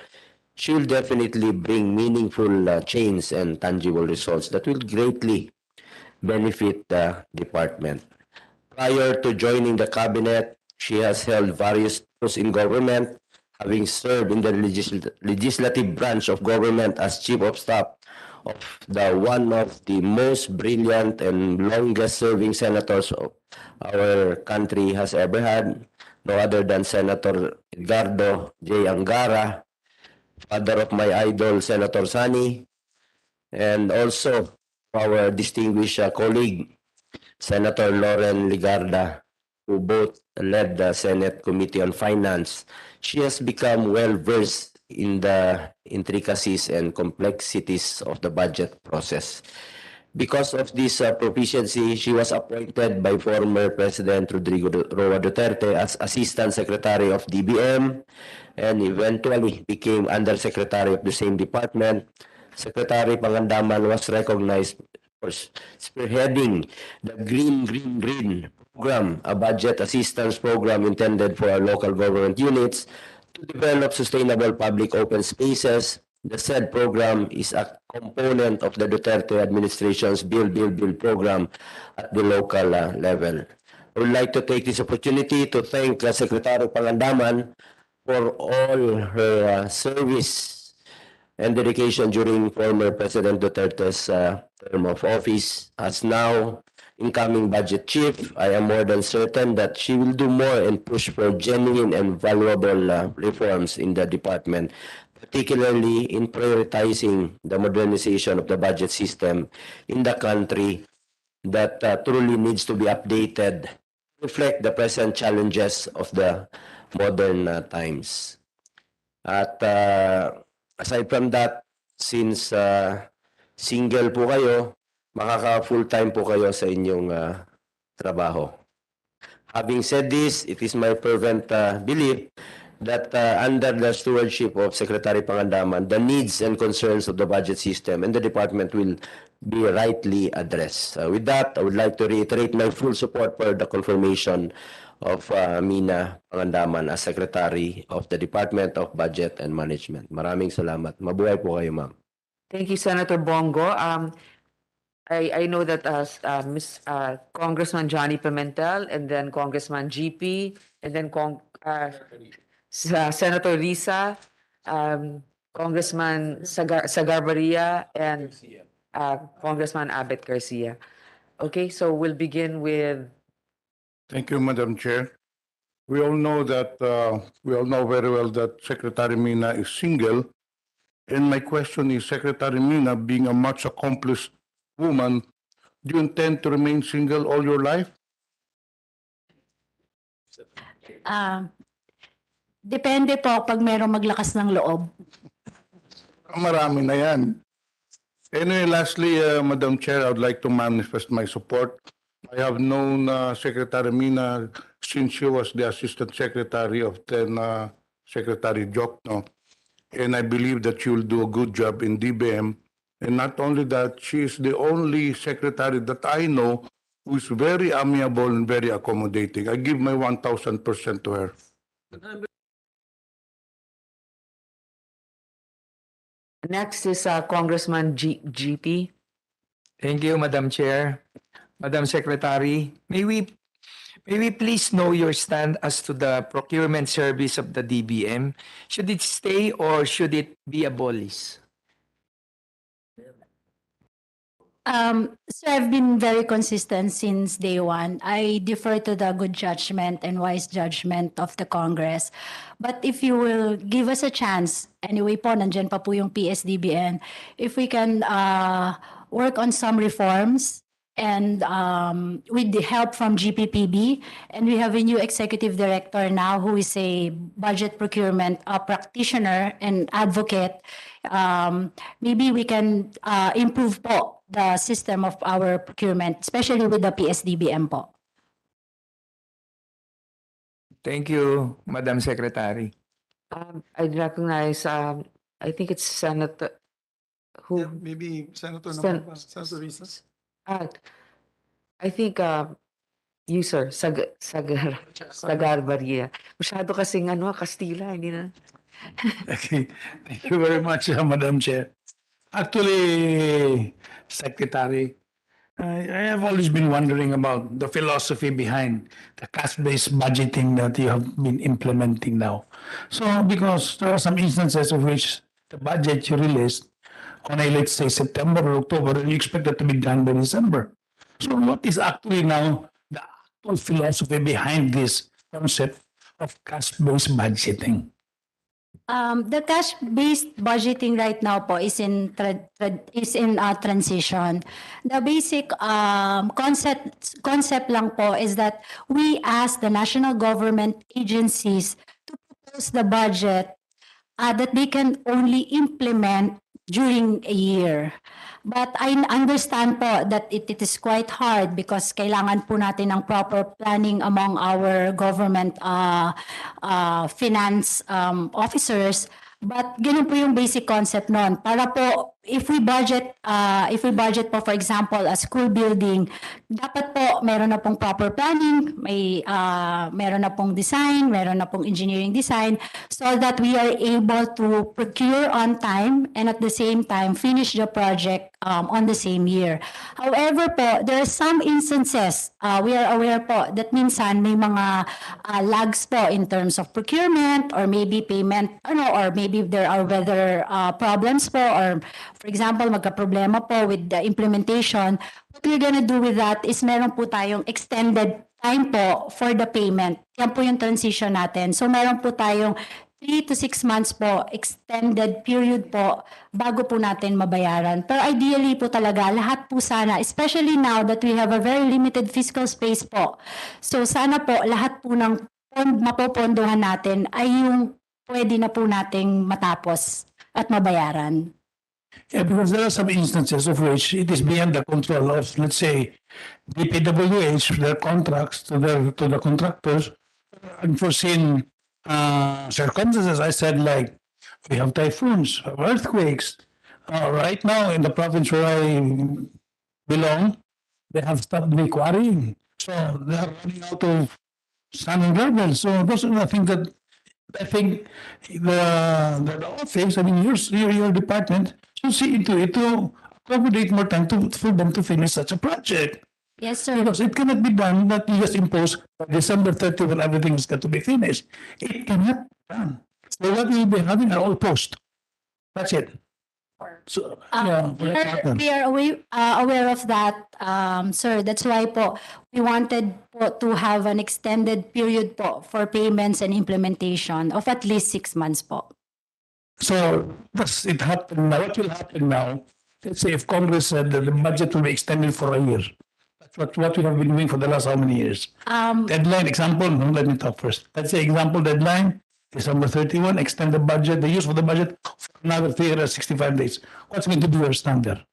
she will definitely bring meaningful change and tangible results that will greatly benefit the department. Prior to joining the cabinet, she has held various posts in government, having served in the legislative branch of government as Chief of Staff of one of the most brilliant and longest-serving senators of our country has ever had, no other than Senator Edgardo J. Angara, father of my idol, Senator Sani, and also our distinguished colleague, Senator Loren Ligarda, who both led the Senate Committee on Finance. She has become well-versed in the intricacies and complexities of the budget process. Because of this proficiency, she was appointed by former President Rodrigo Roa Duterte as Assistant Secretary of DBM and eventually became Undersecretary of the same department. Secretary Pagandaman was recognized for spearheading the Green program, a budget assistance program intended for our local government units to develop sustainable public open spaces. The said program is a component of the Duterte administration's Build program at the local level. I would like to take this opportunity to thank Secretary Pagandaman for all her service and dedication during former President Duterte's term of office. As now incoming budget chief, I am more than certain that she will do more and push for genuine and valuable reforms in the department, particularly in prioritizing the modernization of the budget system in the country that truly needs to be updated to reflect the present challenges of the modern times. At aside from that, since single po kayo, makaka-full-time po kayo sa inyong trabaho. Having said this, it is my fervent belief that under the stewardship of Secretary Pagandaman, the needs and concerns of the budget system and the department will be rightly addressed. With that, I would like to reiterate my full support for the confirmation of Mina Pagandaman as Secretary of the Department of Budget and Management. Maraming salamat. Mabuhay po kayo, ma'am. Thank you, Senator Bongo. I know that Congressman Johnny Pimentel and then Congressman GP and then Senator Risa, Congressman Sagarbarria and Congressman Abet Garcia. Okay, so we'll begin with... Thank you, Madam Chair. We all know very well that Secretary Mina is single. And my question is, Secretary Mina, being a much accomplished woman, do you intend to remain single all your life? Depende po pag merong maglakas ng loob. Marami na yan. Anyway, lastly, Madam Chair, I would like to manifest my support. I have known Secretary Mina since she was the Assistant Secretary of then Secretary Jokno. And I believe that she will do a good job in DBM. And not only that, she is the only secretary that I know who is very amiable and very accommodating. I give my 1,000% to her. Next is Congressman GP. Thank you, Madam Chair. Madam Secretary, may we please know your stand as to the procurement service of the DBM? Should it stay or should it be abolished? So I've been very consistent since day one. I defer to the good judgment and wise judgment of the Congress. But if you will give us a chance, anyway po, nandyan pa po yung PSDBN, if we can work on some reforms and with the help from GPPB, and we have a new executive director now who is a budget procurement practitioner and advocate, maybe we can improve po the system of our procurement, especially with the PSDBM po. Thank you, Madam Secretary. I recognize, I think it's Senator, who? Yeah, maybe Senator Senator Risa. I think you, sir, Sagar Barria. Masyado kasing Kastila, hindi na. Okay. Thank you very much, Madam Chair. Actually, Secretary, I have always been wondering about the philosophy behind the cash-based budgeting that you have been implementing now. So, because there are some instances of which the budget you released on let's say, September or October, and you expect that to be done by December. So, what is actually now the actual philosophy behind this concept of cash-based budgeting? The cash-based budgeting right now po is in transition. The basic concept lang po is that we ask the national government agencies to propose the budget that they can only implement during a year. But I understand po that it is quite hard because kailangan po natin ng proper planning among our government finance officers. But ganun po yung basic concept nun. Para po, if we budget po, for example, a school building, dapat po meron na pong proper planning, meron na pong design, meron na pong engineering design, so that we are able to procure on time and at the same time finish the project on the same year. However po, there are some instances, we are aware po that minsan may mga lags po in terms of procurement or maybe payment, or maybe there are weather problems po, or for example, magka-problema po with the implementation. What we're gonna do with that is meron po tayong extended time po for the payment. Yan po yung transition natin. So meron po tayong 3 to 6 months po, extended period po, bago po natin mabayaran. Pero ideally po talaga, lahat po sana, especially now that we have a very limited fiscal space po. So sana po, lahat po ng mapopondohan natin ay yung pwede na po nating matapos at mabayaran. Yeah, because there are some instances of which it is beyond the control of, let's say, Dpwh, their contracts to the contractors, unforeseen circumstances. I said, like, we have typhoons, earthquakes. Right now, in the province where I belong, they have stopped quarrying. So they are running out of sand and gravel. So those are the things that I think the office, I mean, your department, should see into it to accommodate more time for them to finish such a project. Yes, sir. Because it cannot be done that you just impose by December 30 when everything is got to be finished. It cannot be done. So what we will be having are all post. That's it. So, we are aware of that, sir. That's why po, we wanted po to have an extended period po for payments and implementation of at least 6 months po. So does it happen now? What will happen now? Let's say if Congress said that the budget will be extended for a year. what we have been doing for the last how many years? Deadline, example, no, let me talk first. Let's say example deadline, December 31, extend the budget, the use of the budget for another 365 days. What's going to be your standard?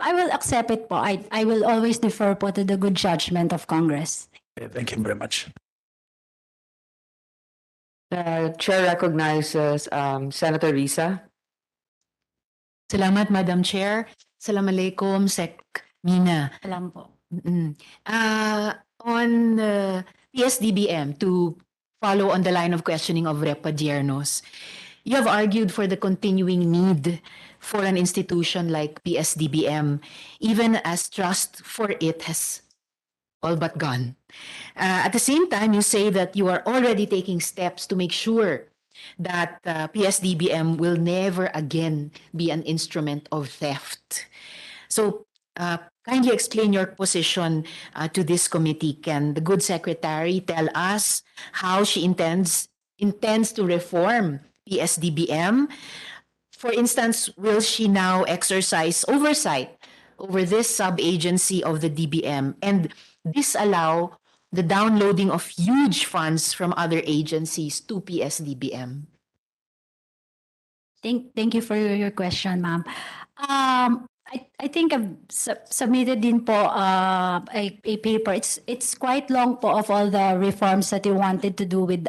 I will accept it po. I will always defer po to the good judgment of Congress. Okay, thank you very much. The chair recognizes Senator Risa. Salamat, Madam Chair. Assalamualaikum, Sec Mina. Alam po. On PSDBM, to follow on the line of questioning of Rep. Padiernos, you have argued for the continuing need for an institution like PSDBM, even as trust for it has all but gone. At the same time, you say that you are already taking steps to make sure that PSDBM will never again be an instrument of theft. So, kindly explain your position to this committee. Can the good secretary tell us how she intends to reform PSDBM? For instance, will she now exercise oversight over this sub-agency of the DBM and disallow the downloading of huge funds from other agencies to PSDBM? Thank you for your question, ma'am. I think I've submitted din po a paper. It's quite long po of all the reforms that you wanted to do with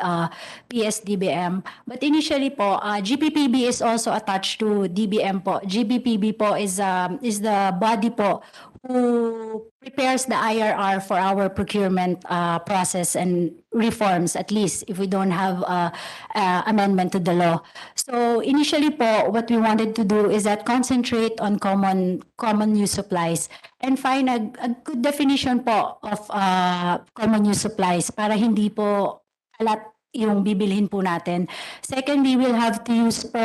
PSDBM. But initially po, GPPB is also attached to DBM po. GPPB po is the body po who prepares the IRR for our procurement process and reforms, at least if we don't have amendment to the law. So initially po, what we wanted to do is that concentrate on common use supplies and find a good definition po of common use supplies para hindi po alat yung bibilhin po natin. Secondly, we'll have to use po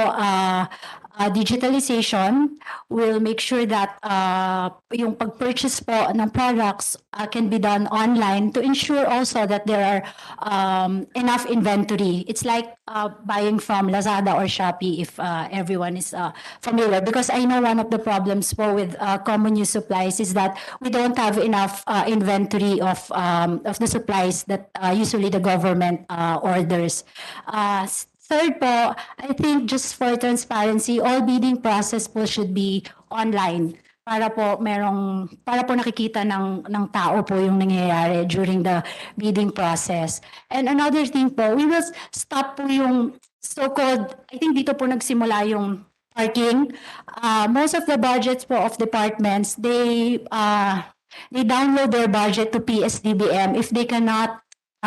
digitalization. We'll make sure that yung pag-purchase po ng products can be done online to ensure also that there are enough inventory. It's like buying from Lazada or Shopee if everyone is familiar. Because I know one of the problems po with common use supplies is that we don't have enough inventory of the supplies that usually the government orders. Third po, I think just for transparency, all bidding process po should be online para po nakikita ng tao po yung nangyayari during the bidding process. And another thing po, we will stop po yung so-called, I think dito po nagsimula yung parking. Most of the budgets po of departments, they download their budget to PSDBM if they cannot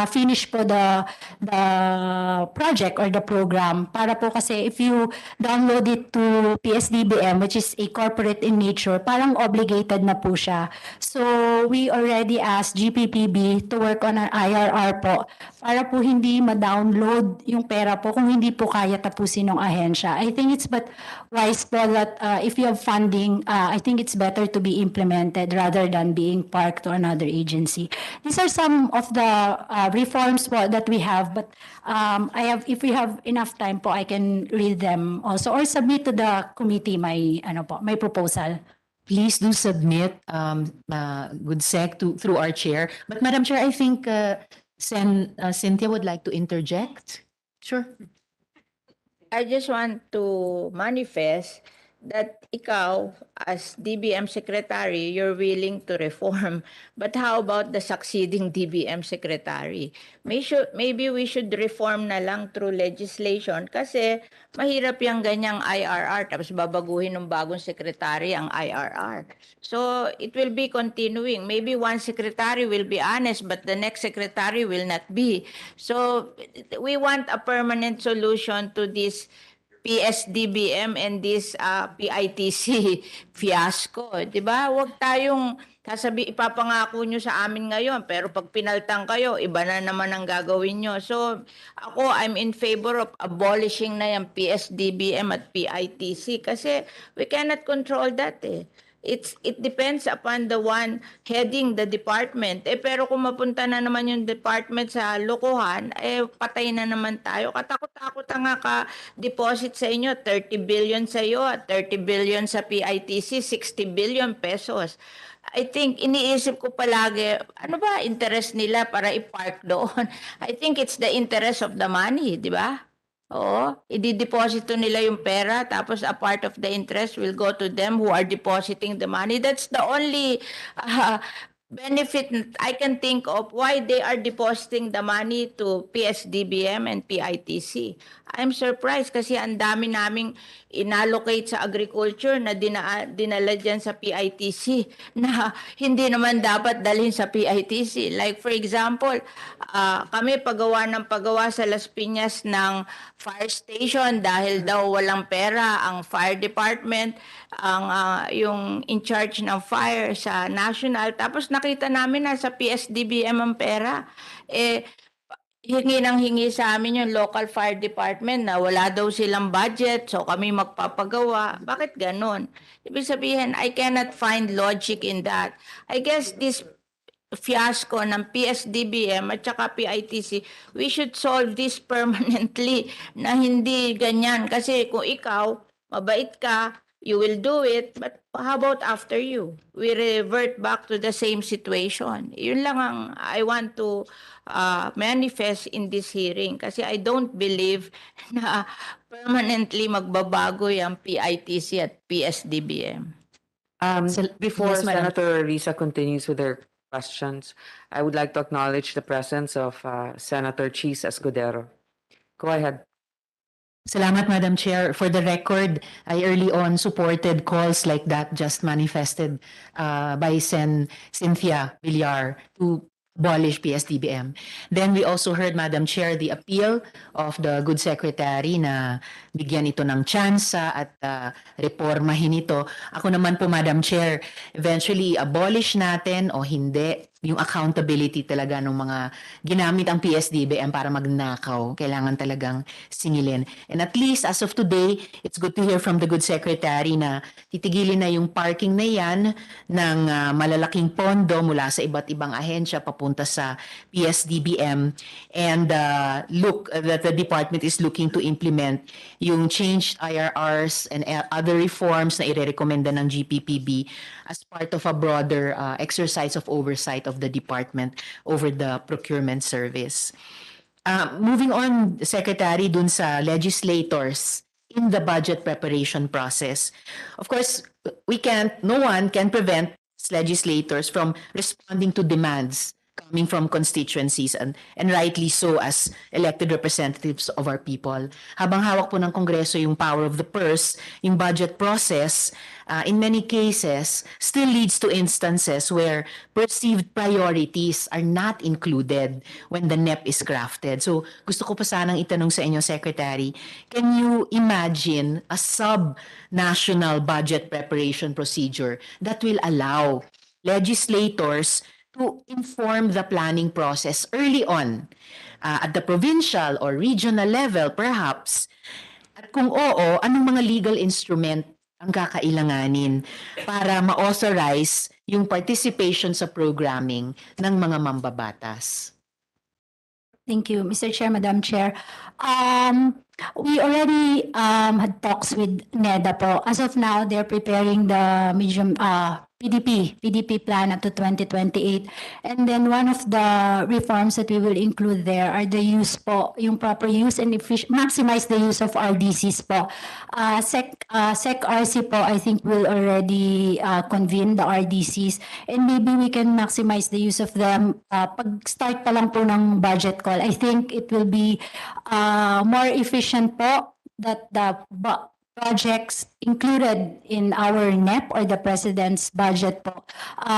finish po the project or the program. Para po kasi if you download it to PSDBM, which is a corporate in nature, parang obligated na po siya. So we already asked GPPB to work on an IRR po para po hindi ma-download yung pera po kung hindi po kaya tapusin ng ahensya. I think it's but wise po that if you have funding, I think it's better to be implemented rather than being parked to another agency. These are some of the reforms po that we have, but if we have enough time po, I can read them also or submit to the committee my proposal. Please do submit, good sec, through our chair. But Madam Chair, I think Cynthia would like to interject. Sure. I just want to manifest that ikaw, as DBM Secretary, you're willing to reform. But how about the succeeding DBM Secretary? Maybe we should reform na lang through legislation kasi mahirap yung ganyang IRR tapos babaguhin ng bagong secretary ang IRR. So it will be continuing. Maybe one secretary will be honest but the next secretary will not be. So we want a permanent solution to this PSDBM and this PITC fiasco, 'di ba? Huwag tayong ipapangako nyo sa amin ngayon pero pag pinaltang kayo, iba na naman ang gagawin nyo. So ako, I'm in favor of abolishing na yung PSDBM at PITC kasi we cannot control that eh. It depends upon the one heading the department. Pero kung mapunta na naman yung department sa lokohan, patay na naman tayo. Katakot-takot nga ka-deposit sa inyo, 30 billion sa iyo, 30 billion sa PITC, 60 billion pesos. I think iniisip ko palagi, ano ba interest nila para i-park doon? I think it's the interest of the money, di ba? Oo, i-deposito nila yung pera, tapos a part of the interest will go to them who are depositing the money. That's the only benefit I can think of why they are depositing the money to PSDBM and PITC. I'm surprised kasi ang dami naming inallocate sa agriculture na dinala dyan sa PITC na hindi naman dapat dalhin sa PITC. Like for example, kami pagawa sa Las Piñas ng fire station dahil daw walang pera ang fire department, yung in charge ng fire sa national. Tapos nakita namin na sa PSDBM ang pera. Hingi sa amin yung local fire department na wala daw silang budget, so kami magpapagawa. Bakit ganon? Ibig sabihin, I cannot find logic in that. I guess this fiasco ng PSDBM at saka PITC, we should solve this permanently na hindi ganyan. Kasi kung ikaw, mabait ka, you will do it, but how about after you? We revert back to the same situation. Yun lang ang I want to manifest in this hearing kasi I don't believe na permanently magbabago yung PITC at PSDBM. Before Yes, Madam. Senator Risa continues with her questions, I would like to acknowledge the presence of Senator Cheese Escudero. Go ahead. Salamat, Madam Chair. For the record, I early on supported calls like that just manifested by Cynthia Villar to abolish PSDBM. Then we also heard, Madam Chair, the appeal of the Good Secretary na bigyan ito ng tsansa at reformahin ito. Ako naman po, Madam Chair, eventually abolish natin o hindi yung accountability talaga ng mga ginamit ang PSDBM para magnakaw. Kailangan talagang singilin. And at least as of today, it's good to hear from the Good Secretary na titigilin na yung parking na yan ng malalaking pondo mula sa iba't ibang ahensya papunta sa PSDBM. And look, that the department is looking to implement yung changed IRRs and other reforms na irerekomenda ng GPPB as part of a broader exercise of oversight of the department over the procurement service. Moving on, Secretary, dun sa legislators in the budget preparation process. Of course, no one can prevent legislators from responding to demands coming from constituencies and rightly so as elected representatives of our people. Habang hawak po ng Kongreso yung power of the purse, yung budget process, in many cases, still leads to instances where perceived priorities are not included when the NEP is crafted. So gusto ko pa sanang itanong sa inyo, Secretary, can you imagine a sub-national budget preparation procedure that will allow legislators to inform the planning process early on at the provincial or regional level perhaps? At kung oo, anong mga legal instrument ang kakailanganin para ma-authorize yung participation sa programming ng mga mambabatas? Thank you, Mr. Chair, Madam Chair. We already had talks with NEDA po. As of now, they're preparing the medium PDP plan up to 2028. And then one of the reforms that we will include there are the use po, yung proper use and maximize the use of RDCs po. SEC-RC po, I think will already convene the RDCs and maybe we can maximize the use of them pag-start pa lang po ng budget call. I think it will be more efficient po that the projects included in our NEP or the President's budget po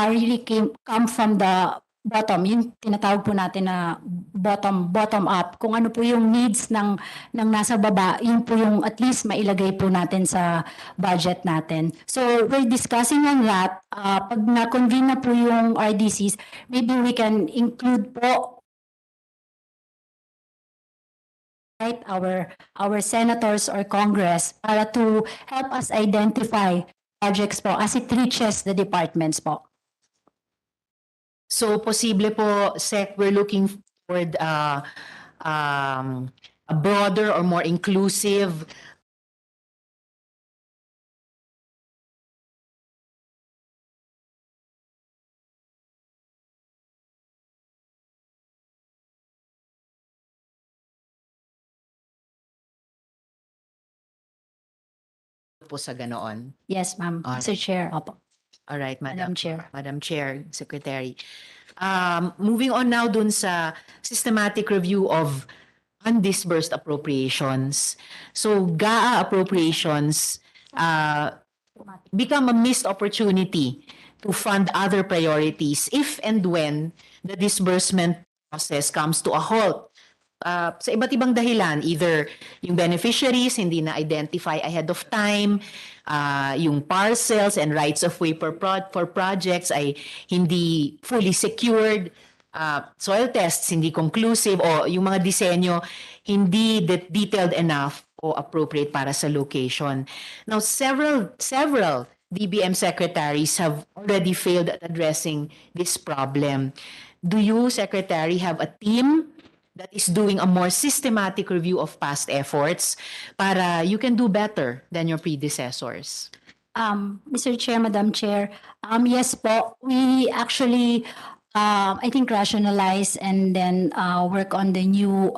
really come from the bottom, yung tinatawag po natin na bottom up. Kung ano po yung needs ng nasa baba, yun po yung at least mailagay po natin sa budget natin. So we're discussing on that. Pag na-convene na po yung RDCs, maybe we can include po our senators or Congress para to help us identify projects po as it reaches the departments po. So posible po, Sec, we're looking forward a broader or more inclusive po sa ganoon. Yes, ma'am. Alright. Mr. Chair. Opo. All right, Madam Chair. Madam Chair, Secretary. Moving on now dun sa systematic review of undisbursed appropriations. So GAA appropriations become a missed opportunity to fund other priorities if and when the disbursement process comes to a halt. Sa iba't ibang dahilan, either yung beneficiaries hindi na-identify ahead of time, yung parcels and rights of way for projects ay hindi fully secured, soil tests hindi conclusive, o yung mga disenyo hindi detailed enough o appropriate para sa location. Now, several DBM secretaries have already failed at addressing this problem. Do you, Secretary, have a team that is doing a more systematic review of past efforts para you can do better than your predecessors? Mr. Chair, Madam Chair, yes po, we actually, I think, rationalize and then work on the new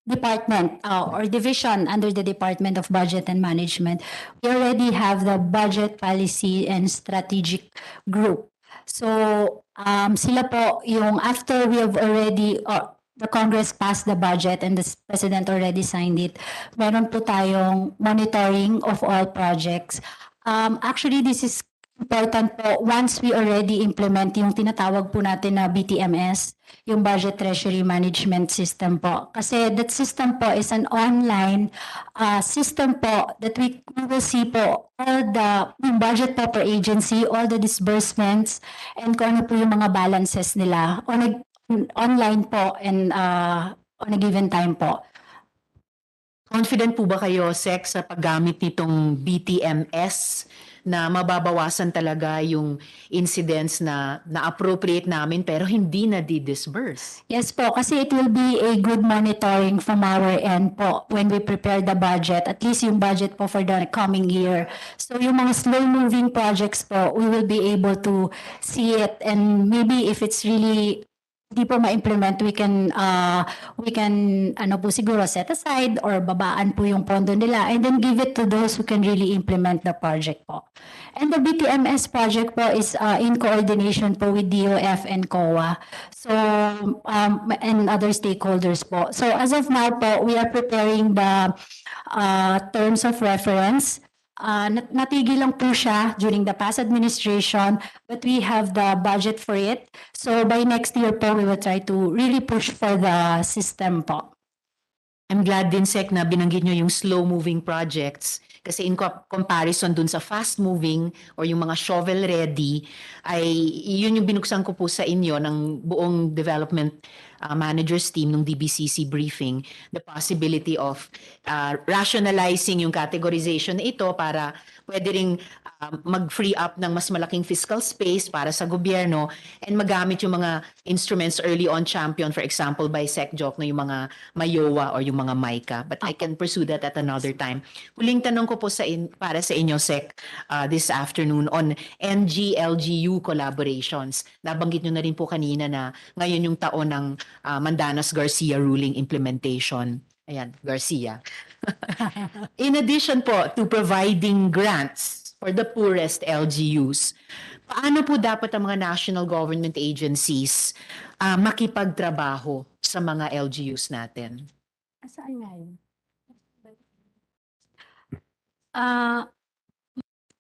department or division under the Department of Budget and Management. We already have the Budget Policy and Strategic Group. So, sila po yung after we have already, the Congress passed the budget and the President already signed it, meron po tayong monitoring of all projects. Actually, this is important po once we already implement yung tinatawag po natin na BTMS, yung Budget Treasury Management System po. Kasi that system po is an online system po that we will see po all the yung budget po per agency, all the disbursements, and kung ano po yung mga balances nila online po and on a given time po. Confident po ba kayo, Sec, sa paggamit nitong BTMS na mababawasan talaga yung incidents na na-appropriate namin pero hindi na di-disburse? Yes po, kasi it will be a good monitoring from our end po when we prepare the budget, at least yung budget po for the coming year. So yung mga slow-moving projects po, we will be able to see it, and maybe if it's really di po ma-implement, we can ano po siguro set aside or babaan po yung pondo nila and then give it to those who can really implement the project po. And the BTMS project po is in coordination po with DOF and COA. So and other stakeholders po. So as of now po, we are preparing the terms of reference. Natigil lang po siya during the past administration, but we have the budget for it. So by next year po, we will try to really push for the system po. I'm glad din, Sec, na binanggit nyo yung slow-moving projects. Kasi in comparison dun sa fast-moving or yung mga shovel-ready, ay yun yung binuksan ko po sa inyo ng buong development managers team ng DBCC briefing, the possibility of rationalizing yung categorization na ito para pwede ring mag-free up ng mas malaking fiscal space para sa gobyerno and magamit yung mga instruments early on champion, for example, by SecJoc na yung mga MAYOA or yung mga MICA. But I can pursue that at another time. Huling tanong ko po para sa inyo, Sec, this afternoon on NG-LGU collaborations. Nabanggit nyo na rin po kanina na ngayon yung taon ng Mandanas-Garcia ruling implementation. Ayan, Garcia. In addition po to providing grants for the poorest LGUs, paano po dapat ang mga national government agencies makipagtrabaho sa mga LGUs natin? Saan nga yun?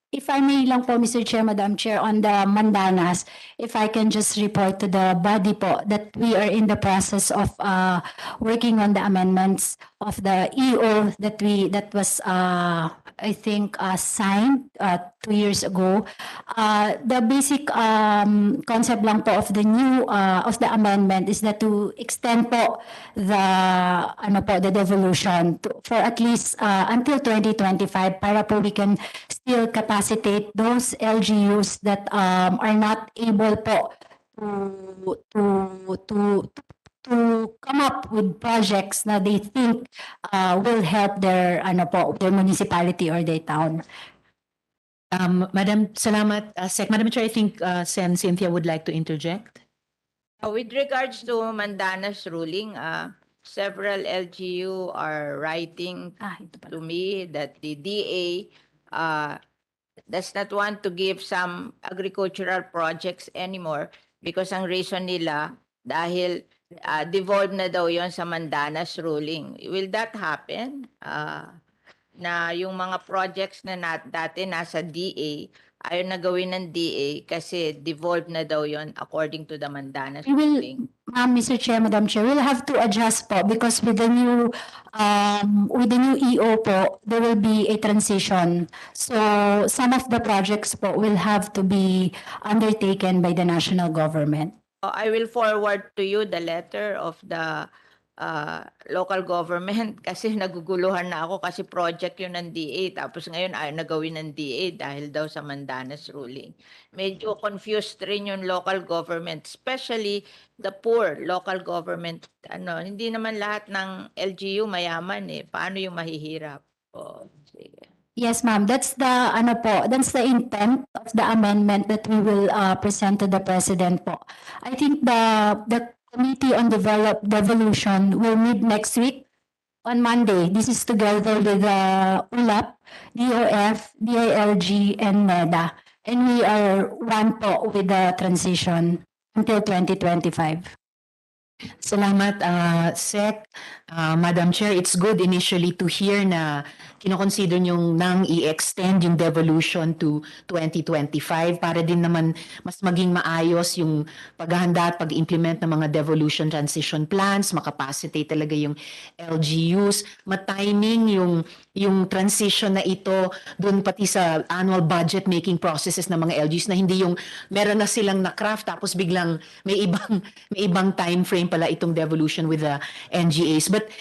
If I may lang po, Mr. Chair, Madam Chair, on the Mandanas, if I can just report to the body po that we are in the process of working on the amendments of the EO that was I think signed 2 years ago. The basic concept lang po of the new of the amendment is that to extend po the devolution for at least until 2025 para po we can still capacitate those LGUs that are not able po to come up with projects na they think will help their municipality or their town. Madam, salamat. Sec. Madam Chair, I think Sen Cynthia would like to interject. With regards to Mandana's ruling, several LGU are writing to me that the DA does not want to give some agricultural projects anymore because ang reason nila dahil devolved na daw yon sa Mandanas ruling. Will that happen? Na yung mga projects na dati nasa DA, ayaw na gawin ng DA kasi devolved na daw yon according to the Mandanas We will, ruling. Mr. Chair, Madam Chair, we'll have to adjust po because with the new EO po, there will be a transition. So some of the projects po will have to be undertaken by the national government. I will forward to you the letter of the local government kasi naguguluhan na ako kasi project yun ng DA tapos ngayon ayaw na gawin ng DA dahil daw sa Mandanas ruling. Medyo confused rin yung local government, especially the poor local government. Hindi naman lahat ng LGU mayaman eh. Paano yung mahihirap? Sige. Yes, ma'am. That's the intent of the amendment that we will present to the President po. I think the Committee on Devolution will meet next week on Monday. This is together with the ULAP, DOF, DILG, and NEDA. And we are one po with the transition until 2025. Salamat, Sec. Madam Chair, it's good initially to hear na kinoconsider yung nang i-extend yung devolution to 2025 para din naman mas maging maayos yung paghahanda at pag-implement ng mga devolution transition plans, makapacitate talaga yung LGUs, matiming yung transition na ito doon pati sa annual budget making processes ng mga LGUs na hindi yung meron na silang na-craft tapos biglang may ibang time frame pala itong devolution with the NGAs. But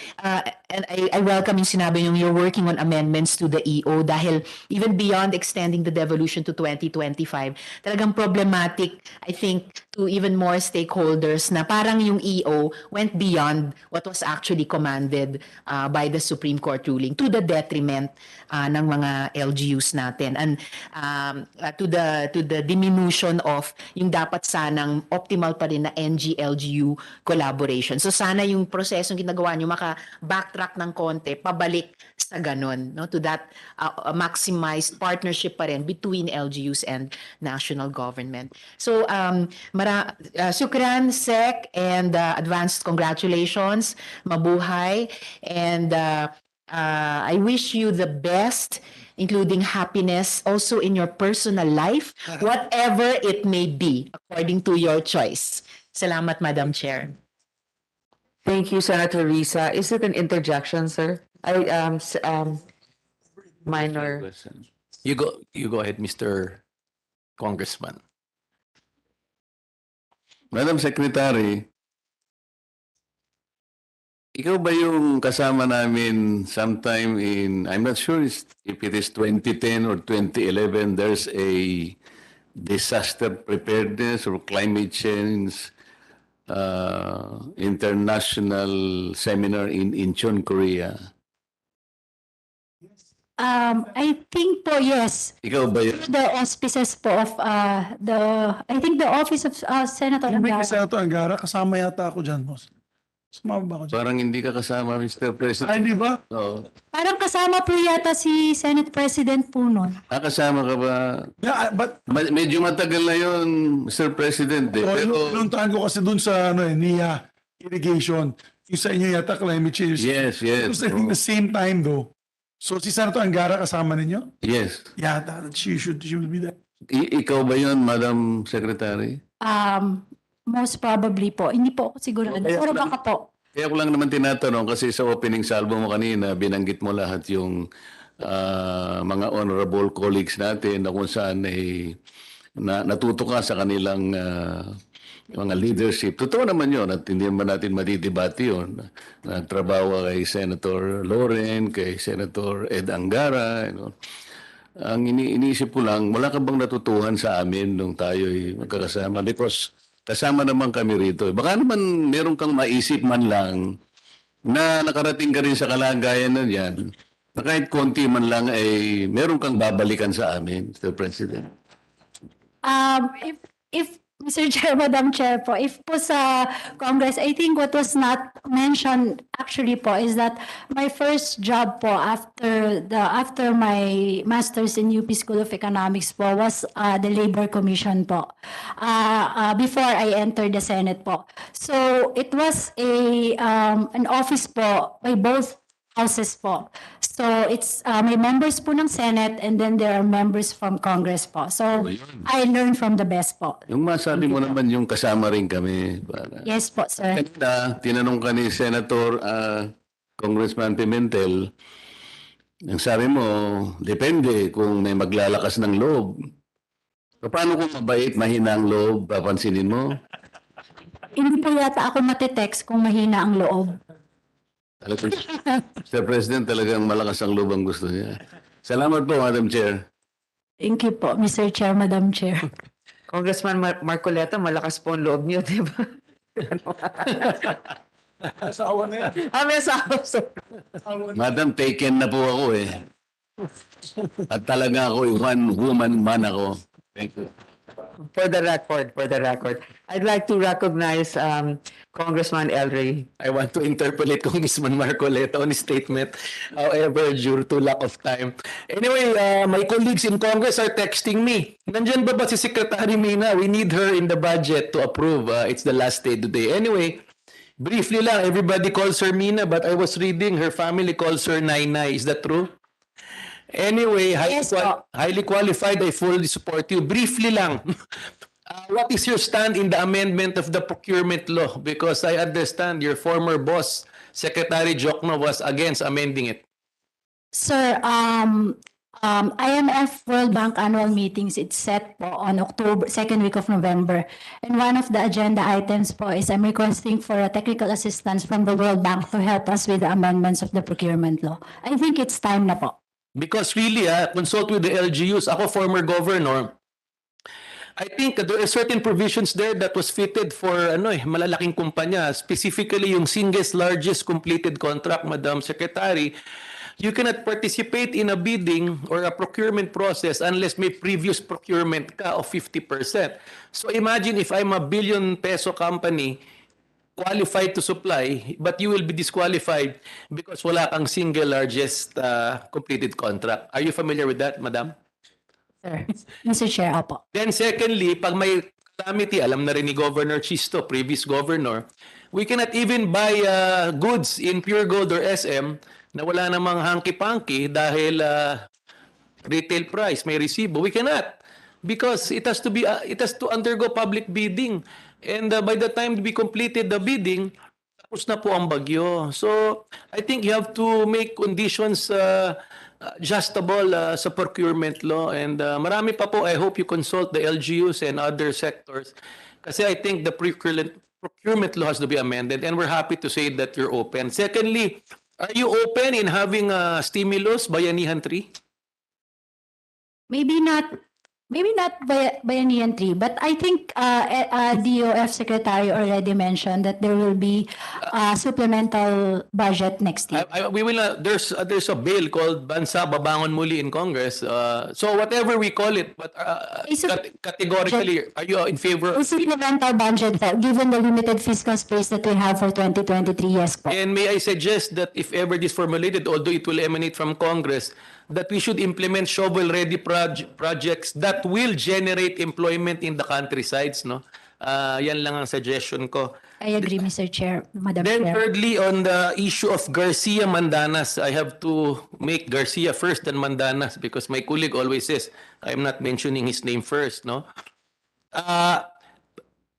and I welcome yung sinabi yung you're working on amendments to the EO dahil even beyond extending the devolution to 2025, talagang problematic, I think, to even more stakeholders na parang yung EO went beyond what was actually commanded by the Supreme Court ruling to the detriment ng mga LGUs natin and to the diminution of yung dapat sanang optimal pa rin na NG-LGU collaboration. So sana yung prosesong ginagawa nyo maka-backtrack ng konti, pabalik sa ganon, no? To that maximized partnership pa rin between LGUs and national government. So Sukran, Sec, and advanced congratulations, mabuhay, and I wish you the best, including happiness also in your personal life, whatever it may be, according to your choice. Salamat, Madam Chair. Thank you, Senator Risa. Is it an interjection, sir? Minor. You go ahead, Mr. Congressman. Madam Secretary, ikaw ba yung kasama namin sometime in, I'm not sure if it is 2010 or 2011, there's a disaster preparedness or climate change international seminar in Incheon, Korea. I think po, yes. Ikaw ba yun? The auspices po of I think the office of Senator Yung may Angara. Senator Angara, kasama yata ako dyan, boss. Sumama ba ako dyan? Parang hindi ka kasama, Mr. President. Ay, di ba? Oo. Parang kasama po yata si Senate President po nun. Kasama ka ba? Yeah, but Medyo matagal na yun, Mr. President. Pero, inuntahan ko kasi dun sa NIA irrigation. Yung sa inyo yata climate change. yes, yes. It was at the same time though. So si Senator Angara kasama ninyo? Yes. Yeah, she will be there. Ikaw ba yun, Madam Secretary? Most probably po. Hindi po ako sigurado. Pero baka po. Kaya ko lang naman tinatanong kasi sa opening salvo mo kanina, binanggit mo lahat yung mga honorable colleagues natin na kung saan natuto ka sa kanilang mga leadership. Totoo naman yun at hindi naman natin matidebate yun. Nagtrabaho kay Senator Loren, kay Senator Ed Angara. Ang iniisip ko lang, wala ka bang natutuhan sa amin nung tayo'y magkakasama? Because kasama naman kami rito. Baka naman meron kang maisip man lang na nakarating ka rin sa kalagayan na yan, na kahit konti man lang ay meron kang babalikan sa amin, Mr. President. If Mr. Chair, Madam Chair po, if po sa Congress, I think what was not mentioned actually po is that my first job po after my master's in UP School of Economics po was the Labor Commission po, before I entered the Senate po. So it was an office po by both houses po. So it's may members po ng Senate and then there are members from Congress po. So I learned from the best po. Yung masabi mo naman yung kasama rin kami. Yes po, sir. Kanina, tinanong ka ni Senator Congressman Pimentel, ang sabi mo, depende kung may maglalakas ng loob. Paano kung mabait, mahina ang loob, papansinin mo? Hindi po yata ako matetext kung mahina ang loob. Mr. President, talagang malakas ang loob ang gusto niya. Salamat po, Madam Chair. Thank you po, Mr. Chair, Madam Chair. Congressman Marcoleta, malakas po ang loob niyo, di ba? Asawa na yan. May asawa. Madam, taken na po ako eh. At talaga ako, one woman man ako. Thank you. For the record, I'd like to recognize Congressman El Rey. I want to interpolate Congressman Marcoleta on his statement. However, due to lack of time. Anyway, my colleagues in Congress are texting me. Nandiyan ba si Secretary Mina? We need her in the budget to approve. It's the last day today. Anyway, briefly lang, everybody calls her Mina, but I was reading her family calls her Nainay. Is that true? Anyway, highly qualified, I fully support you. Briefly lang, what is your stand in the amendment of the procurement law? Because I understand your former boss, Secretary Jokno, was against amending it. Sir, IMF World Bank annual meetings, it's set po on second week of November. And one of the agenda items po is I'm requesting for a technical assistance from the World Bank to help us with the amendments of the procurement law. I think it's time na po. Because really, consult with the LGUs. Ako, former governor, I think there are certain provisions there that was fitted for malalaking kumpanya. Specifically, yung single largest completed contract, Madam Secretary. You cannot participate in a bidding or a procurement process unless may previous procurement ka of 50%. So imagine if I'm a billion peso company, qualified to supply, but you will be disqualified because wala kang single largest completed contract. Are you familiar with that, Madam? Sir, Mr. Chair, opo. Then secondly, pag may calamity, alam na rin ni Governor Chisto, previous governor, we cannot even buy goods in Pure Gold or SM na wala namang hanky-panky dahil retail price, may resibo. We cannot because it has to undergo public bidding. And by the time we completed the bidding, tapos na po ang bagyo. So I think you have to make conditions adjustable sa procurement law. And marami pa po, I hope you consult the LGUs and other sectors. Kasi I think the procurement law has to be amended. And we're happy to say that you're open. Secondly, are you open in having a stimulus, Bayanihan 3? Maybe not Bayanihan 3, but I think DOF Secretary already mentioned that there will be supplemental budget next year. We will. There's a bill called Bansa Babangon Muli in Congress. So whatever we call it, but categorically, are you in favor? A supplemental budget, given the limited fiscal space that we have for 2023, yes po. And may I suggest that if ever this formulated, although it will emanate from Congress, that we should implement shovel-ready projects that will generate employment in the countrysides, no? Yan lang ang suggestion ko. I agree, Mr. Chair, Madam Then Chair. thirdly, on the issue of Garcia Mandanas, I have to make Garcia first than Mandanas because my colleague always says I'm not mentioning his name first, no?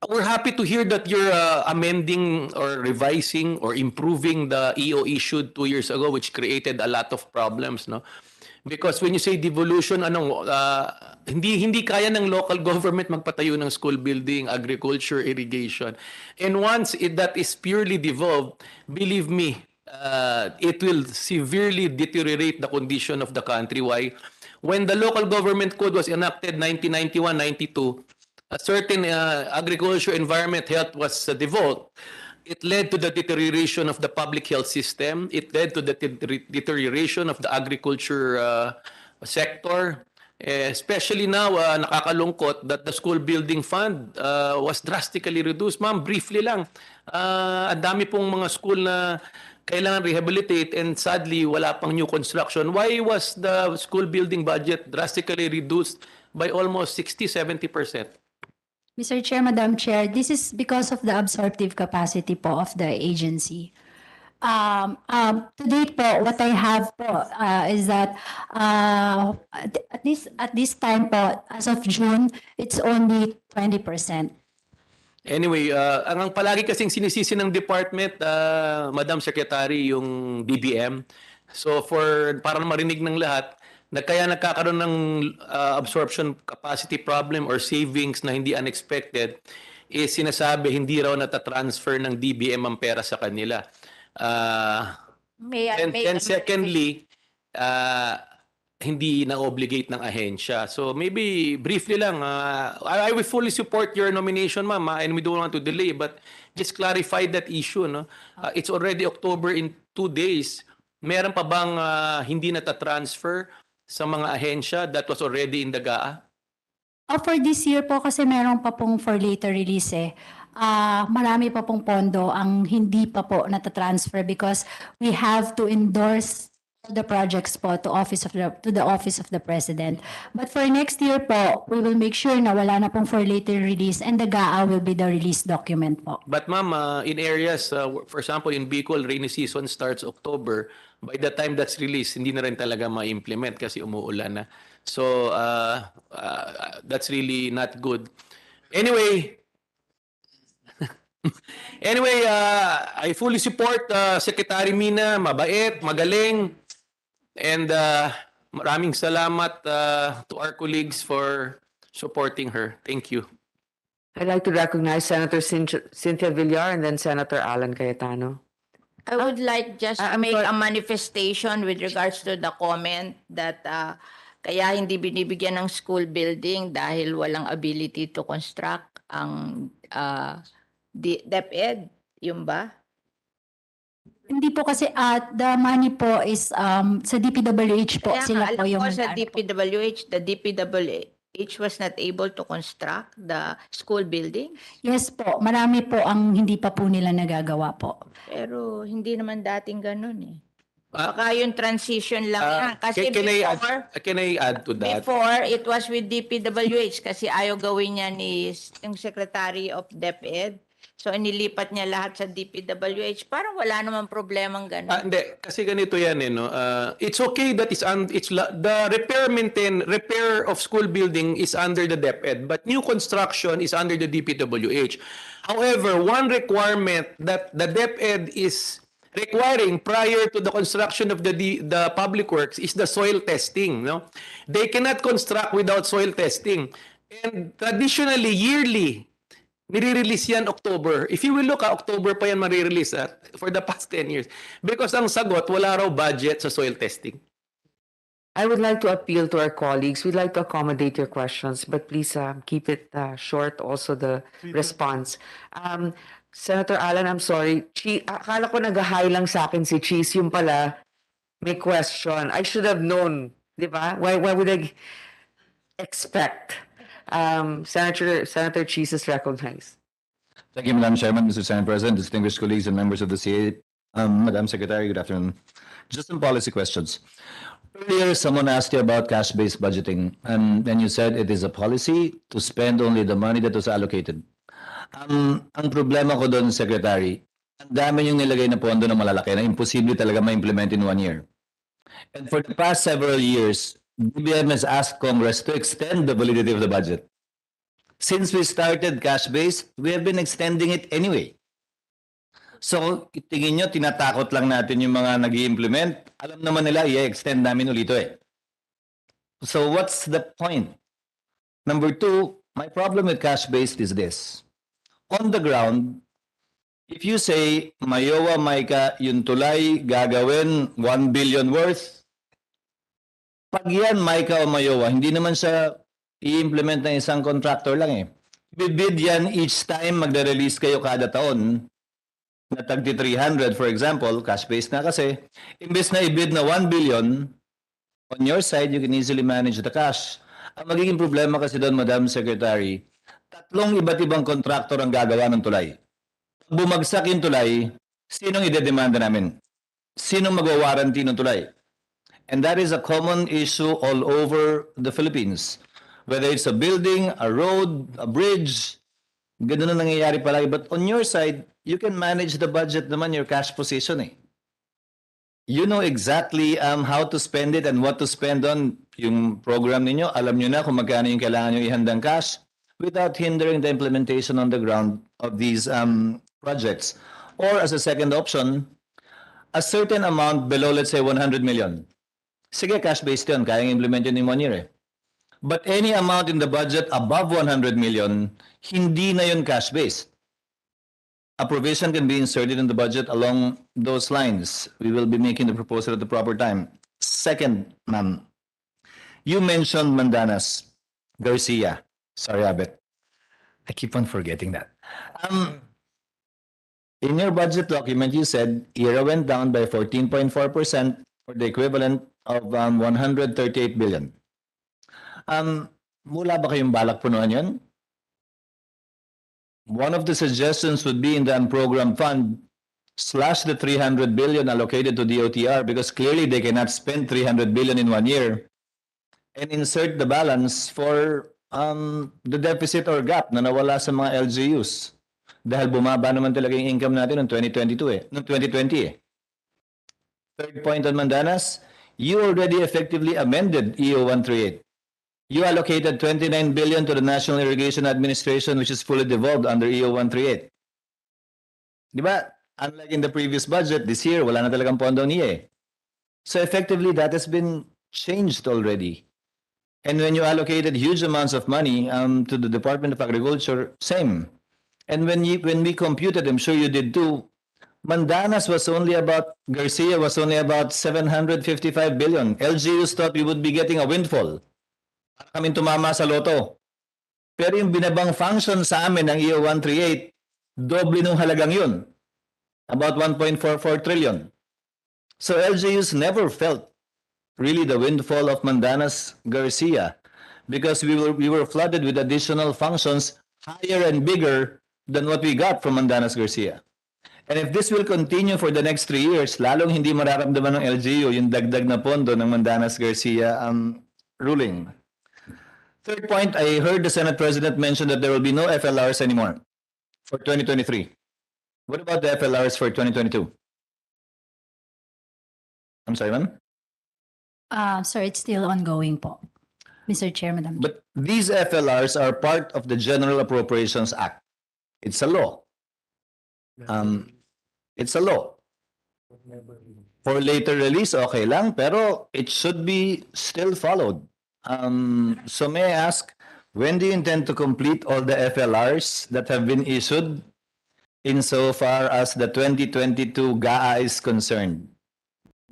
We're happy to hear that you're amending or revising or improving the EO issued 2 years ago, which created a lot of problems, no? Because when you say devolution, hindi kaya ng local government magpatayo ng school building, agriculture, irrigation. And once that is purely devolved, believe me, it will severely deteriorate the condition of the country. Why? When the local government code was enacted 1991-92, a certain agriculture, environment, health was devolved. It led to the deterioration of the public health system. It led to the deterioration of the agriculture sector. Especially now, nakakalungkot that the school building fund was drastically reduced. Ma'am, briefly lang. Ang dami pong mga school na kailangan rehabilitate and sadly, wala pang new construction. Why was the school building budget drastically reduced by almost 60-70%? Mr. Chair, Madam Chair, this is because of the absorptive capacity po of the agency. To date po, what I have po is that at this time po, as of June, it's only 20%. Anyway, ang palagi kasing sinisisi ng department, Madam Secretary, yung DBM. So para marinig ng lahat, kaya nagkakaroon ng absorption capacity problem or savings na hindi unexpected, is sinasabi hindi raw natatransfer ng DBM ang pera sa kanila. And secondly, hindi na-obligate ng ahensya. So maybe briefly lang, I will fully support your nomination, ma'am, and we don't want to delay, but just clarify that issue. No? It's already October in 2 days. Meron pa bang hindi natatransfer sa mga ahensya that was already in the GAA? For this year po kasi meron pa pong for later release eh. Marami pa pong pondo ang hindi pa po natatransfer because we have to endorse the projects po to the office of the president. But for next year po, we will make sure na wala na pong for later release and the GAA will be the release document po. But ma'am, in areas, for example, in Bicol, rainy season starts October. By the time that's released, hindi na rin talaga ma-implement kasi umuulan na. So, that's really not good. Anyway, I fully support Secretary Mina, mabait, magaling, and maraming salamat to our colleagues for supporting her. Thank you. I'd like to recognize Senator Cynthia Villar and then Senator Alan Cayetano. I would like just to make a manifestation with regards to the comment that kaya hindi binibigyan ng school building dahil walang ability to construct ang DepEd, yung ba? Hindi po kasi the money po is sa DPWH po Kaya sila nga, po alam yung ko sa DPWH, the DPWH was not able to construct the school building. Yes po, marami po ang hindi pa po nila nagagawa po. Pero hindi naman dating ganun eh. Baka yung transition lang yan. Kasi can I add to that? before, it was with DPWH kasi ayaw gawin niya ni yung Secretary of DepEd. So, inilipat niya lahat sa DPWH. Parang wala namang problemang ganun. Hindi, kasi ganito yan eh, no? It's okay that the repair of school building is under the DepEd, but new construction is under the DPWH. However, one requirement that the DepEd is requiring prior to the construction of the public works is the soil testing, no? They cannot construct without soil testing. And traditionally, yearly, nire-release yan October. If you will look, October pa yan marirelease for the past 10 years. Because ang sagot, wala raw budget sa soil testing. I would like to appeal to our colleagues. We'd like to accommodate your questions, but please keep it short, also the response. Senator Alan, I'm sorry. Akala ko nag-hi lang sa akin si Cheese. Yung pala, may question. I should have known, di ba? Why would I expect? Senator Cheese is recognized. Thank you, Madam Chairman, Mr. Senate President, distinguished colleagues and members of the CA. Madam Secretary, good afternoon. Just some policy questions. Earlier, someone asked you about cash-based budgeting, and then you said it is a policy to spend only the money that was allocated. Ang problema ko doon, Secretary, ang dami yung nilagay na pondo na malalaki na imposible talaga ma-implement in 1 year. And for the past several years, DBM has asked Congress to extend the validity of the budget. Since we started cash-based, we have been extending it anyway. So, tingin nyo, tinatakot lang natin yung mga nag-i-implement. Alam naman nila, i-extend namin ulito eh. So, what's the point? Number 2, my problem with cash-based is this. On the ground, if you say, Mayowa, Maika, yung tulay gagawin 1 billion worth, pag yan, Maika o Mayowa, hindi naman siya i-implement ng isang contractor lang eh. Bibid yan each time magre-release kayo kada taon na tagti 300, for example, cash-based na kasi, imbes na i-bid na 1 billion, on your side, you can easily manage the cash. Ang magiging problema kasi doon, Madam Secretary, tatlong iba't ibang kontraktor ang gagawa ng tulay. Pag bumagsak yung tulay, sinong idedemanda namin? Sinong magwa-warranty ng tulay? And that is a common issue all over the Philippines. Whether it's a building, a road, a bridge, ganun na nangyayari palagi. But on your side, you can manage the budget naman, your cash position eh. You know exactly how to spend it and what to spend on. Yung program ninyo, alam nyo na kung magkano yung kailangan nyo ihandang cash without hindering the implementation on the ground of these projects. Or as a second option, a certain amount below, let's say, 100 million. Sige, cash-based yun. Kaya implement yun in 1 year eh. But any amount in the budget above 100 million, hindi na yun cash-based. A provision can be inserted in the budget along those lines. We will be making the proposal at the proper time. Second, ma'am, you mentioned Mandanas, Garcia. Sorry, Abet. I keep on forgetting that. In your budget document, you said IRA went down by 14.4% or the equivalent of 138 billion. Mula ba kayong balak punuan yun? One of the suggestions would be in the program fund, slash the 300 billion allocated to DOTR because clearly they cannot spend 300 billion in 1 year and insert the balance for the deficit or gap na nawala sa mga LGUs. Dahil bumaba naman talaga yung income natin noong 2022 noong 2020 Third point on Mandanas, you already effectively amended EO 138. You allocated 29 billion to the National Irrigation Administration, which is fully devolved under EO 138. Di ba? Unlike in the previous budget, this year, wala na talagang pondo niya eh. So effectively, that has been changed already. And when you allocated huge amounts of money to the Department of Agriculture, same. And when we computed, I'm sure you did too, Mandanas was only about, Garcia was only about 755 billion. LGUs thought we would be getting a windfall. Kaming tumama sa loto. Pero yung binabang function sa amin ng EO 138, doble nung halagang yun. About 1.44 trillion. So LGUs never felt really the windfall of Mandanas Garcia because we were flooded with additional functions higher and bigger than what we got from Mandanas Garcia. And if this will continue for the next 3 years, lalong hindi mararamdaman ng LGU yung dagdag na pondo ng Mandanas Garcia ruling. Third point, I heard the Senate President mention that there will be no FLRs anymore for 2023. What about the FLRs for 2022? I'm sorry, ma'am? Sir, it's still ongoing po. Mr. Chair, Madam. But these FLRs are part of the General Appropriations Act. It's a law. It's a law. For later release, okay lang, pero it should be still followed. So may I ask, when do you intend to complete all the FLRs that have been issued insofar as the 2022 GAA is concerned?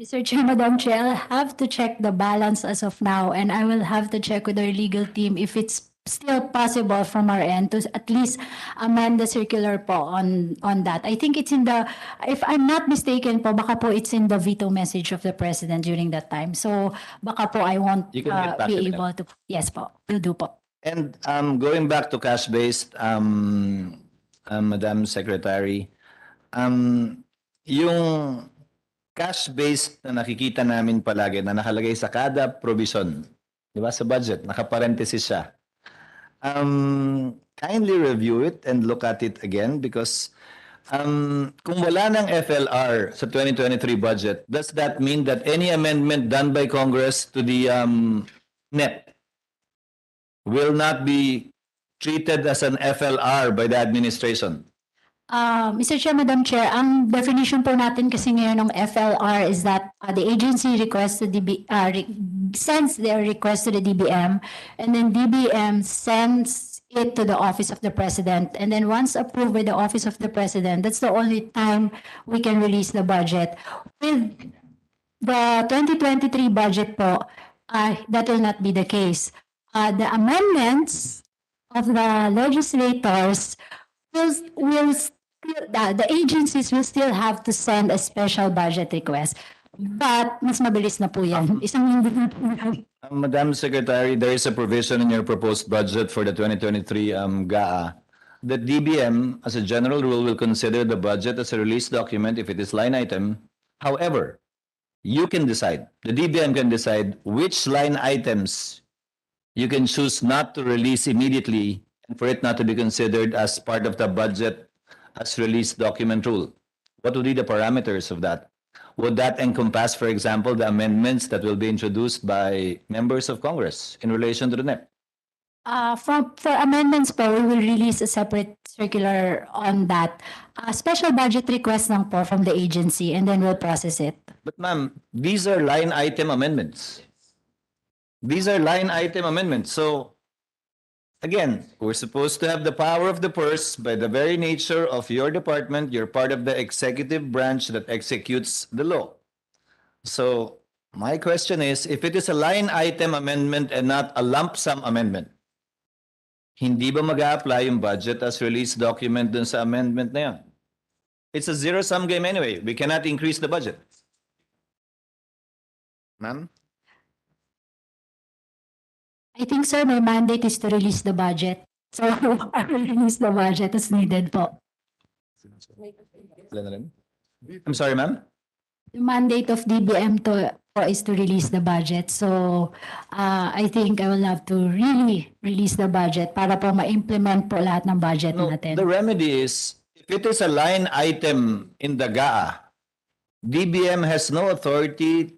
Mr. Chair, Madam Chair, I'll have to check the balance as of now, and I will have to check with our legal team if it's still possible from our end to at least amend the circular po on that. I think it's in the, if I'm not mistaken po, baka po it's in the veto message of the President during that time. So baka po I won't You can get back be to able to, yes po, will do po. And going back to cash-based, Madam Secretary, yung cash-based na nakikita namin palagi na nakalagay sa kada provision, di ba, sa budget, nakaparenthesis siya. Kindly review it and look at it again because kung wala ng FLR sa 2023 budget, does that mean that any amendment done by Congress to the NEP will not be treated as an FLR by the administration? Mr. Chair, Madam Chair, ang definition po natin kasi ngayon ng FLR is that the agency requests to sends their request to the DBM, and then DBM sends it to the Office of the President, and then once approved by the Office of the President, that's the only time we can release the budget. With the 2023 budget po, that will not be the case. The amendments of the legislators will the agencies will still have to send a special budget request. But mas mabilis na po yan. Isang linggo na po yan. Madam Secretary, there is a provision in your proposed budget for the 2023 GAA that DBM, as a general rule, will consider the budget as a release document if it is line item. However, you can decide, the DBM can decide which line items you can choose not to release immediately and for it not to be considered as part of the budget as release document rule. What would be the parameters of that? Would that encompass, for example, the amendments that will be introduced by members of Congress in relation to the NEP? For amendments po, we will release a separate circular on that. Special budget request lang po from the agency and then we'll process it. But ma'am, these are line item amendments. These are line item amendments. So again, we're supposed to have the power of the purse by the very nature of your department. You're part of the executive branch that executes the law. So my question is, if it is a line item amendment and not a lump sum amendment, hindi ba mag-a-apply yung budget as release document dun sa amendment na yan? It's a zero-sum game anyway. We cannot increase the budget. Ma'am? I think, sir, my mandate is to release the budget. So I will release the budget as needed po. I'm sorry, ma'am? The mandate of DBM is to release the budget. So I think I will have to really release the budget para po ma-implement po lahat ng budget natin. The remedy is, if it is a line item in the GAA, DBM has no authority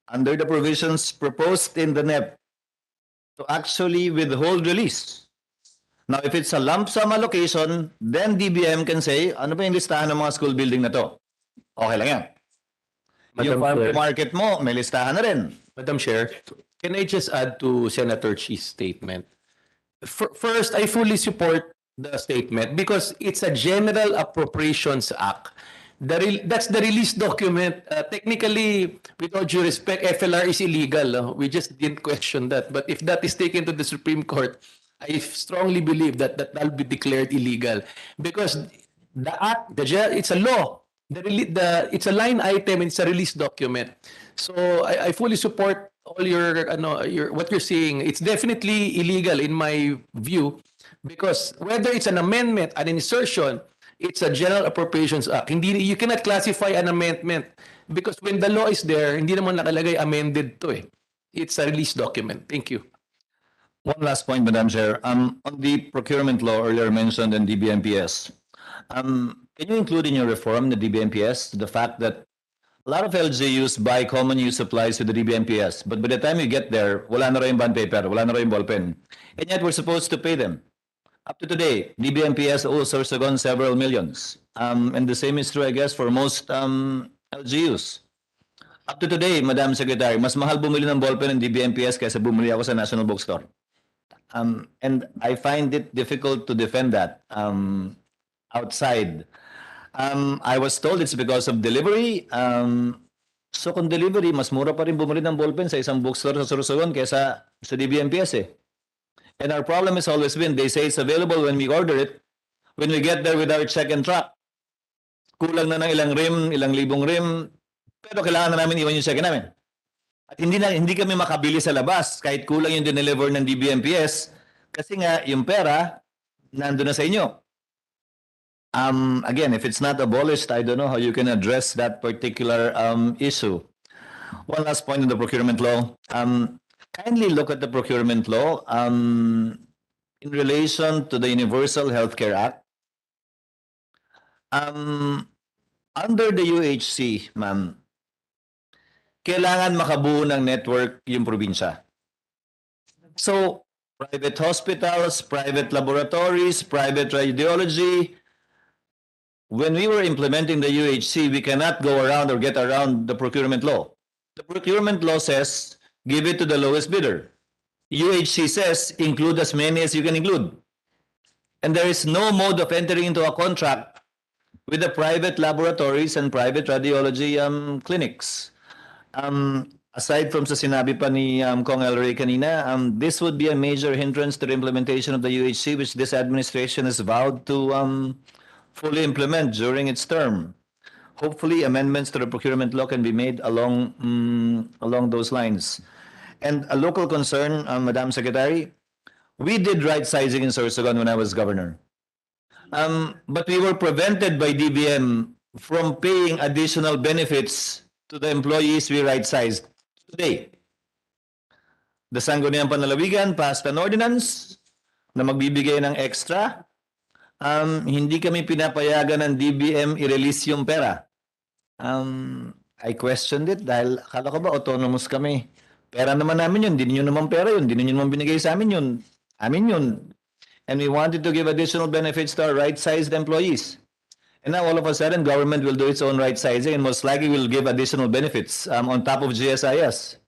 under the provisions proposed in the NEP to actually withhold release. Now, if it's a lump sum allocation, then DBM can say, ano ba yung listahan ng mga school building na to? Okay lang yan. Yung farm to market mo, may listahan na rin. Madam Chair, can I just add to Senator Chi's statement? First, I fully support the statement because it's a General Appropriations Act. That's the release document. Technically, with all due respect, FLR is illegal. We just didn't question that. But if that is taken to the Supreme Court, I strongly believe that will be declared illegal because the act, it's a law. It's a line item. It's a release document. So I fully support all your what you're saying. It's definitely illegal in my view because whether it's an amendment, an insertion, it's a General Appropriations Act. You cannot classify an amendment because when the law is there, hindi naman nakalagay amended to eh. It's a release document. Thank you. One last point, Madam Chair. On the procurement law earlier mentioned in DBMPS, can you include in your reform the DBMPS the fact that a lot of LGUs buy common use supplies to the DBMPS, but by the time you get there, wala na rin bond paper, wala na rin ballpen, and yet we're supposed to pay them. Up to today, DBMPS owes Sorsogon several millions. And the same is true, I guess, for most LGUs. Up to today, Madam Secretary, mas mahal bumili ng ballpen ng DBMPS kaysa bumili ako sa National Bookstore. And I find it difficult to defend that outside. I was told it's because of delivery. So kung delivery, mas mura pa rin bumili ng ballpen sa isang bookstore sa Sorsogon kaysa sa DBMPS eh. And our problem has always been, they say it's available when we order it. When we get there with our check and track, kulang na ng ilang libong rim, pero kailangan na namin iwan yung check namin. At hindi kami makabili sa labas kahit kulang yung dineliver ng DBMPS kasi nga yung pera nandun na sa inyo. Again, if it's not abolished, I don't know how you can address that particular issue. One last point on the procurement law. Kindly look at the procurement law in relation to the Universal Healthcare Act. Under the UHC, ma'am, kailangan makabuo ng network yung probinsya. So, private hospitals, private laboratories, private radiology. When we were implementing the UHC, we cannot go around or get around the procurement law. The procurement law says, give it to the lowest bidder. UHC says, include as many as you can include. And there is no mode of entering into a contract with the private laboratories and private radiology clinics. Aside from sa sinabi pa ni Kong El Rey kanina, this would be a major hindrance to the implementation of the UHC, which this administration has vowed to fully implement during its term. hopefully amendments to the procurement law can be made along those lines. And a local concern, Madam Secretary, we did right sizing in Sorsogon when I was governor. But we were prevented by DBM from paying additional benefits to the employees we right sized today. The Sangguniang Panlalawigan passed an ordinance na magbibigay ng extra. Hindi kami pinapayagan ng DBM i-release yung pera. I questioned it dahil akala ko ba autonomous kami. Pera naman namin yun, hindi niyo naman pera yun, hindi niyo naman binigay sa amin yun. Amin yun. And we wanted to give additional benefits to our right-sized employees. And now all of a sudden, government will do its own right-sizing and most likely will give additional benefits on top of GSIS.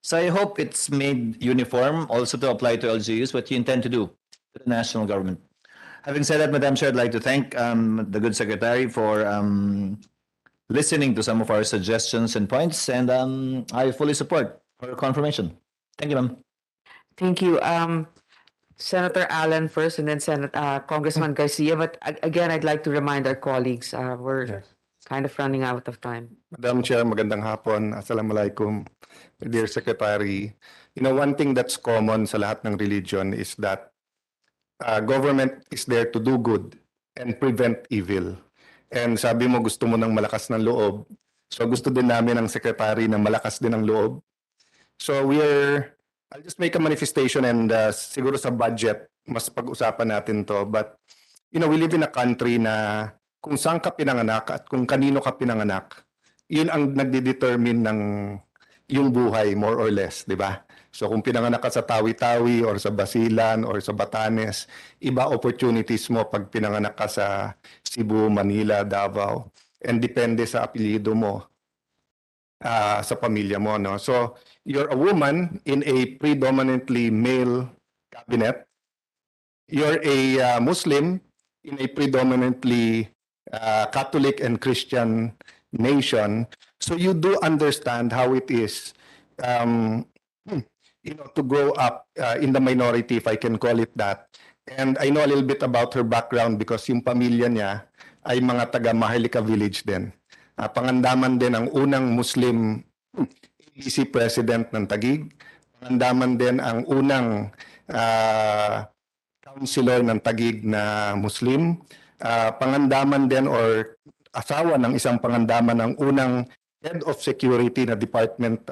So I hope it's made uniform also to apply to LGUs, what you intend to do to the national government. Having said that, Madam Chair, I'd like to thank the good secretary for listening to some of our suggestions and points, and I fully support her confirmation. Thank you, ma'am. Thank you. Senator Allen first and then Congressman Garcia. But again, I'd like to remind our colleagues, we're kind of running out of time. Madam Chair, magandang hapon. Assalamualaikum, dear Secretary. You know, one thing that's common sa lahat ng religion is that government is there to do good and prevent evil. And sabi mo gusto mo ng malakas ng loob. So gusto din namin ng Secretary na malakas din ang loob. So I'll just make a manifestation and siguro sa budget, mas pag-usapan natin to. But, you know, we live in a country na kung saan ka pinanganak at kung kanino ka pinanganak, yun ang nagdedetermine ng yung buhay, more or less, di ba? So kung pinanganak ka sa Tawi-Tawi or sa Basilan or sa Batanes, iba opportunities mo pag pinanganak ka sa Cebu, Manila, Davao. And depende sa apelyido mo. Sa pamilya mo, no? So, you're a woman in a predominantly male cabinet. You're a Muslim in a predominantly Catholic and Christian nation. So, you do understand how it is, you know, to grow up in the minority, if I can call it that. And I know a little bit about her background because yung pamilya niya ay mga taga Maharlika Village din. Pangandaman din ang unang Muslim Jjbc President ng Taguig. Pangandaman din ang unang councilor ng Taguig na Muslim. Pangandaman din or asawa ng isang pangandaman ng unang head of security na department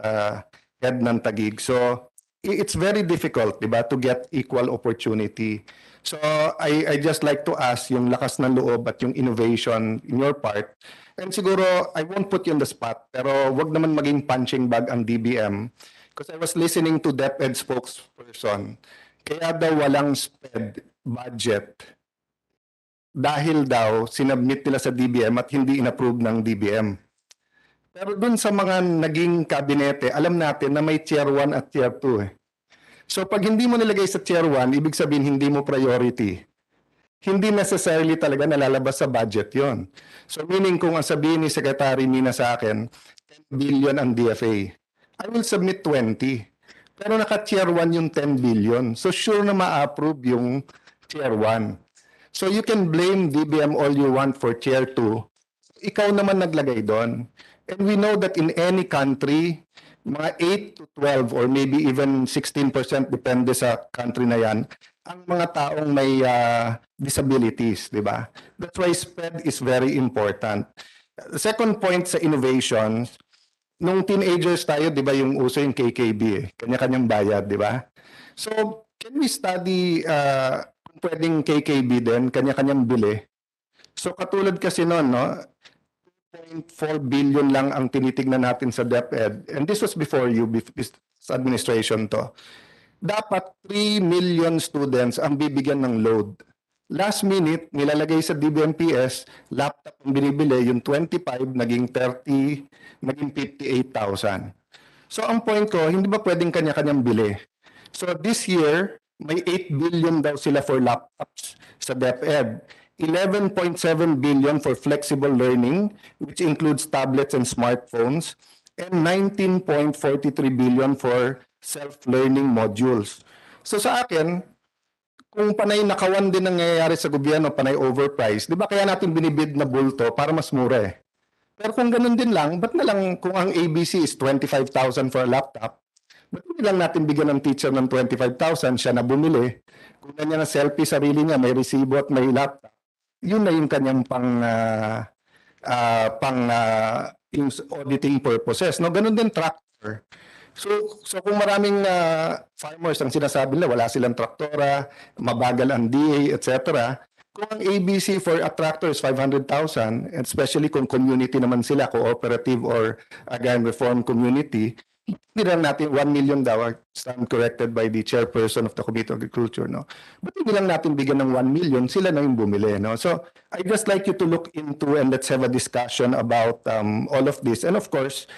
head ng Taguig. So it's very difficult, di ba, to get equal opportunity. So I just like to ask yung lakas ng loob at yung innovation in your part. And siguro, I won't put you on the spot, pero wag naman maging punching bag ang DBM. Because I was listening to DepEd spokesperson. Kaya daw walang SPED budget. Dahil daw, sinubmit nila sa DBM at hindi inapprove ng DBM. Pero dun sa mga naging kabinete, alam natin na may tier 1 at tier 2 eh. So pag hindi mo nilagay sa tier 1, ibig sabihin hindi mo priority. Hindi necessarily talaga nalalabas sa budget yon. So meaning kung ang sabihin ni Secretary Mina sa akin, 10 billion ang DFA, I will submit 20. Pero naka-tier 1 yung 10 billion. So sure na ma-approve yung tier 1. So you can blame DBM all you want for tier 2. Ikaw naman naglagay doon. And we know that in any country, mga 8 to 12 or maybe even 16% depende sa country na yan, ang mga taong may disabilities, di ba? That's why SPED is very important. The second point sa innovation, nung teenagers tayo, di ba yung uso yung KKB eh, kanya-kanyang bayad, di ba? So, can we study kung pwedeng KKB din, kanya-kanyang bili? So, katulad kasi noon, no? 2.4 billion lang ang tinitignan natin sa DepEd. And this was before you, this administration to. Dapat 3 million students ang bibigyan ng load. Last minute, nilalagay sa DBMPS, laptop ang binibili, yung 25, naging 30, naging 58,000. So ang point ko, hindi ba pwedeng kanya-kanyang bili? So this year, may 8 billion daw sila for laptops sa DepEd. 11.7 billion for flexible learning, which includes tablets and smartphones, and 19.43 billion for self-learning modules. So sa akin, kung panay nakawan din nangyayari sa gobyerno, panay overpriced, di ba kaya natin binibid na bulto para mas mura eh? Pero kung ganun din lang, ba't na lang kung ang ABC is 25,000 for a laptop, ba't hindi lang natin bigyan ng teacher ng 25,000, siya na bumili, kung niya na selfie sarili niya, may resibo at may laptop, yun na yung kanyang yung auditing purposes. No, ganun din tractor. So kung maraming farmers ang sinasabi nila wala silang traktora, mabagal ang DA, etc. Kung ang ABC for a tractor is 500,000, and especially kung community naman sila, cooperative or again reform community, hindi lang natin 1 million daw, stand corrected by the chairperson of the Committee on Agriculture, no? But hindi lang natin bigyan ng 1 million, sila na yung bumili, no? So I just like you to look into and let's have a discussion about all of this. And of course,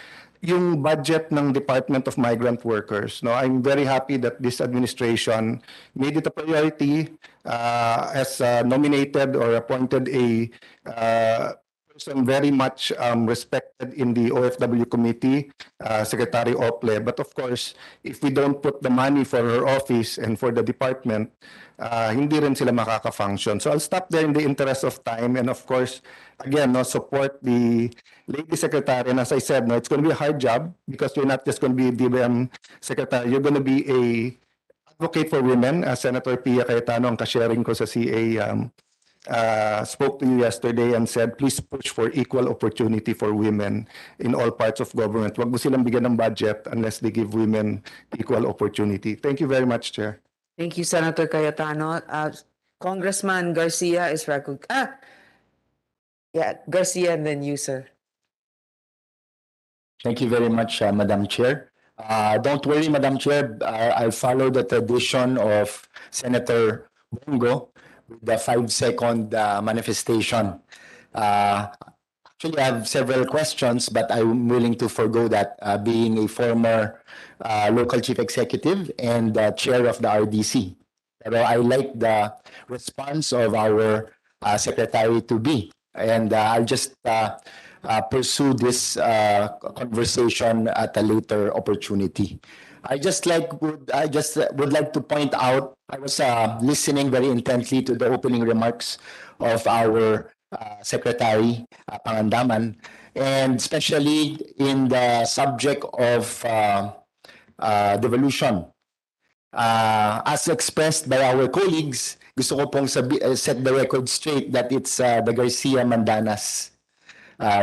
yung budget ng Department of Migrant Workers, no? I'm very happy that this administration made it a priority, as nominated or appointed a person very much respected in the OFW committee, Secretary Ople. But of course, if we don't put the money for her office and for the department, hindi rin sila makaka-function. So I'll stop there in the interest of time, and of course, again, no, support the Lady Secretary. And as I said, no, it's going to be a hard job because you're not just going to be a DBM Secretary, you're going to be a advocate for women. Senator Pia Cayetano, ang ka-sharing ko sa CA, spoke to you yesterday and said, please push for equal opportunity for women in all parts of government. Wag mo silang bigyan ng budget unless they give women equal opportunity. Thank you very much, Chair. Thank you, Senator Cayetano. Congressman Garcia is recognized. Garcia and then you, sir. Thank you very much, Madam Chair. Don't worry, Madam Chair. I'll follow the tradition of Senator Bongo with the 5-second manifestation. Actually, I have several questions, but I'm willing to forgo that, being a former local chief executive and chair of the RDC. Pero I like the response of our secretary to be, and I'll just pursue this conversation at a later opportunity. I just would like to point out, I was listening very intently to the opening remarks of our Secretary Pangandaman, and especially in the subject of devolution. As expressed by our colleagues, gusto ko pong set the record straight that it's the Garcia Mandanas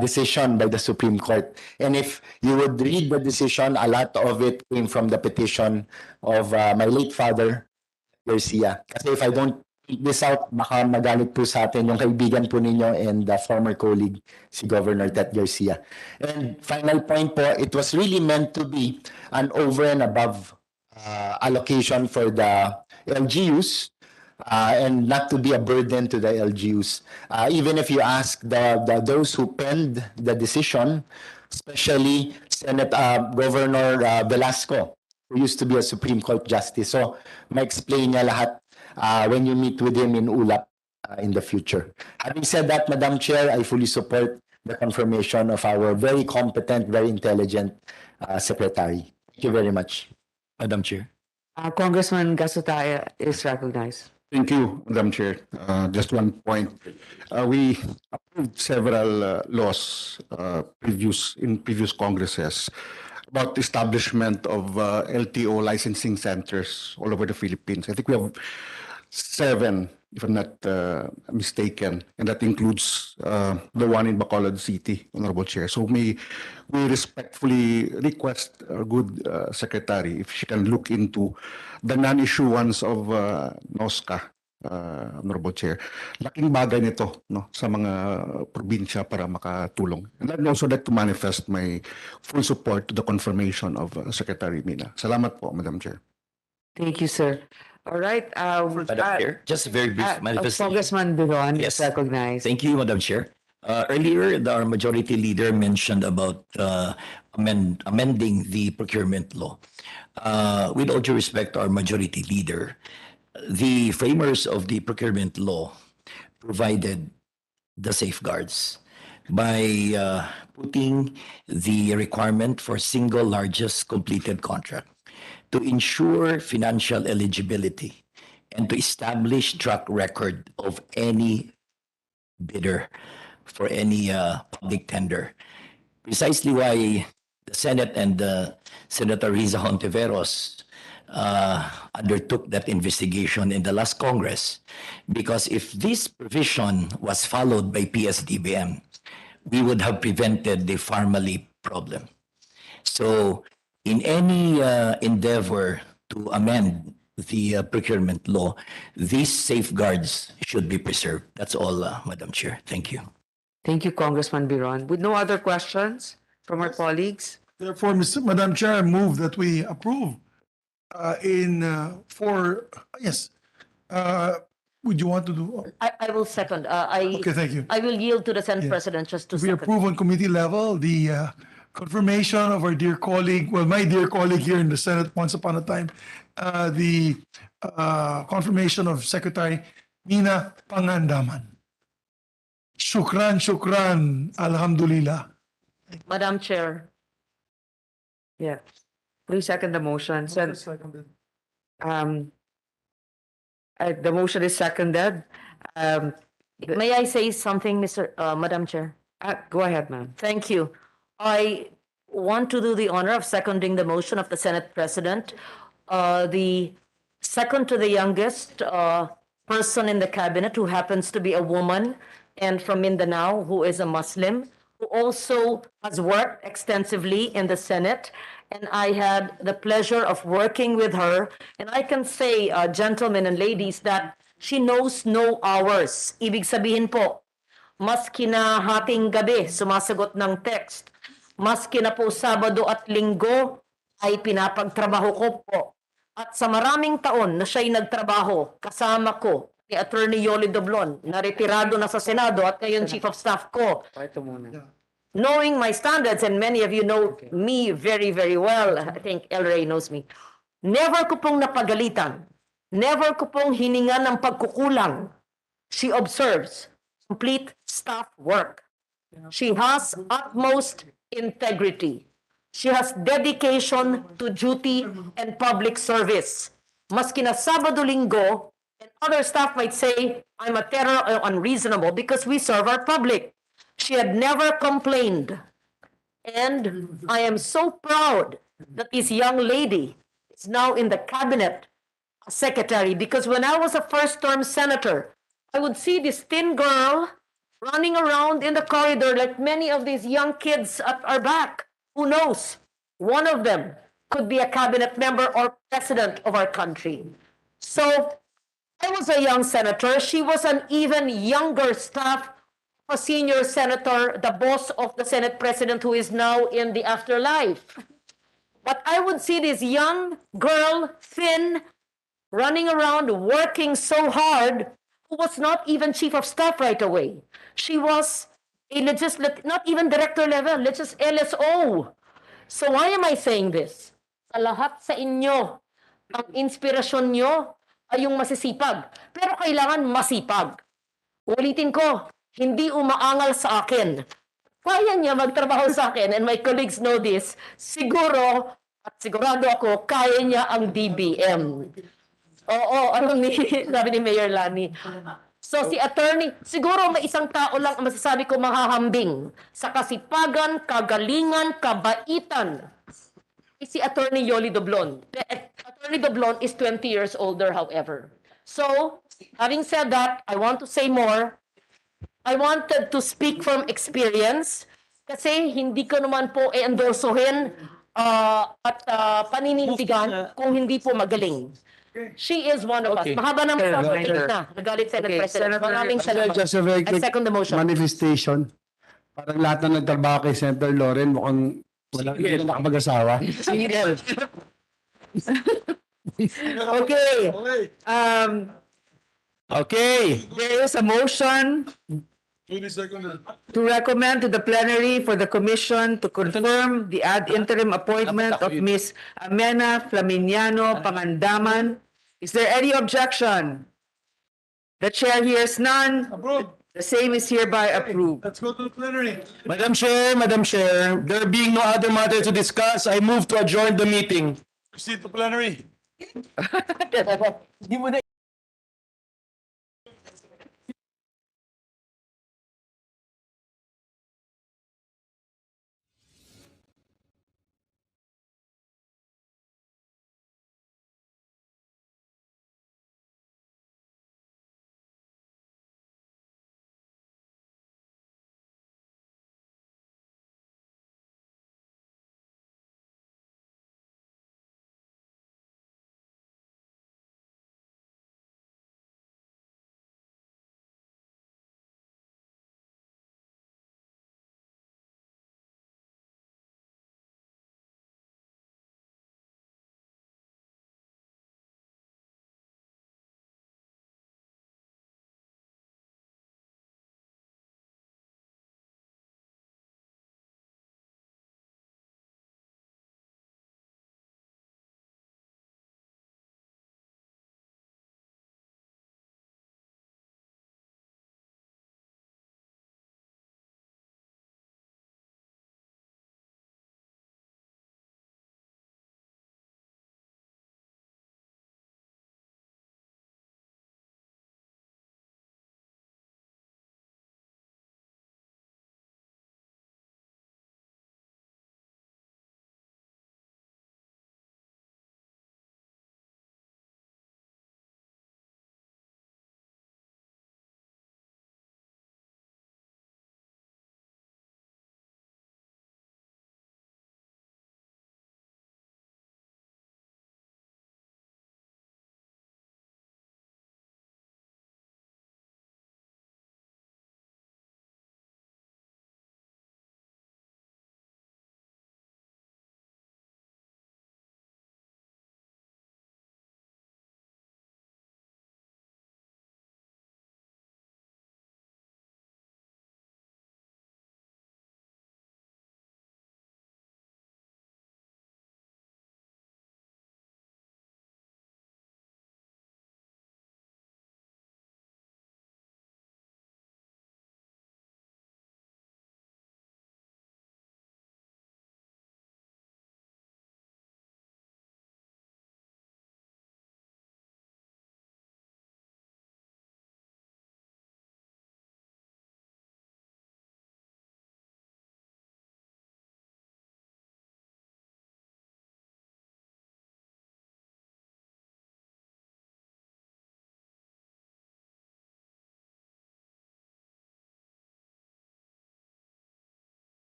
decision by the Supreme Court. And if you would read the decision, a lot of it came from the petition of my late father, Garcia. Kasi if I don't point this out, baka magalit po sa atin yung kaibigan po ninyo and the former colleague, si Governor Tet Garcia. And final point po, it was really meant to be an over and above allocation for the LGUs, and not to be a burden to the LGUs. Even if you ask those who penned the decision, especially Governor Velasco, who used to be a Supreme Court Justice. So, ma-explain niya lahat when you meet with him in ULAP in the future. Having said that, Madam Chair, I fully support the confirmation of our very competent, very intelligent Secretary. Thank you very much, Madam Chair. Congressman Gasutaya is recognized. Thank you, Madam Chair. Just one point. We approved several laws in previous Congresses about establishment of LTO licensing centers all over the Philippines. I think we have 7, if I'm not mistaken, and that includes the one in Bacolod City, Honorable Chair. So we respectfully request our good Secretary if she can look into the non-issuance of NOSCA, Honorable Chair. Laking bagay nito, no, sa mga probinsya para makatulong. And I'd also like to manifest my full support to the confirmation of Secretary Mina. Salamat po, Madam Chair. Thank you, sir. All right. Madam Chair, just a very brief manifestation. Congressman Duron is recognized. Thank you, Madam Chair. Earlier, our majority leader mentioned about amending the procurement law. With all due respect to our majority leader, the framers of the procurement law provided the safeguards by putting the requirement for single largest completed contract to ensure financial eligibility and to establish track record of any bidder for any public tender. Precisely why the Senate and Senator Riza Hontiveros undertook that investigation in the last Congress, because if this provision was followed by PSDBM, we would have prevented the Pharma-Leap problem. So in any endeavor to amend the procurement law, these safeguards should be preserved. That's all, Madam Chair. Thank you. Thank you, Congressman Biron. With no other questions from our colleagues? Therefore, Madam Chair, I move that we approve yes. Would you want to do? I will second. Okay, thank you. I will yield to the Senate President just to We second. approve on committee level the confirmation of our dear colleague, well, my dear colleague here in the Senate once upon a time, the confirmation of Secretary Mina Pangandaman. Shukran, shukran, alhamdulillah. Madam Chair. Yeah. Please second the motion. The motion is seconded. May I say something, Madam Chair? Go ahead, ma'am. Thank you. I want to do the honor of seconding the motion of the Senate President. The second to the youngest person in the cabinet, who happens to be a woman and from Mindanao, who is a Muslim, who also has worked extensively in the Senate. And I had the pleasure of working with her. And I can say, gentlemen and ladies, that she knows no hours. Ibig sabihin po, maski na hating gabi, sumasagot ng text. Maski na po Sabado at Linggo, ay pinapagtrabaho ko po. At sa maraming taon na siya'y nagtrabaho, kasama ko, ni Attorney Yoli Doblon, na retirado na sa Senado at ngayon Chief of Staff ko. Knowing my standards, and many of you know me very, very well, I think El Rey knows me, never ko pong napagalitan, never ko pong hiningan ng pagkukulang. She observes complete staff work. She has utmost integrity. She has dedication to duty and public service. Maski na Sabado, Linggo, and other staff might say, I'm a terror or unreasonable because we serve our public. She had never complained. And I am so proud that this young lady is now in the cabinet secretary, because when I was a first-term senator, I would see this thin girl running around in the corridor like many of these young kids at our back. Who knows? One of them could be a cabinet member or president of our country. So I was a young senator. She was an even younger staff, a senior senator, the boss of the Senate President, who is now in the afterlife. But I would see this young girl, thin, running around, working so hard, who was not even chief of staff right away. She was a not even director level, just LSO. So why am I saying this? Sa lahat sa inyo, ang inspirasyon nyo ay yung masisipag. Pero kailangan masipag. Ulitin ko, hindi umaangal sa akin. Kaya niya magtrabaho sa akin, and my colleagues know this, siguro, at sigurado ako, kaya niya ang DBM. Oo, sabi ni Mayor Lani. So si attorney, siguro may isang tao lang ang masasabi ko mahahambing sa kasipagan, kagalingan, kabaitan. Si Attorney Yoli Doblon. Attorney Doblon is 20 years older, however. So, having said that, I want to say more. I wanted to speak from experience kasi hindi ko naman po i-endorsohin at paninindigan kung hindi po magaling. She is one of us. Mahaba ng na. Nagalit Senate President. Maraming salamat. Just a very I quick second the motion. manifestation. Parang lahat na nagtrabaho kay Senator Loren, mukhang hindi na nakapag-asawa. Okay. Okay. There is a motion to recommend to the plenary for the commission to confirm the ad interim appointment of Ms. Amena Flaminiano Pangandaman. Is there any objection? The chair hears none. Approved. The same is hereby approved. Let's go to the plenary. Madam Chair, there being no other matter to discuss, I move to adjourn the meeting. Proceed to plenary.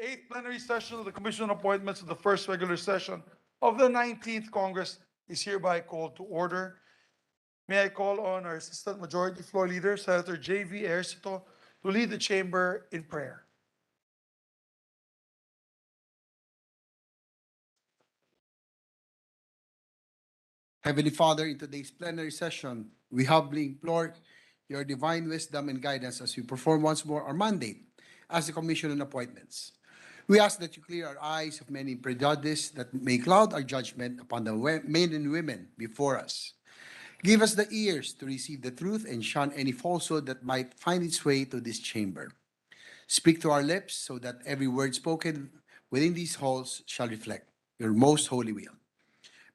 8th plenary session of the Commission on Appointments of the first regular session of the 19th Congress is hereby called to order. May I call on our Assistant Majority Floor Leader, Senator J.V. Ejercito, to lead the chamber in prayer. Heavenly Father, in today's plenary session, we humbly implore your divine wisdom and guidance as we perform once more our mandate as the Commission on Appointments. We ask that you clear our eyes of many prejudices that may cloud our judgment upon the men and women before us. Give us the ears to receive the truth and shun any falsehood that might find its way to this chamber. Speak to our lips so that every word spoken within these halls shall reflect your most holy will.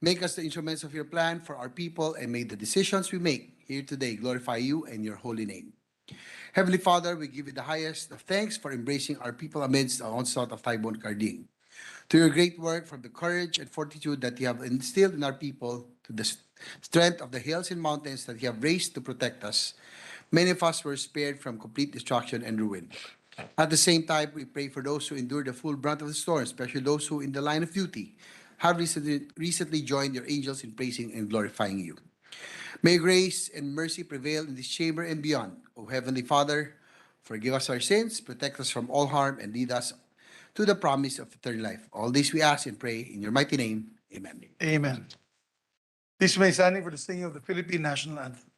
Make us the instruments of your plan for our people, and may the decisions we make here today glorify you and your holy name. Heavenly Father, we give you the highest of thanks for embracing our people amidst the onslaught of Typhoon Carding. To your great work, from the courage and fortitude that you have instilled in our people, to the strength of the hills and mountains that you have raised to protect us, many of us were spared from complete destruction and ruin. At the same time, we pray for those who endure the full brunt of the storm, especially those who in the line of duty have recently joined your angels in praising and glorifying you. May grace and mercy prevail in this chamber and beyond. O Heavenly Father, forgive us our sins, protect us from all harm, and lead us to the promise of eternal life. All this we ask and pray in your mighty name. Amen. Amen. Please remain standing for the singing of the Philippine National Anthem.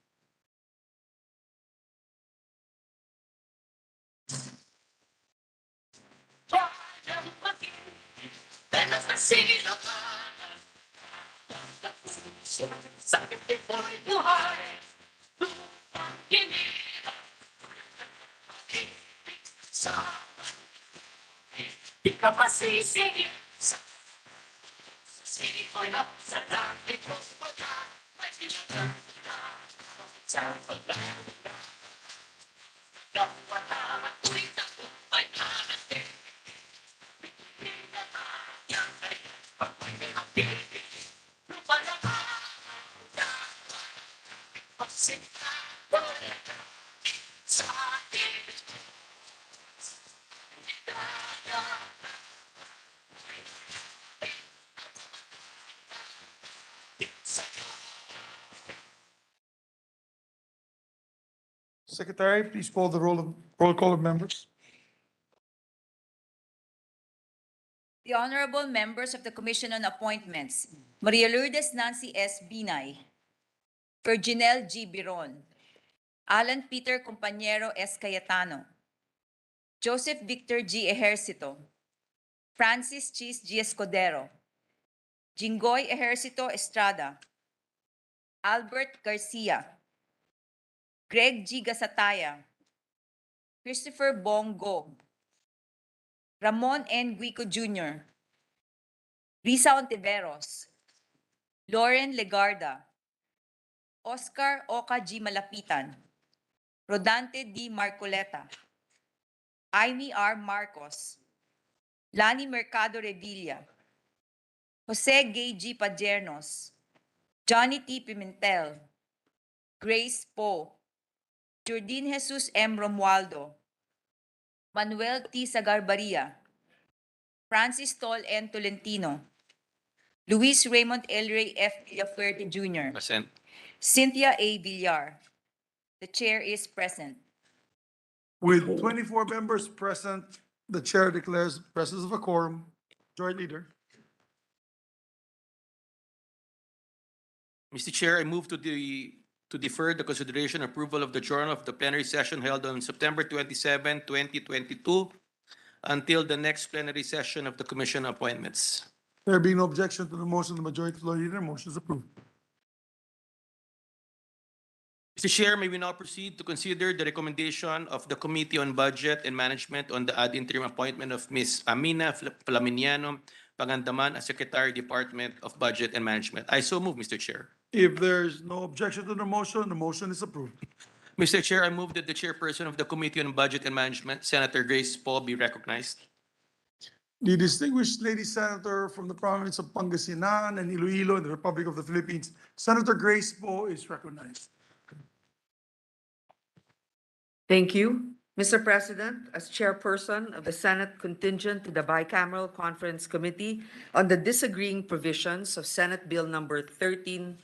Secretary, please call the roll call of members. The honorable members of the Commission on Appointments, Maria Lourdes Nancy S. Binay, Virginel G. Biron, Alan Peter Compañero S. Cayetano, Joseph Victor G. Ejercito, Francis Chis G. Escudero, Jinggoy Ejercito Estrada, Albert Garcia, Greg G. Gasataya, Christopher Bong Go, Ramon N. Guico Jr., Risa Ontiveros, Lauren Legarda, Oscar Oka G. Malapitan, Rodante D. Marcoleta, Amy R. Marcos, Lani Mercado Revilla, Jose Gay G. Padernos, Johnny T. Pimentel, Grace Poe, Jordine Jesus M. Romualdo, Manuel T. Sagarbaria, Francis Tol N. Tolentino, Luis Raymond L. Ray F. Villafuerte Jr., Present. Cynthia A. Villar. The chair is present. With 24 members present, the chair declares presence of a quorum. Joint Leader. Mr. Chair, I move to defer the consideration and approval of the journal of the plenary session held on September 27, 2022 until the next plenary session of the Commission on Appointments. There being no objection to the motion of the Majority Floor Leader, motion is approved. Mr. Chair, may we now proceed to consider the recommendation of the Committee on Budget and Management on the ad interim appointment of Ms. Amina Flaminiano Pangandaman as Secretary, Department of Budget and Management. I so move, Mr. Chair. If there's no objection to the motion is approved. Mr. Chair, I move that the chairperson of the Committee on Budget and Management, Senator Grace Poe, be recognized. The distinguished lady senator from the province of Pangasinan and Iloilo in the Republic of the Philippines, Senator Grace Poe, is recognized. Thank you. Mr. President, as chairperson of the Senate contingent to the Bicameral Conference Committee on the disagreeing provisions of Senate Bill number 13,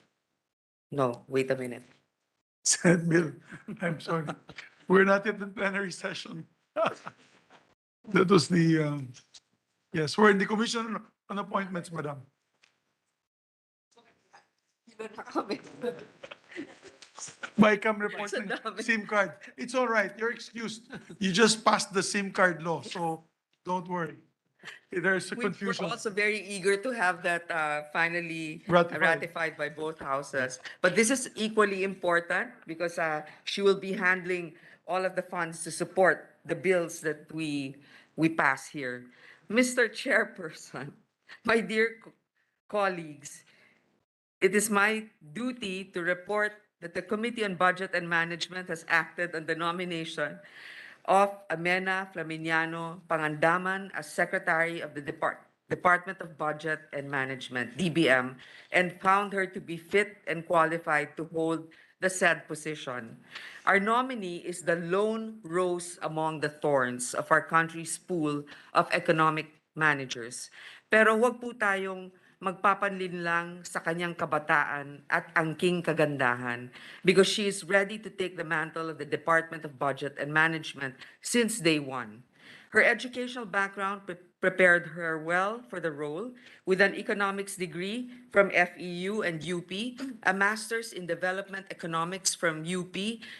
no, wait a minute. Senate Bill, I'm sorry. We're not in the plenary session. That was the, yes, we're in the Commission on Appointments, Madam. Bicameral appointment, SIM card. It's all right, you're excused. You just passed the SIM card law, so don't worry. There's a We're confusion. also very eager to have that finally Ratified. ratified by both houses. But this is equally important because she will be handling all of the funds to support the bills that we pass here. Mr. Chairperson, my dear colleagues, it is my duty to report that the Committee on Budget and Management has acted on the nomination of Amena Flaminiano Pangandaman as Secretary of the Department of Budget and Management, DBM, and found her to be fit and qualified to hold the said position. Our nominee is the lone rose among the thorns of our country's pool of economic managers. Pero wag po tayong magpapanlin lang sa kanyang kabataan at angking kagandahan because she is ready to take the mantle of the Department of Budget and Management since day one. Her educational background prepared her well for the role with an economics degree from FEU and UP, a master's in development economics from UP,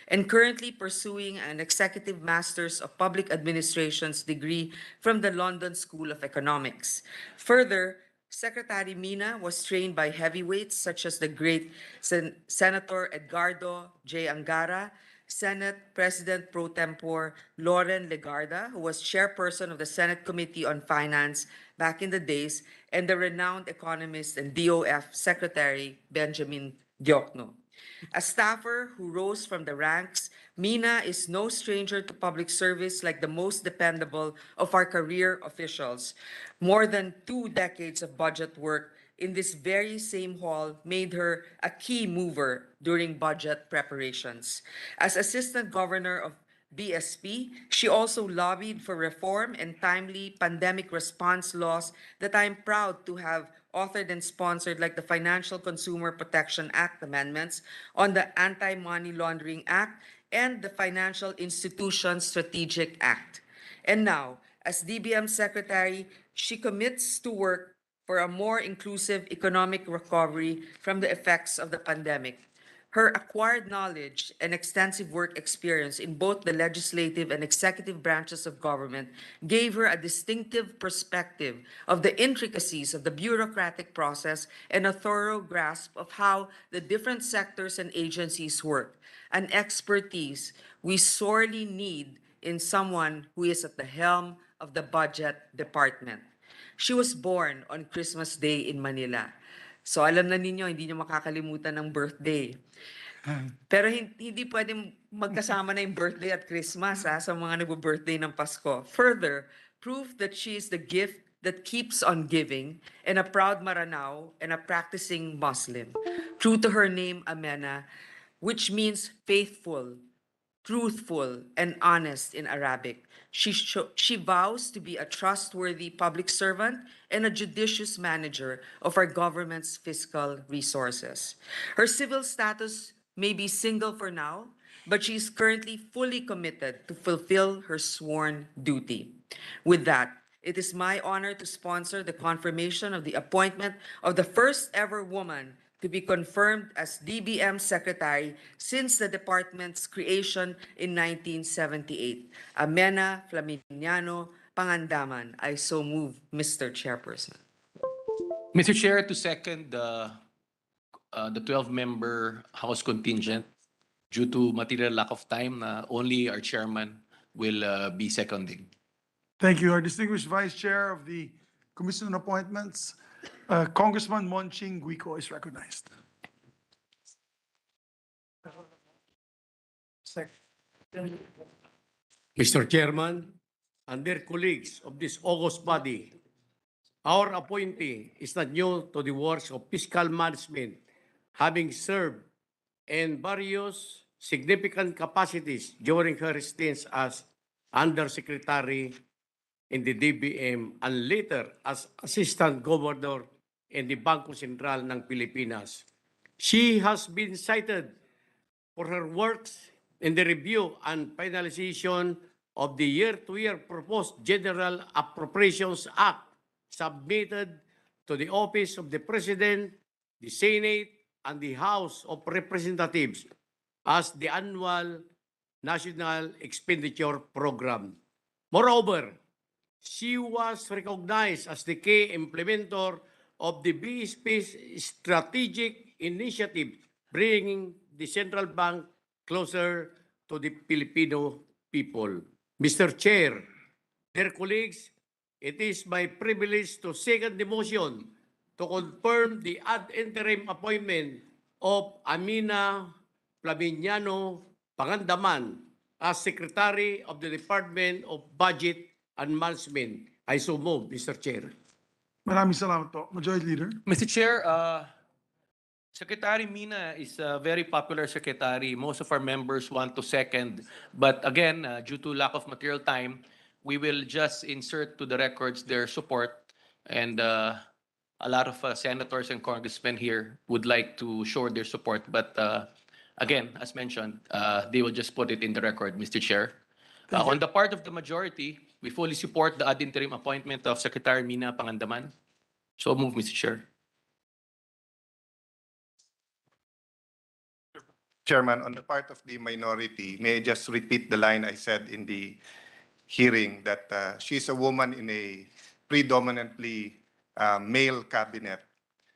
and currently pursuing an executive master's of public administration's degree from the London School of Economics. Further, Secretary Mina was trained by heavyweights such as the great Senator Edgardo J. Angara, Senate President Pro Tempore Loren Legarda, who was chairperson of the Senate Committee on Finance back in the days, and the renowned economist and DOF Secretary Benjamin Diokno. A staffer who rose from the ranks, Mina is no stranger to public service like the most dependable of our career officials. More than 2 decades of budget work in this very same hall made her a key mover during budget preparations. As Assistant Governor of BSP, she also lobbied for reform and timely pandemic response laws that I am proud to have authored and sponsored, like the Financial Consumer Protection Act amendments on the Anti-Money Laundering Act and the Financial Institutions Strategic Act. And now, as DBM Secretary, she commits to work for a more inclusive economic recovery from the effects of the pandemic. Her acquired knowledge and extensive work experience in both the legislative and executive branches of government gave her a distinctive perspective of the intricacies of the bureaucratic process and a thorough grasp of how the different sectors and agencies work, an expertise we sorely need in someone who is at the helm of the budget department. She was born on Christmas Day in Manila. So alam na ninyo, hindi nyo makakalimutan ng birthday. Pero hindi pwedeng magkasama na yung birthday at Christmas sa mga nagbo-birthday ng Pasko. Further, proof that she is the gift that keeps on giving and a proud Maranao and a practicing Muslim. True to her name, Amena, which means faithful, truthful, and honest in Arabic. She vows to be a trustworthy public servant and a judicious manager of our government's fiscal resources. Her civil status may be single for now, but she is currently fully committed to fulfill her sworn duty. With that, it is my honor to sponsor the confirmation of the appointment of the first ever woman to be confirmed as DBM Secretary since the department's creation in 1978. Amena Flaminiano Pangandaman. I so move, Mr. Chairperson. Mr. Chair, to second the 12-member House contingent, due to material lack of time, only our chairman will be seconding. Thank you. Our distinguished Vice Chair of the Commission on Appointments, Congressman Monching Guico is recognized. Mr. Chairman, and dear colleagues of this august body, our appointee is not new to the works of fiscal management, having served in various significant capacities during her stints as Undersecretary in the DBM, and later as Assistant Governor in the Bangko Sentral ng Pilipinas. She has been cited for her works in the review and finalization of the year-to-year proposed General Appropriations Act submitted to the Office of the President, the Senate, and the House of Representatives as the annual National Expenditure Program. Moreover, she was recognized as the key implementer of the BSP's strategic initiative, bringing the central bank closer to the Filipino people. Mr. Chair, dear colleagues, it is my privilege to second the motion to confirm the ad interim appointment of Amina Flaminiano Pangandaman as Secretary of the Department of Budget and Management. I so move, Mr. Chair. Maraming salamat po. Majority Leader. Mr. Chair, Secretary Mina is a very popular secretary. Most of our members want to second. But again, due to lack of material time, we will just insert to the records their support. And a lot of senators and congressmen here would like to show their support. But again, as mentioned, they will just put it in the record, Mr. Chair. On the part of the majority, we fully support the ad interim appointment of Secretary Mina Pangandaman. So move, Mr. Chair. Chairman, on the part of the minority, may I just repeat the line I said in the hearing that she's a woman in a predominantly male cabinet.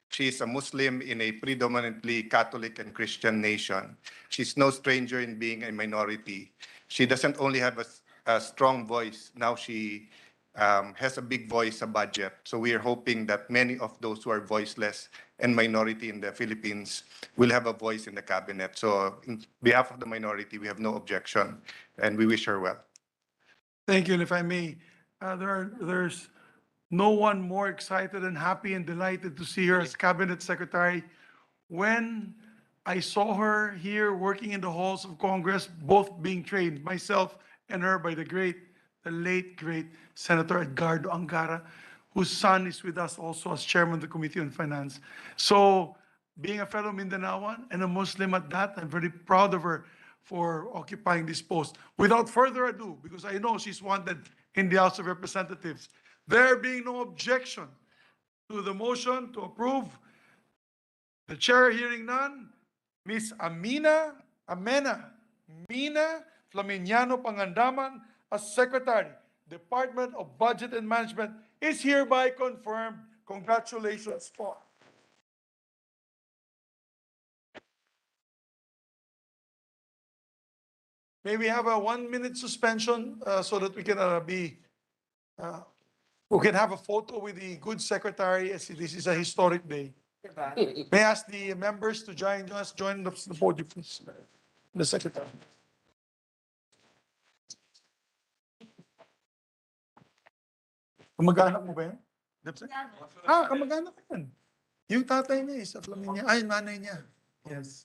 She's a Muslim in a predominantly Catholic and Christian nation. She's no stranger in being a minority. She doesn't only have a strong voice, now she has a big voice, a budget. So we are hoping that many of those who are voiceless and minority in the Philippines will have a voice in the cabinet. So in behalf of the minority, we have no objection and we wish her well. Thank you. And if I may, there's no one more excited and happy and delighted to see her as Cabinet Secretary. When I saw her here working in the halls of Congress, both being trained, myself and her, by the late, great Senator Edgardo Angara, whose son is with us also as chairman of the Committee on Finance. So being a fellow Mindanaoan and a Muslim at that, I'm very proud of her for occupying this post. Without further ado, because I know she's wanted in the House of Representatives, there being no objection to the motion to approve, the chair hearing none, Ms. Mina Flaminiano Pangandaman as Secretary, Department of Budget and Management, is hereby confirmed. Congratulations po. May we have a 1-minute suspension so that we can have a photo with the good secretary, as this is a historic day. May I ask the members to join us, join the podium, please. The secretary. Kamag-anak mo ba yan? Kamag-anak ko yan. Yung tatay niya, sa Flaminia. Ay, nanay niya. Yes.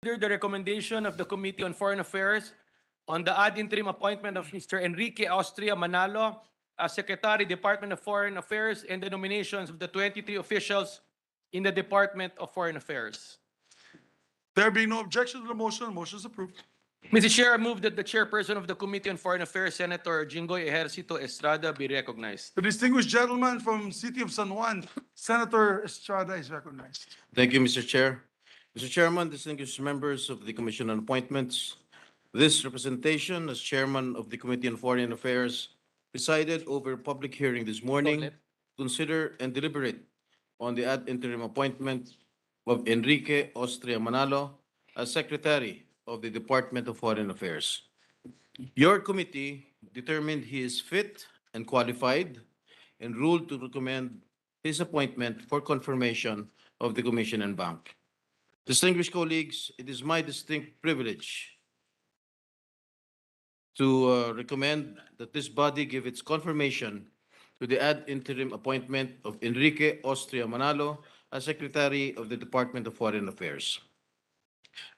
The recommendation of the Committee on Foreign Affairs on the ad interim appointment of Mr. Enrique Austria Manalo as Secretary, Department of Foreign Affairs, and the nominations of the 23 officials in the Department of Foreign Affairs. There being no objection to the motion, motion is approved. Mr. Chair, I move that the chairperson of the Committee on Foreign Affairs, Senator Jinggoy Ejercito Estrada, be recognized. The distinguished gentleman from City of San Juan, Senator Estrada, is recognized. Thank you, Mr. Chair. Mr. Chairman, distinguished members of the Commission on Appointments, this representation as Chairman of the Committee on Foreign Affairs presided over a public hearing this morning to consider and deliberate on the ad interim appointment of Enrique Austria Manalo as Secretary of the Department of Foreign Affairs. Your committee determined he is fit and qualified and ruled to recommend his appointment for confirmation of the Commission and Bank. Distinguished colleagues, it is my distinct privilege to recommend that this body give its confirmation to the ad interim appointment of Enrique Austria Manalo as Secretary of the Department of Foreign Affairs.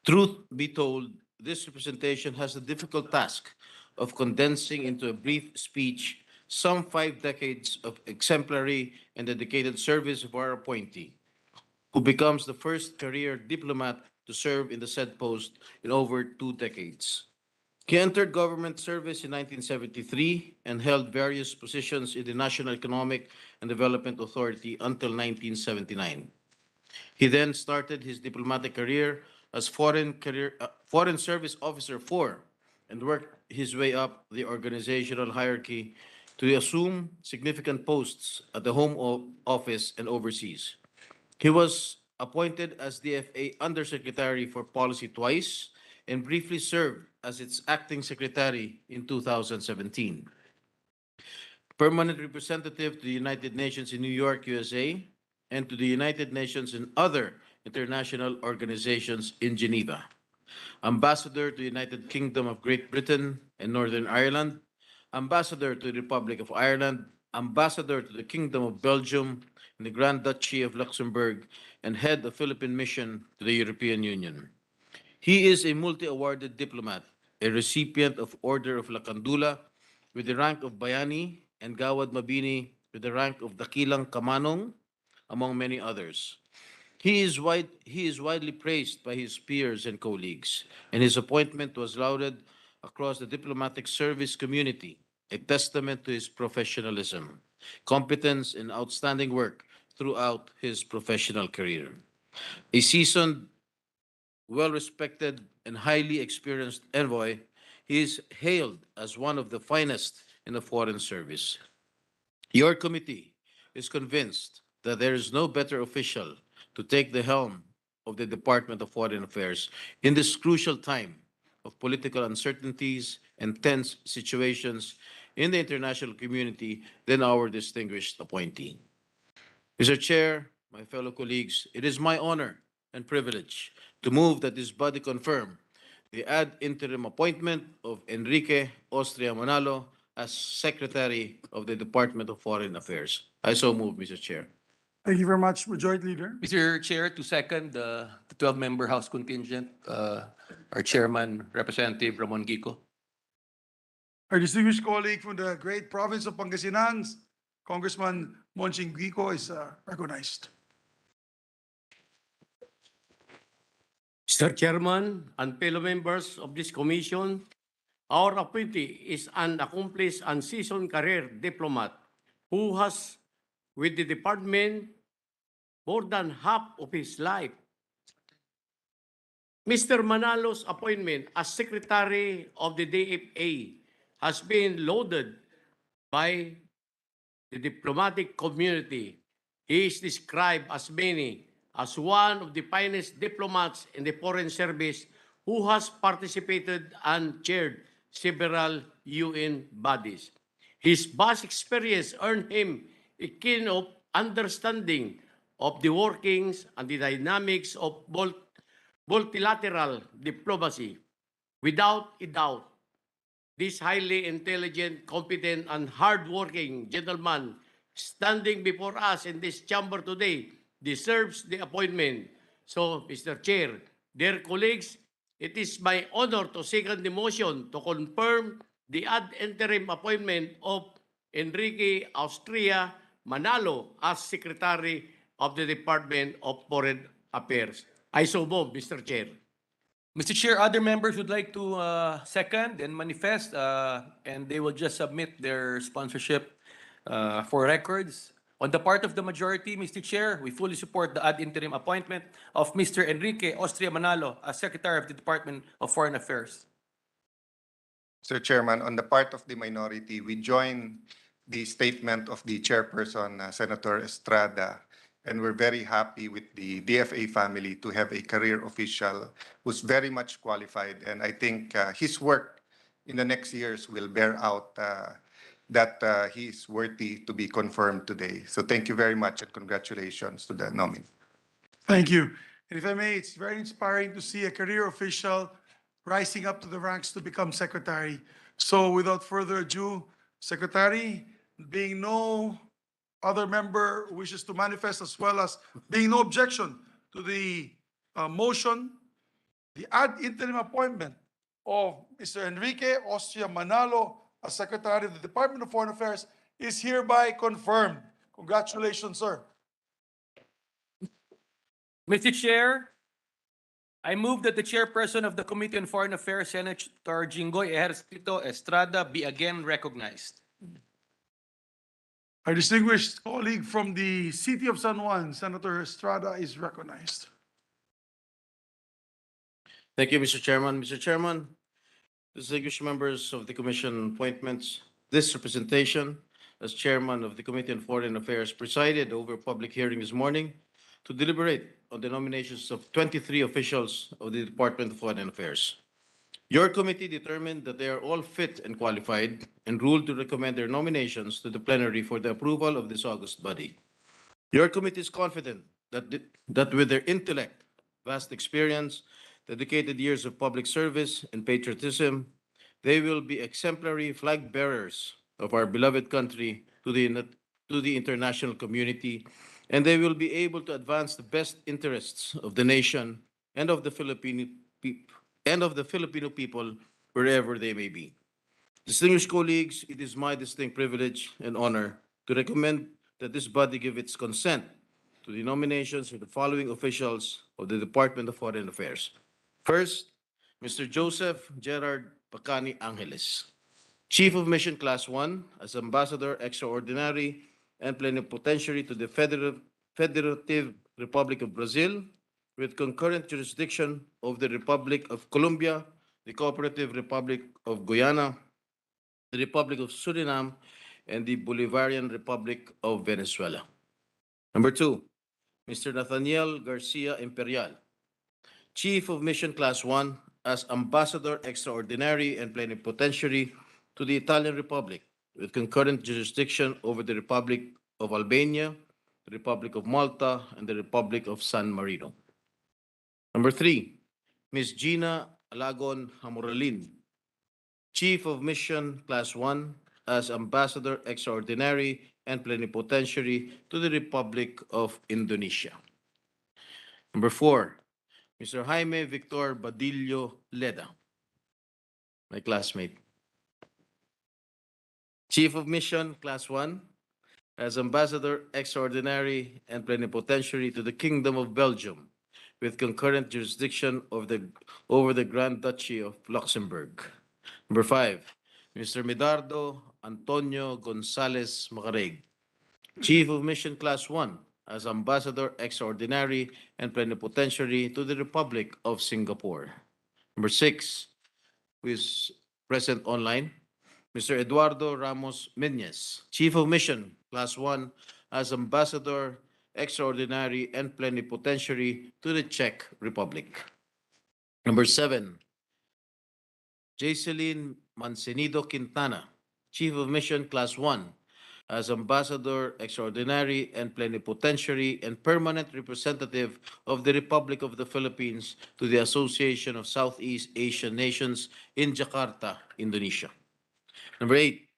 Truth be told, this representation has the difficult task of condensing into a brief speech some 5 decades of exemplary and dedicated service of our appointee, who becomes the first career diplomat to serve in the said post in over 2 decades. He entered government service in 1973 and held various positions in the National Economic and Development Authority until 1979. He then started his diplomatic career as Foreign Service Officer 4 and worked his way up the organizational hierarchy to assume significant posts at the Home Office and overseas. He was appointed as DFA Undersecretary for Policy twice and briefly served as its acting secretary in 2017. Permanent representative to the United Nations in New York, USA, and to the United Nations and other international organizations in Geneva. Ambassador to the United Kingdom of Great Britain and Northern Ireland, Ambassador to the Republic of Ireland, Ambassador to the Kingdom of Belgium and the Grand Duchy of Luxembourg, and head of Philippine mission to the European Union. He is a multi-awarded diplomat, a recipient of Order of Lakandula with the rank of Bayani and Gawad Mabini with the rank of Dakilang Kamanong, among many others. He is widely praised by his peers and colleagues, and his appointment was lauded across the diplomatic service community, a testament to his professionalism, competence, and outstanding work throughout his professional career. A seasoned, well-respected, and highly experienced envoy, he is hailed as one of the finest in the foreign service. Your committee is convinced that there is no better official to take the helm of the Department of Foreign Affairs in this crucial time of political uncertainties and tense situations in the international community than our distinguished appointee. Mr. Chair, my fellow colleagues, it is my honor and privilege to move that this body confirm the ad interim appointment of Enrique Austria Manalo as Secretary of the Department of Foreign Affairs. I so move, Mr. Chair. Thank you very much, Majority Leader. Mr. Chair, to second the 12-member House contingent, our Chairman, Representative Ramon Gico. Our distinguished colleague from the great province of Pangasinan, Congressman Monching Gico, is recognized. Mr. Chairman and fellow members of this commission, our appointee is an accomplished and seasoned career diplomat who has, with the department, more than half of his life. Mr. Manalo's appointment as Secretary of the DFA has been lauded by the diplomatic community. He is described as many as one of the finest diplomats in the Foreign Service who has participated and chaired several UN bodies. His vast experience earned him a keen understanding of the workings and the dynamics of multilateral diplomacy. Without a doubt, this highly intelligent, competent, and hardworking gentleman standing before us in this chamber today deserves the appointment. So, Mr. Chair, Dear colleagues, it is my honor to second the motion to confirm the ad interim appointment of Enrique Austria Manalo as Secretary of the Department of Foreign Affairs. I so move, Mr. Chair. Mr. Chair, other members would like to second and manifest, and they will just submit their sponsorship for records. On the part of the majority, Mr. Chair, we fully support the ad interim appointment of Mr. Enrique Austria Manalo as Secretary of the Department of Foreign Affairs. Mr. Chairman, on the part of the minority, we join the statement of the chairperson, Senator Estrada, and we're very happy with the DFA family to have a career official who's very much qualified. And I think his work in the next years will bear out that he's worthy to be confirmed today. So thank you very much and congratulations to the nominee. Thank you. And if I may, it's very inspiring to see a career official rising up to the ranks to become secretary. So without further ado, Secretary, being no other member wishes to manifest, as well as being no objection to the motion, the ad interim appointment of Mr. Enrique Austria Manalo as Secretary of the Department of Foreign Affairs is hereby confirmed. Congratulations, sir. Mr. Chair, I move that the chairperson of the Committee on Foreign Affairs, Senator Jinggoy Ejercito Estrada, be again recognized. Our distinguished colleague from the city of San Juan, Senator Estrada, is recognized. Thank you, Mr. Chairman. Mr. Chairman, distinguished members of the Commission appointments, this representation as Chairman of the Committee on Foreign Affairs presided over a public hearing this morning to deliberate on the nominations of 23 officials of the Department of Foreign Affairs. Your committee determined that they are all fit and qualified and ruled to recommend their nominations to the plenary for the approval of this august body. Your committee is confident that with their intellect, vast experience, dedicated years of public service, and patriotism, they will be exemplary flag bearers of our beloved country to the international community, and they will be able to advance the best interests of the nation and of the Filipino people wherever they may be. Distinguished colleagues, it is my distinct privilege and honor to recommend that this body give its consent to the nominations of the following officials of the Department of Foreign Affairs. First, Mr. Joseph Gerard Pacani Angeles, Chief of Mission Class 1 as Ambassador Extraordinary and Plenipotentiary to the Federative Republic of Brazil, with concurrent jurisdiction of the Republic of Colombia, the Cooperative Republic of Guyana, the Republic of Suriname, and the Bolivarian Republic of Venezuela. Number two, Mr. Nathaniel Garcia Imperial, Chief of Mission Class 1 as Ambassador Extraordinary and Plenipotentiary to the Italian Republic, with concurrent jurisdiction over the Republic of Albania, the Republic of Malta, and the Republic of San Marino. Number three, Ms. Gina Alagon Hamoralin, Chief of Mission Class 1 as Ambassador Extraordinary and Plenipotentiary to the Republic of Indonesia. Number four, Mr. Jaime Victor Badillo Leda, my classmate, Chief of Mission Class 1 as Ambassador Extraordinary and Plenipotentiary to the Kingdom of Belgium, with concurrent jurisdiction over the Grand Duchy of Luxembourg. Number five, Mr. Medardo Antonio Gonzalez Macareg, Chief of Mission Class 1 as Ambassador Extraordinary and Plenipotentiary to the Republic of Singapore. Number six, who is present online, Mr. Eduardo Ramos Meñez, Chief of Mission Class 1 as Ambassador Extraordinary and Plenipotentiary to the Czech Republic. Number seven, Jacelyn Mancenido Quintana, Chief of Mission Class 1 as Ambassador Extraordinary and Plenipotentiary and Permanent Representative of the Republic of the Philippines to the Association of Southeast Asian Nations in Jakarta, Indonesia. Number eight,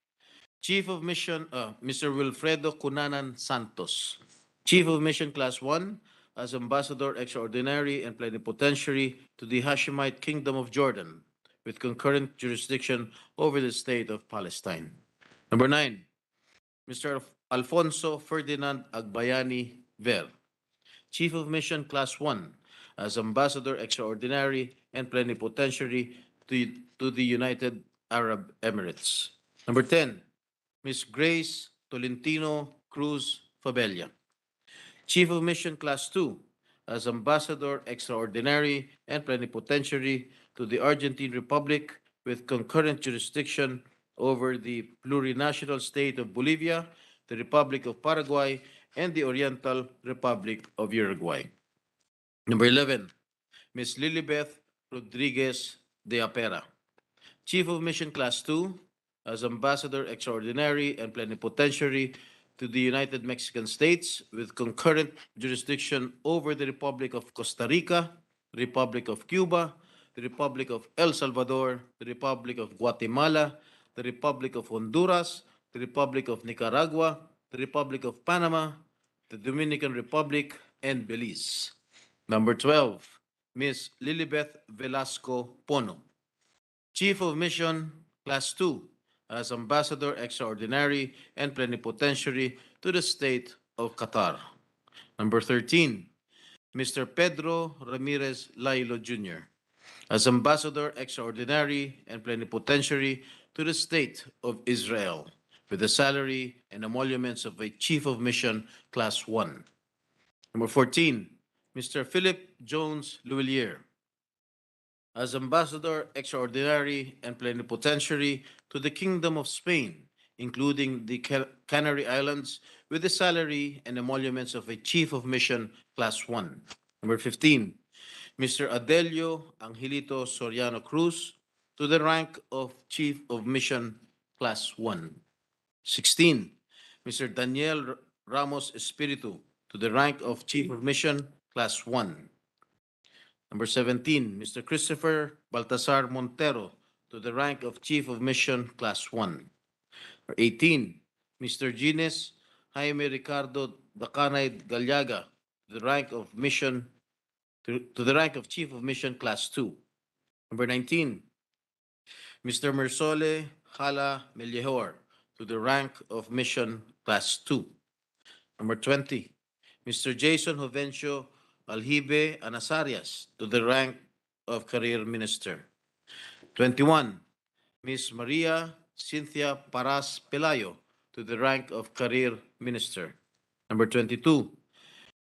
Chief of Mission, Mr. Wilfredo Cunanan Santos, Chief of Mission Class 1 as Ambassador Extraordinary and Plenipotentiary to the Hashemite Kingdom of Jordan, with concurrent jurisdiction over the state of Palestine. Number 9, Mr. Alfonso Ferdinand Agbayani Ver, Chief of Mission Class 1, as Ambassador Extraordinary and Plenipotentiary to the United Arab Emirates. Number 10, Ms. Grace Tolentino Cruz Fabella, Chief of Mission Class 2, as Ambassador Extraordinary and Plenipotentiary to the Argentine Republic with concurrent jurisdiction over the plurinational state of Bolivia, the Republic of Paraguay, and the Oriental Republic of Uruguay. Number 11, Ms. Lilibeth Rodriguez de Apera, Chief of Mission Class 2, as Ambassador Extraordinary and Plenipotentiary to the United Mexican States with concurrent jurisdiction over the Republic of Costa Rica, the Republic of Cuba, the Republic of El Salvador, the Republic of Guatemala, the Republic of Honduras, the Republic of Nicaragua, the Republic of Panama, the Dominican Republic, and Belize. Number 12, Ms. Lilibeth Velasco Pono, Chief of Mission Class 2, as Ambassador Extraordinary and Plenipotentiary to the State of Qatar. Number 13, Mr. Pedro Ramirez Lailo Jr., as Ambassador Extraordinary and Plenipotentiary to the State of Israel, with the salary and emoluments of a Chief of Mission Class 1. Number 14, Mr. Philip Jones Luillier, as Ambassador Extraordinary and Plenipotentiary to the Kingdom of Spain, including the Canary Islands, with the salary and emoluments of a Chief of Mission Class 1. Number 15, Mr. Adelio Angelito Soriano Cruz to the rank of Chief of Mission Class 1. 16, Mr. Daniel Ramos Espiritu to the rank of Chief of Mission Class 1. Number 17, Mr. Christopher Baltasar Montero to the rank of Chief of Mission Class 1. Number 18, Mr. Gines Jaime Ricardo Dacanay Galiaga to the rank of Chief of Mission Class 2. Number 19, Mr. Mersole Hala Melior to the rank of Mission Class 2. Number 20, Mr. Jason Jovencio Aljibe Anasarias to the rank of Career Minister. 21, Ms. Maria Cynthia Paras Pelayo to the rank of Career Minister. Number 22,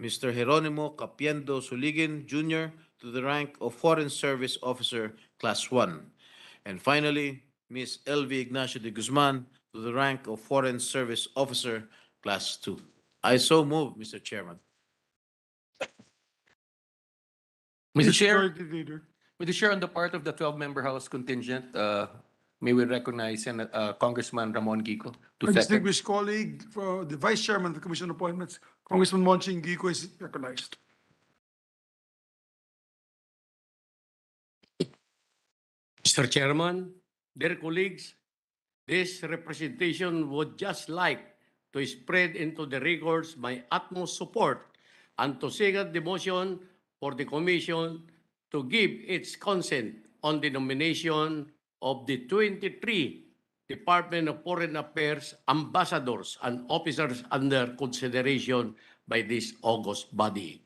Mr. Jeronimo Capiendo Suligin Jr. to the rank of Foreign Service Officer Class 1. And finally, Ms. Elvie Ignacio de Guzman to the rank of Foreign Service Officer Class 2. I so move, Mr. Chairman. Mr. Chair, Majority Leader. Mr. Chair, on the part of the 12-member House contingent, may we recognize Congressman Ramon Gico to My second. distinguished colleague, for the Vice Chairman of the Commission on Appointments, Congressman Monching Gico is recognized. Mr. Chairman, dear colleagues, this representation would just like to spread into the records my utmost support and to second the motion for the Commission to give its consent on the nomination of the 23 Department of Foreign Affairs ambassadors and officers under consideration by this august body.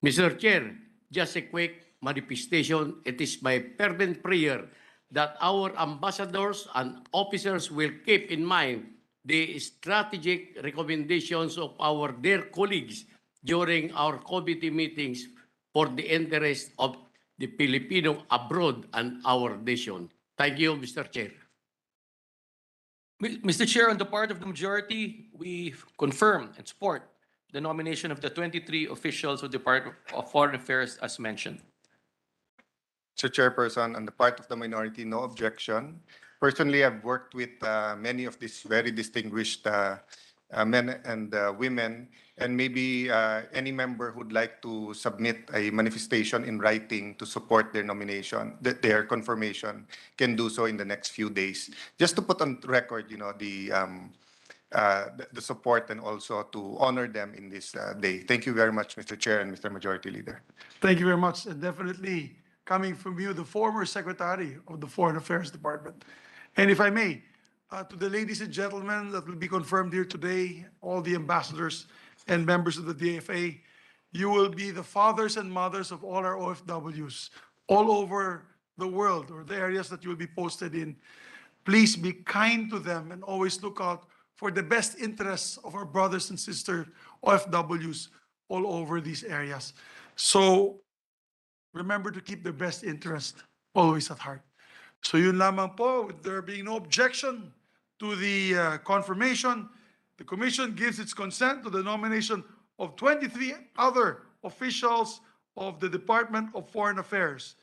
Mr. Chair, just a quick manifestation. It is my fervent prayer that our ambassadors and officers will keep in mind the strategic recommendations of our dear colleagues during our committee meetings for the interest of the Filipino abroad and our nation. Thank you, Mr. Chair. Mr. Chair, on the part of the majority, we confirm and support the nomination of the 23 officials of the Department of Foreign Affairs as mentioned. Mr. Chairperson, on the part of the minority, no objection. Personally, I've worked with many of these very distinguished men and women, and maybe any member who'd like to submit a manifestation in writing to support their nomination, their confirmation, can do so in the next few days. Just to put on record, the support and also to honor them in this day. Thank you very much, Mr. Chair and Mr. Majority Leader. Thank you very much. And definitely coming from you, the former Secretary of the Foreign Affairs Department. And if I may, to the ladies and gentlemen that will be confirmed here today, all the ambassadors and members of the DFA, you will be the fathers and mothers of all our OFWs all over the world, or the areas that you will be posted in. Please be kind to them and always look out for the best interests of our brothers and sisters OFWs all over these areas. So remember to keep their best interest always at heart. So yun lamang po, with there being no objection to the confirmation, the Commission gives its consent to the nomination of 23 other officials of the Department of Foreign Affairs.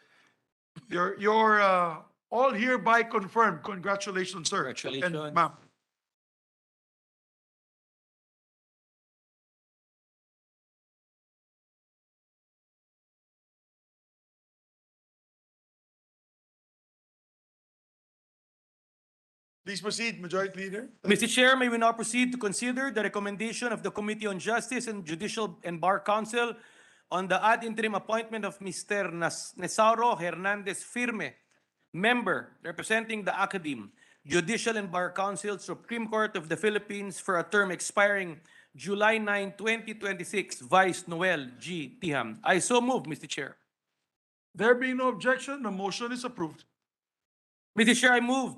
You're all hereby confirmed. Congratulations, sir. Congratulations. And ma'am. Please proceed, Majority Leader. Mr. Chair, may we now proceed to consider the recommendation of the Committee on Justice and Judicial and Bar Council on the ad interim appointment of Mr. Nesauro Hernandez Firme, member representing the Academe, Judicial and Bar Council, Supreme Court of the Philippines for a term expiring July 9, 2026, Vice Noel G. Tiham. I so move, Mr. Chair. There being no objection, the motion is approved. Mr. Chair, I move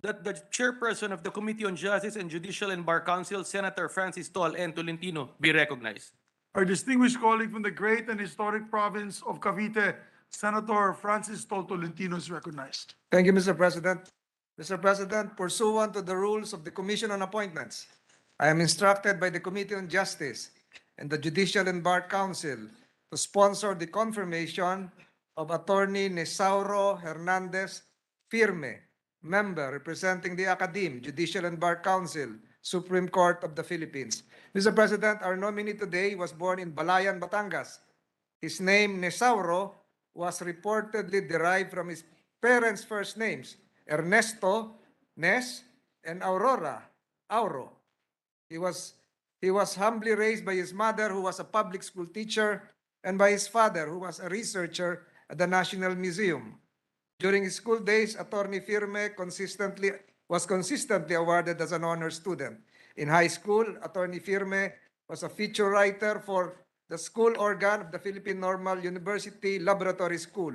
that the chairperson of the Committee on Justice and Judicial and Bar Council, Senator Francis Tol N. Tolentino, be recognized. Our distinguished colleague from the great and historic province of Cavite, Senator Francis Tol Tolentino, is recognized. Thank you, Mr. President. Mr. President, pursuant to the rules of the Commission on Appointments, I am instructed by the Committee on Justice and the Judicial and Bar Council to sponsor the confirmation of Attorney Nesauro Hernandez Firme, member representing the Academe, Judicial and Bar Council, Supreme Court of the Philippines. Mr. President, our nominee today was born in Balayan, Batangas. His name, Nesauro, was reportedly derived from his parents' first names, Ernesto, Nes, and Aurora, Auro. He was humbly raised by his mother, who was a public school teacher, and by his father, who was a researcher at the National Museum. During his school days, Attorney Firme was consistently awarded as an honor student. In high school, Attorney Firme was a feature writer for the school organ of the Philippine Normal University Laboratory School.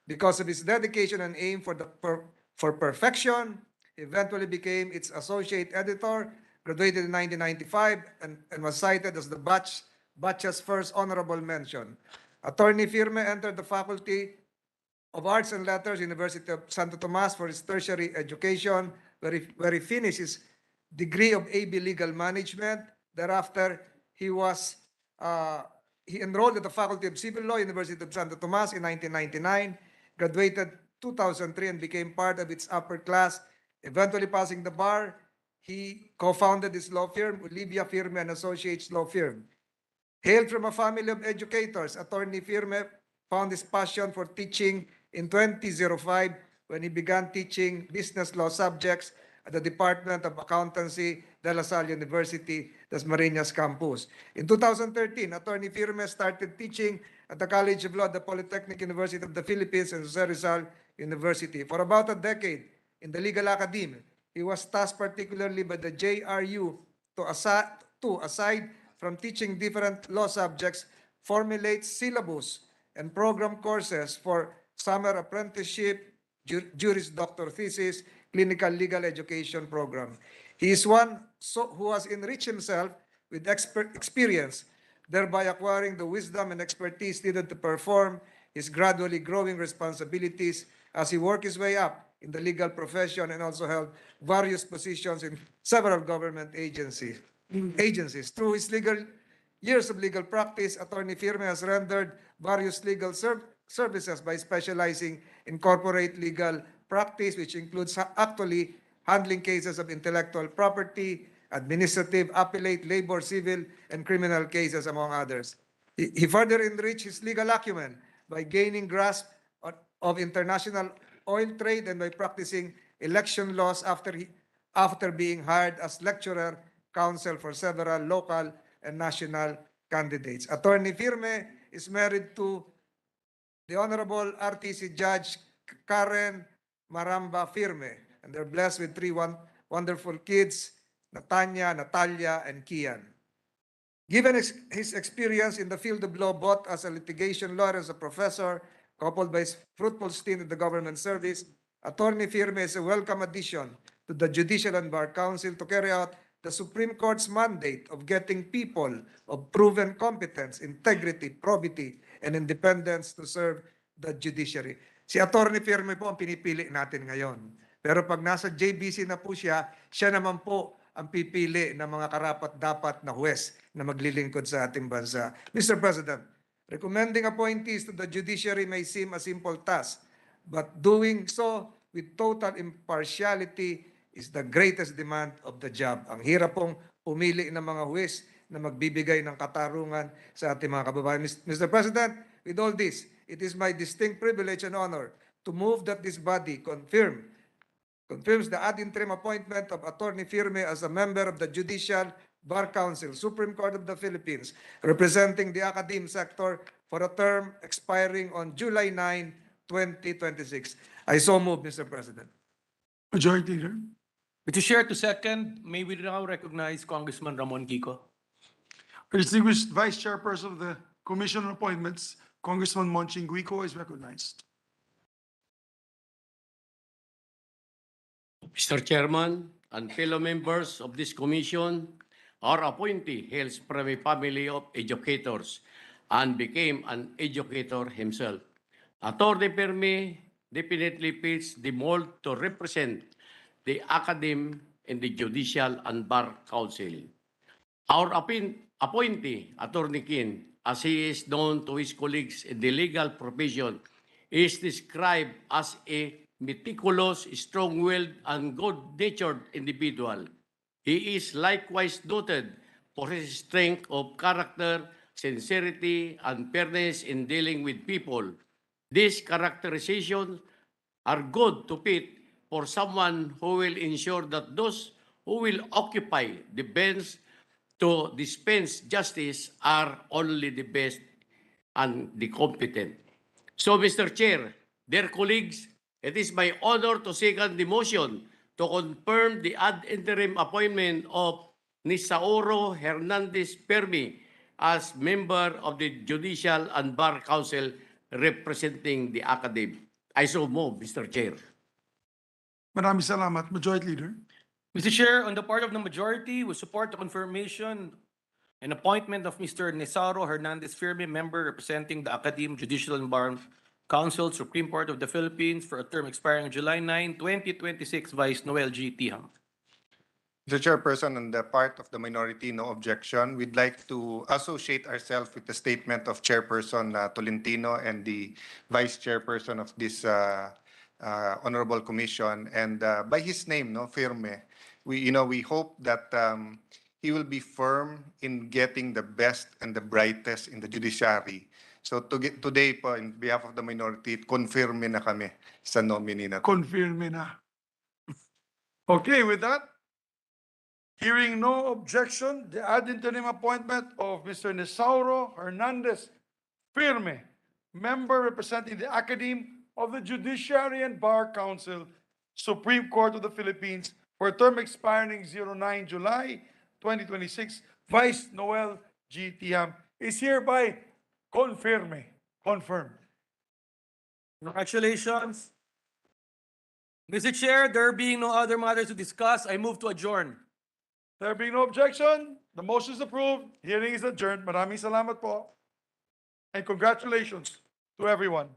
Because of his dedication and aim for perfection, he eventually became its associate editor, graduated in 1995, and was cited as the batch's first honorable mention. Attorney Firme entered the Faculty of Arts and Letters, University of Santo Tomas, for his tertiary education, where he finished his degree of AB Legal Management. Thereafter, he enrolled at the Faculty of Civil Law, University of Santo Tomas in 1999, graduated 2003 and became part of its upper class. Eventually passing the bar, he co-founded his law firm, Bolivia Firme and Associates Law Firm. Hailed from a family of educators, Attorney Firme found his passion for teaching in 2005 when he began teaching business law subjects at the Department of Accountancy, De La Salle University, Dasmariñas campus. In 2013, Attorney Firme started teaching at the College of Law at the Polytechnic University of the Philippines and Jose Rizal University. For about a decade in the legal academy, he was tasked particularly by the JRU to, aside from teaching different law subjects, formulate syllabus and program courses for summer apprenticeship, Juris Doctor thesis, clinical legal education program. He is one who has enriched himself with experience, thereby acquiring the wisdom and expertise needed to perform his gradually growing responsibilities as he worked his way up in the legal profession and also held various positions in several government agencies. Through his years of legal practice, Attorney Firme has rendered various legal services by specializing in corporate legal practice, which includes actually handling cases of intellectual property, administrative, appellate, labor, civil, and criminal cases, among others. He further enriched his legal acumen by gaining grasp of international oil trade and by practicing election laws after being hired as lecturer counsel for several local and national candidates. Attorney Firme is married to the Honorable RTC Judge Karen Maramba Firme, and they're blessed with three wonderful kids, Natanya, Natalia, and Kian. Given his experience in the field of law, both as a litigation lawyer and as a professor, coupled by his fruitful stint in the government service, Attorney Firme is a welcome addition to the Judicial and Bar Council to carry out the Supreme Court's mandate of getting people of proven competence, integrity, probity, and independence to serve the judiciary. Si Attorney Firme po ang pinipili natin ngayon. Pero pag nasa Jjbc na po siya, siya naman po ang pipili ng mga karapat-dapat na huwes na maglilingkod sa ating bansa. Mr. President, recommending appointees to the judiciary may seem a simple task, but doing so with total impartiality is the greatest demand of the job. Ang hirap pong pumili ng mga huwes na magbibigay ng katarungan sa ating mga kababayan. Mr. President, with all this, it is my distinct privilege and honor to move that this body confirms the ad interim appointment of Attorney Firme as a member of the Judicial Bar Council, Supreme Court of the Philippines, representing the academe sector for a term expiring on July 9, 2026. I so move, Mr. President. Majority Leader. Mr. Chair, to second, may we now recognize Congressman Ramon Kiko. Our distinguished Vice Chairperson of the Commission on Appointments, Congressman Monching Guico, is recognized. Mr. Chairman and fellow members of this commission, our appointee hails from a family of educators and became an educator himself. Attorney Firme definitely fits the mold to represent the academe in the Judicial and Bar Council. Our appointee, Attorney Kin, as he is known to his colleagues in the legal profession, is described as a meticulous, strong-willed, and good-natured individual. He is likewise noted for his strength of character, sincerity, and fairness in dealing with people. These characterizations are good to fit for someone who will ensure that those who will occupy the bench to dispense justice are only the best and the competent. So, Mr. Chair, dear colleagues, it is my honor to second the motion to confirm the ad interim appointment of Nisauro Hernandez Firme as member of the Judicial and Bar Council representing the academe. I so move, Mr. Chair. Maraming salamat. Majority Leader. Mr. Chair, on the part of the majority, we support the confirmation and appointment of Mr. Nisauro Hernandez Firme, member representing the Academe Judicial and Bar Council, Supreme Court of the Philippines, for a term expiring July 9, 2026, Vice Noel G. Tiham. Mr. Chairperson, on the part of the minority, no objection. We'd like to associate ourselves with the statement of Chairperson Tolentino and the Vice Chairperson of this Honorable Commission. And by his name, Firme, we hope that he will be firm in getting the best and the brightest in the judiciary. So today po, in behalf of the minority, confirm na kami sa nominee na. Confirm na. Okay, with that, hearing no objection, the ad interim appointment of Mr. Nisauro Hernandez Firme, member representing the Academe of the Judiciary and Bar Council, Supreme Court of the Philippines, for a term expiring 09 July 2026, Vice Noel G. Tiham, is hereby confirmed. Congratulations. Mr. Chair, there being no other matters to discuss, I move to adjourn. There being no objection, the motion is approved. Hearing is adjourned. Maraming salamat po. And congratulations to everyone.